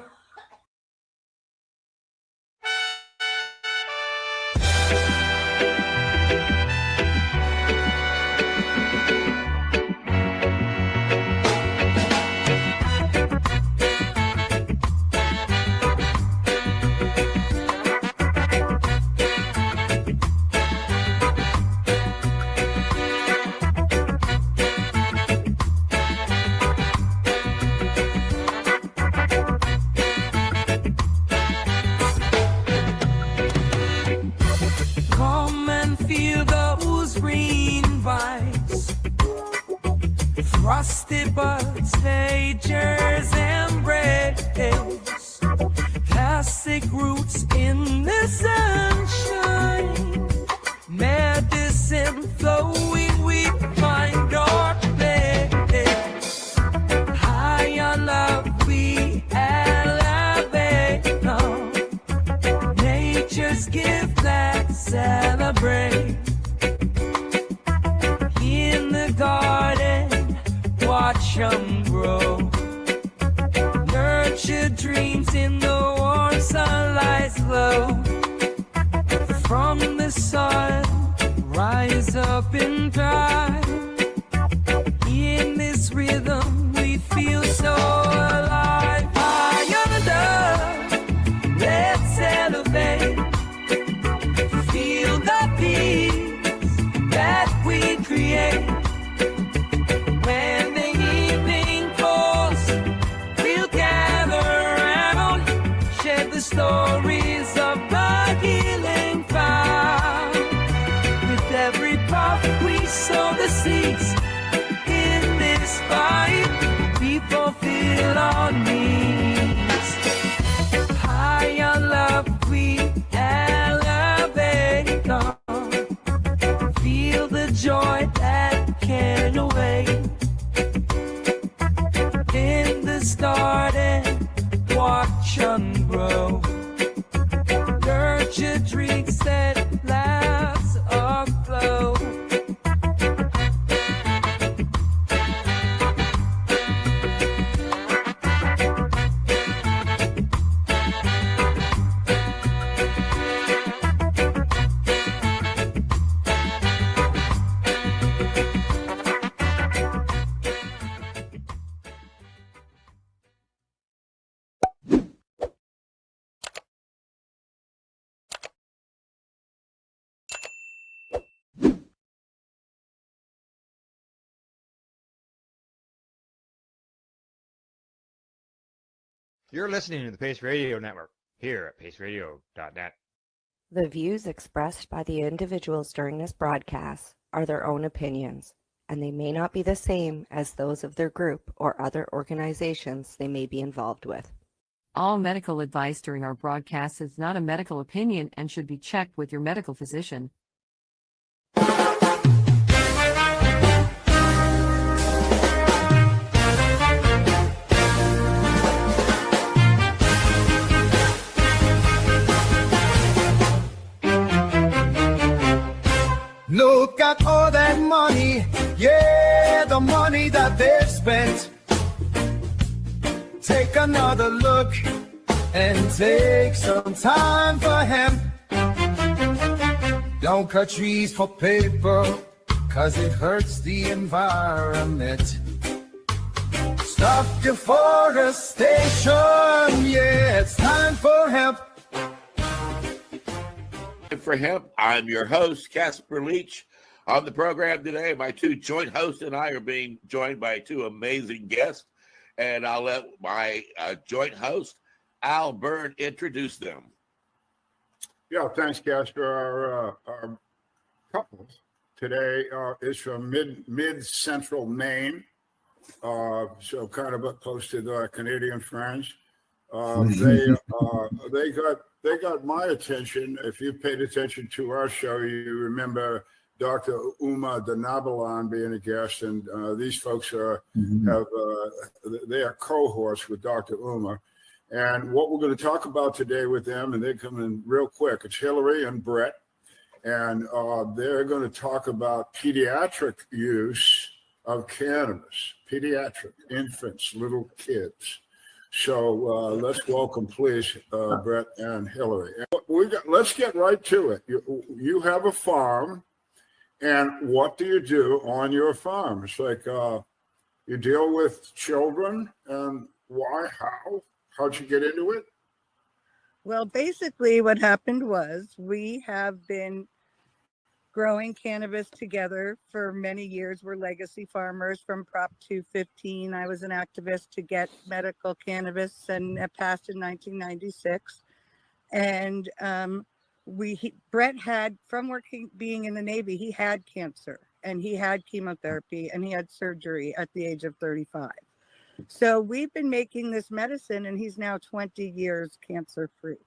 Come and feel those green vibes, frosty buds, nature's embrace, classic roots in the sunshine, medicine flowing, we find our place. High on love, we elevate now. Nature's gift that celebrate. In the garden, watch them grow. Nurture dreams in the warm sunlight's glow. From the sun, rise up and thrive. In this rhythm, we feel so alive. High on love, let's elevate. Feel the peace that we create. When the evening falls, we'll gather around, share the stories of the healing found. With every puff we sow the seeds. In this fight, we fulfill our needs. High on love, we elevate on. Feel the joy that can't wait. In the garden, watch them grow. Nurture drinks that last afloat. You're listening to the Pace Radio Network here at paceradio.net. The views expressed by the individuals during this broadcast are their own opinions, and they may not be the same as those of their group or other organizations they may be involved with. All medical advice during our broadcast is not a medical opinion and should be checked with your medical physician. Look at all that money, yeah, the money that they've spent. Take another look and take some time for hemp. Don't cut trees for paper, cause it hurts the environment. Stop deforestation, yeah, it's time for hemp. For hemp, I'm your host, Casper Leach. On the program today, my two joint hosts and I are being joined by two amazing guests, and I'll let my joint host, Al Byrne, introduce them. Yeah, thanks, Casper. Our couple today is from mid-central Maine, so kind of up close to the Canadian friends. They got my attention. If you paid attention to our show, you remember Dr. Uma Dhanabalan being a guest, and these folks are they are cohorts with Dr. Uma. And what we're going to talk about today with them, and they come in real quick, it's Hillary and Brett, and they're going to talk about pediatric use of cannabis, pediatric, infants, little kids. So let's welcome, please, Brett and Hillary. Let's get right to it. You have a farm, and what do you do on your farm? It's like you deal with children, and why, how'd you get into it? Well, basically what happened was we have been growing cannabis together for many years. We're legacy farmers from Prop 215. I was an activist to get medical cannabis, and it passed in 1996. And Brett had, from being in the Navy, he had cancer and he had chemotherapy and he had surgery at the age of 35. So we've been making this medicine, and he's now 20 years cancer free.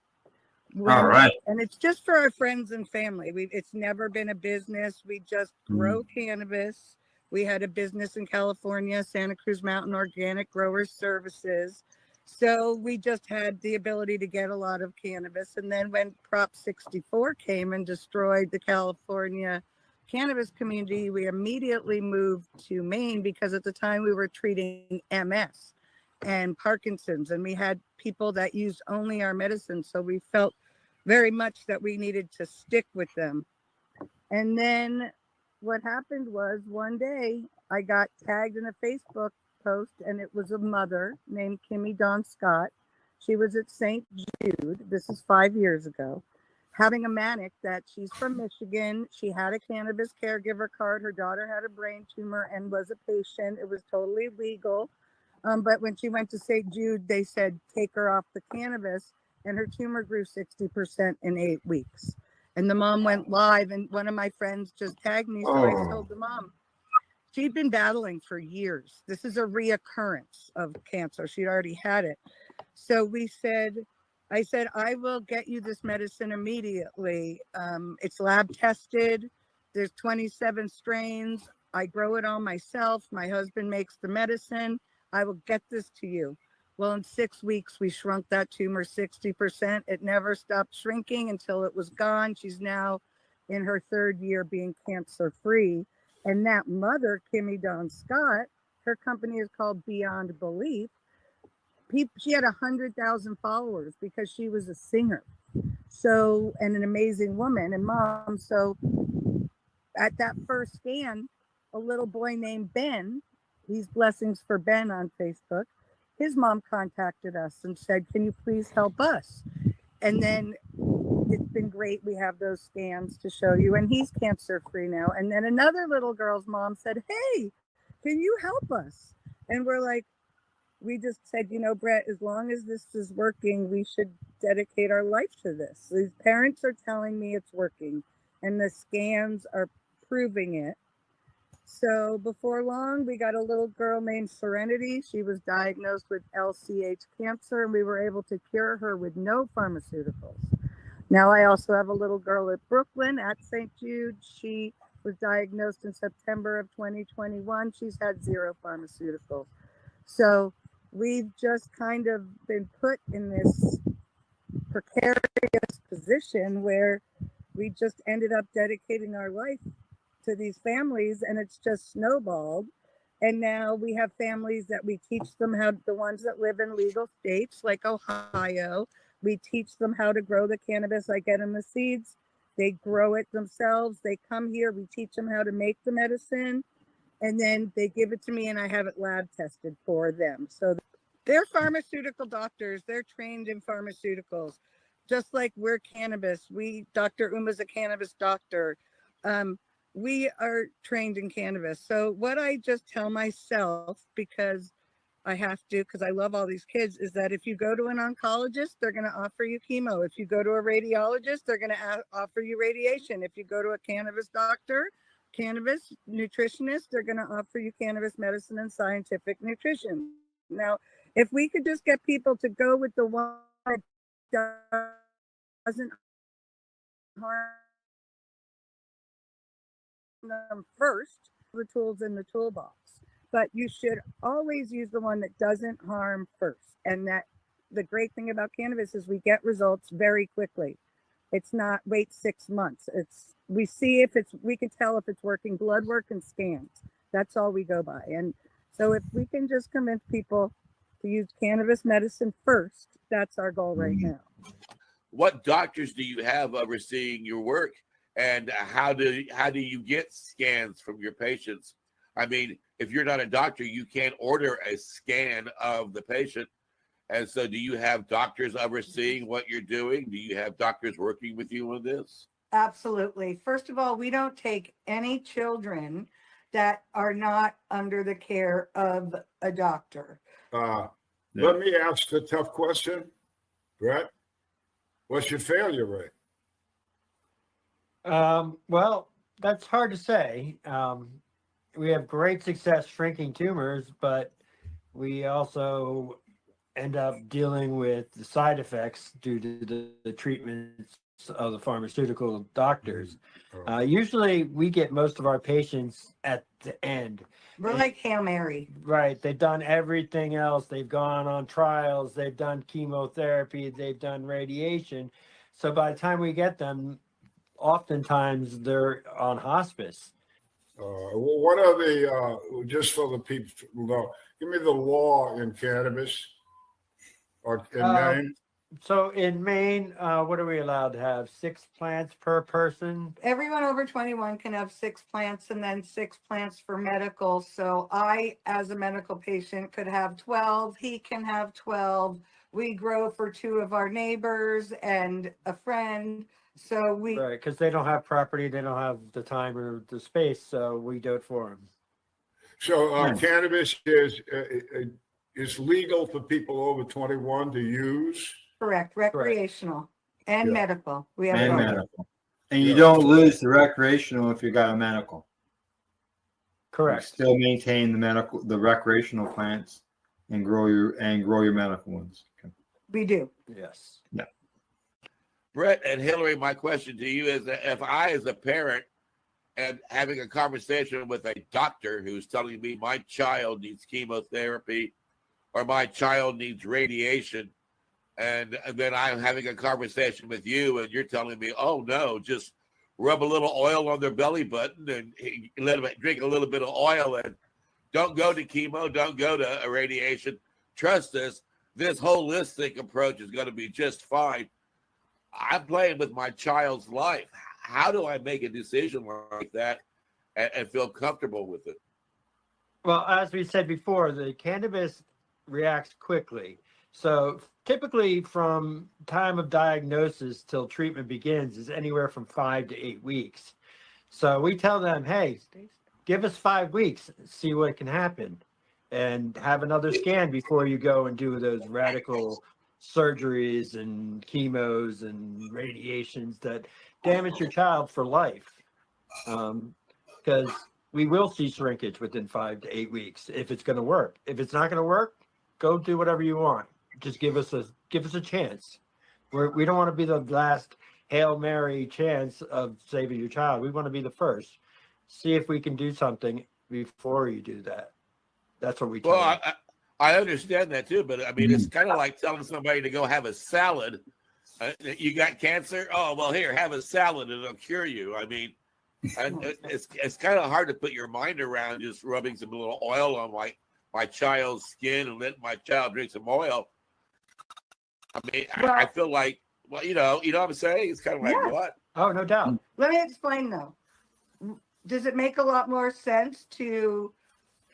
All right. And it's just for our friends and family. It's never been a business. We just grow cannabis. We had a business in California, Santa Cruz Mountain Organic Growers Services. So we just had the ability to get a lot of cannabis. And then when Prop 64 came and destroyed the California cannabis community, we immediately moved to Maine, because at the time we were treating MS and Parkinson's, and we had people that used only our medicine. So we felt very much that we needed to stick with them. And then what happened was, one day I got tagged in a Facebook post, and it was a mother named Kimmy Dawn Scott. She was at St. Jude. This is 5 years ago, having a manic that she's from Michigan. She had a cannabis caregiver card. Her daughter had a brain tumor and was a patient. It was totally legal. But when she went to St. Jude, they said, take her off the cannabis, and her tumor grew 60% in 8 weeks. And the mom went live, and one of my friends just tagged me. So I told the mom, she'd been battling for years. This is a reoccurrence of cancer. She'd already had it. So I said, I will get you this medicine immediately. It's lab tested. There's 27 strains. I grow it all myself. My husband makes the medicine. I will get this to you. Well, in 6 weeks, we shrunk that tumor 60%. It never stopped shrinking until it was gone. She's now in her 3rd year being cancer free. And that mother, Kimmy Dawn Scott, her company is called Beyond Belief. She had 100,000 followers because she was a singer. So, and an amazing woman and mom. So at that first scan, a little boy named Ben, he's Blessings for Ben on Facebook, his mom contacted us and said, can you please help us? And then it's been great. We have those scans to show you, and he's cancer free now. And then another little girl's mom said, hey, can you help us? And we're like, we just said, you know, Brett, as long as this is working, we should dedicate our life to this. These parents are telling me it's working, and the scans are proving it. So before long, we got a little girl named Serenity. She was diagnosed with LCH cancer, and we were able to cure her with no pharmaceuticals. Now I also have a little girl at Brooklyn at St. Jude. She was diagnosed in September of 2021. She's had 0 pharmaceuticals. So we've just kind of been put in this precarious position where we just ended up dedicating our life to these families, and it's just snowballed. And now we have families that we teach them how, the ones that live in legal states like Ohio, we teach them how to grow the cannabis. I get them the seeds, they grow it themselves. They come here, we teach them how to make the medicine, and then they give it to me and I have it lab tested for them. So they're pharmaceutical doctors, they're trained in pharmaceuticals, just like we're cannabis. Dr. Uma's a cannabis doctor. We are trained in cannabis. So what I just tell myself, because I have to, because I love all these kids, is that if you go to an oncologist, they're going to offer you chemo. If you go to a radiologist, they're going to offer you radiation. If you go to a cannabis doctor, cannabis nutritionist, they're going to offer you cannabis medicine and scientific nutrition. Now, if we could just get people to go with the one that doesn't harm them first, the tools in the toolbox, but you should always use the one that doesn't harm first. And that the great thing about cannabis is we get results very quickly. It's not wait 6 months. We see if we can tell if it's working. Blood work and scans, that's all we go by. And so if we can just convince people to use cannabis medicine first, that's our goal right now. What doctors do you have overseeing your work? And how do you get scans from your patients? I mean, if you're not a doctor, you can't order a scan of the patient. And so do you have doctors overseeing what you're doing? Do you have doctors working with you on this? Absolutely. First of all, we don't take any children that are not under the care of a doctor. Let me ask the tough question, Brett. What's your failure rate? Well, that's hard to say. We have great success shrinking tumors, but we also end up dealing with the side effects due to the treatments of the pharmaceutical doctors. Usually we get most of our patients at the end. We're like Hail Mary. Right. They've done everything else. They've gone on trials. They've done chemotherapy. They've done radiation. So by the time we get them, oftentimes they're on hospice. What are the, just for the people who know, give me the law in cannabis or in Maine. So in Maine, what are we allowed to have? 6 plants per person? Everyone over 21 can have 6 plants and then 6 plants for medical. So I, as a medical patient, could have 12. He can have 12. We grow for 2 of our neighbors and a friend. So we Right, because they don't have property, they don't have the time or the space, so we do it for them. So cannabis is legal for people over 21 to use? correct, recreational and medical. We have And both. medical. And you don't lose the recreational if you got a medical. Correct. You still maintain the recreational plants and grow your medical ones. Okay. We do. Yes. Yeah. Brett and Hillary, my question to you is that if I, as a parent, am having a conversation with a doctor who's telling me my child needs chemotherapy or my child needs radiation, and then I'm having a conversation with you and you're telling me, oh no, just rub a little oil on their belly button and let them drink a little bit of oil and don't go to chemo, don't go to radiation. Trust us, this holistic approach is going to be just fine. I'm playing with my child's life. How do I make a decision like that and feel comfortable with it? Well, as we said before, the cannabis reacts quickly. So typically from time of diagnosis till treatment begins is anywhere from 5 to 8 weeks. So we tell them, hey, give us 5 weeks, see what can happen. and have another scan before you go and do those radical surgeries and chemos and radiations that damage your child for life. Because we will see shrinkage within 5 to 8 weeks if it's going to work. If it's not going to work, go do whatever you want. Just give us a chance. We don't want to be the last Hail Mary chance of saving your child. We want to be the first. See if we can do something before you do that. That's what we tell Well, them. I understand that too, but I mean, it's kind of like telling somebody to go have a salad. You got cancer? Oh, well, here, have a salad and it'll cure you. I mean, it's kind of hard to put your mind around just rubbing some little oil on my child's skin and letting my child drink some oil. I mean, I feel like, well, you know what I'm saying? It's kind of like, Yeah. what? Oh, no doubt. Let me explain though. Does it make a lot more sense to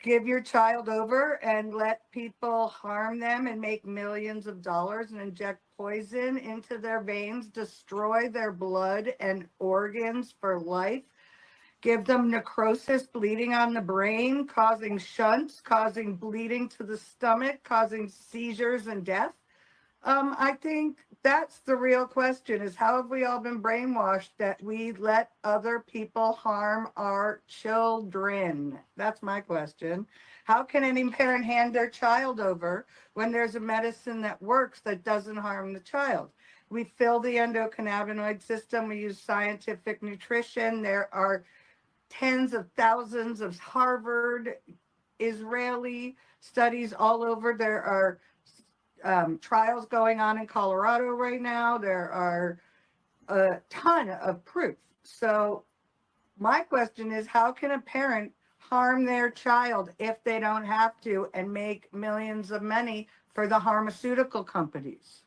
give your child over and let people harm them and make millions of dollars and inject poison into their veins, destroy their blood and organs for life, give them necrosis, bleeding on the brain, causing shunts, causing bleeding to the stomach, causing seizures and death? I think that's the real question, is how have we all been brainwashed that we let other people harm our children? That's my question. How can any parent hand their child over when there's a medicine that works that doesn't harm the child? We fill the endocannabinoid system. We use scientific nutrition. There are tens of thousands of Harvard, Israeli studies all over. There are trials going on in Colorado right now. There are a ton of proof. So my question is, how can a parent harm their child if they don't have to and make millions of money for the pharmaceutical companies?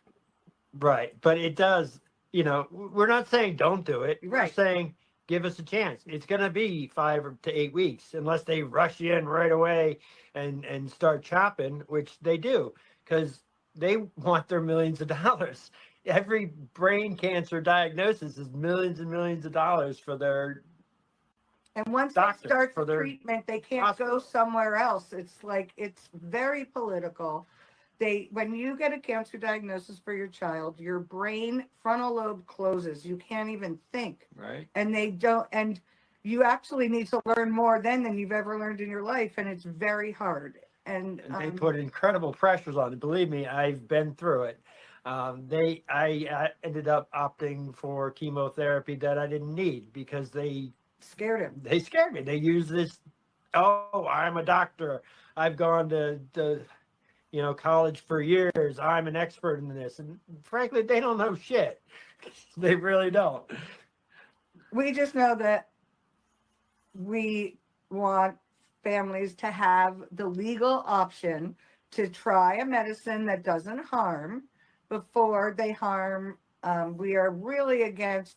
Right. But it does, we're not saying don't do it. We're saying give us a chance. It's going to be 5 to 8 weeks unless they rush you in right away and start chopping, which they do, because they want their millions of dollars. Every brain cancer diagnosis is millions and millions of dollars for their And once doctors, they start for the their treatment, they can't go somewhere else. It's like, it's very political. When you get a cancer diagnosis for your child, your brain frontal lobe closes. You can't even think. Right. And you actually need to learn more then than you've ever learned in your life. And it's very hard. And they put incredible pressures on it. Believe me, I've been through it. I ended up opting for chemotherapy that I didn't need because they scared him. They scared me. They use this, oh, I'm a doctor. I've gone to college for years. I'm an expert in this. And frankly, they don't know shit. They really don't. We just know that we want families to have the legal option to try a medicine that doesn't harm before they harm. We are really against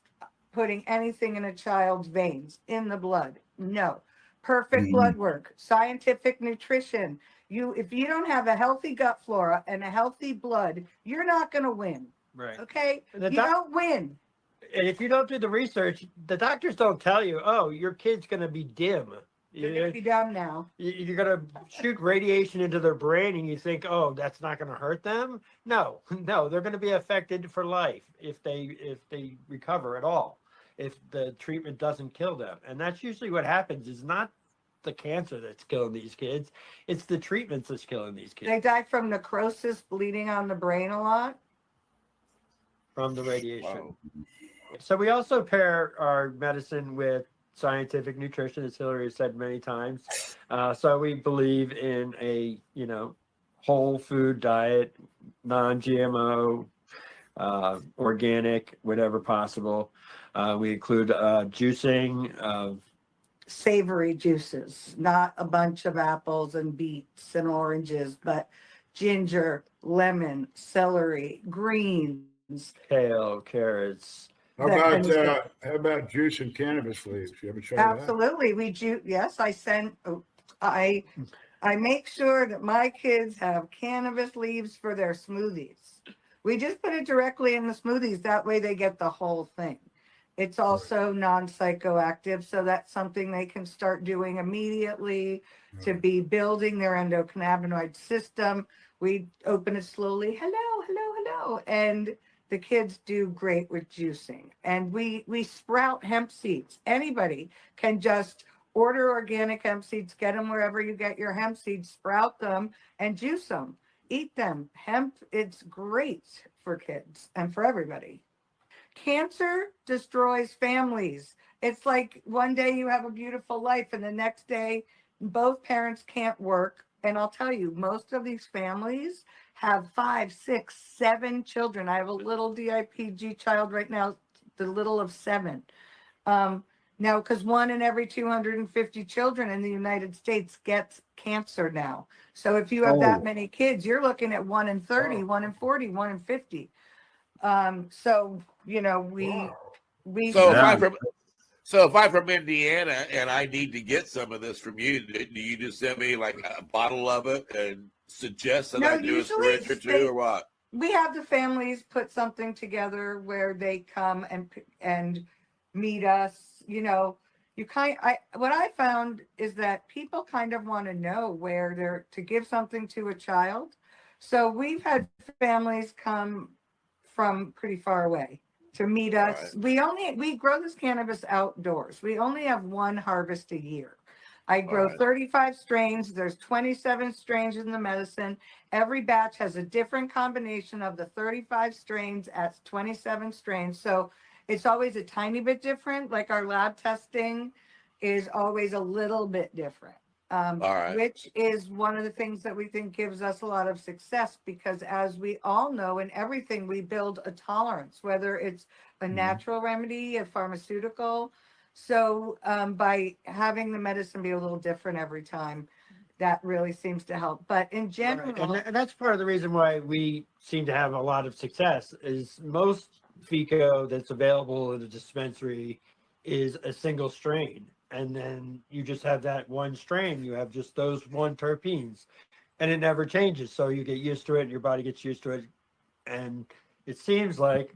putting anything in a child's veins, in the blood. No. Perfect blood work, scientific nutrition. If you don't have a healthy gut flora and a healthy blood, you're not going to win. Right. Okay? You don't win. And if you don't do the research, the doctors don't tell you, oh, your kid's going to be dim. They're going to be dumb now. You're going to shoot radiation into their brain and you think, oh, that's not going to hurt them? No, they're going to be affected for life if they recover at all, if the treatment doesn't kill them. And that's usually what happens, is not the cancer that's killing these kids. It's the treatments that's killing these kids. They die from necrosis, bleeding on the brain a lot. From the radiation. Wow. So we also pair our medicine with scientific nutrition, as Hillary has said many times. So we believe in a, whole food diet, non-GMO, organic, whatever possible. We include juicing of savory juices, not a bunch of apples and beets and oranges, but ginger, lemon, celery, greens, kale, carrots. How about juicing cannabis leaves? You ever tried that? Absolutely. Yes, I make sure that my kids have cannabis leaves for their smoothies. We just put it directly in the smoothies. That way they get the whole thing. It's also non-psychoactive, so that's something they can start doing immediately to be building their endocannabinoid system. We open it slowly, hello, hello, hello, and the kids do great with juicing. And we sprout hemp seeds. Anybody can just order organic hemp seeds, get them wherever you get your hemp seeds, sprout them, and juice them. Eat them. Hemp, it's great for kids and for everybody. Cancer destroys families. It's like one day you have a beautiful life, and the next day both parents can't work. And I'll tell you, most of these families have 5, 6, 7 children. I have a little DIPG child right now, the little of 7. Now, because 1 in every 250 children in the United States gets cancer now. So if you have that many kids, you're looking at 1 in 30, 1 in 40, 1 in 50. So we So if I'm from Indiana and I need to get some of this from you, do you just send me like a bottle of it and suggest that I do a syringe or two, or what? We have the families put something together where they come and meet us. What I found is that people kind of want to know where they're to give something to a child. So we've had families come from pretty far away to meet us. Right. We grow this cannabis outdoors. We only have one harvest a year. I grow 35 strains. There's 27 strains in the medicine. Every batch has a different combination of the 35 strains at 27 strains. So it's always a tiny bit different. Like our lab testing is always a little bit different. Which is one of the things that we think gives us a lot of success, because as we all know, in everything we build a tolerance, whether it's a natural remedy, a pharmaceutical. So by having the medicine be a little different every time, that really seems to help. But in general, and that's part of the reason why we seem to have a lot of success, is most FICO that's available in a dispensary is a single strain. And then you just have that one strain. You have just those one terpenes, and it never changes. So you get used to it, your body gets used to it. And it seems like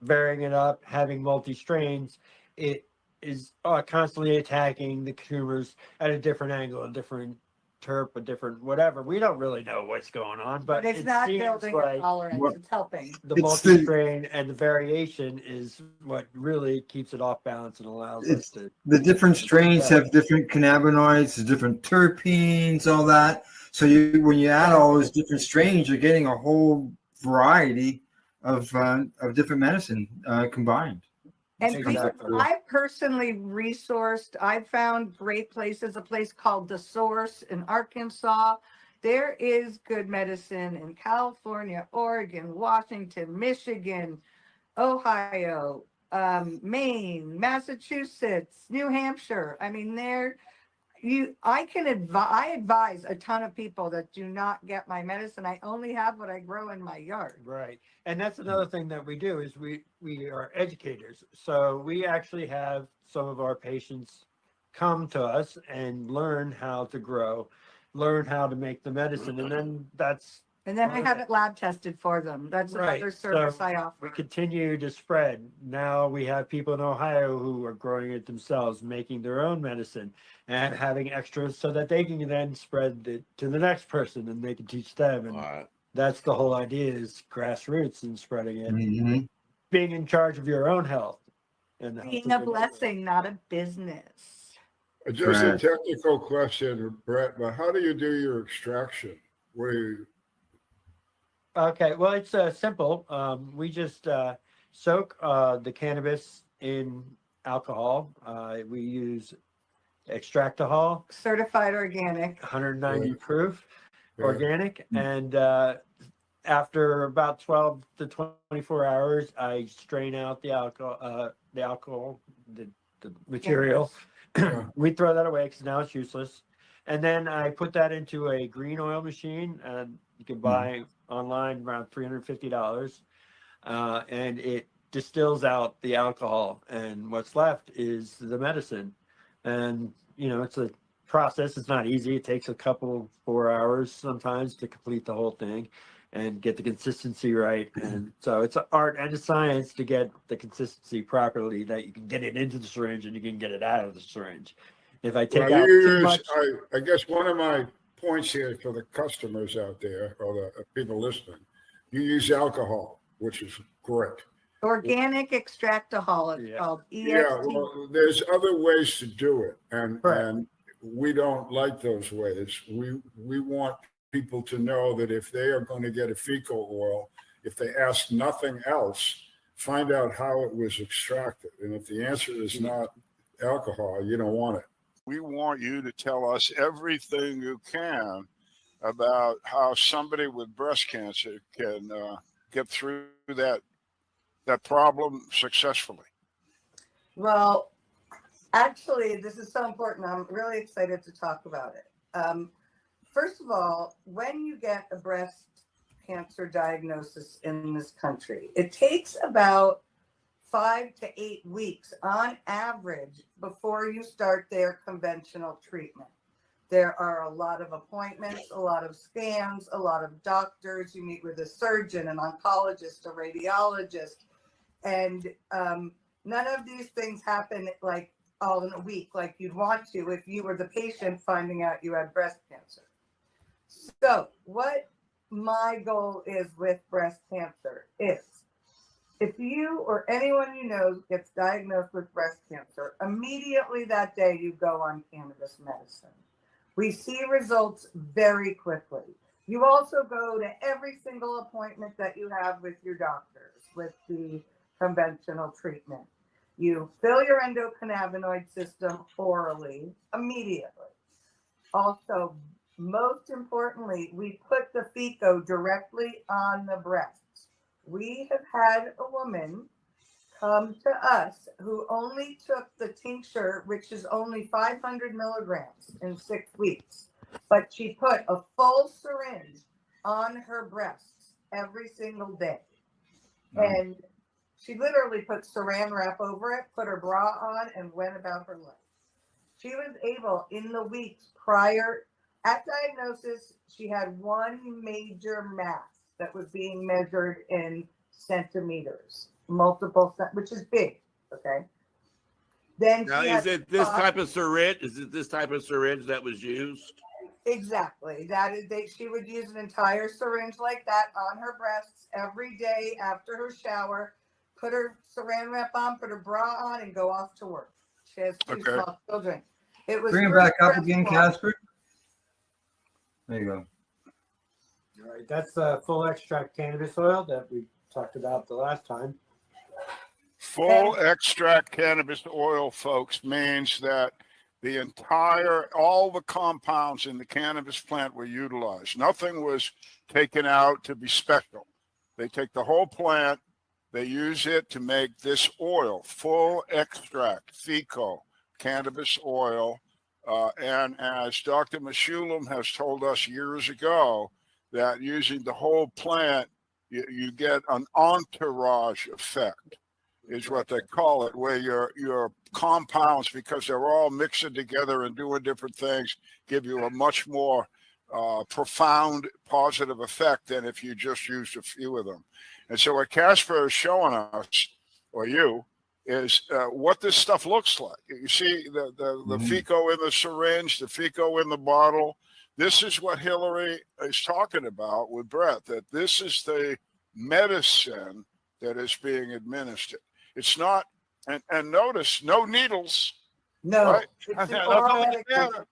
varying it up, having multi-strains, it is constantly attacking the tumors at a different angle, a different terp, a different whatever. We don't really know what's going on, but it's it not seems building like a tolerance, it's helping. The multi-strain and the variation is what really keeps it off balance and allows us to. The different strains have different cannabinoids, different terpenes, all that. So when you add all those different strains, you're getting a whole variety of different medicine combined. And I personally I found great places, a place called The Source in Arkansas. There is good medicine in California, Oregon, Washington, Michigan, Ohio, Maine, Massachusetts, New Hampshire. I mean, I advise a ton of people that do not get my medicine. I only have what I grow in my yard. Right. And that's another thing that we do, is we are educators. So we actually have some of our patients come to us and learn how to grow, learn how to make the medicine. And then I have it lab tested for them. That's another service I offer. We continue to spread. Now we have people in Ohio who are growing it themselves, making their own medicine and having extras so that they can then spread it to the next person and they can teach them. And that's the whole idea, is grassroots and spreading it. Being in charge of your own health. And being a blessing, not a business. Just a technical question, Brett, but how do you do your extraction? What do you... Okay, well, it's simple. We just soak the cannabis in alcohol. We use extractahol, certified organic, 190 proof, organic, and after about 12 to 24 hours, I strain out the alcohol, the material. We throw that away because now it's useless. And then I put that into a green oil machine, and you can buy online around $350. And it distills out the alcohol, and what's left is the medicine. And, it's a process. It's not easy. It takes a couple, 4 hours sometimes to complete the whole thing. and get the consistency right. And so it's an art and a science to get the consistency properly, that you can get it into the syringe and you can get it out of the syringe. If I take Well, out you too use, much, I guess one of my points here for the customers out there or the people listening, you use alcohol, which is great. Organic extractahol, it's called EXT. Yeah, well, there's other ways to do it, and we don't like those ways. We want people to know that if they are going to get a fecal oil, if they ask nothing else, find out how it was extracted. And if the answer is not alcohol, you don't want it. We want you to tell us everything you can about how somebody with breast cancer can get through that problem successfully. Well, actually, this is so important. I'm really excited to talk about it. First of all, when you get a breast cancer diagnosis in this country, it takes about 5 to 8 weeks on average before you start their conventional treatment. There are a lot of appointments, a lot of scans, a lot of doctors. You meet with a surgeon, an oncologist, a radiologist, and none of these things happen like all in a week like you'd want to if you were the patient finding out you had breast cancer. So what my goal is with breast cancer is, if you or anyone you know gets diagnosed with breast cancer, immediately that day you go on cannabis medicine. We see results very quickly. You also go to every single appointment that you have with your doctors with the conventional treatment. You fill your endocannabinoid system orally immediately. Also, most importantly, we put the FECO directly on the breasts. We have had a woman come to us who only took the tincture, which is only 500 milligrams in 6 weeks, but she put a full syringe on her breasts every single day. And she literally put saran wrap over it, put her bra on, and went about her life. She was able, in the weeks prior, at diagnosis, she had one major mass that was being measured in centimeters, which is big, okay? Then Now, is it this type of syringe? Is it this type of syringe that was used? Exactly. That is, she would use an entire syringe like that on her breasts every day after her shower, put her saran wrap on, put her bra on, and go off to work. She has two small children. It was Bring it back up again, Casper. There you go. all right, that's full extract cannabis oil that we talked about the last time. Full extract cannabis oil, folks, means that all the compounds in the cannabis plant were utilized. Nothing was taken out to be special. They take the whole plant, they use it to make this oil, full extract, FECO, cannabis oil. And as Dr. Meshulam has told us years ago, that using the whole plant, you get an entourage effect, is what they call it, where your compounds, because they're all mixing together and doing different things, give you a much more profound positive effect than if you just used a few of them. And so what Casper is showing us, or you, is what this stuff looks like. You see the FECO in the syringe, the FECO in the bottle. This is what Hillary is talking about with Brett, that this is the medicine that is being administered. It's not, and notice, no needles. No. Right? It's an oral medication.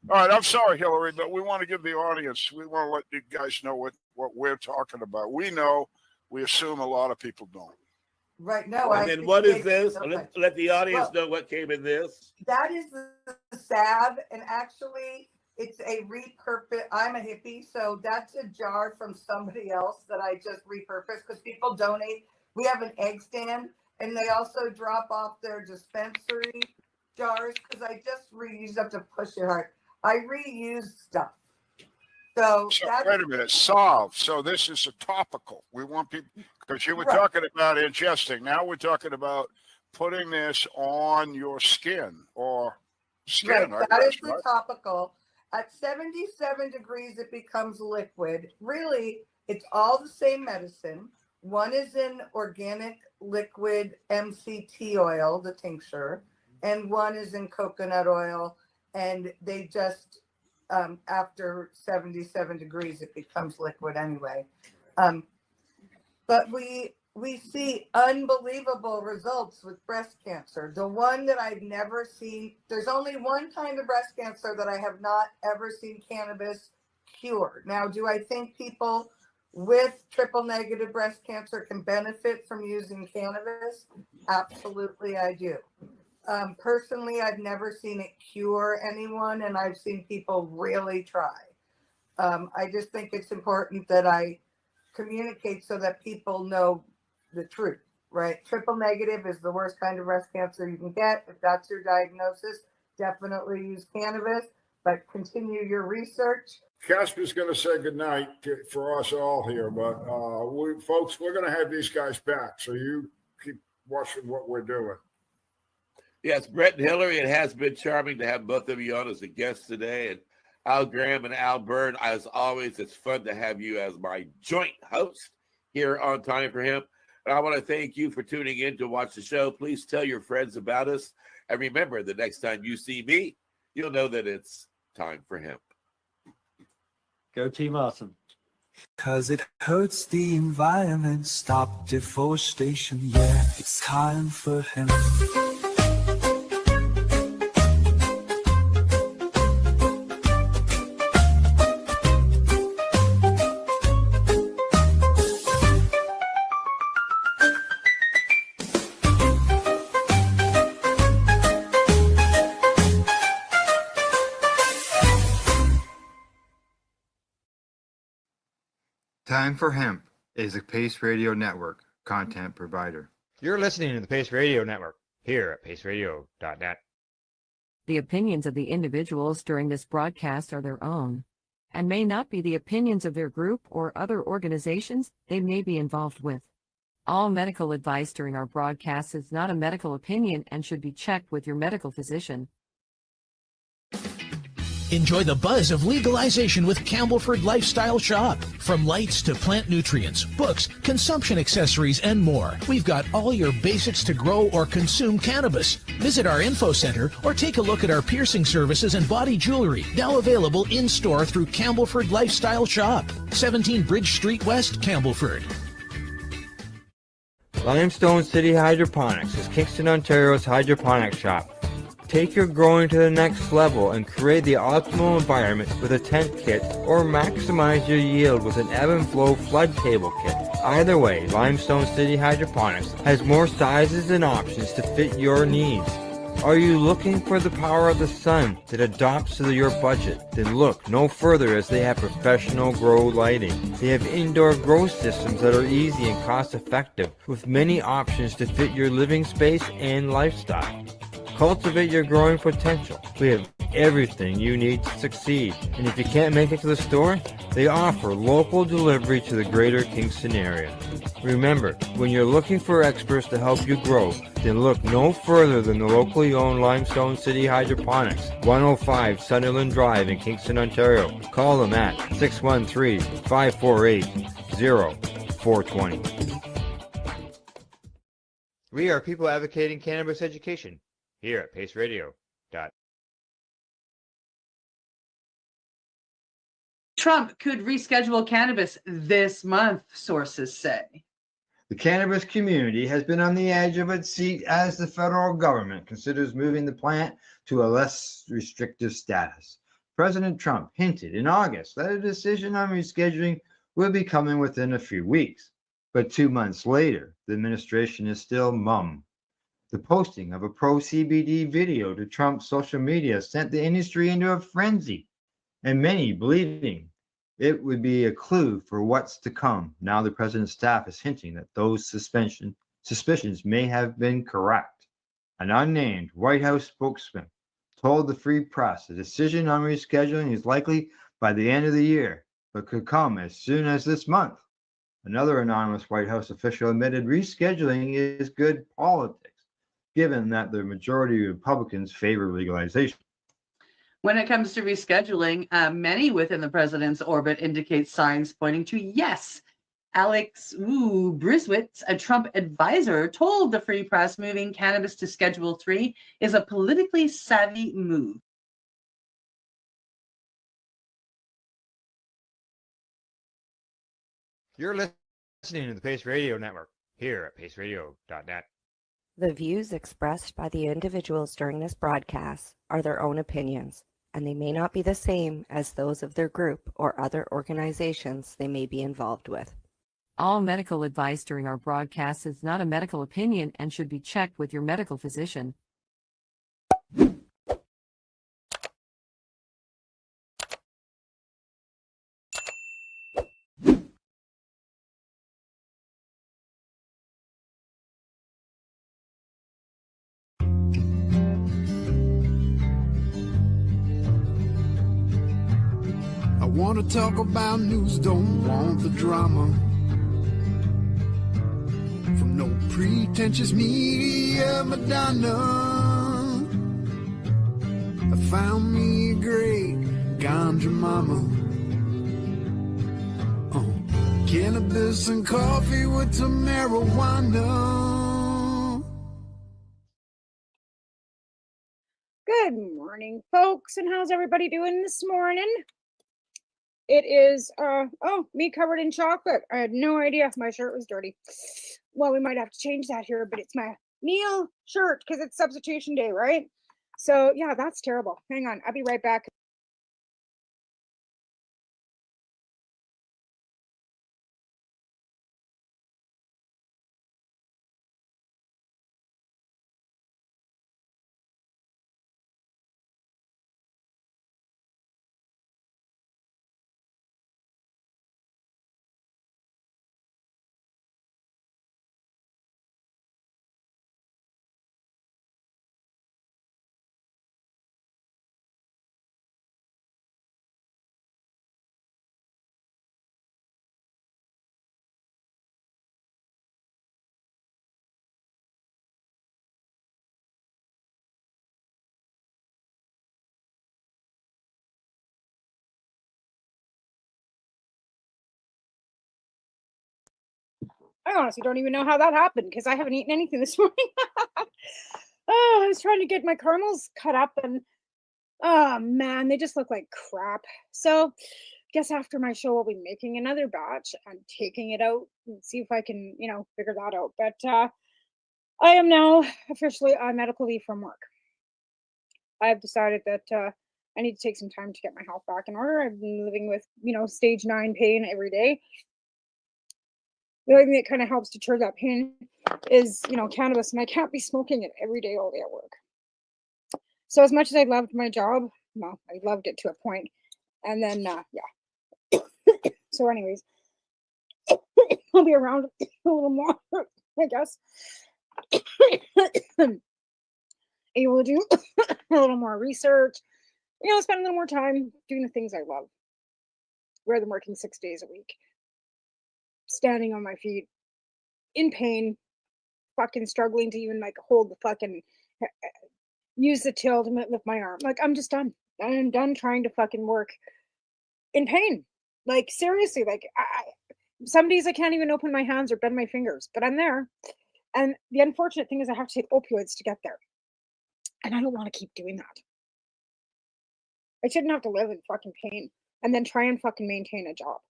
All right, I'm sorry, Hillary, but we want to give the audience, we want to let you guys know what we're talking about. We know, we assume a lot of people don't. Right. No. And then what is this? Let the audience know what came in this. That is the salve, and actually it's a repurpose. I'm a hippie, so that's a jar from somebody else that I just repurposed because people donate. We have an egg stand, and they also drop off their dispensary jars because I just reuse up to push it hard. I reuse stuff. So wait a minute, solve. So this is a topical. We want people, because you were talking about ingesting. Now we're talking about putting this on your skin or skin. Right. That is the topical. At 77 degrees, it becomes liquid. Really, It's all the same medicine. One is in organic liquid MCT oil, the tincture, and one is in coconut oil. And they just, after 77 degrees, it becomes liquid anyway. But we see unbelievable results with breast cancer. The one that I've never seen, there's only one kind of breast cancer that I have not ever seen cannabis cure. Now, do I think people with triple negative breast cancer can benefit from using cannabis? Absolutely, I do. Personally, I've never seen it cure anyone, and I've seen people really try. I just think it's important that I communicate so that people know the truth, right? Triple negative is the worst kind of breast cancer you can get. If that's your diagnosis, definitely use cannabis, but continue your research. Casper's going to say goodnight for us all here, but folks, we're going to have these guys back, so you keep watching what we're doing. Yes, Brett and Hillary, it has been charming to have both of you on as a guest today. And Al Graham and Al Byrne, as always, it's fun to have you as my joint host here on Time for Hemp. And I want to thank you for tuning in to watch the show. Please tell your friends about us. And remember, the next time you see me, you'll know that it's Time for Hemp. Go Team Awesome. 'Cause it hurts the environment. Stop deforestation. Yeah, it's time for hemp. Time for Hemp is a Pace Radio Network content provider. You're listening to the Pace Radio Network here at paceradio.net. The opinions of the individuals during this broadcast are their own and may not be the opinions of their group or other organizations they may be involved with. All medical advice during our broadcast is not a medical opinion and should be checked with your medical physician. Enjoy the buzz of legalization with Campbellford Lifestyle Shop. From lights to plant nutrients, books, consumption accessories, and more, we've got all your basics to grow or consume cannabis. Visit our info center or take a look at our piercing services and body jewelry, now available in-store through Campbellford Lifestyle Shop, 17 Bridge Street West, Campbellford. Limestone City Hydroponics is Kingston, Ontario's hydroponic shop. Take your growing to the next level and create the optimal environment with a tent kit, or maximize your yield with an ebb and flow flood table kit. Either way, Limestone City Hydroponics has more sizes and options to fit your needs. Are you looking for the power of the sun that adapts to your budget? Then look no further, as they have professional grow lighting. They have indoor grow systems that are easy and cost effective, with many options to fit your living space and lifestyle. Cultivate your growing potential. We have everything you need to succeed. And if you can't make it to the store, they offer local delivery to the greater Kingston area. Remember, when you're looking for experts to help you grow, then look no further than the locally owned Limestone City Hydroponics, 105 Sunderland Drive in Kingston, Ontario. Call them at 613-548-0420. We are people advocating cannabis education here at Pace Radio. Trump could reschedule cannabis this month, sources say. The cannabis community has been on the edge of its seat as the federal government considers moving the plant to a less restrictive status. President Trump hinted in August that a decision on rescheduling will be coming within a few weeks. But 2 months later, the administration is still mum. The posting of a pro-CBD video to Trump's social media sent the industry into a frenzy, and many believing it would be a clue for what's to come. Now the president's staff is hinting that those suspicions may have been correct. An unnamed White House spokesman told the Free Press a decision on rescheduling is likely by the end of the year, but could come as soon as this month. Another anonymous White House official admitted rescheduling is good politics, given that the majority of Republicans favor legalization. When it comes to rescheduling, many within the president's orbit indicate signs pointing to yes. Alex Briswitz, a Trump advisor, told the Free Press moving cannabis to Schedule 3 is a politically savvy move. You're listening to the Pace Radio Network here at paceradio.net. The views expressed by the individuals during this broadcast are their own opinions, and they may not be the same as those of their group or other organizations they may be involved with. All medical advice during our broadcast is not a medical opinion and should be checked with your medical physician. I want to talk about news, don't want the drama. From no pretentious media Madonna. I found me a great ganja mama. Cannabis and coffee with some marijuana. Good morning, folks, and how's everybody doing this morning? It is, me covered in chocolate. I had no idea if my shirt was dirty. Well, we might have to change that here, but it's my meal shirt because it's substitution day, right? So, yeah, that's terrible. Hang on, I'll be right back. I honestly don't even know how that happened because I haven't eaten anything this morning. I was trying to get my caramels cut up and oh man, they just look like crap. So guess after my show I'll be making another batch and taking it out and see if I can, figure that out. But I am now officially on medical leave from work. I have decided that I need to take some time to get my health back in order. I've been living with, stage 9 pain every day. The only thing that kind of helps deter that pain is, cannabis, and I can't be smoking it every day all day at work. So as much as I loved my job, well, I loved it to a point. And then, yeah. So anyways, I'll be around a little more, I guess. Able to do a little more research, spend a little more time doing the things I love, rather than working 6 days a week. Standing on my feet, in pain, fucking struggling to even hold the fucking, use the till to lift my arm. I'm just done. I'm done trying to fucking work in pain. Seriously, some days I can't even open my hands or bend my fingers, but I'm there. And the unfortunate thing is I have to take opioids to get there. And I don't want to keep doing that. I shouldn't have to live in fucking pain and then try and fucking maintain a job.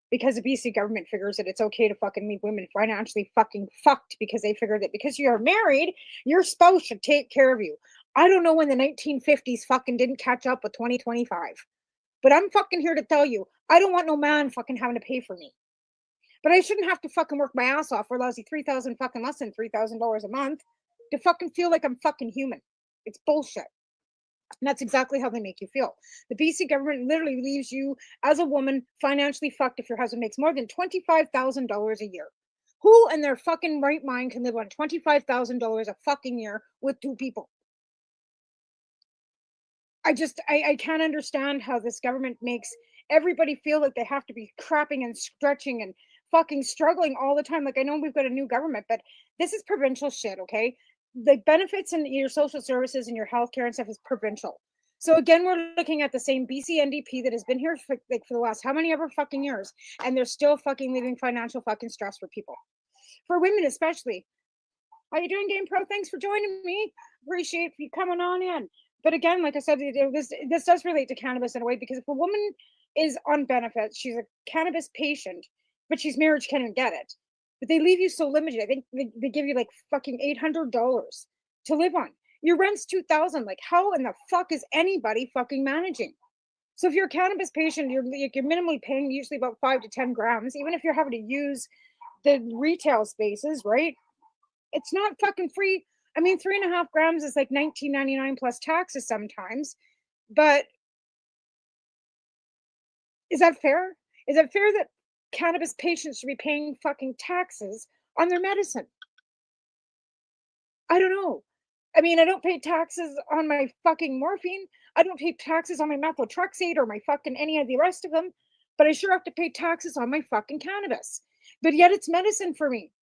Because the BC government figures that it's okay to fucking leave women financially fucking fucked because they figure that because you're married, your spouse should take care of you. I don't know when the 1950s fucking didn't catch up with 2025. But I'm fucking here to tell you, I don't want no man fucking having to pay for me. But I shouldn't have to fucking work my ass off for lousy $3,000 fucking less than $3,000 a month to fucking feel like I'm fucking human. It's bullshit. And that's exactly how they make you feel. The BC government literally leaves you as a woman financially fucked if your husband makes more than $25,000 a year. Who in their fucking right mind can live on $25,000 a fucking year with 2 people? I can't understand how this government makes everybody feel like they have to be crapping and stretching and fucking struggling all the time. I know we've got a new government, but this is provincial shit, okay? The benefits in your social services and your healthcare and stuff is provincial. So again, we're looking at the same BC NDP that has been here for the last how many ever fucking years, and they're still fucking leaving financial fucking stress for people, for women especially. How you doing, Game Pro? Thanks for joining me. Appreciate you coming on in. But again, like I said, this does relate to cannabis in a way, because if a woman is on benefits, she's a cannabis patient, but she's married, she can't even get it. But they leave you so limited. I think they give you like fucking $800 to live on. Your rent's $2,000. Like, how in the fuck is anybody fucking managing? So if you're a cannabis patient, you're minimally paying usually about 5 to 10 grams, even if you're having to use the retail spaces, right? It's not fucking free. I mean, 3.5 grams is like $19.99 plus taxes sometimes. But is that fair? Is it fair that cannabis patients should be paying fucking taxes on their medicine? I don't know. I mean, I don't pay taxes on my fucking morphine. I don't pay taxes on my methotrexate or my fucking any of the rest of them. But I sure have to pay taxes on my fucking cannabis. But yet it's medicine for me.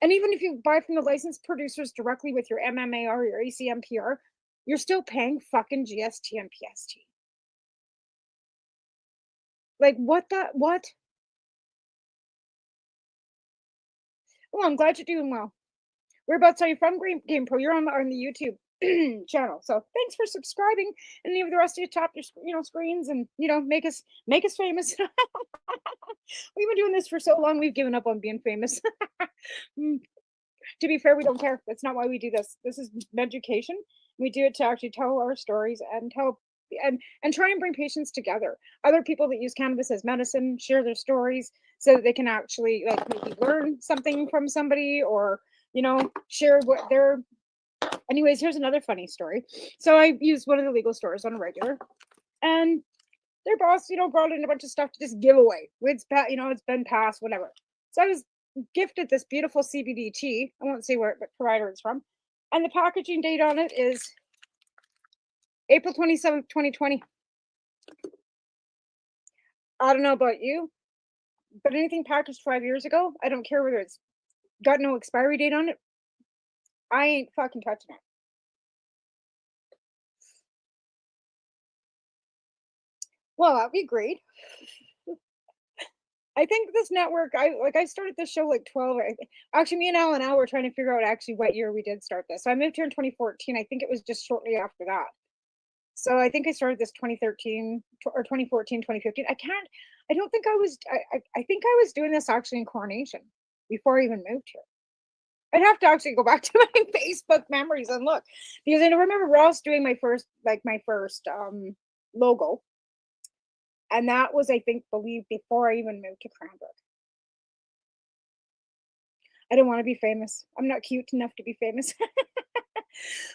And even if you buy from the licensed producers directly with your MMAR or your ACMPR, you're still paying fucking GST and PST. Like, what? Well, I'm glad you're doing well. Whereabouts are you from, Game Pro? You're on the YouTube channel. So thanks for subscribing, and any of the rest of you tap your screens and make us famous. We've been doing this for so long, we've given up on being famous. To be fair, we don't care. That's not why we do this. This is education. We do it to actually tell our stories and try and bring patients together. Other people that use cannabis as medicine share their stories so that they can actually like maybe learn something from somebody, or share what they're. Anyways, here's another funny story. So I use one of the legal stores on a regular, and their boss, brought in a bunch of stuff to just give away. It's been passed, whatever. So I was gifted this beautiful CBD tea. I won't say what provider it's from, and the packaging date on it is April 27th, 2020. I don't know about you, but anything packaged 5 years ago, I don't care whether it's got no expiry date on it, I ain't fucking touching it. Well, that'd be great. I think this network, I started this show like 12. Actually, me and Al were trying to figure out actually what year we did start this. So I moved here in 2014. I think it was just shortly after that. So I think I started this 2013 or 2014, 2015. I don't think I was, I think I was doing this actually in Coronation before I even moved here. I'd have to actually go back to my Facebook memories and look, because I remember Ross doing my first logo. And that was, I think, before I even moved to Cranbrook. I don't want to be famous. I'm not cute enough to be famous.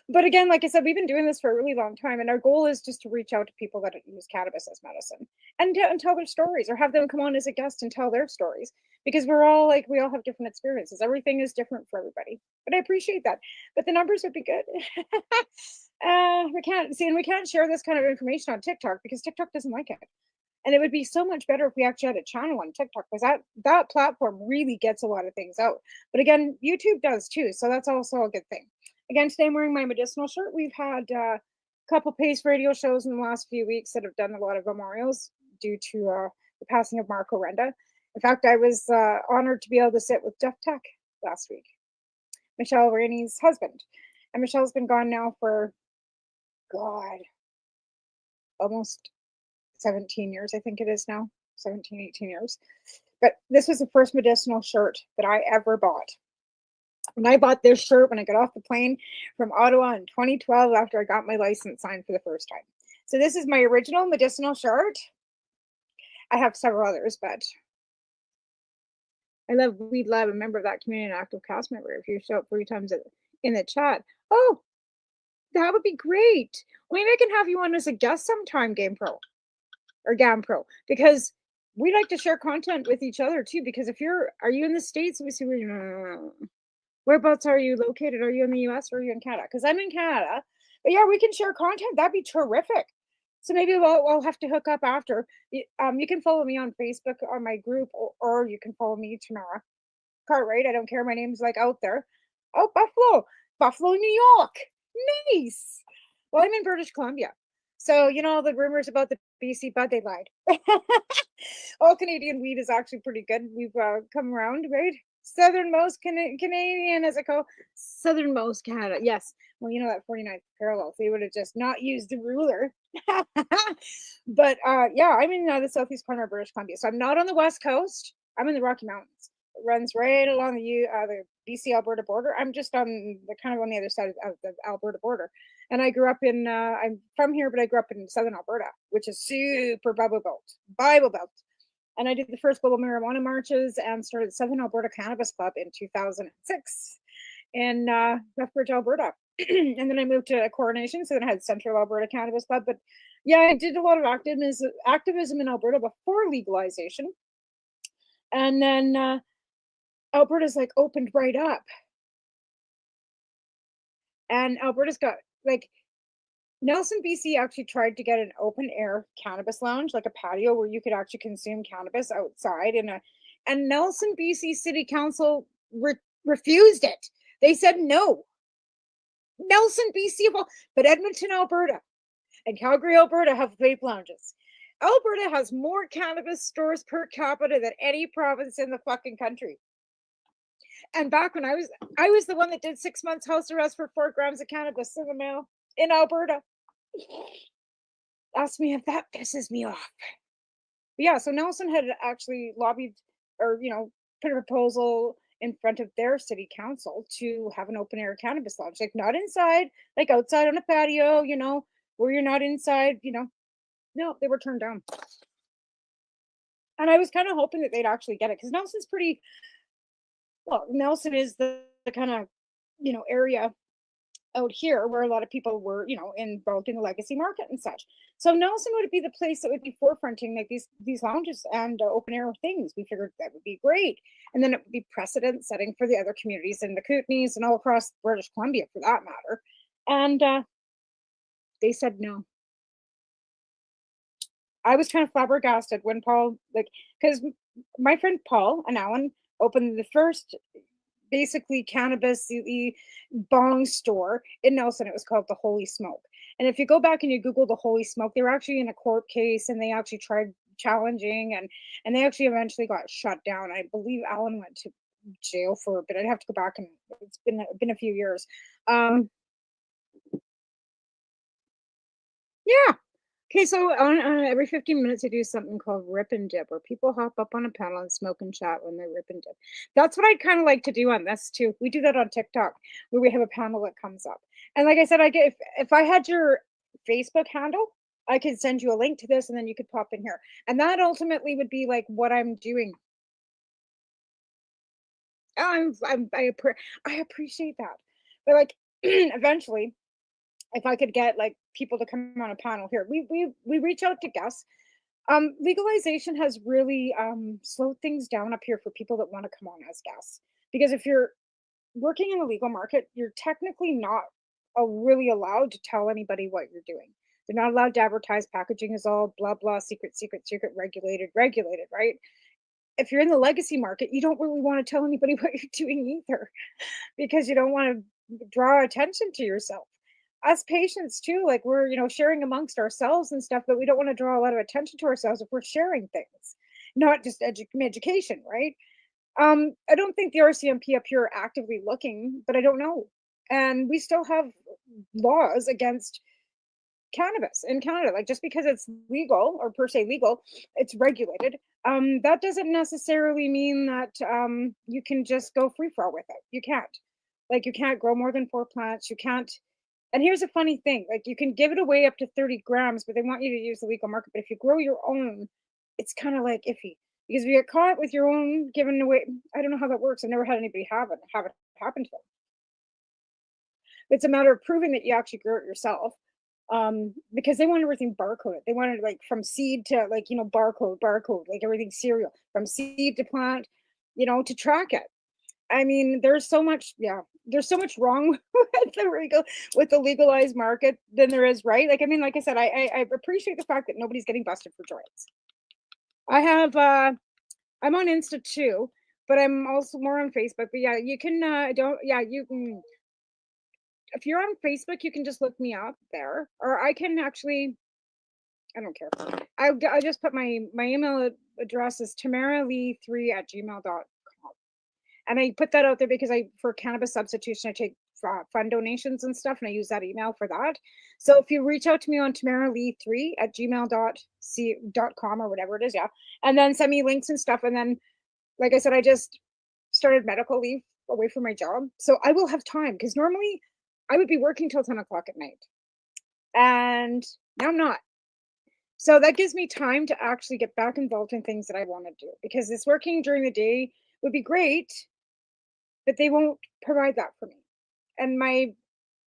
But again, like I said, we've been doing this for a really long time. And our goal is just to reach out to people that use cannabis as medicine and tell their stories, or have them come on as a guest and tell their stories. Because we all have different experiences. Everything is different for everybody. But I appreciate that. But the numbers would be good. We can't share this kind of information on TikTok because TikTok doesn't like it. And it would be so much better if we actually had a channel on TikTok, because that platform really gets a lot of things out. But again, YouTube does too. So that's also a good thing. Again, today I'm wearing my medicinal shirt. We've had a couple Pace radio shows in the last few weeks that have done a lot of memorials due to the passing of Marco Renda. In fact, I was honored to be able to sit with Jeff Tech last week, Michelle Rainey's husband. And Michelle's been gone now for, God, almost 17 years, I think it is now, 17, 18 years. But this was the first medicinal shirt that I ever bought. And I bought this shirt when I got off the plane from Ottawa in 2012 after I got my license signed for the first time. So this is my original medicinal shirt. I have several others, but I love Weed Lab, a member of that community and active cast member. If you show up 3 times in the chat. Oh, that would be great. Maybe I can have you on as a guest sometime, Game Pro. Or GAMPRO, because we like to share content with each other too. Because are you in the States? Let me see whereabouts are you located? Are you in the US or are you in Canada? Because I'm in Canada. But yeah, we can share content. That'd be terrific. So maybe we'll have to hook up after. You can follow me on Facebook on my group, or you can follow me, Tamara Cartwright. I don't care. My name's like out there. Oh, Buffalo, New York. Nice. Well, I'm in British Columbia. So, you know, the rumors about the BC bud, they lied. All Canadian weed is actually pretty good. We've come around, right? Southernmost Canadian, as I call southernmost Canada. Yes. Well, you know that 49th parallel. They would have just not used the ruler. But yeah, I'm in the southeast corner of British Columbia. So I'm not on the west coast. I'm in the Rocky Mountains. It runs right along the BC Alberta border. I'm just on the kind of on the other side of the Alberta border. And I grew up in I'm from here, but I grew up in southern Alberta, which is super Bible Belt. And I did the first global marijuana marches and started Southern Alberta Cannabis Club in 2006 in Lethbridge, Alberta. And then I moved to Coronation, so then I had Central Alberta Cannabis Club. But yeah, I did a lot of activism in Alberta before legalization. And then Alberta's like opened right up. And Alberta's got like Nelson, BC actually tried to get an open air cannabis lounge, like a patio where you could actually consume cannabis outside and Nelson, BC City Council refused it. They said no. Nelson, BC, but Edmonton, Alberta, and Calgary, Alberta have vape lounges. Alberta has more cannabis stores per capita than any province in the fucking country. And back when I was the one that did 6 months house arrest for 4 grams of cannabis in the mail in Alberta. Ask me if that pisses me off. But yeah, so Nelson had actually lobbied or, put a proposal in front of their city council to have an open air cannabis lounge, like not inside, like outside on a patio, where you're not inside, No, they were turned down. And I was kind of hoping that they'd actually get it because Nelson is the kind of, area out here where a lot of people were, involved in the legacy market and such. So Nelson would be the place that would be forefronting like these lounges and open air things. We figured that would be great. And then it would be precedent setting for the other communities in the Kootenays and all across British Columbia for that matter. And they said no. I was kind of flabbergasted when Paul, because my friend Paul and Alan opened the first basically cannabis bong store in Nelson. It was called the Holy Smoke. And if you go back and you Google the Holy Smoke, they were actually in a court case and they actually tried challenging and they actually eventually got shut down. I believe Alan went to jail for a bit. I'd have to go back and it's been a few years. Yeah. Okay, so on every 15 minutes, I do something called Rip and Dip, where people hop up on a panel and smoke and chat when they rip and dip. That's what I'd kind of like to do on this too. We do that on TikTok, where we have a panel that comes up. And like I said, if I had your Facebook handle, I could send you a link to this, and then you could pop in here. And that ultimately would be like what I'm doing. I appreciate that, but like eventually. If I could get like people to come on a panel here, we reach out to guests. Legalization has really slowed things down up here for people that want to come on as guests. Because if you're working in the legal market, you're technically not really allowed to tell anybody what you're doing. They're not allowed to advertise. Packaging is all blah blah, secret, regulated, right? If you're in the legacy market, you don't really want to tell anybody what you're doing either, because you don't want to draw attention to yourself. Us patients too, like we're sharing amongst ourselves and stuff, but we don't want to draw a lot of attention to ourselves if we're sharing things, not just education, right? I don't think the RCMP up here are actively looking, but I don't know. And we still have laws against cannabis in Canada. Like just because it's legal or per se legal, it's regulated. That doesn't necessarily mean that you can just go free for all with it. You can't. Like you can't grow more than 4 plants. You can't. And here's a funny thing, like you can give it away up to 30 grams, but they want you to use the legal market. But if you grow your own, it's kind of like iffy because if you get caught with your own giving away, I don't know how that works. I've never had anybody have it happen to them. It's a matter of proving that you actually grew it yourself, because they want everything barcoded. They want it like from seed to like, barcode, like everything cereal from seed to plant, to track it. I mean, there's so much wrong with the legalized market than there is right. Like, I mean, like I said, I appreciate the fact that nobody's getting busted for joints. I'm on Insta too, but I'm also more on Facebook. But yeah, you can you can, if you're on Facebook, you can just look me up there, or I can actually I don't care. I just put my email address is tamaralee3@gmail.com. And I put that out there because for cannabis substitution, I take fund donations and stuff, and I use that email for that. So if you reach out to me on tamaralee3@gmail.com or whatever it is, yeah, and then send me links and stuff. And then, like I said, I just started medical leave away from my job. So I will have time because normally I would be working till 10 o'clock at night. And now I'm not. So that gives me time to actually get back involved in things that I want to do, because this working during the day would be great, but they won't provide that for me. And my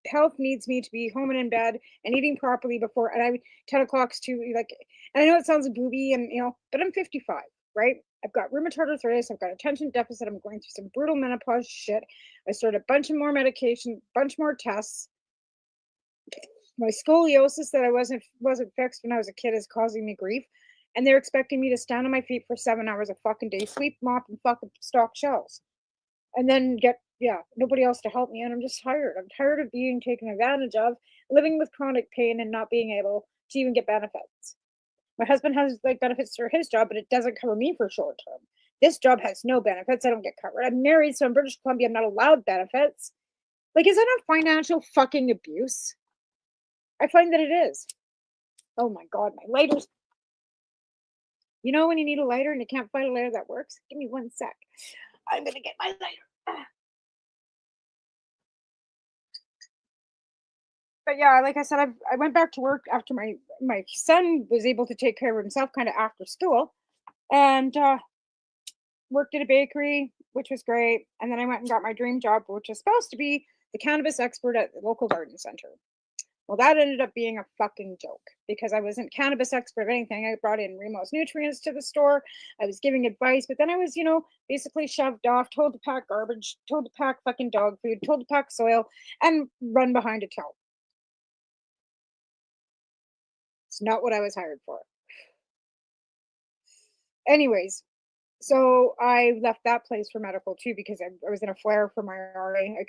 health needs me to be home and in bed and eating properly before, and 10 o'clock's too, like, and I know it sounds booby and, but I'm 55, right? I've got rheumatoid arthritis. I've got attention deficit. I'm going through some brutal menopause shit. I started a bunch of more medication, bunch more tests. My scoliosis that I wasn't fixed when I was a kid is causing me grief. And they're expecting me to stand on my feet for 7 hours a fucking day, sweep, mop, and fucking stock shelves. And then nobody else to help me. And I'm just tired. I'm tired of being taken advantage of, living with chronic pain and not being able to even get benefits. My husband has benefits for his job, but it doesn't cover me for short term. This job has no benefits. I don't get covered. I'm married, so in British Columbia, I'm not allowed benefits. Like, is that not financial fucking abuse? I find that it is. Oh my God, my lighters. You know when you need a lighter and you can't find a lighter that works? Give me 1 sec. I'm going to get my lighter. But yeah, like I said, I went back to work after my son was able to take care of himself kind of after school, and worked at a bakery, which was great. And then I went and got my dream job, which was supposed to be the cannabis expert at the local garden center. Well, that ended up being a fucking joke because I wasn't cannabis expert of anything. I brought in Remo's nutrients to the store. I was giving advice, but then I was, basically shoved off, told to pack garbage, told to pack fucking dog food, told to pack soil, and run behind a till. It's not what I was hired for. Anyways, so I left that place for medical too because I was in a flare for my RA. I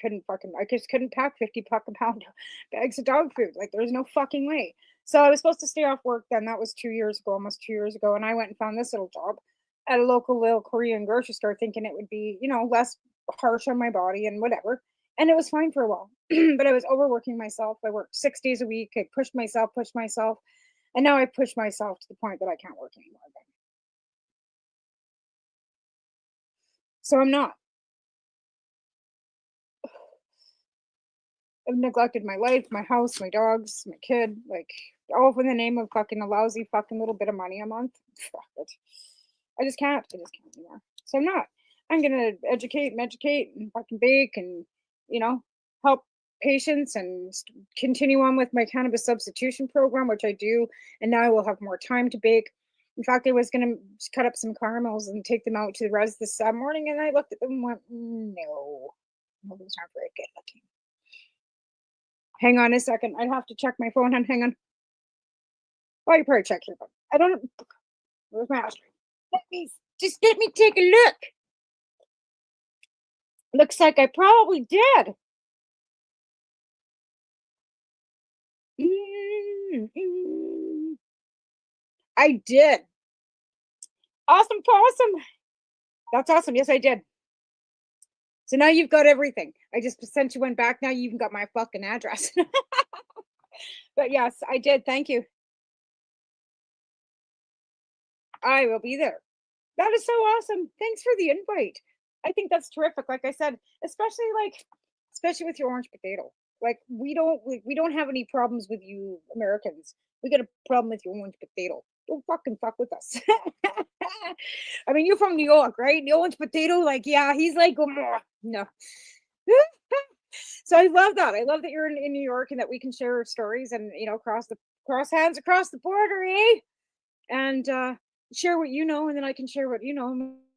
just couldn't pack 50 fucking pound bags of dog food. Like, there's no fucking way. So I was supposed to stay off work then. That was 2 years ago, almost 2 years ago. And I went and found this little job at a local little Korean grocery store thinking it would be, less harsh on my body and whatever. And it was fine for a while, but I was overworking myself. I worked 6 days a week. I pushed myself. And now I push myself to the point that I can't work anymore. So I'm not. I've neglected my life, my house, my dogs, my kid, like, all in the name of fucking a lousy fucking little bit of money a month. Fuck it. I just can't anymore. So I'm not. I'm gonna educate and fucking bake and, help patients and continue on with my cannabis substitution program, which I do. And now I will have more time to bake. In fact, I was going to cut up some caramels and take them out to the res this morning, and I looked at them and went, no, those aren't very good looking. Hang on a second. I'd have to check my phone. Hang on. Oh, you probably check your phone. I don't know. Where's my ashtray? Let me take a look. Looks like I probably did. I did. Awesome possum. That's awesome. Yes, I did. So now you've got everything. I just sent you one back. Now you even got my fucking address. But yes, I did. Thank you. I will be there. That is so awesome. Thanks for the invite. I think that's terrific. Like I said, especially with your orange potato. Like, we don't have any problems with you Americans. We got a problem with your orange potato. Don't fucking fuck with us. I mean, you're from New York, right? The orange potato, like, yeah, he's like, no. So I love that. I love that you're in New York and that we can share stories and, cross hands across the border, eh? And share what you know, and then I can share what you know.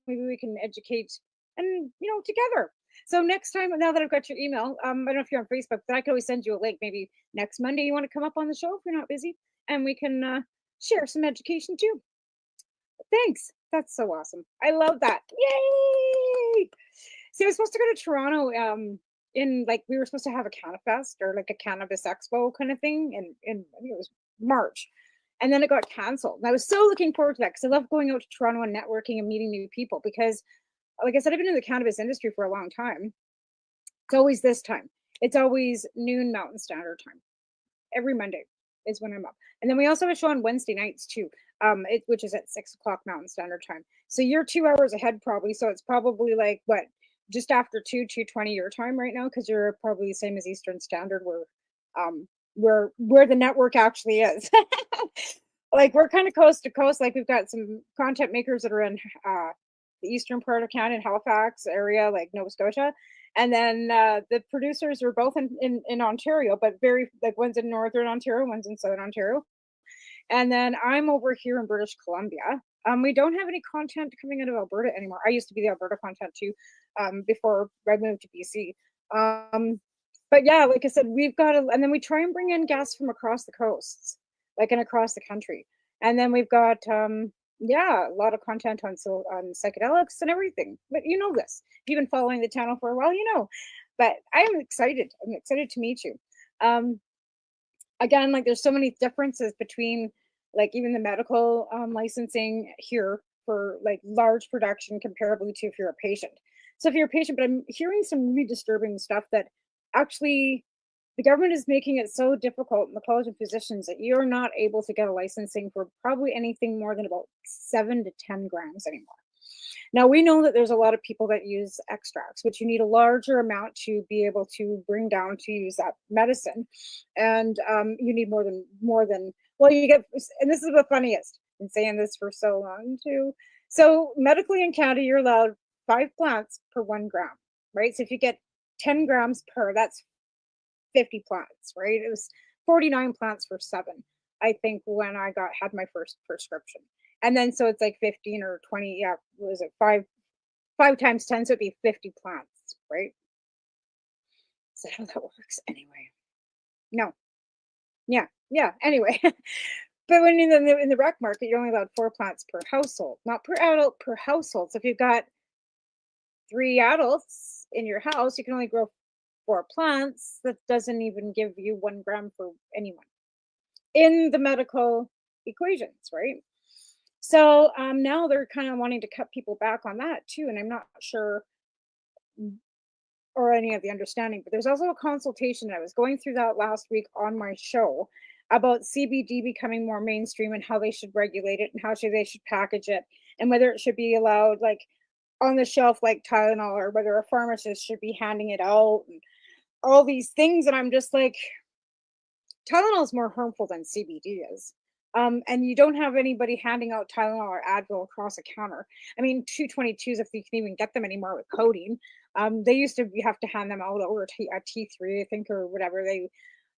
Maybe we can educate and, together. So next time, now that I've got your email, I don't know if you're on Facebook, but I can always send you a link. Maybe next Monday you want to come up on the show if you're not busy, and we can share some education too. Thanks. That's so awesome. I love that. Yay! See, I was supposed to go to Toronto we were supposed to have a CannaFest or like a cannabis expo kind of thing, and I think it was March. And then it got canceled. And I was so looking forward to that because I love going out to Toronto and networking and meeting new people because, like I said, I've been in the cannabis industry for a long time. It's always this time. It's always noon Mountain Standard Time. Every Monday is when I'm up. And then we also have a show on Wednesday nights too, which is at 6 o'clock Mountain Standard Time. So you're 2 hours ahead probably. So it's probably like, what, just after 2:20 your time right now because you're probably the same as Eastern Standard where the network actually is. Like we're kind of coast to coast. Like we've got some content makers that are in the eastern part of Canada, Halifax area, like Nova Scotia, and then the producers are both in Ontario, but very like one's in northern Ontario, one's in southern Ontario, and then I'm over here in British Columbia. We don't have any content coming out of Alberta anymore. I used to be the Alberta content too, before I moved to BC. But yeah, like I said, we've got and then we try and bring in guests from across the coasts, like and across the country. And then we've got yeah, a lot of content on psychedelics and everything. But you know this. If you've been following the channel for a while, you know. But I'm excited. I'm excited to meet you. Again, like there's so many differences between like even the medical licensing here for like large production comparably to if you're a patient. So if you're a patient, but I'm hearing some really disturbing stuff that actually the government is making it so difficult in the College of Physicians that you're not able to get a licensing for probably anything more than about 7 to 10 grams anymore. Now we know that there's a lot of people that use extracts, which you need a larger amount to be able to bring down to use that medicine, and you need more than well you get. And this is the funniest. I've been saying this for so long too. So medically in Canada, you're allowed 5 plants per 1 gram, right? So if you get 10 grams per, that's 50 plants, right? It was 49 plants for 7, I think, when I had my first prescription. And then so it's like 15 or 20, yeah, what was it, 5 times 10, so it'd be 50 plants, right? Is that how that works? Anyway, no. Yeah, anyway. But when in the rec market, you're only allowed 4 plants per household, not per adult, per household. So if you've got 3 adults in your house, you can only grow 4 plants. That doesn't even give you 1 gram for anyone in the medical equations, right? So now they're kind of wanting to cut people back on that too, and I'm not sure or any of the understanding, but there's also a consultation. I was going through that last week on my show about CBD becoming more mainstream and how they should regulate it and how they should package it and whether it should be allowed like on the shelf like Tylenol or whether a pharmacist should be handing it out and all these things. And I'm just like, Tylenol is more harmful than CBD is. And you don't have anybody handing out Tylenol or Advil across a counter. I mean, 222s, if you can even get them anymore with codeine. They used to have to hand them out over a T3, I think, or whatever they,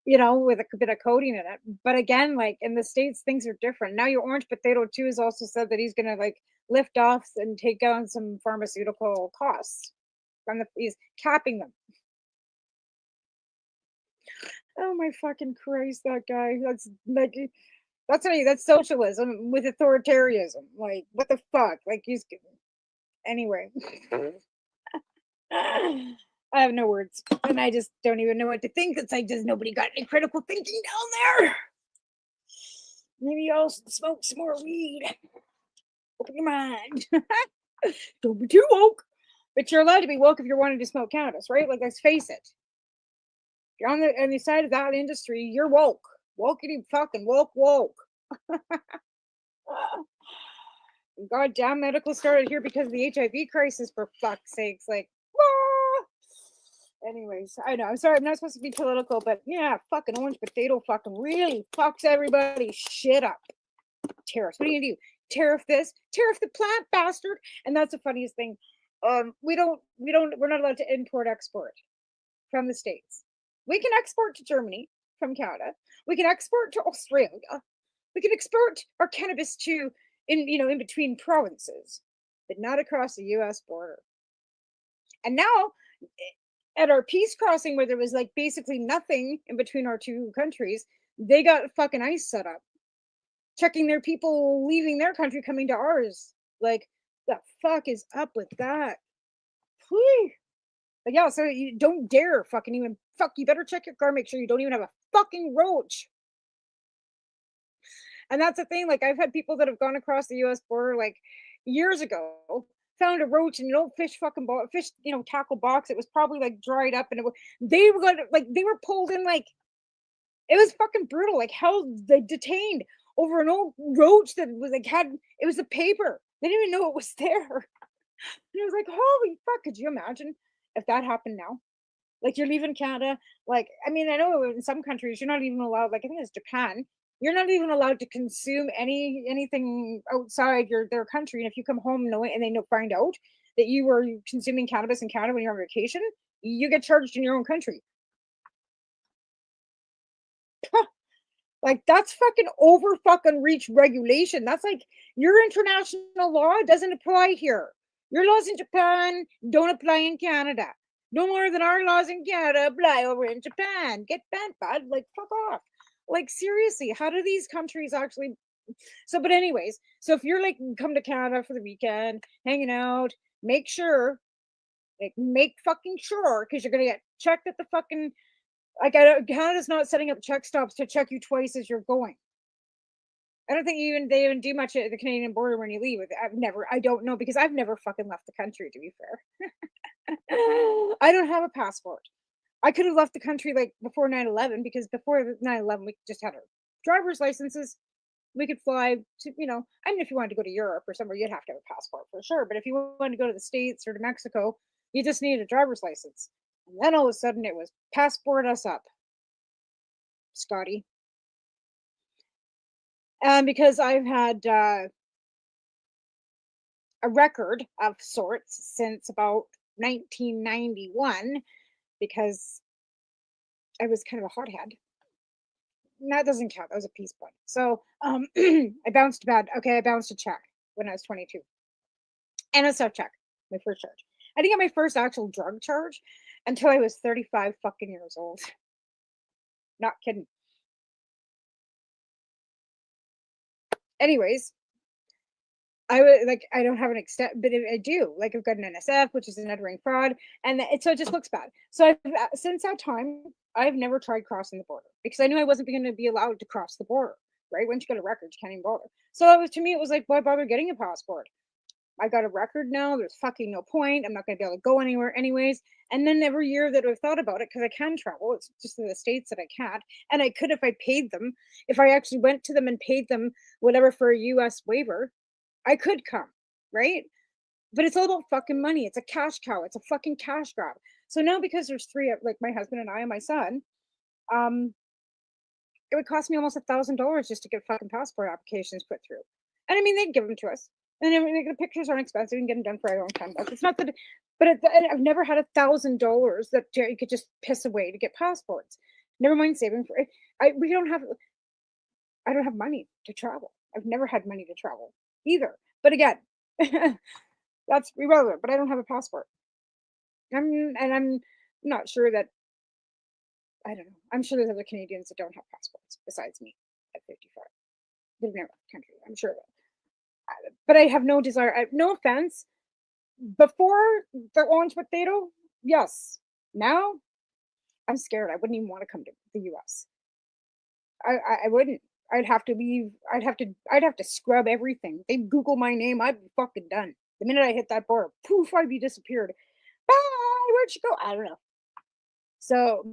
with a bit of codeine in it. But again, like in the States, things are different. Now your Orange Potato too has also said that he's going to like lift off and take down some pharmaceutical costs. He's capping them. Oh my fucking Christ, that guy. That's socialism with authoritarianism. Like, what the fuck? Like, anyway. I have no words. And I just don't even know what to think. It's like, does nobody got any critical thinking down there? Maybe y'all smoke some more weed. Open your mind. Don't be too woke. But you're allowed to be woke if you're wanting to smoke cannabis, right? Like, let's face it. If you're on the side of that industry, you're woke. Wokey fucking woke. Goddamn medical started here because of the HIV crisis, for fuck's sakes. Like, anyways, I know. I'm sorry, I'm not supposed to be political, but yeah, fucking Orange Potato fucking really fucks everybody shit up. Tariffs. What are you gonna do? Tariff this, tariff the plant, bastard. And that's the funniest thing. We're not allowed to export from the States. We can export to Germany from Canada. We can export to Australia. We can export our cannabis to in between provinces, but not across the US border. And now at our peace crossing where there was like basically nothing in between our two countries, they got fucking ice set up, checking their people leaving their country coming to ours. Like, the fuck is up with that? Please. But yeah, so you don't dare fucking even you better check your car, make sure you don't even have a fucking roach. And that's the thing. Like I've had people that have gone across the U.S. border like years ago, found a roach in an old fish, tackle box. It was probably like dried up, and they were they were pulled in like it was fucking brutal. Like held, they detained over an old roach that was like it was a paper. They didn't even know it was there. And it was like, holy fuck, could you imagine if that happened now? Like you're leaving Canada. Like, I mean, I know in some countries you're not even allowed, like I think it's Japan, you're not even allowed to consume anything outside their country. And if you come home and they find out that you were consuming cannabis in Canada when you're on vacation, you get charged in your own country. Like that's fucking over fucking reach regulation. That's like your international law doesn't apply here. Your laws in Japan don't apply in Canada. No more than our laws in Canada apply over in Japan. Get bent, bud. Like fuck off. Like seriously, how do these countries actually? So, but anyways, so if you're like come to Canada for the weekend, hanging out, make fucking sure, because you're gonna get checked at the fucking. Like Canada's not setting up check stops to check you twice as you're going. I don't think they even do much at the Canadian border when you leave. I don't know, because I've never fucking left the country, to be fair. I don't have a passport. I could have left the country like before 9/11, because before 9/11 we just had our driver's licenses. We could fly to, I mean, if you wanted to go to Europe or somewhere, you'd have to have a passport for sure. But if you wanted to go to the States or to Mexico, you just needed a driver's license. And then all of a sudden it was passport us up, Scotty. Because I've had a record of sorts since about 1991, because I was kind of a hothead. That doesn't count. That was a peace bud. So I bounced a check when I was 22. NSF check, my first charge. I didn't get my first actual drug charge until I was 35 fucking years old. Not kidding. Anyways, I don't have an extent, but I do. Like I've got an NSF, which is an entering fraud, and so it just looks bad. So since that time, I've never tried crossing the border, because I knew I wasn't going to be allowed to cross the border. Right? Once you get a record, you can't even bother. So to me, it was like, why bother getting a passport? I got a record now. There's fucking no point. I'm not going to be able to go anywhere anyways. And then every year that I've thought about it, because I can travel, it's just in the States that I can't. And I could if I paid them. If I actually went to them and paid them whatever for a US waiver, I could come, right? But it's all about fucking money. It's a cash cow. It's a fucking cash grab. So now, because there's three, like my husband and I and my son, it would cost me almost $1,000 just to get fucking passport applications put through. And I mean, they'd give them to us. And the pictures aren't expensive. You can get them done for around $10. It's not that, but I've never had $1,000 that you could just piss away to get passports. Never mind saving for it. I don't have money to travel. I've never had money to travel either. But again, that's irrelevant. But I don't have a passport. I'm not sure that. I don't know. I'm sure there's other Canadians that don't have passports besides me at 55. They've never left the country. I'm sure of it. But I have no desire. No offense. Before the orange potato, yes. Now, I'm scared. I wouldn't even want to come to the U.S. I wouldn't. I'd have to leave. I'd have to scrub everything. They'd Google my name. I'd be fucking done. The minute I hit that border, poof, I'd be disappeared. Bye. Where'd you go? I don't know. So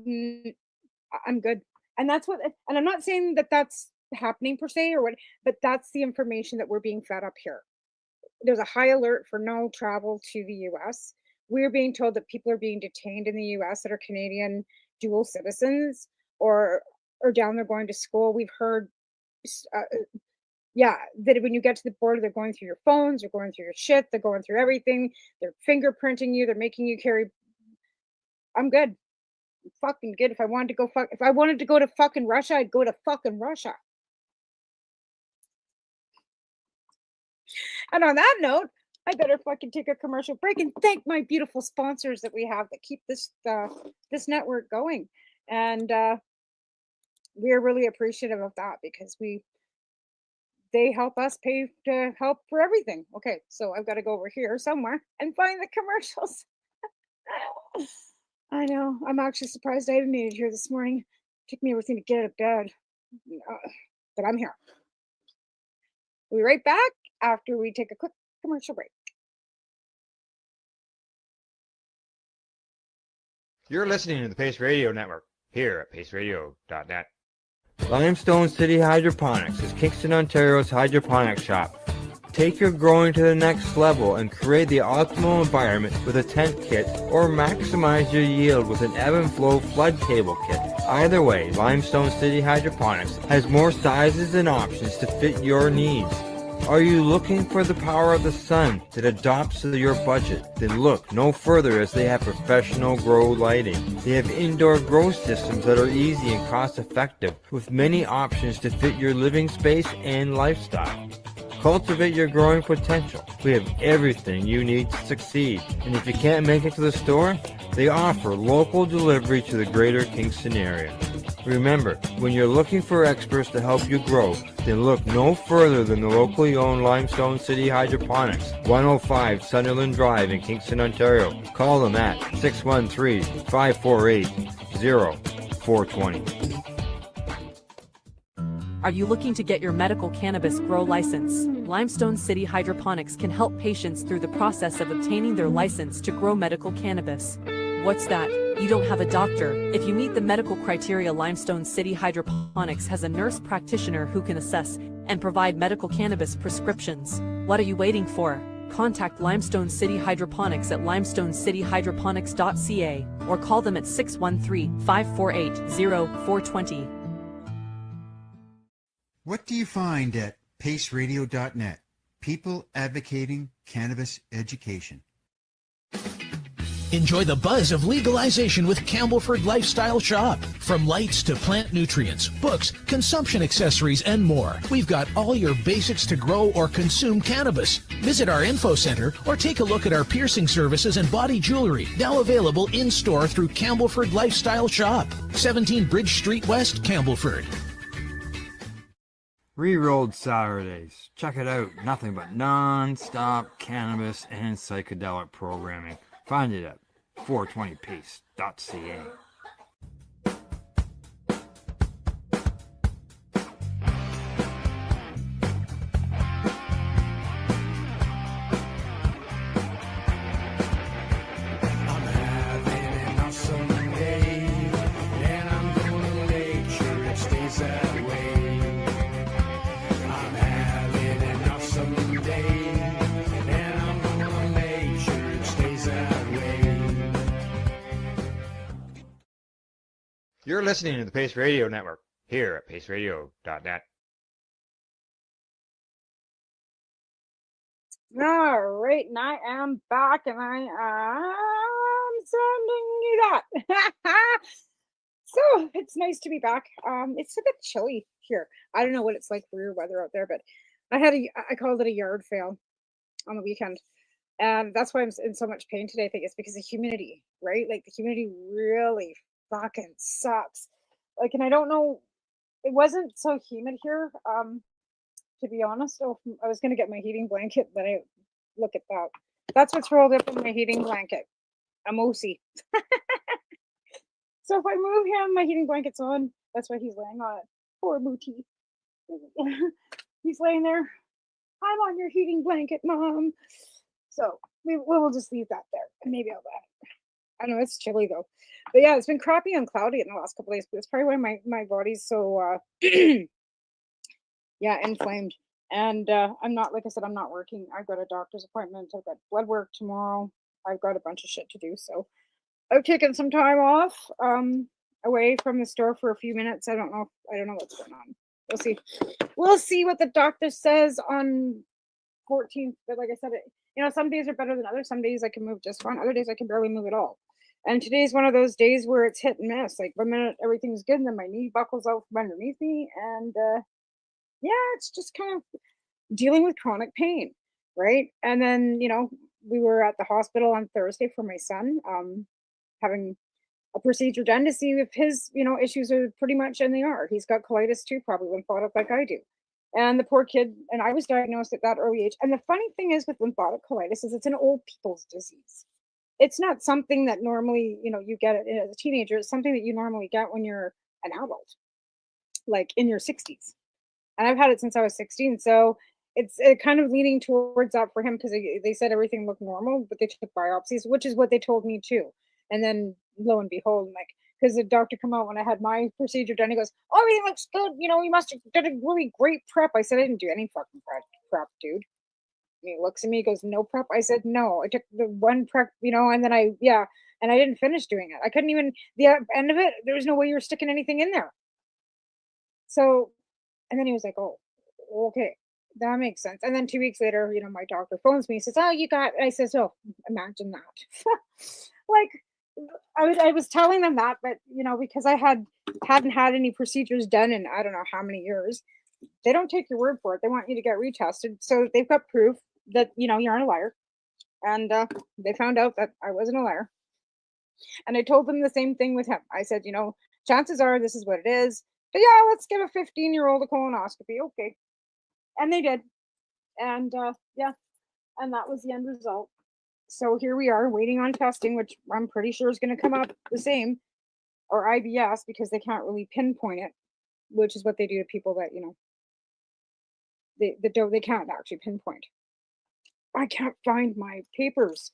I'm good. And that's what. And I'm not saying that that's happening per se or what, but that's the information that we're being fed up here. There's a high alert for no travel to the US. We're being told that people are being detained in the US that are Canadian dual citizens or down there going to school. We've heard that when you get to the border, they're going through your phones, they're going through your shit, they're going through everything, they're fingerprinting you, they're making you carry. I'm good. I'm fucking good. If I wanted to go to fucking Russia, I'd go to fucking Russia. And on that note, I better fucking take a commercial break and thank my beautiful sponsors that we have that keep this network going. And we're really appreciative of that, because they help us pay to help for everything. Okay, so I've got to go over here somewhere and find the commercials. I know. I'm actually surprised I even made it here this morning. It took me everything to get out of bed. But I'm here. We'll be right back after we take a quick commercial break. You're listening to the Pace Radio Network here at paceradio.net. Limestone City Hydroponics is Kingston, Ontario's hydroponics shop. Take your growing to the next level and create the optimal environment with a tent kit, or maximize your yield with an ebb and flow flood table kit. Either way, Limestone City Hydroponics has more sizes and options to fit your needs. Are you looking for the power of the sun that adapts to your budget? Then look no further, as they have professional grow lighting. They have indoor grow systems that are easy and cost effective, with many options to fit your living space and lifestyle. Cultivate your growing potential. We have everything you need to succeed. And if you can't make it to the store, they offer local delivery to the greater Kingston area. Remember, when you're looking for experts to help you grow, then look no further than the locally owned Limestone City Hydroponics, 105 Sunderland Drive in Kingston, Ontario. Call them at 613-548-0420. Are you looking to get your medical cannabis grow license? Limestone City Hydroponics can help patients through the process of obtaining their license to grow medical cannabis. What's that? You don't have a doctor? If you meet the medical criteria, Limestone City Hydroponics has a nurse practitioner who can assess and provide medical cannabis prescriptions. What are you waiting for? Contact Limestone City Hydroponics at limestonecityhydroponics.ca or call them at 613-548-0420. What do you find at paceradio.net? People advocating cannabis education. Enjoy the buzz of legalization with Campbellford Lifestyle Shop. From lights to plant nutrients, books, consumption accessories, and more, we've got all your basics to grow or consume cannabis. Visit our info center or take a look at our piercing services and body jewelry, now available in-store through Campbellford Lifestyle Shop, 17 Bridge Street West, Campbellford. Rerolled Saturdays. Check it out. Nothing but non-stop cannabis and psychedelic programming. Find it at 420pace.ca. You're listening to the Pace Radio Network here at paceradio.net. All right, and I am back, and I am sending you that. So it's nice to be back. It's a bit chilly here. I don't know what it's like for your weather out there, but I called it a yard fail on the weekend, and that's why I'm in so much pain today. I think it's because of humidity, right? Like the humidity really fucking sucks. Like, and I don't know, it wasn't so humid here. To be honest, I was gonna get my heating blanket, but look at that. That's what's rolled up in my heating blanket. A moosey. So if I move him, my heating blanket's on. That's why he's laying on it. Poor Mootie. He's laying there. I'm on your heating blanket, Mom. So we'll just leave that there. And maybe I'll I know it's chilly though. But yeah, it's been crappy and cloudy in the last couple of days, but it's probably why my body's so inflamed. And I'm not, like I said, I'm not working. I've got a doctor's appointment. I've got blood work tomorrow. I've got a bunch of shit to do. So I've taken some time off away from the store for a few minutes. I don't know what's going on. We'll see what the doctor says on 14th. But like I said, some days are better than others. Some days I can move just fine. Other days I can barely move at all. And today's one of those days where it's hit and miss. Like 1 minute everything's good, and then my knee buckles out from underneath me, and it's just kind of dealing with chronic pain, right? And then we were at the hospital on Thursday for my son, having a procedure done to see if his issues are pretty much, and they are. He's got colitis too, probably lymphatic like I do. And the poor kid, and I was diagnosed at that early age. And the funny thing is with lymphatic colitis is it's an old people's disease. It's not something that normally, you get it as a teenager. It's something that you normally get when you're an adult, like in your 60s. And I've had it since I was 16. So it's kind of leaning towards that for him because they said everything looked normal, but they took biopsies, which is what they told me too. And then lo and behold, like, because the doctor come out when I had my procedure done, he goes, "Oh, everything looks good. You know, you must have done a really great prep." I said, "I didn't do any fucking prep, dude." And he looks at me, he goes, "No prep." I said, "No, I took the one prep, you know, and then and I didn't finish doing it. I couldn't even, the end of it, there was no way you were sticking anything in there." So, and then he was like, "Oh, okay, that makes sense." And then 2 weeks later, you know, my doctor phones me, he says, "Oh, you got," I says, "Oh, imagine that." Like, I was telling them that, but you know, because I hadn't had any procedures done in I don't know how many years, they don't take your word for it. They want you to get retested. So they've got proof that, you know, you aren't a liar. And they found out that I wasn't a liar. And I told them the same thing with him. I said, you know, chances are this is what it is. But yeah, let's give a 15-year-old a colonoscopy. Okay. And they did. And yeah, and that was the end result. So here we are waiting on testing, which I'm pretty sure is going to come up the same, or IBS, because they can't really pinpoint it, which is what they do to people that, you know, they can't actually pinpoint. I can't find my papers.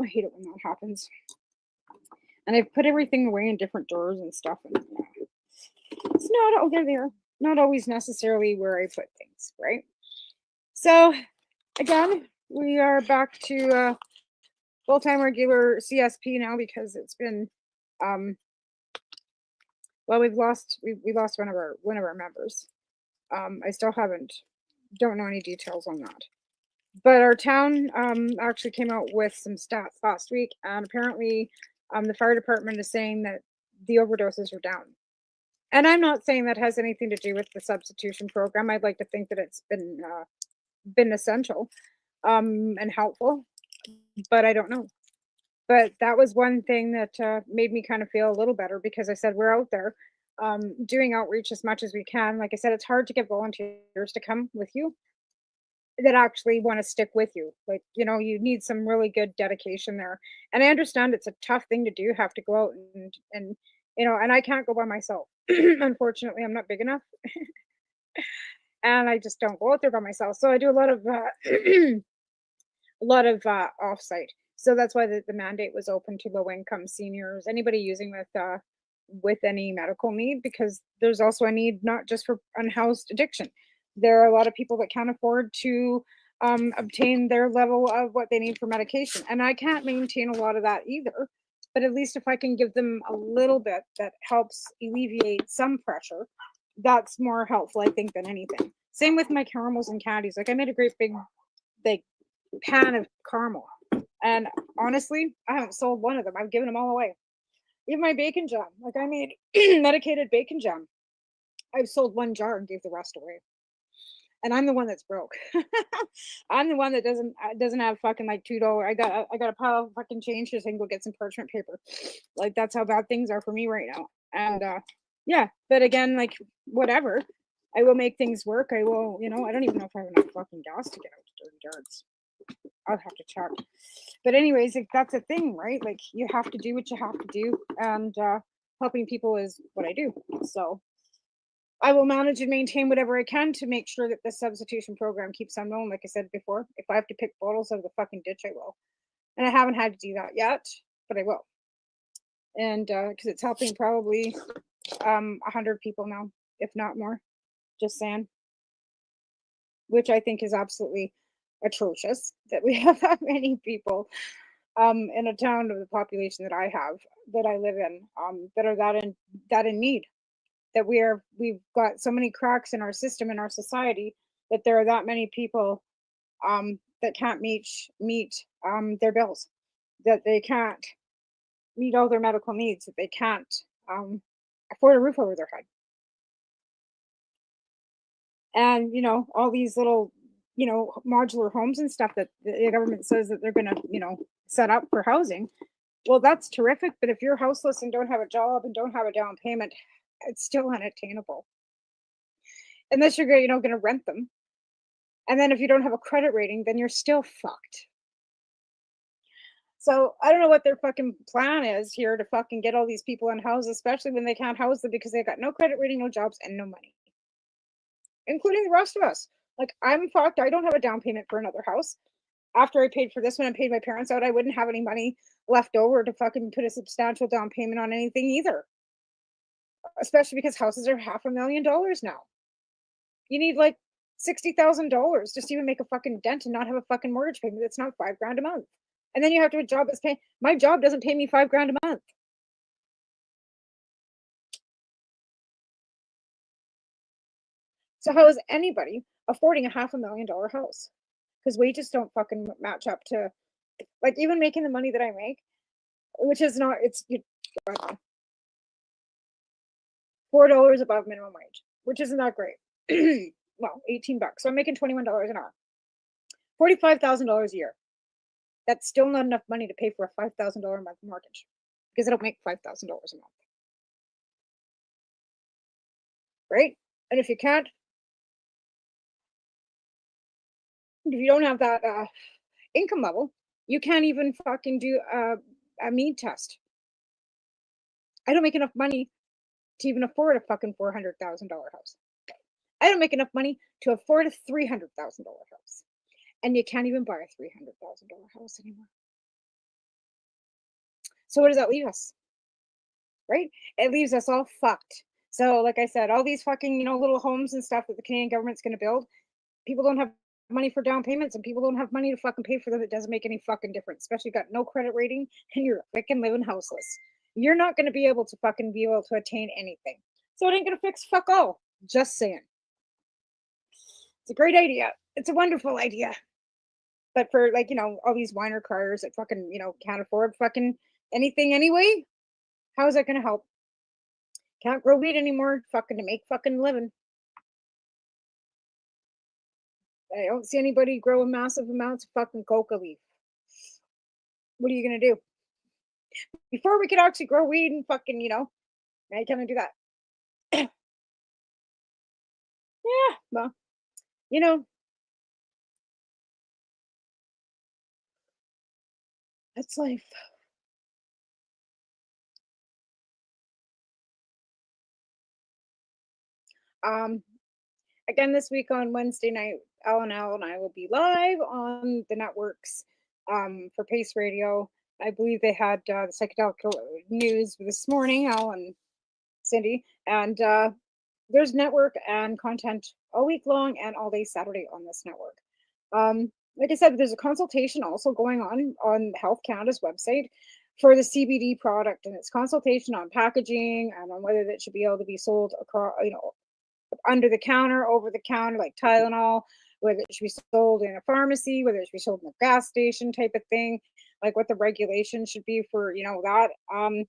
I hate it when that happens. And I've put everything away in different drawers and stuff. And it's not, oh, they're there. Not always necessarily where I put things, right? So again, we are back to full-time regular CSP now because it's been, well, we lost one of our members. I still don't know any details on that. But our town actually came out with some stats last week, and apparently the fire department is saying that the overdoses are down. And I'm not saying that has anything to do with the substitution program. I'd like to think that it's been essential and helpful, but I don't know. But that was one thing that made me kind of feel a little better, because I said we're out there doing outreach as much as we can. Like I said, it's hard to get volunteers to come with you that actually want to stick with you. Like, you know, you need some really good dedication there. And I understand it's a tough thing to do, have to go out and you know, and I can't go by myself. Unfortunately, I'm not big enough. And I just don't go out there by myself. So I do a lot of offsite. So that's why the mandate was open to low income seniors, anybody using with any medical need, because there's also a need not just for unhoused addiction. There are a lot of people that can't afford to obtain their level of what they need for medication. And I can't maintain a lot of that either. But at least if I can give them a little bit that helps alleviate some pressure, that's more helpful, I think, than anything. Same with my caramels and candies. Like, I made a great big pan of caramel. And honestly, I haven't sold one of them. I've given them all away. Even my bacon jam. Like, I made medicated bacon jam. I've sold one jar and gave the rest away. And I'm the one that's broke. I'm the one that doesn't have fucking like $2. I got a pile of fucking change so I can go get some parchment paper. Like, that's how bad things are for me right now. And yeah, but again, like, whatever. I will make things work. I will, you know, I don't even know if I have enough fucking gas to get out to dirty yards. I'll have to check. But anyways, like, that's a thing, right? Like, you have to do what you have to do, and helping people is what I do. So I will manage and maintain whatever I can to make sure that the substitution program keeps on rolling. Like I said before, if I have to pick bottles out of the fucking ditch, I will. And I haven't had to do that yet, but I will. And because it's helping probably 100 people now, if not more. Just saying. Which I think is absolutely atrocious that we have that many people in a town of the population that I live in, that are that in need. That we've got so many cracks in our system, in our society, that there are that many people that can't meet their bills, that they can't meet all their medical needs, that they can't afford a roof over their head. And, you know, all these little, you know, modular homes and stuff that the government says that they're going to, you know, set up for housing. Well, that's terrific. But if you're houseless and don't have a job and don't have a down payment, it's still unattainable. Unless you're going to rent them. And then if you don't have a credit rating, then you're still fucked. So I don't know what their fucking plan is here to fucking get all these people in houses, especially when they can't house them because they've got no credit rating, no jobs, and no money. Including the rest of us Like, I'm fucked. I don't have a down payment for another house. After I paid for this one and paid my parents out, I wouldn't have any money left over to fucking put a substantial down payment on anything either. Especially because houses are $500,000 now. You need like $60,000 just to even make a fucking dent and not have a fucking mortgage payment that's not $5,000 a month. And then you have to have a job that's paying. My job doesn't pay me $5,000 a month. So how is anybody affording a $500,000 house? Because wages don't fucking match up to, like, even making the money that I make, which is not, it's $4 above minimum wage, which isn't that great. Well, $18. So I'm making $21 an hour, $45,000 a year. That's still not enough money to pay for a $5,000 a month mortgage because I don't make $5,000 a month. Right? And if you can't, if you don't have that income level, you can't even fucking do a mead test. I don't make enough money to even afford a fucking $400,000 house. I don't make enough money to afford a $300,000 house. And you can't even buy a $300,000 house anymore. So what does that leave us? Right? It leaves us all fucked. So like I said, all these fucking, little homes and stuff that the Canadian government's going to build, people don't have money for down payments and people don't have money to fucking pay for them. It doesn't make any fucking difference, especially if you've got no credit rating and you're fucking living houseless. You're not going to be able to attain anything. So it ain't going to fix fuck all. Just saying. It's a great idea. It's a wonderful idea. But for all these whiner criers that fucking, can't afford fucking anything anyway, how is that going to help? Can't grow weed anymore fucking to make fucking living. I don't see anybody growing massive amounts of fucking coca leaf. What are you going to do? Before we could actually grow weed and fucking, now you can't do that. Yeah, well, that's life. Again, this week on Wednesday night, Al and I will be live on the networks for Pace Radio. I believe they had the psychedelic news this morning, Al and Cindy, and there's network and content all week long and all day Saturday on this network. Like I said, there's a consultation also going on Health Canada's website for the CBD product, and it's consultation on packaging and on whether that should be able to be sold across, under the counter, over the counter, like Tylenol, whether it should be sold in a pharmacy, whether it should be sold in a gas station type of thing, like what the regulation should be for, that, and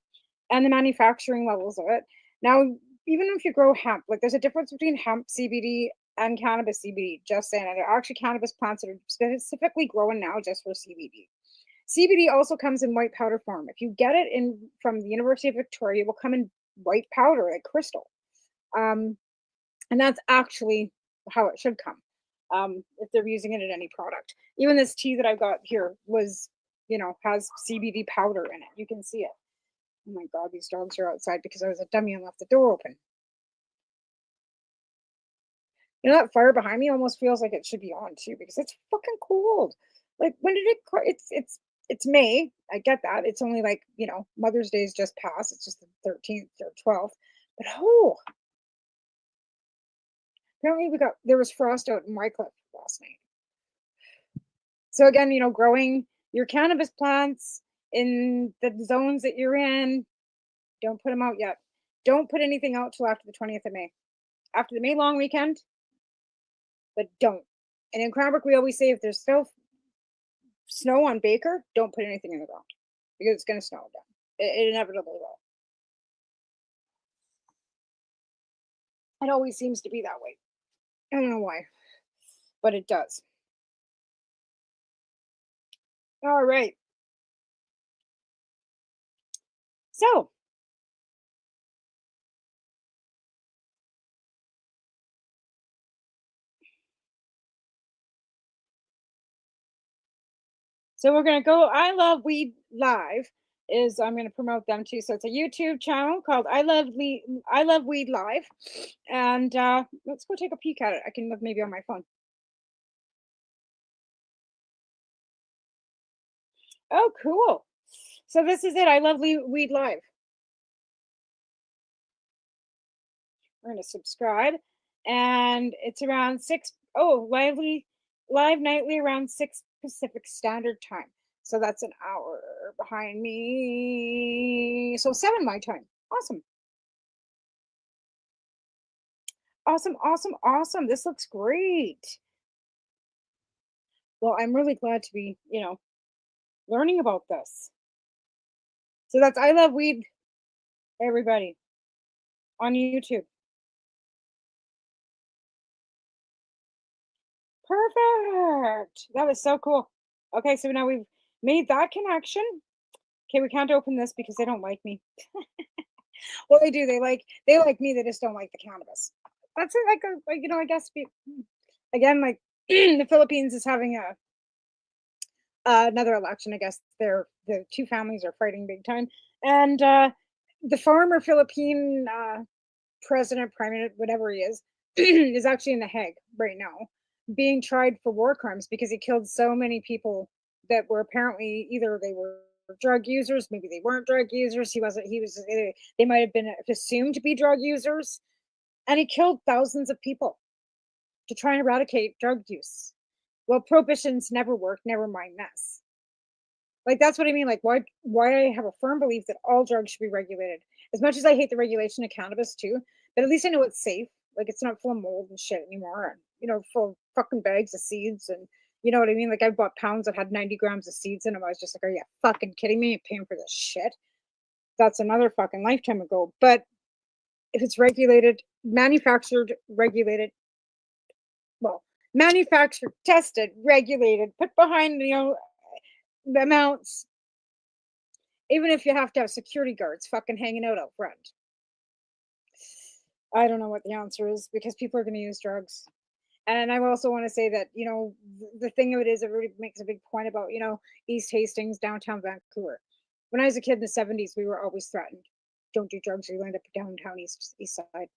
the manufacturing levels of it. Now, even if you grow hemp, like there's a difference between hemp CBD and cannabis CBD, just saying. And there are actually cannabis plants that are specifically growing now just for CBD. CBD also comes in white powder form. If you get it from the University of Victoria, it will come in white powder, like crystal. And that's actually how it should come, if they're using it in any product. Even this tea that I got here was, has CBD powder in it. You can see it. Oh my God, these dogs are outside because I was a dummy and left the door open. That fire behind me almost feels like it should be on too because it's fucking cold. Like, when did it? It's May. I get that. It's only like, Mother's Day's just passed. It's just the 13th or 12th. But apparently there was frost out in Wycliffe last night. So again, growing your cannabis plants in the zones that you're in, don't put them out yet. Don't put anything out till after the 20th of May. After the May long weekend, but don't. And in Cranbrook, we always say if there's still snow on Baker, don't put anything in the ground because it's going to snow again. It inevitably will. It always seems to be that way. I don't know why, but it does. All right. So, we're going to go I Love Weed Live. I'm going to promote them too. So it's a YouTube channel called I Love Weed Live. And let's go take a peek at it. I can look maybe on my phone. Oh, cool. So this is it. I love Weed Live. We're going to subscribe. And it's around 6. Oh, live nightly around 6 Pacific Standard Time. So that's an hour behind me. So 7 my time. Awesome. Awesome, awesome, awesome. This looks great. Well, I'm really glad to be, learning about this. So that's I Love Weed, everybody, on YouTube. Perfect. That was so cool. Okay, so now we've made that connection. Okay, we can't open this because they don't like me. Well, they do. They like me. They just don't like the cannabis. That's it. I guess again, like the Philippines is having another election. I guess the two families are fighting big time, and the former Philippine president, prime minister, whatever he is actually in The Hague right now, being tried for war crimes because he killed so many people that were apparently either they were drug users, maybe they weren't drug users. He wasn't. He was. They might have been assumed to be drug users, and he killed thousands of people to try and eradicate drug use. Well, prohibitions never work. Never mind this. Like that's what I mean. Like why I have a firm belief that all drugs should be regulated. As much as I hate the regulation of cannabis too, but at least I know it's safe. Like it's not full of mold and shit anymore, and full of fucking bags of seeds, and you know what I mean. Like I bought pounds that had 90 grams of seeds in them. I was just like, are you fucking kidding me? I'm paying for this shit. That's another fucking lifetime ago. But if it's regulated, manufactured, regulated, well, manufactured, tested, regulated, put behind the amounts, even if you have to have security guards fucking hanging out front. I don't know what the answer is because people are going to use drugs. And I also want to say that, the thing of it is, everybody makes a big point about, East Hastings, downtown Vancouver. When I was a kid in the 70s, we were always threatened. Don't do drugs or you'll end up downtown East Side.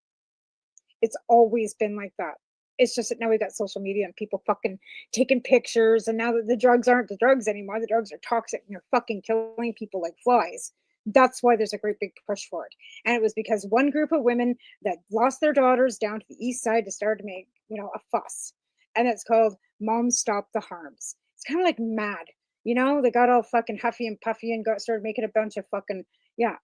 It's always been like that. It's just that now we've got social media and people fucking taking pictures. And now that the drugs aren't the drugs anymore, the drugs are toxic and they're fucking killing people like flies. That's why there's a great big push for it. And it was because one group of women that lost their daughters down to the east side to start to make, a fuss. And it's called Mom Stop the Harms. It's kind of like mad. They got all fucking huffy and puffy and started making a bunch of fucking, yeah.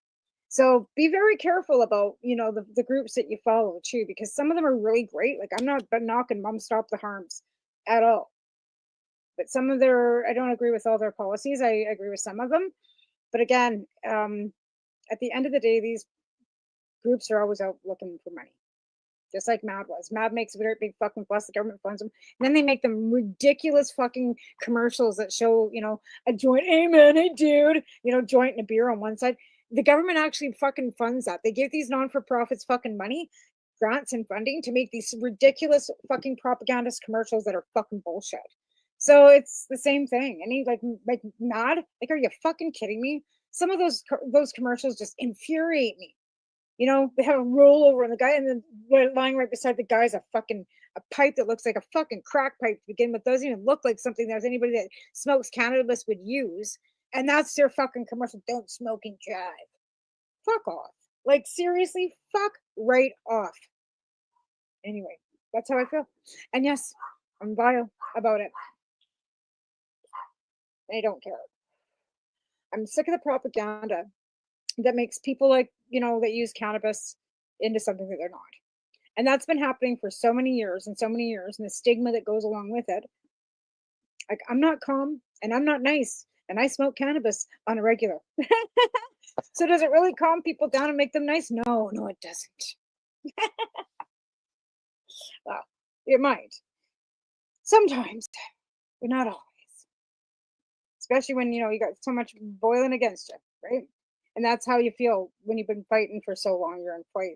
So be very careful about, the groups that you follow too, because some of them are really great. Like I'm not knocking Mom Stop the Harms at all. But some of I don't agree with all their policies. I agree with some of them. But again, at the end of the day, these groups are always out looking for money. Just like MAD was. MAD makes a very big fucking fuss. The government funds them. And then they make them ridiculous fucking commercials that show, a joint. Hey, man, hey, dude. Joint and a beer on one side. The government actually fucking funds that. They give these non-for-profits fucking money, grants and funding to make these ridiculous fucking propagandist commercials that are fucking bullshit. So it's the same thing. Any like MAD? Like, are you fucking kidding me? Some of those commercials just infuriate me. They have a rollover on the guy, and then lying right beside the guy's a pipe that looks like a fucking crack pipe to begin with. Doesn't even look like something that anybody that smokes cannabis would use. And that's their fucking commercial. Don't smoke and drive. Fuck off. Like seriously, fuck right off. Anyway, that's how I feel. And yes, I'm vile about it. I don't care. I'm sick of the propaganda that makes people that use cannabis into something that they're not. And that's been happening for so many years and the stigma that goes along with it. Like I'm not calm and I'm not nice and I smoke cannabis on a regular. So does it really calm people down and make them nice? No, it doesn't. Well, it might. Sometimes, but not always. Especially when, you got so much boiling against you, right? And that's how you feel when you've been fighting for so long. You're in fight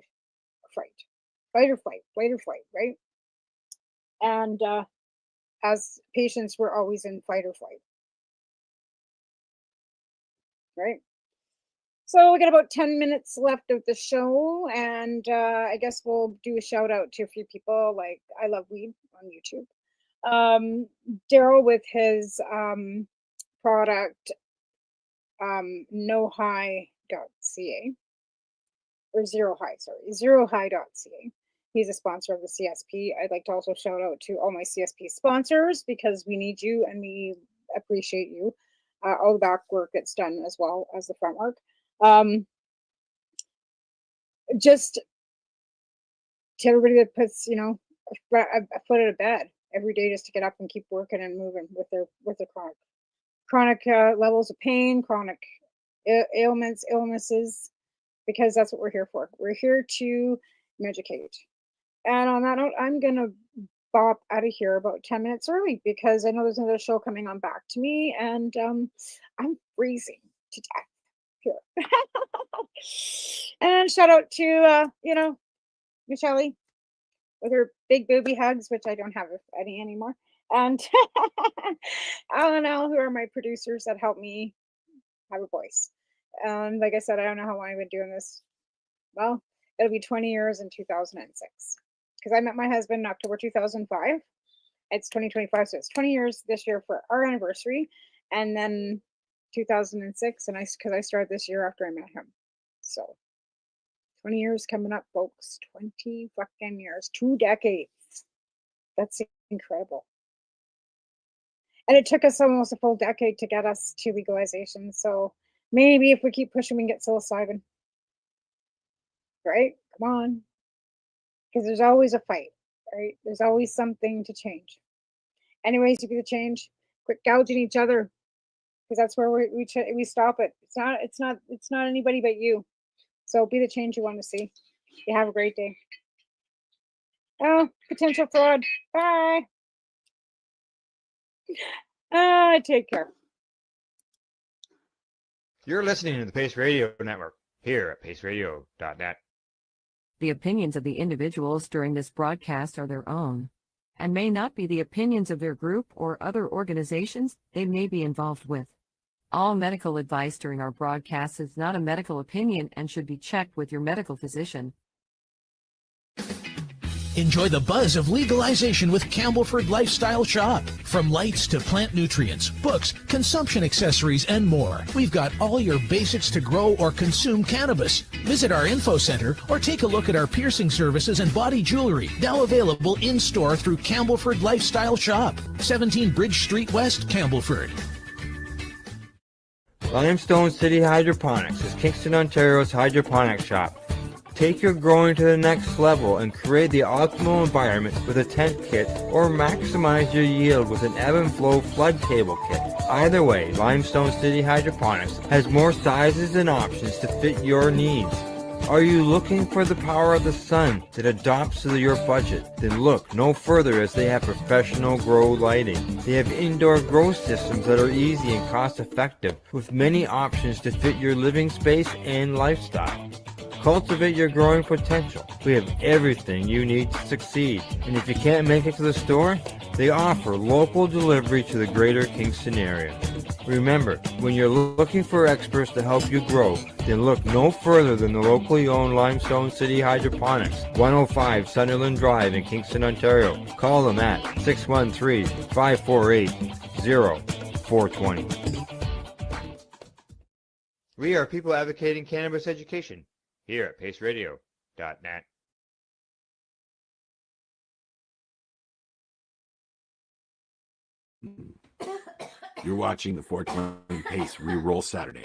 or flight, right? And as patients, we're always in fight or flight, right? So we got about 10 minutes left of the show, and I guess we'll do a shout out to a few people like I Love Weed on YouTube. Daryl with his product nohigh.ca or zerohigh.ca. He's a sponsor of the CSP. I'd like to also shout out to all my CSP sponsors because we need you and we appreciate you. All the back work gets done as well as the front work. Just to everybody that puts, a foot out of bed every day just to get up and keep working and moving with their chronic levels of pain, chronic ailments, illnesses, because that's what we're here for. We're here to educate. And on that note, I'm gonna bop out of here about 10 minutes early because I know there's another show coming on Back to Me, and I'm freezing to death here. And shout out to Michelle with her big booby hugs, which I don't have any anymore, and Al and Al, who are my producers that help me have a voice. And like I said, I don't know how long I've been doing this. Well, it'll be 20 years in 2006 because I met my husband in October 2005. It's 2025, so it's 20 years this year for our anniversary, and then 2006, and because I started this year after I met him. So 20 years coming up, folks. 20 fucking years, 2 decades. That's incredible. And it took us almost a full decade to get us to legalization. So maybe if we keep pushing, we can get psilocybin. Right? Come on. Because there's always a fight, right? There's always something to change. Anyways, you be the change. Quit gouging each other, because that's where we stop it. It's not anybody but you. So be the change you want to see. You have a great day. Oh, potential fraud. Bye. Take care. You're listening to the Pace Radio Network here at paceradio.net. The opinions of the individuals during this broadcast are their own, and may not be the opinions of their group or other organizations they may be involved with. All medical advice during our broadcast is not a medical opinion and should be checked with your medical physician. Enjoy the buzz of legalization with Campbellford Lifestyle Shop. From lights to plant nutrients, books, consumption accessories, and more. We've got all your basics to grow or consume cannabis. Visit our info center or take a look at our piercing services and body jewelry, now available in-store through Campbellford Lifestyle Shop, 17 Bridge Street West, Campbellford. Limestone City Hydroponics is Kingston, Ontario's hydroponic shop. Take your growing to the next level and create the optimal environment with a tent kit, or maximize your yield with an ebb and flow flood table kit. Either way, Limestone City Hydroponics has more sizes and options to fit your needs. Are you looking for the power of the sun that adapts to your budget? Then look no further, as they have professional grow lighting. They have indoor grow systems that are easy and cost effective, with many options to fit your living space and lifestyle. Cultivate your growing potential. We have everything you need to succeed. And if you can't make it to the store, they offer local delivery to the greater Kingston area. Remember, when you're looking for experts to help you grow, then look no further than the locally owned Limestone City Hydroponics, 105 Sunderland Drive in Kingston, Ontario. Call them at 613-548-0420. We are people advocating cannabis education here at paceradio.net. You're watching the 420 Pace Reroll Saturday.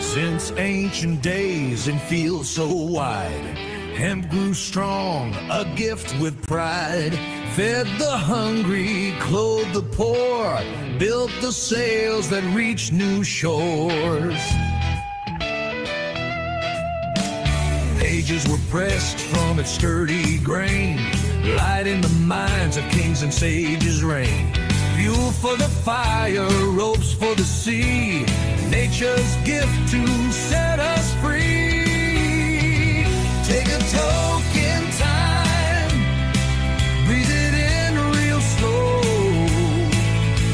Since ancient days in fields so wide, hemp grew strong, a gift with pride. Fed the hungry, clothed the poor, built the sails that reached new shores. Pages were pressed from its sturdy grain, light in the minds of kings and sages reign. Fuel for the fire, ropes for the sea, nature's gift to set us free. Take a toke in time, breathe it in real slow.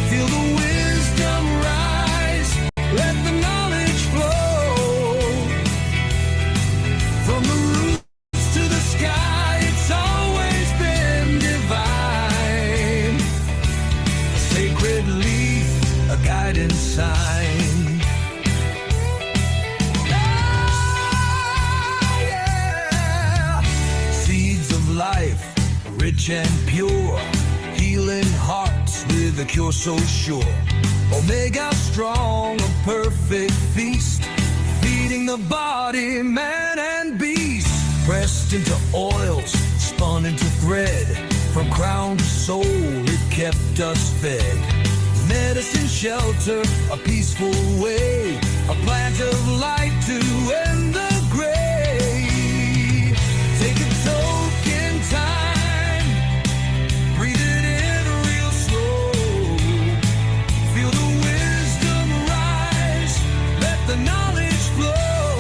Feel the wisdom rise, let the time. Ah, yeah. Seeds of life, rich and pure, healing hearts with a cure so sure. Omega strong, a perfect feast, feeding the body, man and beast. Pressed into oils, spun into thread, from crown to soul it kept us fed. Medicine, shelter, a peaceful way, a plant of light to end the gray. Take a toke in time, breathe it in real slow. Feel the wisdom rise, let the knowledge flow.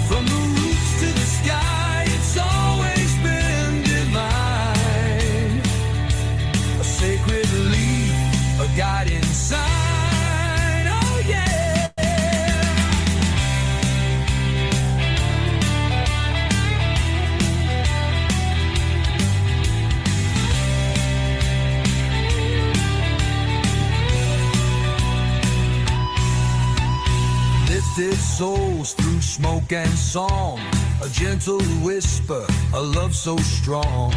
From the roots to the sky, it's always been divine. A sacred leaf, a guiding sign, oh yeah. Lifted souls through smoke and song, a gentle whisper, a love so strong.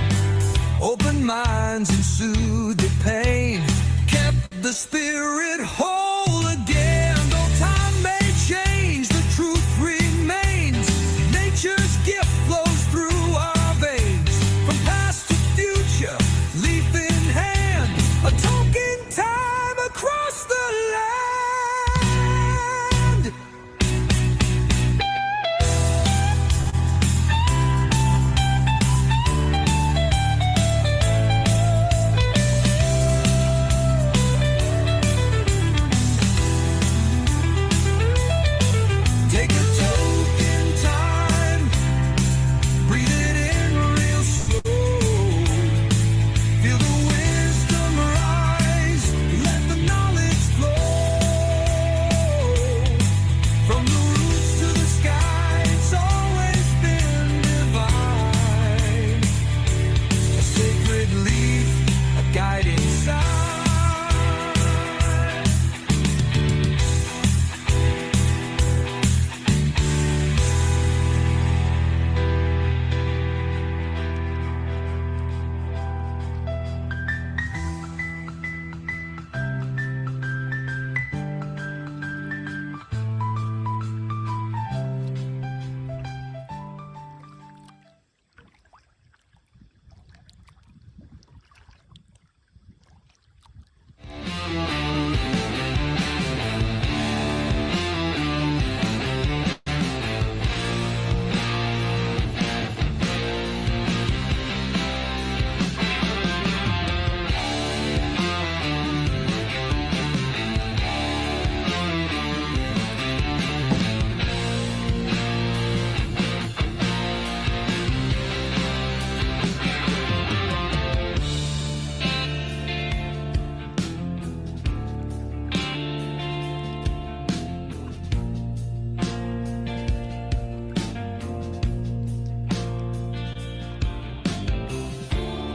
Open minds and soothe the pain, kept the spirit whole again. Though time may change, the truth remains. Nature's gift flows through our veins. From past to future, leaf in hand, a token time across the land. Take a toke in time, breathe it in real slow. Feel the wisdom rise, let the knowledge flow. From the roots to the sky, it's always been divine. A sacred leaf, a guiding sign.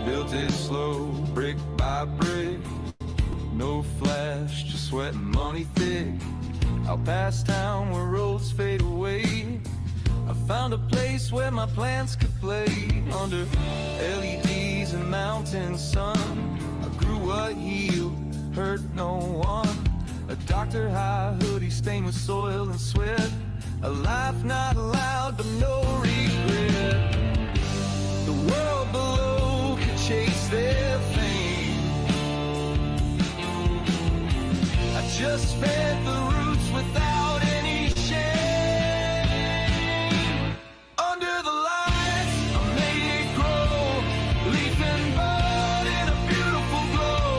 Built it slow, brick by brick. No flash, just sweat and money thick. Out past town where roads fade away, I found a place where my plants could play. Under LEDs and mountain sun, I grew what healed, hurt no one. A Dr. High hoodie stained with soil and sweat. A life not allowed but no regret. The world below could chase their fame. I just fed the roots without any shame. Under the lights, I made it grow, leaf and bud in a beautiful glow.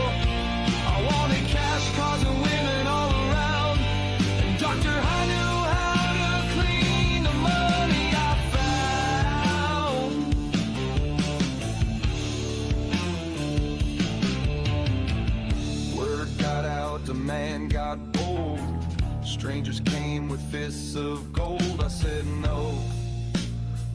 I wanted cash, cars and women all around, and Dr. High knew how to clean the money I found. Word got out, demand got bold. Strangers came with fists of gold. I said no,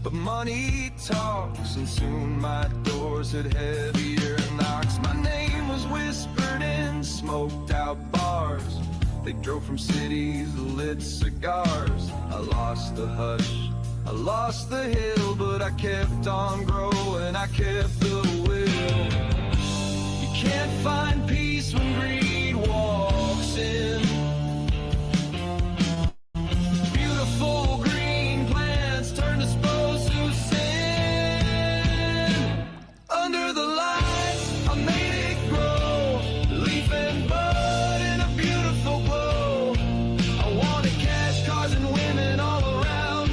but money talks, and soon my doors had heavier knocks. My name was whispered in smoke. smoked out bars. They drove from cities, lit cigars. I lost the hush, I lost the hill, but I kept on growing, I kept the will. You can't find peace when greed walks in. Beautiful green plants turn to spose who sin. Under the lights, I made it grow, leaf and bud in a beautiful glow. I wanted cash, cars, and women all around.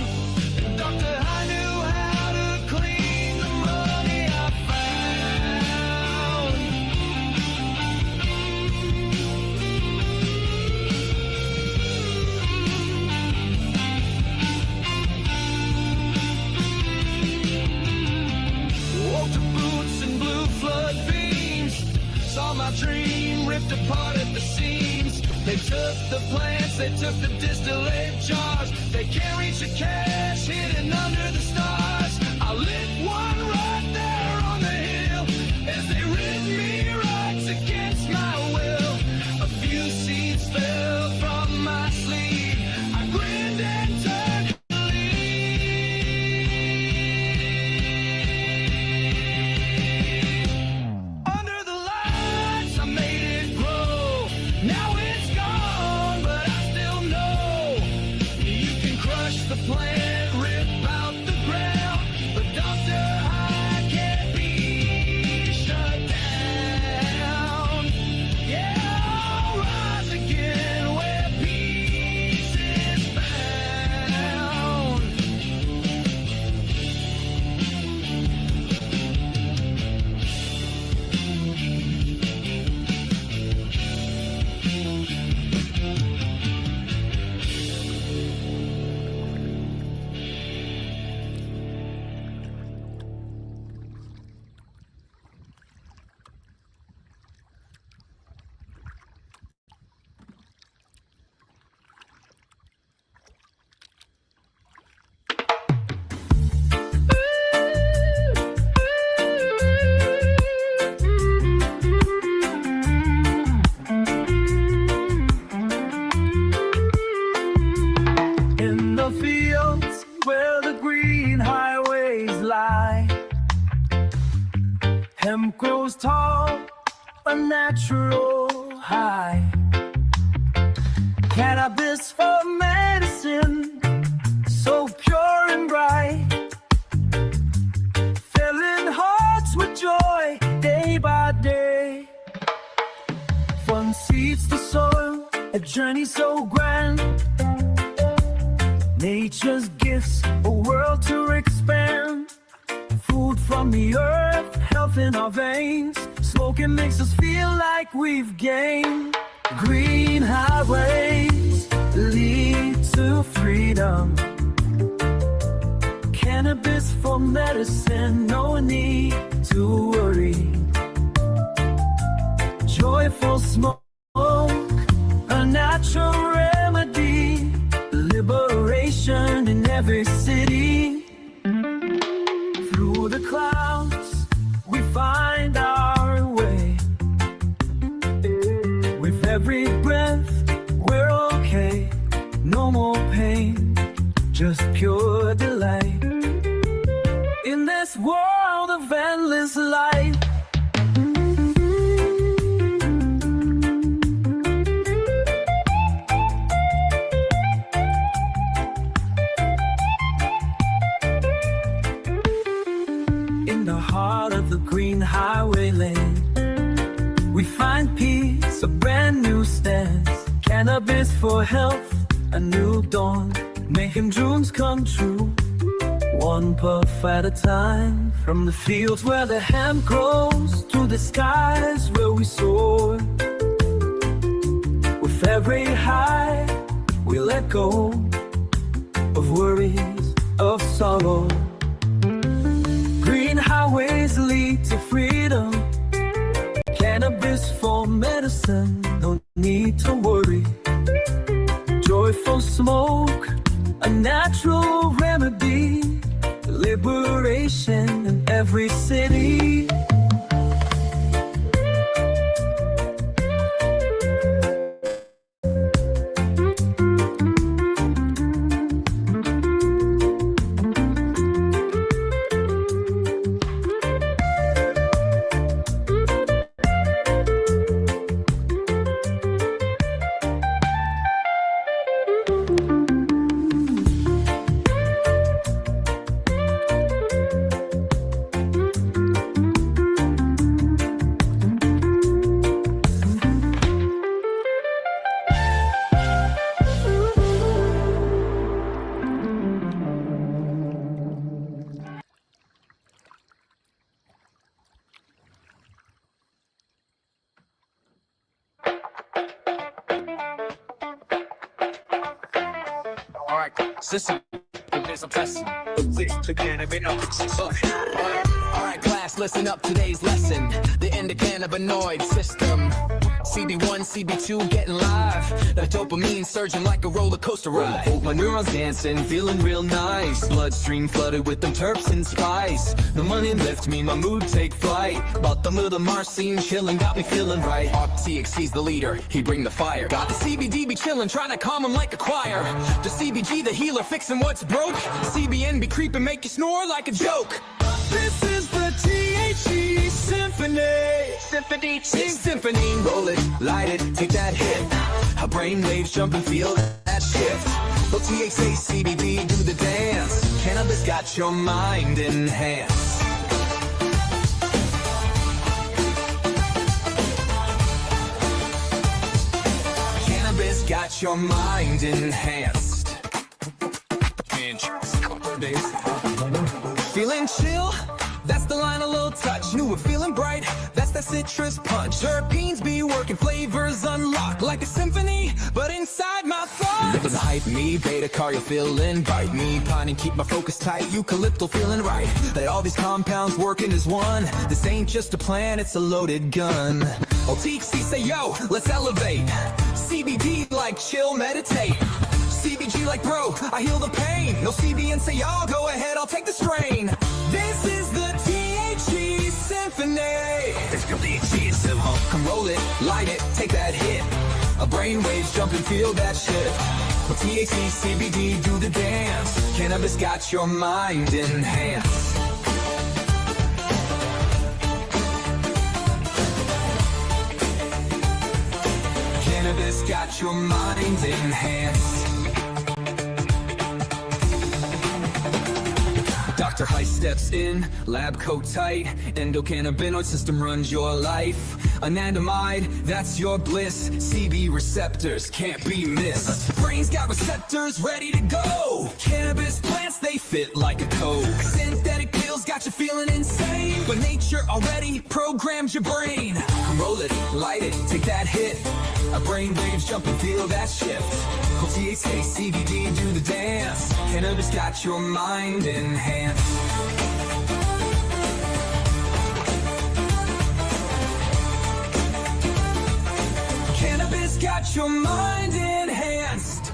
And Doctor, I knew how to clean the money I found. Woke to boots and blue flood beams. Saw my dream ripped apart at the seams. They took the plants, they took the distillate jars. They can't reach the cash hidden under the stars. I lit one right there on the hill as they rid me rights against my will. A few seeds fell from my sleeve. I grinned and turned to leave. Under the lights, I made it grow. Now it's gone, but I still know you can crush the plant, rip out the ground, but Doctor, I can't be shut down. Yeah, I'll rise again where peace is found. In the fields where the green highways lie, hemp grows tall, a natural high. Cannabis for medicine, so pure and bright, filling hearts with joy day by day. From seeds to soil, a journey so grand. Nature's gifts, a world to expand. Food from the earth, health in our veins. Smoking makes us feel like we've gained. Green highways lead to freedom. Cannabis for medicine, no need to worry. Joyful smoke, a natural remedy. Liberation in every city. Through the clouds, we find our way. With every breath, we're okay. No more pain, just pure delight. In this world of endless light. Heart of the green highway lane, we find peace, a brand new stance. Cannabis for health, a new dawn, making dreams come true. One puff at a time, from the fields where the hemp grows to the skies where we soar. With every high, we let go of worries, of sorrow. Green highways lead to freedom. Cannabis for medicine, no need to worry. Joyful smoke, a natural remedy. Liberation in every city. Alright, listen, there's a blessing. Alright, class, listen up, today's lesson. The endocannabinoid system. CB1, CB2 getting live. That dopamine surging like a roller coaster ride. Hold my neurons dancing, feeling real nice. Bloodstream flooded with them terps and spice. The money lift me, my mood take flight. Bottom of the Mars scene, chilling, got me feeling right. TXC's the leader, he bring the fire. Got the CBD be chilling, trying to calm him like a choir. The CBG, the healer, fixing what's broke. CBN be creeping, make you snore like a joke. This is the THC Symphony. Symphony, roll it, light it, take that hit. Our brain waves jump and feel that shift. Well, THC, CBD, do the dance. Cannabis got your mind enhanced. Cannabis got your mind enhanced. Feeling chill? That's the line, a little touch. New and feeling bright, that's that citrus punch. Terpenes be working, flavors unlocked like a symphony, but inside my thoughts. Lipids hype me, beta cardio feeling, bite me, pine and keep my focus tight. Eucalyptal feeling right, that all these compounds working as one. This ain't just a plan, it's a loaded gun. Oh, THC say yo, let's elevate. CBD like chill, meditate. CBG like bro, I heal the pain. No CBN say y'all, go ahead, I'll take the strain. This is the THC Symphony. It's your THC Symphony. Come roll it, light it, take that hit. A brain waves jump and feel that shit. With THC, CBD, do the dance. Cannabis got your mind enhanced. Cannabis got your mind enhanced. Dr. High steps in, lab coat tight. Endocannabinoid system runs your life. Anandamide, that's your bliss. CB receptors can't be missed. Brain's got receptors ready to go. Cannabis plants, they fit like a coke. Synthetic pills got you feeling insane, but nature already programmed your brain. Roll it, light it, take that hit. Our brain waves jump and feel that shift. Cool THC, CBD, do the dance. Cannabis got your mind enhanced. Cannabis got your mind enhanced.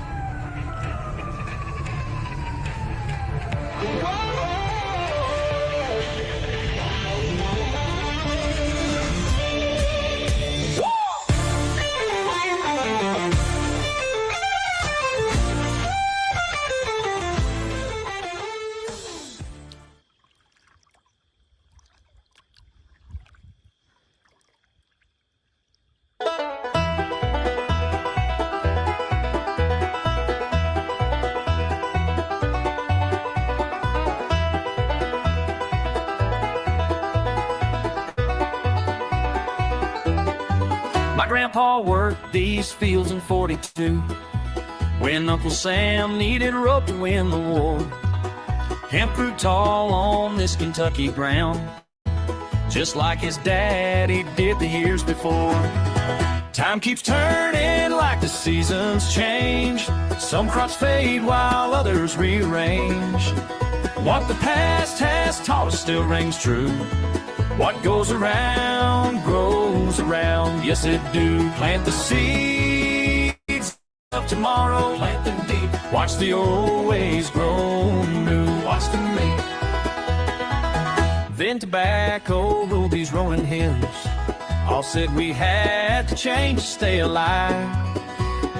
My grandpa worked these fields in 42 when Uncle Sam needed rope to win the war. Hemp grew tall on this Kentucky ground, just like his daddy did the years before. Time keeps turning like the seasons change. Some crops fade while others rearrange. What the past has taught us still rings true. What goes around grows around, yes it do. Plant the seeds of tomorrow, plant them deep. Watch the old ways grow new, watch them make. Then tobacco ruled these rolling hills. All said we had to change to stay alive.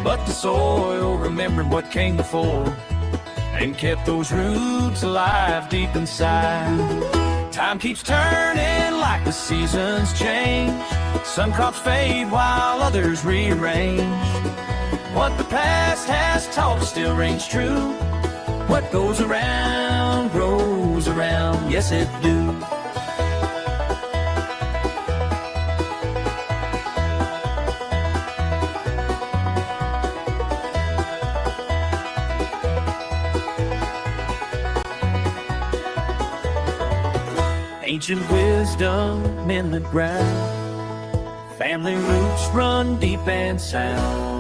But the soil remembered what came before and kept those roots alive deep inside. Time keeps turning like the seasons change. Some crops fade while others rearrange. What the past has taught us still rings true. What goes around grows around, yes it do. Ancient wisdom in the ground. Family roots run deep and sound.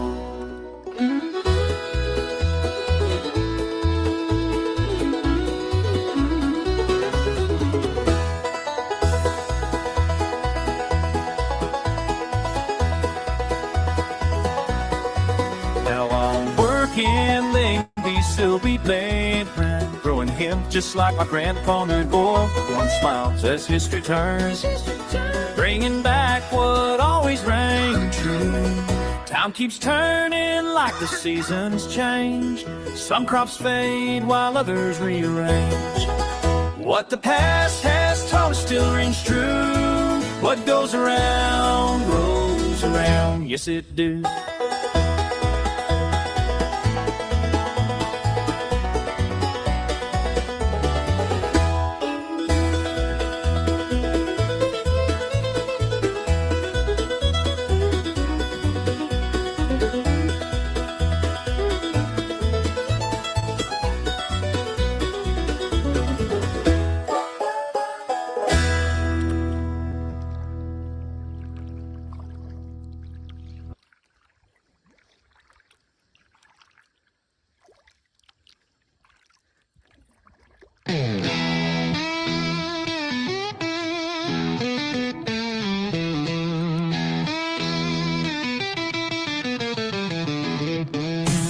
can they be still be playing around? Growing hemp just like my grandpa knew, boy. One smiles as history turns, bringing back what always rang true. Time keeps turning like the seasons change. Some crops fade while others rearrange. What the past has taught us still rings true. What goes around, goes around. Yes, it do.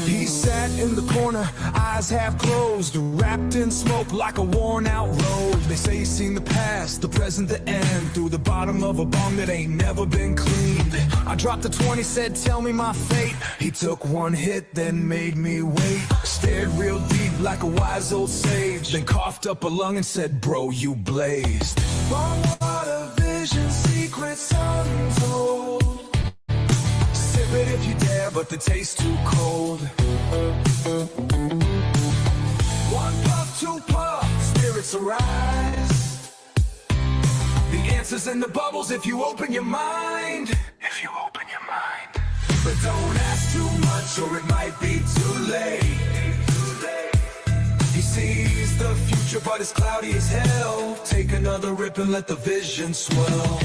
He sat in the corner, eyes half closed, wrapped in smoke like a worn out road. They say he's seen the past, the present, the end, through the bottom of a bong that ain't never been cleaned. I dropped a 20, said tell me my fate. He took one hit, then made me wait. Stared real deep like a wise old sage, then coughed up a lung and said, bro, you blazed. Bong water, vision, secrets untold. Sip it if you dare, but the taste too cold. One puff, two puff, spirits arise. The answer's in the bubbles if you open your mind. If you open your mind. But don't ask too much or it might be too late. He sees the future but it's cloudy as hell. Take another rip and let the vision swell.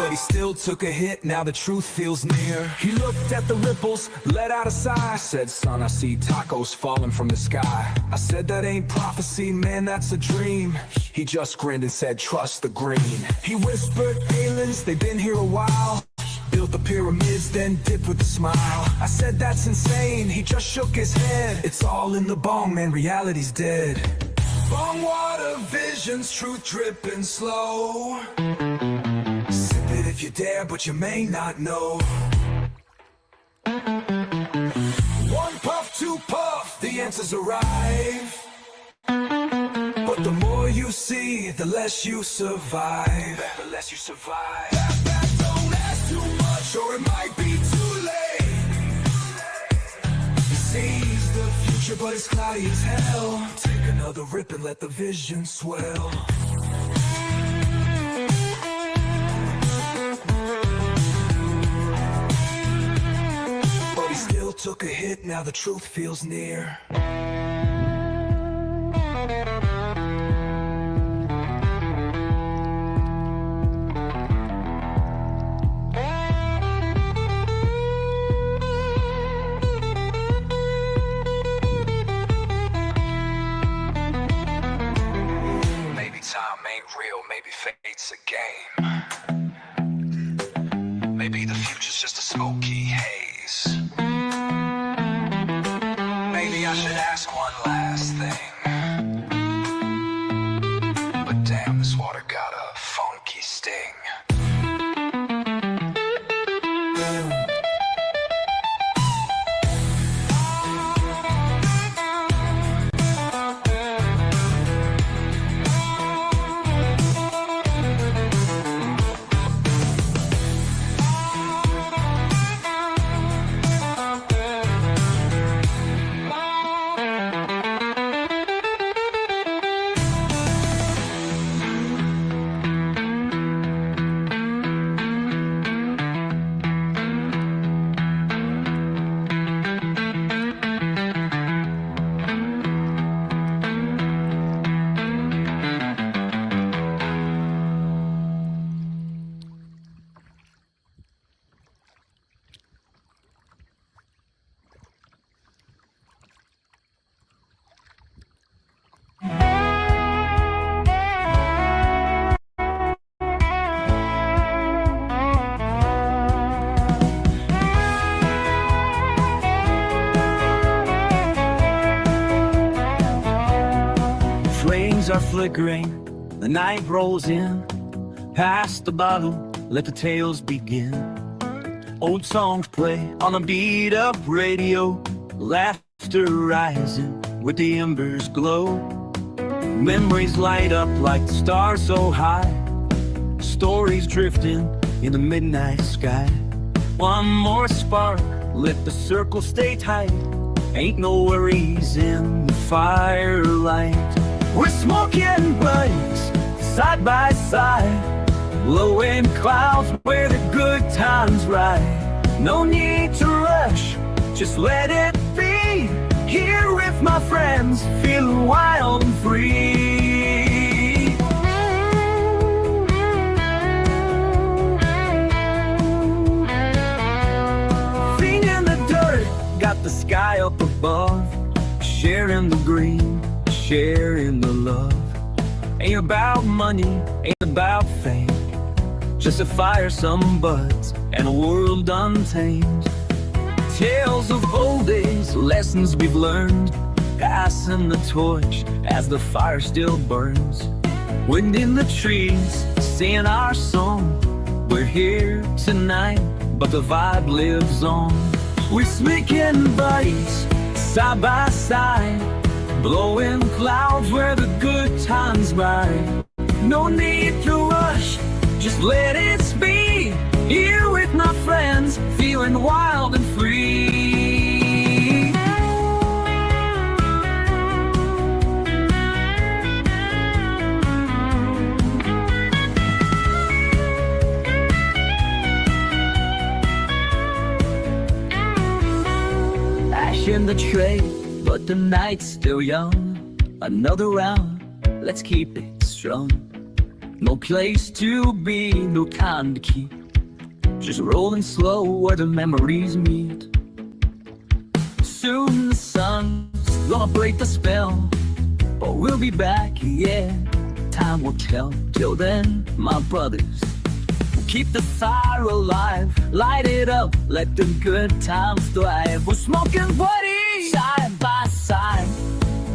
He still took a hit, now the truth feels near. He looked at the ripples, let out a sigh. Said, son, I see tacos falling from the sky. I said, that ain't prophecy, man, that's a dream. He just grinned and said, trust the green. He whispered, aliens, they've been here a while. Built the pyramids, then dipped with a smile. I said, that's insane, he just shook his head. It's all in the bong, man, reality's dead. Bong water, visions, truth dripping slow. Sip it if you dare, but you may not know. One puff, two puff, the answers arrive. But the more you see, the less you survive. The less you survive. Don't ask too much, or it might be too late. He sees the future, but it's cloudy as hell. Take another rip and let the vision swell. But he still took a hit, now the truth feels near. Maybe time ain't real, maybe fate's a game. Maybe the future's just a smoky haze. Maybe I should ask one last thing. But damn, this water got a funky sting. are flickering, the night rolls in. Pass the bottle, let the tales begin. Old songs play on a beat-up radio, laughter rising with the embers glow. Memories light up like the stars so high, stories drifting in the midnight sky. One more spark, let the circle stay tight. Ain't no worries in the firelight. We're smoking buddies, side by side, blowing clouds where the good times ride. No need to rush, just let it be. Here with my friends, feeling wild and free. Feet in the dirt, got the sky up above. Sharing the green, sharing the love. Ain't about money, ain't about fame. Just a fire, some buds, and a world untamed. Tales of old days, lessons we've learned, passing the torch as the fire still burns. Wind in the trees, singing our song. We're here tonight, but the vibe lives on. We're sneaking buddies, side by side, blowing clouds where the good times ride. No need to rush, just let it be. Here with my friends, feeling wild and free. Ash in the tray, but the night's still young. Another round, let's keep it strong. No place to be, no time to keep. Just rolling slow where the memories meet. Soon the sun's gonna break the spell, but we'll be back, yeah, time will tell. Till then, my brothers, we'll keep the fire alive. Light it up, let the good times thrive. We're smoking buddies, side by side,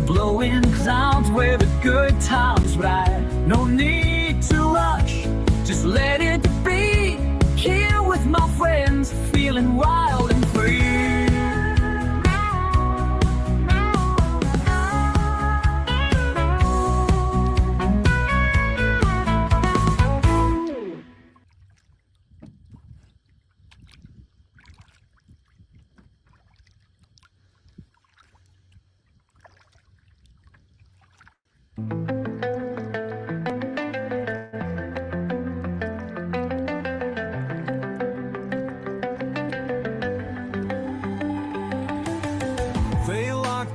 blowing clouds where the good times ride. No need to rush, just let it be. Here with my friends, feeling wild and free.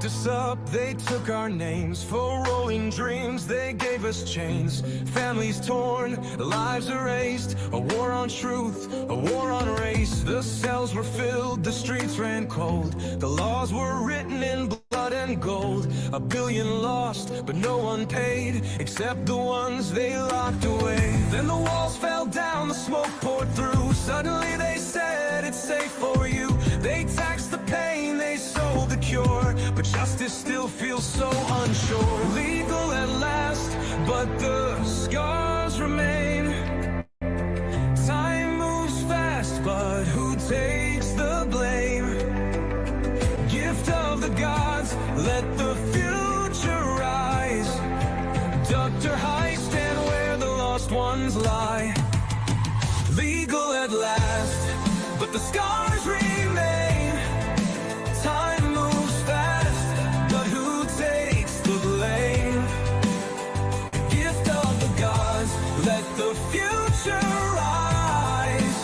Us up, they took our names for rolling dreams. They gave us chains, families torn, lives erased. A war on truth, a war on race. The cells were filled, the streets ran cold. The laws were written in blood and gold. 1 billion lost, but no one paid, except the ones they locked away. Then the walls fell down, the smoke poured through. Suddenly they said it's safe for you. They taxed the pain, they sold the cure, but justice still feels so unsure. Legal at last, but the scars remain. Time moves fast, but who takes the blame? Gift of the gods, let the future rise. Dr. High, stand where the lost ones lie. Legal at last, but the scars remain. Time moves fast, but who takes the blame? Gift of the gods, let the future rise.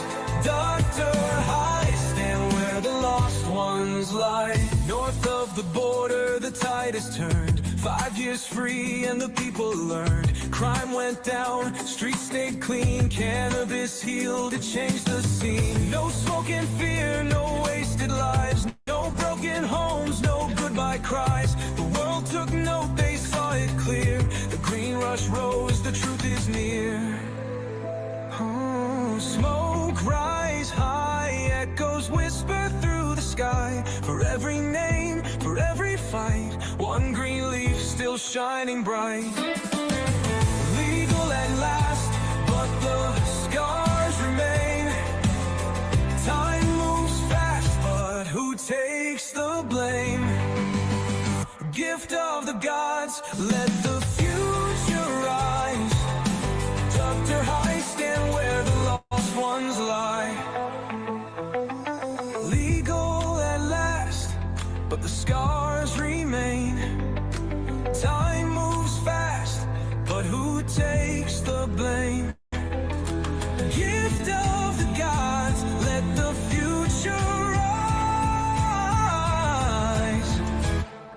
Dr. High, stand where the lost ones lie. North of the border, the tide has turned. 5 years free and the people learned. Crime went down, streets stayed clean. Cannabis healed, it changed the scene. No smoke and fear, no wasted lives. No broken homes, no goodbye cries. The world took note, they saw it clear. The green rush rose, the truth is near. Oh, smoke rise high, echoes whisper through the sky. For every name, for every fight, one green leaf still shining bright. but who takes the blame? Gift of the gods, let the future rise.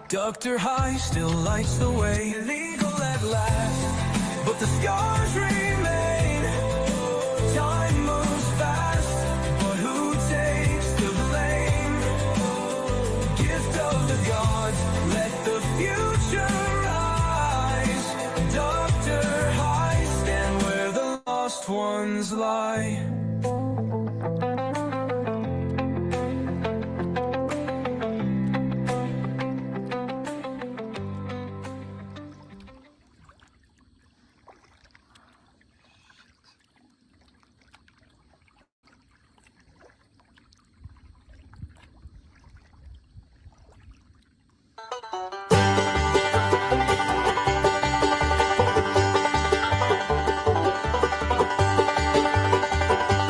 Dr. High still lights the way, legal at last, but the scars remain. Time moves fast, but who takes the blame? Gift of the gods, let the future rise. Dr. High, stand where the lost ones lie.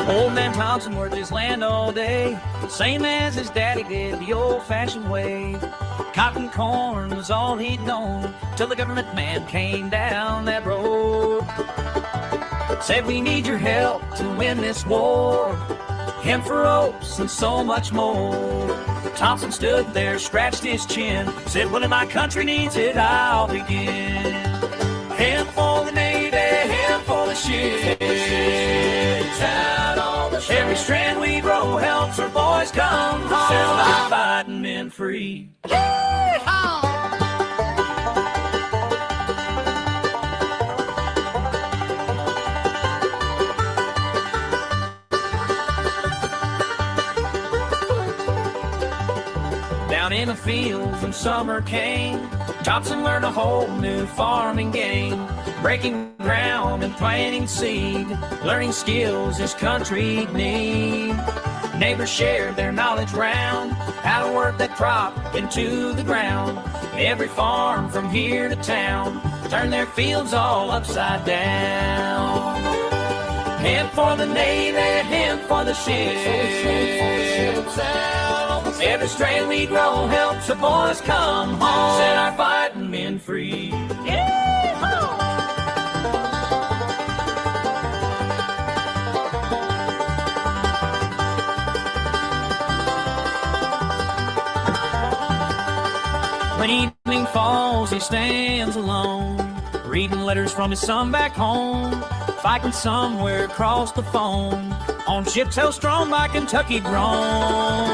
Old man Thompson worked his land all day, same as his daddy did, the old-fashioned way. Cotton corn was all he'd known, till the government man came down that road. Said, we need your help to win this war, hemp for ropes and so much more. Thompson stood there, scratched his chin, said, when my country needs it, I'll begin. Hemp for the Navy, hemp for the ships. Every strand we grow helps our boys come home. Set by fighting men free. Down in the fields when summer came, Thompson learned a whole new farming game. Breaking ground and planting seed, learning skills his country'd need. Neighbors shared their knowledge round, how to work that crop into the ground. Every farm from here to town turned their fields all upside down. Hemp for the Navy, hemp for the ships. Every strand we grow helps the boys come home. Set our fighting men free. When evening falls, he stands alone, reading letters from his son back home, fighting somewhere across the foam, on ships held strong by Kentucky grown.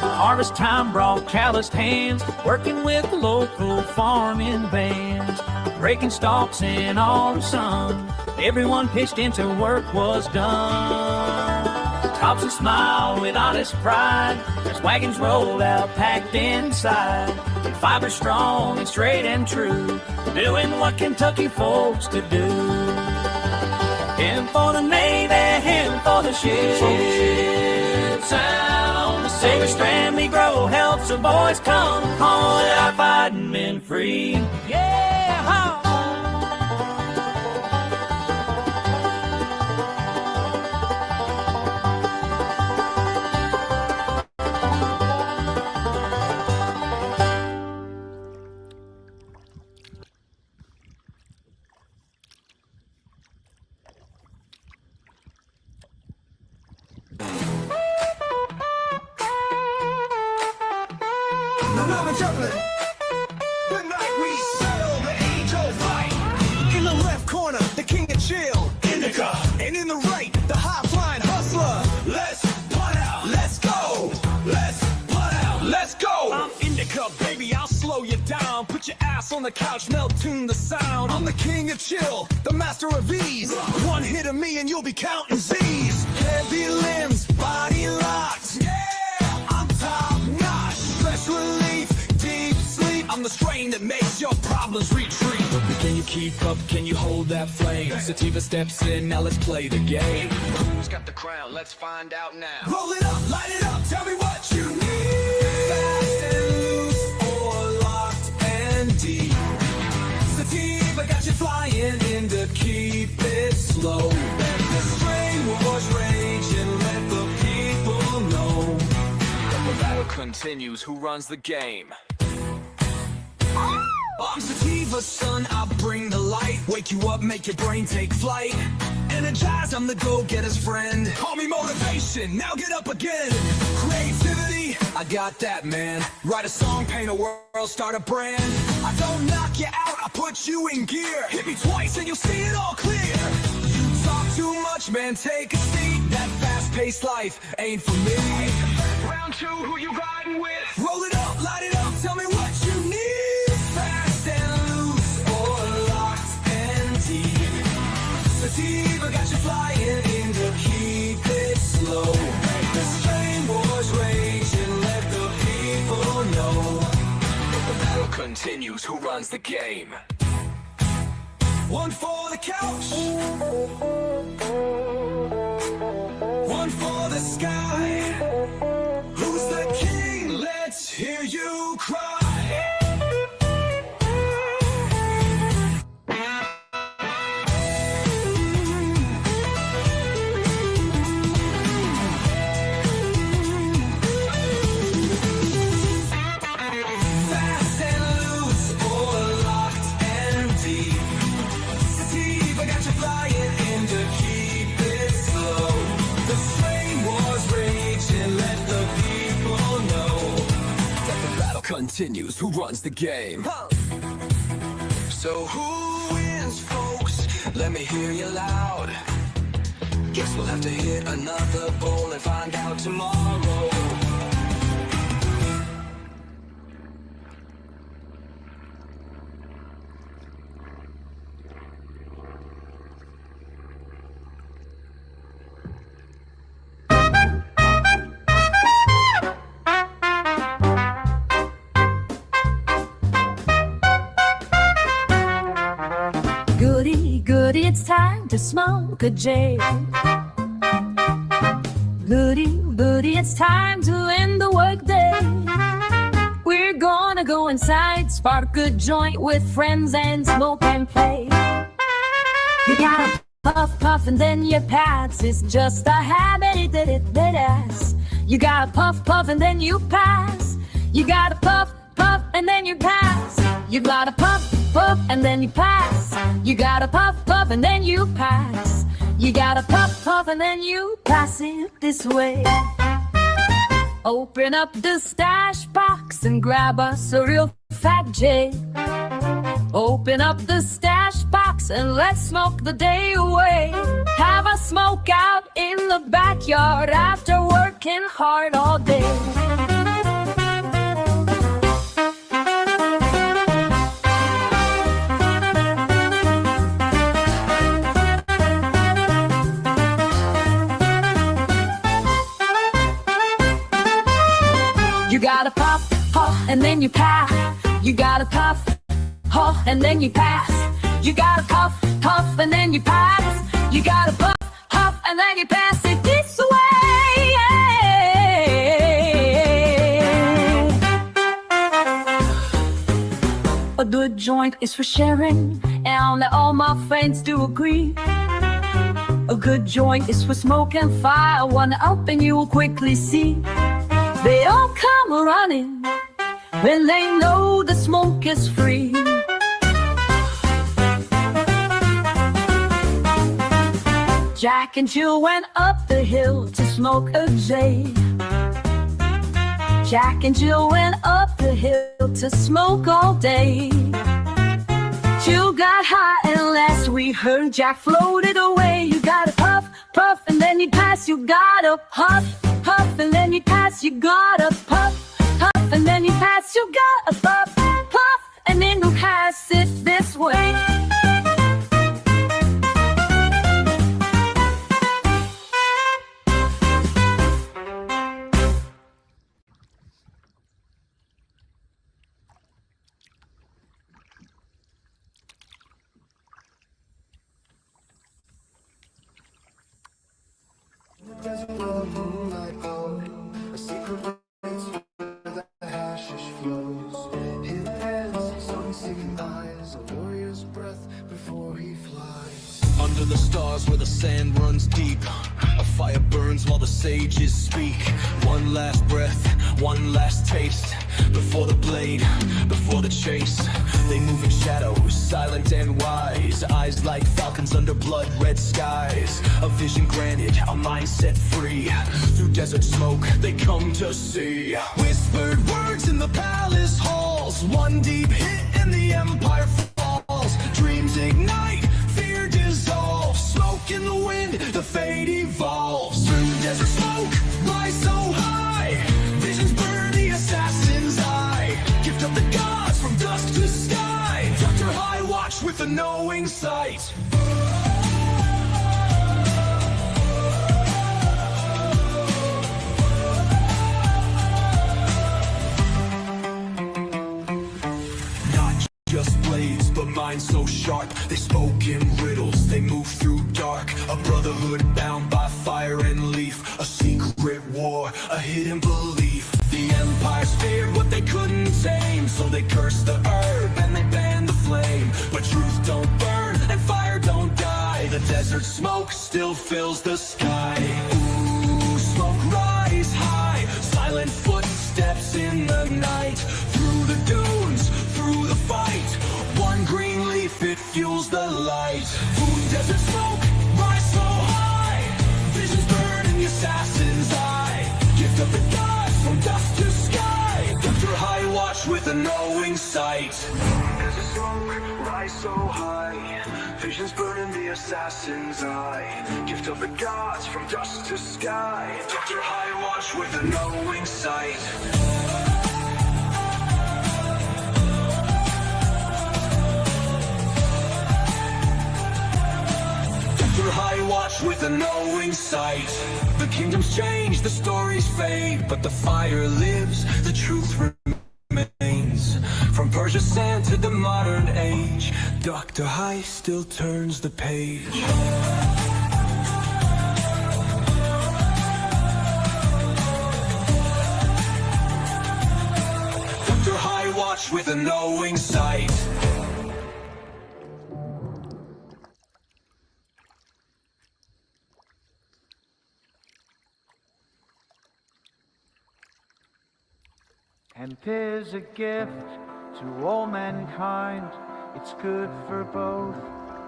Harvest time brought calloused hands, working with the local farming bands, breaking stalks in all the sun. Everyone pitched in till work was done. Thompson smiled with honest pride as wagons rolled out packed inside, and fiber strong and straight and true, doing what Kentucky folks could do. Hemp for the Navy, hemp for the ships. Out on the sea, every strand we grow helps the boys come home. Let our fighting men free. Yeah! Good night, we sail the age-old fight. In the left corner, the king of chill, Indica. And in the right, the high-flying hustler. Let's putt out, let's go. Let's putt out, let's go. I'm Indica, baby, I'll slow you down. Put your ass on the couch, melt tune the sound. I'm the king of chill, the master of ease. One hit of me and you'll be counting Z's. Heavy limbs, body locked. Yeah, I'm top notch. Stress relief, deep sleep. I'm the strain that makes your problems retreat. Can you keep up? Can you hold that flame? Sativa steps in, now let's play the game. Who's got the crown? Let's find out now. Roll it up, light it up, tell me what you need. Fast and loose or locked and deep. Sativa got you flying in to keep it slow. Let the strain wars rage and let the people know that the battle continues. Who runs the game? I'm sativa, son, I bring the light. Wake you up, make your brain take flight. Energize, I'm the go-getter's friend. Call me motivation, now get up again. Creativity, I got that, man. Write a song, paint a world, start a brand. I don't knock you out, I put you in gear. Hit me twice and you'll see it all clear. You talk too much, man, take a seat. That fast-paced life ain't for me. Round two, who you riding with? Roll it up, light it up, tell me what you need. Fast and loose or locked and deep. Sativa got you flying in to keep it slow. The strain wars rage and let the people know. But the battle continues, who runs the game? One for the couch. One for the sky. Who's the king? Let's hear you cry. Fast and loose or locked and deep. Sativa got you flying in to keep it slow. The flame wars rage and let the people know that the battle continues. Who runs the game? So who wins, folks? Let me hear you loud. Guess we'll have to hit another bowl and find out tomorrow. Goody, goody, it's time to smoke a J. Goody, goody, it's time to end the workday. We're gonna go inside, spark a joint with friends and smoke and play. You gotta puff, puff, and then you pass. It's just a habit that ass. You gotta puff, puff, and then you pass. You gotta puff, puff, and then you pass. You gotta puff, puff, and then you pass. You gotta puff, puff, and then you pass. You gotta puff, puff, and then you pass it this way. Open up the stash box and grab us a real fat J. Open up the stash box and let's smoke the day away. Have a smoke out in the backyard after working hard all day. You gotta puff, puff, and then you pass. You gotta puff, puff, and then you pass. You gotta puff, puff, and then you pass. You gotta puff, puff, and then you pass it this way. A good joint is for sharing, and all my friends do agree. A good joint is for smoking fire. One up and you will quickly see. They all come running when they know the smoke is free. Jack and Jill went up the hill to smoke a J. Jack and Jill went up the hill to smoke all day. Jill got high and last we heard Jack floated away. You gotta puff, puff, and then you pass. You gotta puff, puff, and then you pass. You gotta puff, puff, and then you pass. You gotta puff, puff, and then you pass it this way. There's a love moonlight glow, a secret place where the hashish flows. Hidden hands, sun-seeking eyes, a warrior's breath before he flies. Under the stars where the sand runs deep, a fire burns while the sages speak. One last breath, one last taste, before the blade, before the chase. They move in shadows, silent and wise, eyes like falcons under blood-red skies. A vision granted, a mind set free. Through desert smoke, they come to see. Whispered words in the palace halls, one deep hit and the empire falls. Dreams ignite, fear dissolves, smoke in the wind, the fate evolves. Through desert smoke, rise so high, visions burn the assassin's eye. Gift of the gods from dusk to sky, Dr. High watch with a knowing sight. Just blades, but minds so sharp. They spoke in riddles, they moved through dark. A brotherhood bound by fire and leaf, a secret war, a hidden belief. The empires feared what they couldn't tame, so they cursed the herb and they banned the flame. But truth don't burn and fire don't die. The desert smoke still fills the sky. Ooh, smoke rise high, silent footsteps in the night. Through the dunes, through the fight, one green leaf, it fuels the light. Food, desert smoke, rise so high, visions burn in the assassin's eye. Gift of the gods from dust to sky, Dr. High watch with a knowing sight. Desert smoke, rise so high, visions burn in the assassin's eye. Gift of the gods from dust to sky, Dr. High watch with a knowing sight. High watch with a knowing sight. The kingdoms change, the stories fade, but the fire lives, the truth remains. From Persia's sand to the modern age, Dr. High still turns the page. Dr. High watch with a knowing sight. Hemp is a gift to all mankind. It's good for both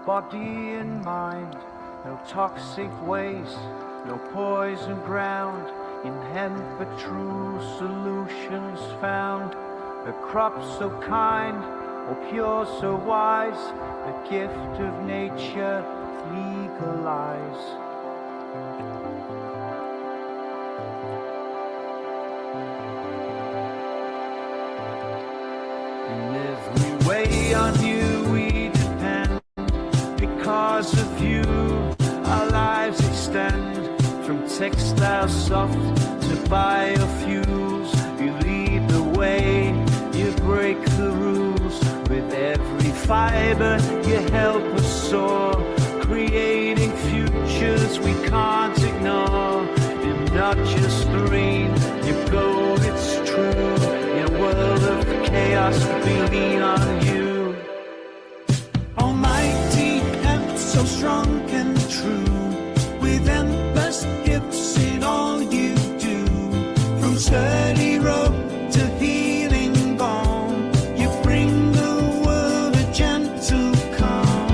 body and mind. No toxic waste, no poison ground. In hemp a true solution's found. A crop so kind, or pure so wise. A gift of nature legalized. Every way on you we depend. Because of you our lives extend. From textiles soft to biofuels, you lead the way, you break the rules. With every fiber you help us soar, creating futures we can't ignore. You're not just green, you're gold, it's true. In a world of chaos, we lean on you. Almighty and so strong and true, with endless gifts in all you do. From sturdy rope to healing balm, you bring the world a gentle calm.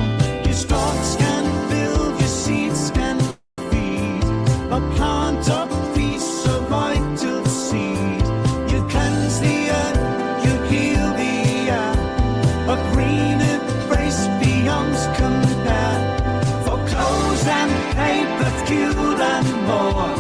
Your stalks can build, your seeds can feed, a plant of peace, a vital seed. You cleanse the earth, you heal the earth, a green embrace beyond compare. For clothes and paper, fuel and more,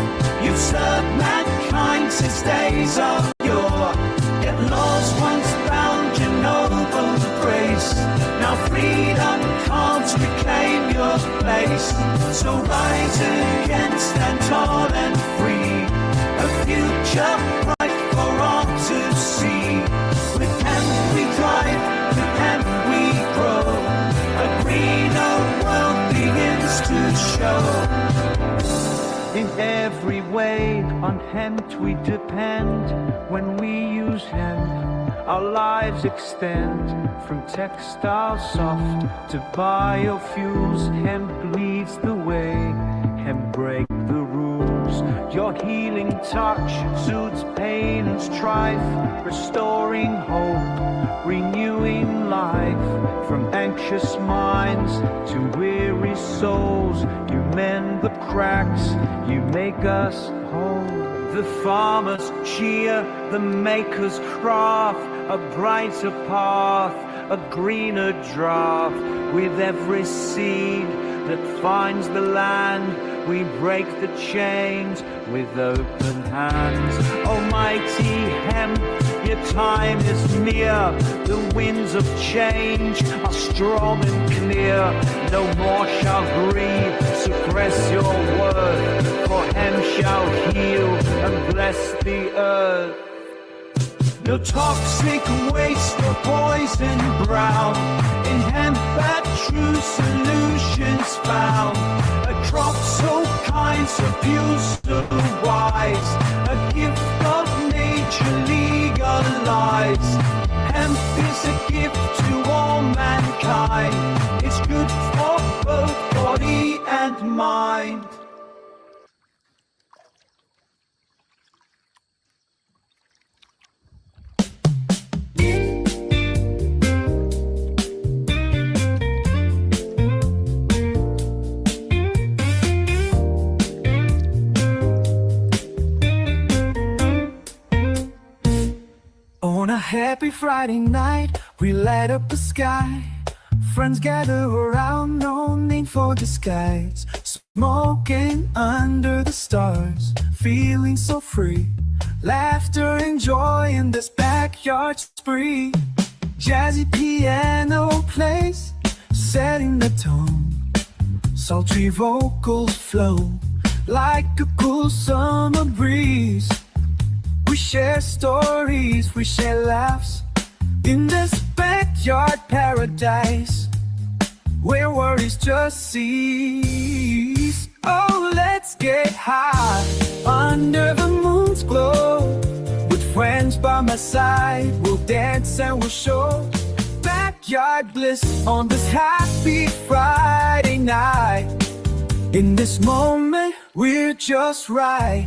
you've served mankind since days of yore. Yet laws once bound your noble grace. Now freedom calls, reclaim your place. So rise again, stand tall and free. A future bright for all to see. With hemp we thrive, with hemp we grow. A greener world begins to show. In every way on hemp we depend. When we use hemp, Our lives extend from textile soft to biofuels. Hemp leads the way, hemp break the rules. Your healing touch soothes pain and strife, restoring hope, renewing life. From anxious minds to weary souls, you mend the cracks, you make us whole. The farmers cheer, the makers craft a brighter path, a greener draft. With every seed that finds the land, we break the chains with open hands. Almighty hemp, your time is near. The winds of change are strong and clear. No more shall greed suppress your worth, for hemp shall heal and bless the earth. No toxic waste or poison brown, in hemp that true solutions found. A crop so kind, so pure, so wise, a gift of nature legalized. Hemp is a gift to all mankind, it's good for both body and mind. On a happy Friday night, we light up the sky. Friends gather around, no need for disguise. Smoking under the stars, feeling so free. Laughter and joy in this backyard spree. Jazzy piano plays, setting the tone. Sultry vocals flow like a cool summer breeze. We share stories, we share laughs in this backyard paradise where worries just cease. Oh, let's get high under the moon's glow. With friends by my side, we'll dance and we'll show backyard bliss on this happy Friday night. In this moment, we're just right.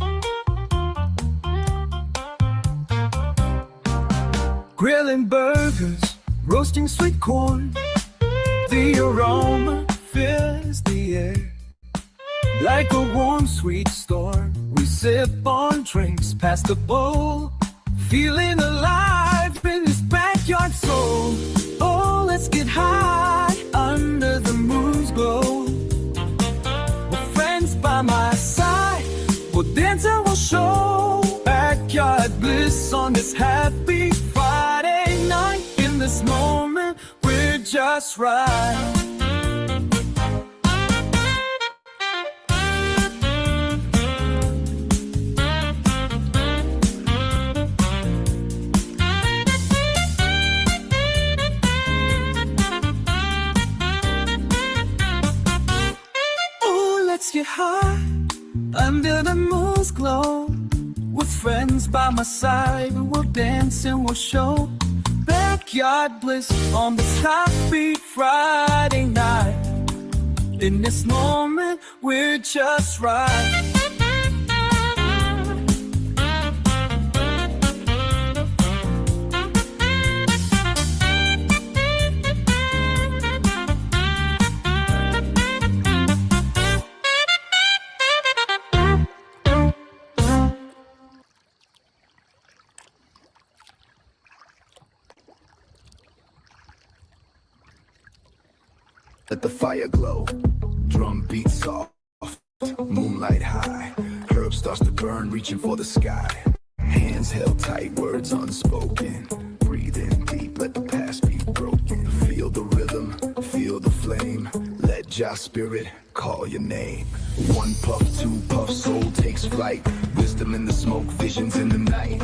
Grilling burgers, roasting sweet corn. The aroma fills the air like a warm, sweet storm. We sip on drinks past the bowl, feeling alive in this backyard soul. Oh, let's get high under the moon's glow. With friends by my side, we'll dance and we'll show backyard bliss on this happy Friday night. In this moment, we're just right. Oh, let's get high under the moon's glow. With friends by my side, we'll dance and we'll show backyard bliss on this happy Friday night. In this moment, we're just right. Let the fire glow, drum beat soft, moonlight high. Herb starts to burn, reaching for the sky. Hands held tight, words unspoken. Breathe in deep, let the past be broken. Feel the rhythm, feel the flame. Let Jah spirit call your name. One puff, two puff, soul takes flight. Wisdom in the smoke, visions in the night.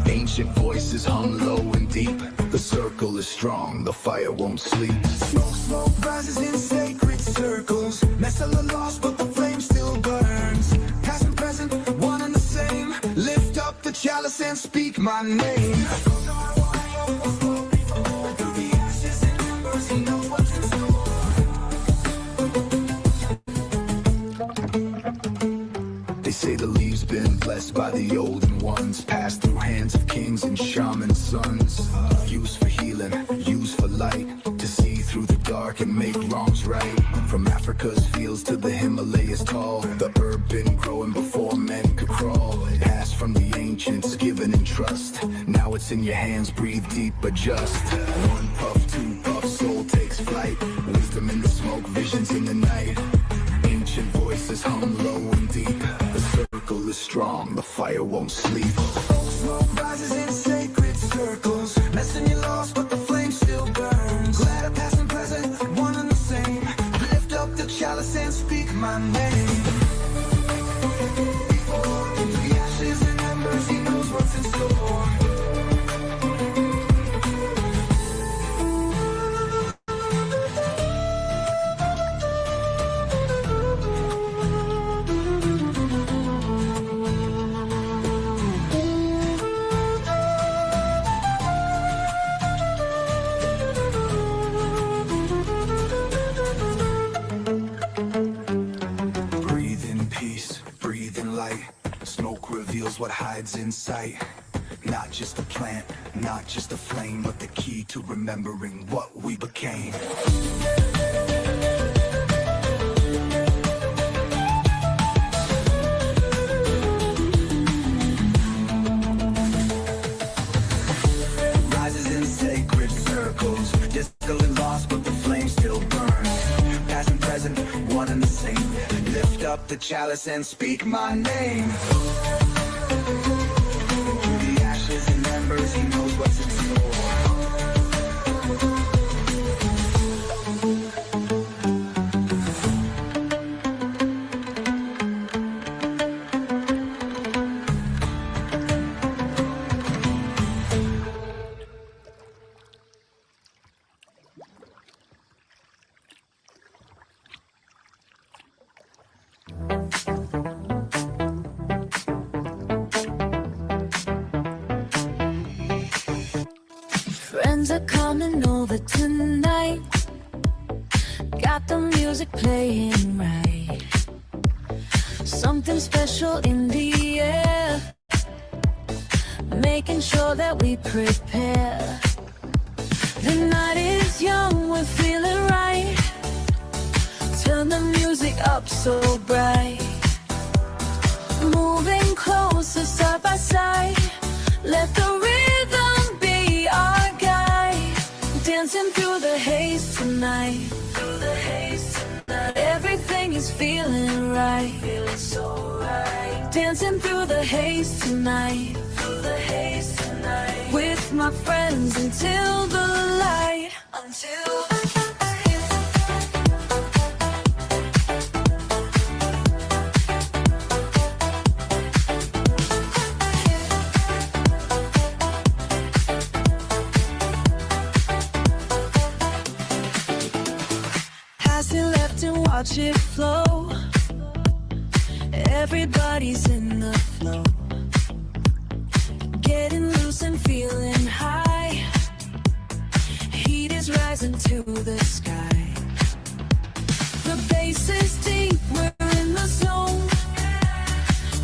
Ancient voices hum low and deep. The circle is strong, the fire won't sleep. Smoke rises in sacred circles. Messel are lost, but the flame still burns. Past and present, one and the same. Lift up the chalice and speak my name. used by the olden ones, passed through hands of kings and shaman sons. Used for healing, used for light, to see through the dark and make wrongs right. From Africa's fields to the Himalayas tall, the herb been growing before men could crawl. Passed from the ancients, given in trust. Now it's in your hands, breathe deep, adjust. One puff, two puff, soul takes flight. Wisdom in the smoke, visions in the night. Ancient voices hum low and deep. The circle is strong, the fire won't sleep. Smoke rises in sacred circles. Messing you lost, but the flame still burns. Glad of past and present, one and the same. Lift up the chalice and speak my name. Before the ashes and embers, he knows what's in store. What hides in sight. Not just a plant, not just a flame, but the key to remembering what we became. Rises in sacred circles, distant and lost, but the flame still burns. Past and present, one and the same. Lift up the chalice and speak my name. Through the ashes and embers, he knows what's in store. Friends are coming over tonight. Got the music playing right. Something special in the air. Making sure that we prepare. The night is young, we're feeling right. Turn the music up so bright. Moving closer side by side. Let the rhythm be our guide. Dancing through the haze tonight. Through the haze tonight. Everything is feeling right. Feeling so right. Dancing through the haze tonight. Through the haze tonight. With my friends until the light. Until watch it flow. Everybody's in the flow. Getting loose and feeling high. Heat is rising to the sky. The bass is deep, we're in the zone.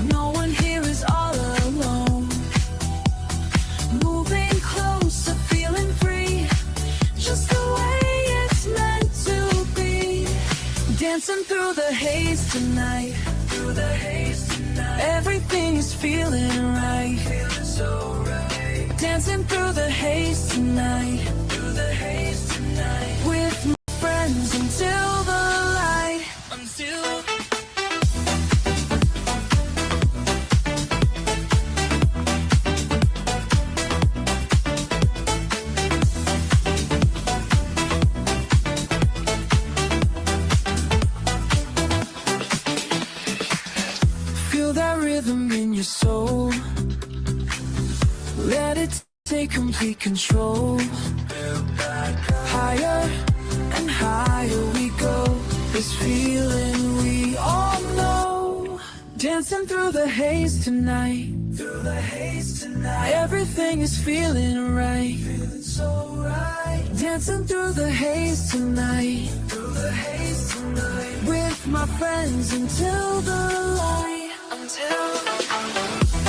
No one here is all alone. Moving closer, feeling free. Just the way it's meant to be. Dancing through the haze tonight. Through the haze tonight. Everything is feeling right. Feeling so right. Dancing through the haze tonight. Through the haze tonight. With my friends until the light. Until in your soul. Let it take complete control. Higher and higher we go. This feeling we all know. Dancing through the haze tonight. Through the haze tonight. Everything is feeling right. Feeling so right. Dancing through the haze tonight. Through the haze tonight. With my friends until the light. Until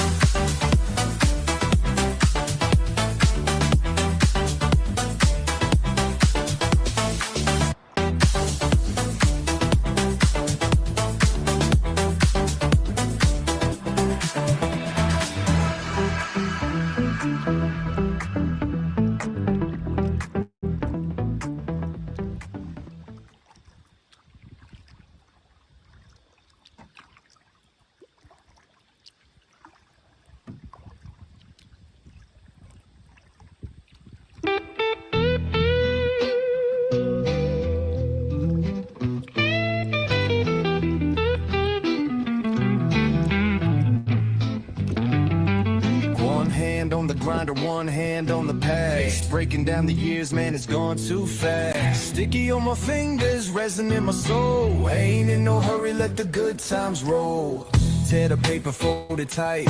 reminder, one hand on the past. Breaking down the years, man, it's gone too fast. Sticky on my fingers, resin in my soul. Ain't in no hurry, let the good times roll. Tear the paper, fold it tight.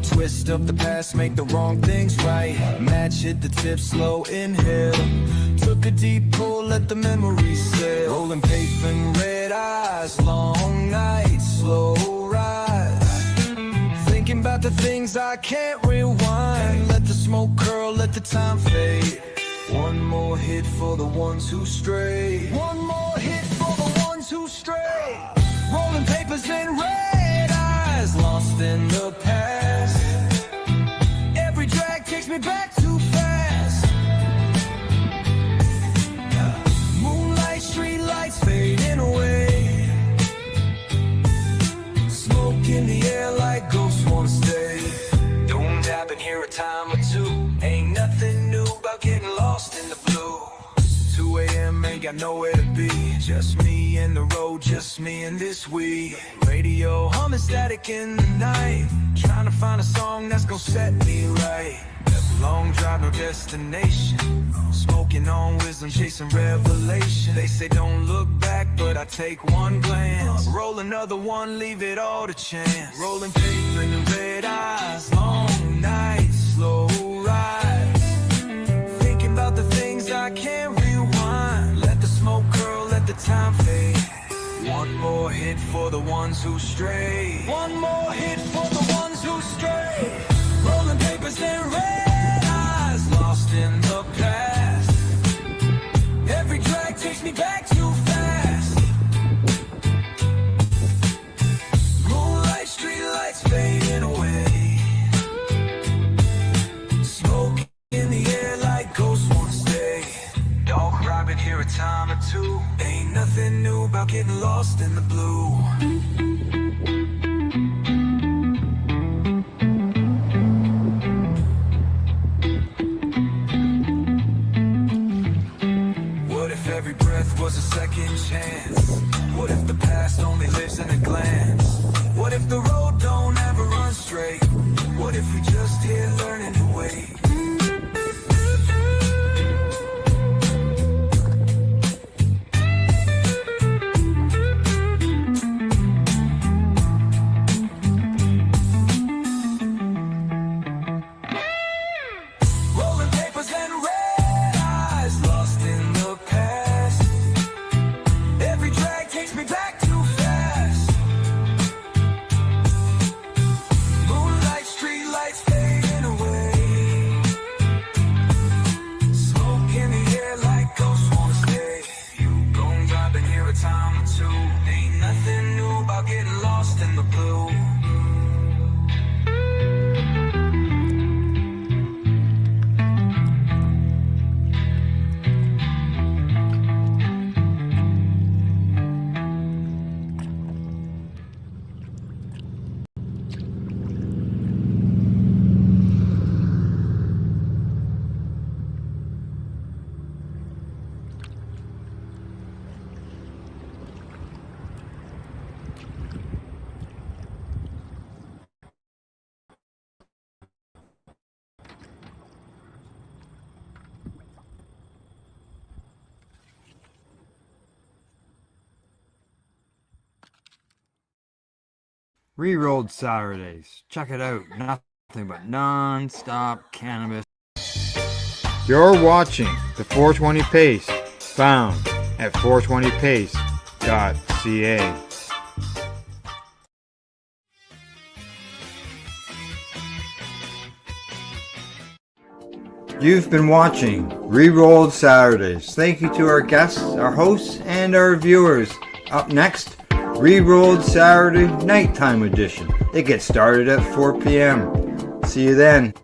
Twist up the past, make the wrong things right. Match hit the tip, slow inhale. Took a deep pull, let the memories sail. Rolling paper and red eyes, long nights, slow rise. Thinking about the things I can't rewind. Let the smoke curl, let the time fade. One more hit for the ones who stray. One more hit for the ones who stray. Rolling papers and red eyes, lost in the past. Every drag takes me back too fast. Moonlight, street lights fading away. Smoke in the air like ghosts wanna stay. Don't happen here a time or two. Ain't nothing new about getting lost in the blue. 2 a.m. ain't got nowhere to be. Just me and the road, just me and this weed. Radio humming static in the night. Trying to find a song that's gonna set me right. Long drive, no destination. Smoking on wisdom, chasing revelation. They say don't look back, but I take one glance. Roll another one, leave it all to chance. Rolling paper in the red eyes, long nights, slow rise. Thinking about the things I can't rewind. Let the smoke curl, let the time fade. One more hit for the ones who stray. One more hit for the ones who stray. Rolling papers and red eyes, lost in the past. Every drag takes me back too fast. Moonlight, street lights fading away. Smoke in the air like ghosts wanna stay. Dog cry, been here a time or two. Ain't nothing new about getting lost in the blue. What if every breath was a second chance? What if the past only lives in a glance? What if the road don't ever run straight? What if we just here learning to wait? Rolling papers and red eyes, lost in the past. Every drag takes me back too fast. Moonlight, street lights fading away. Smoke in the air like ghosts wanna stay. You gon' drive in here a time or two. Ain't nothing new about getting lost in the blue. Rerolled Saturdays. Check it out. Nothing but non-stop cannabis. You're watching the 420 Pace, found at 420pace.ca. You've been watching Rerolled Saturdays. Thank you to our guests, our hosts, and our viewers. Up next, Rerolled Saturday Nighttime Edition. It gets started at 4 p.m. See you then.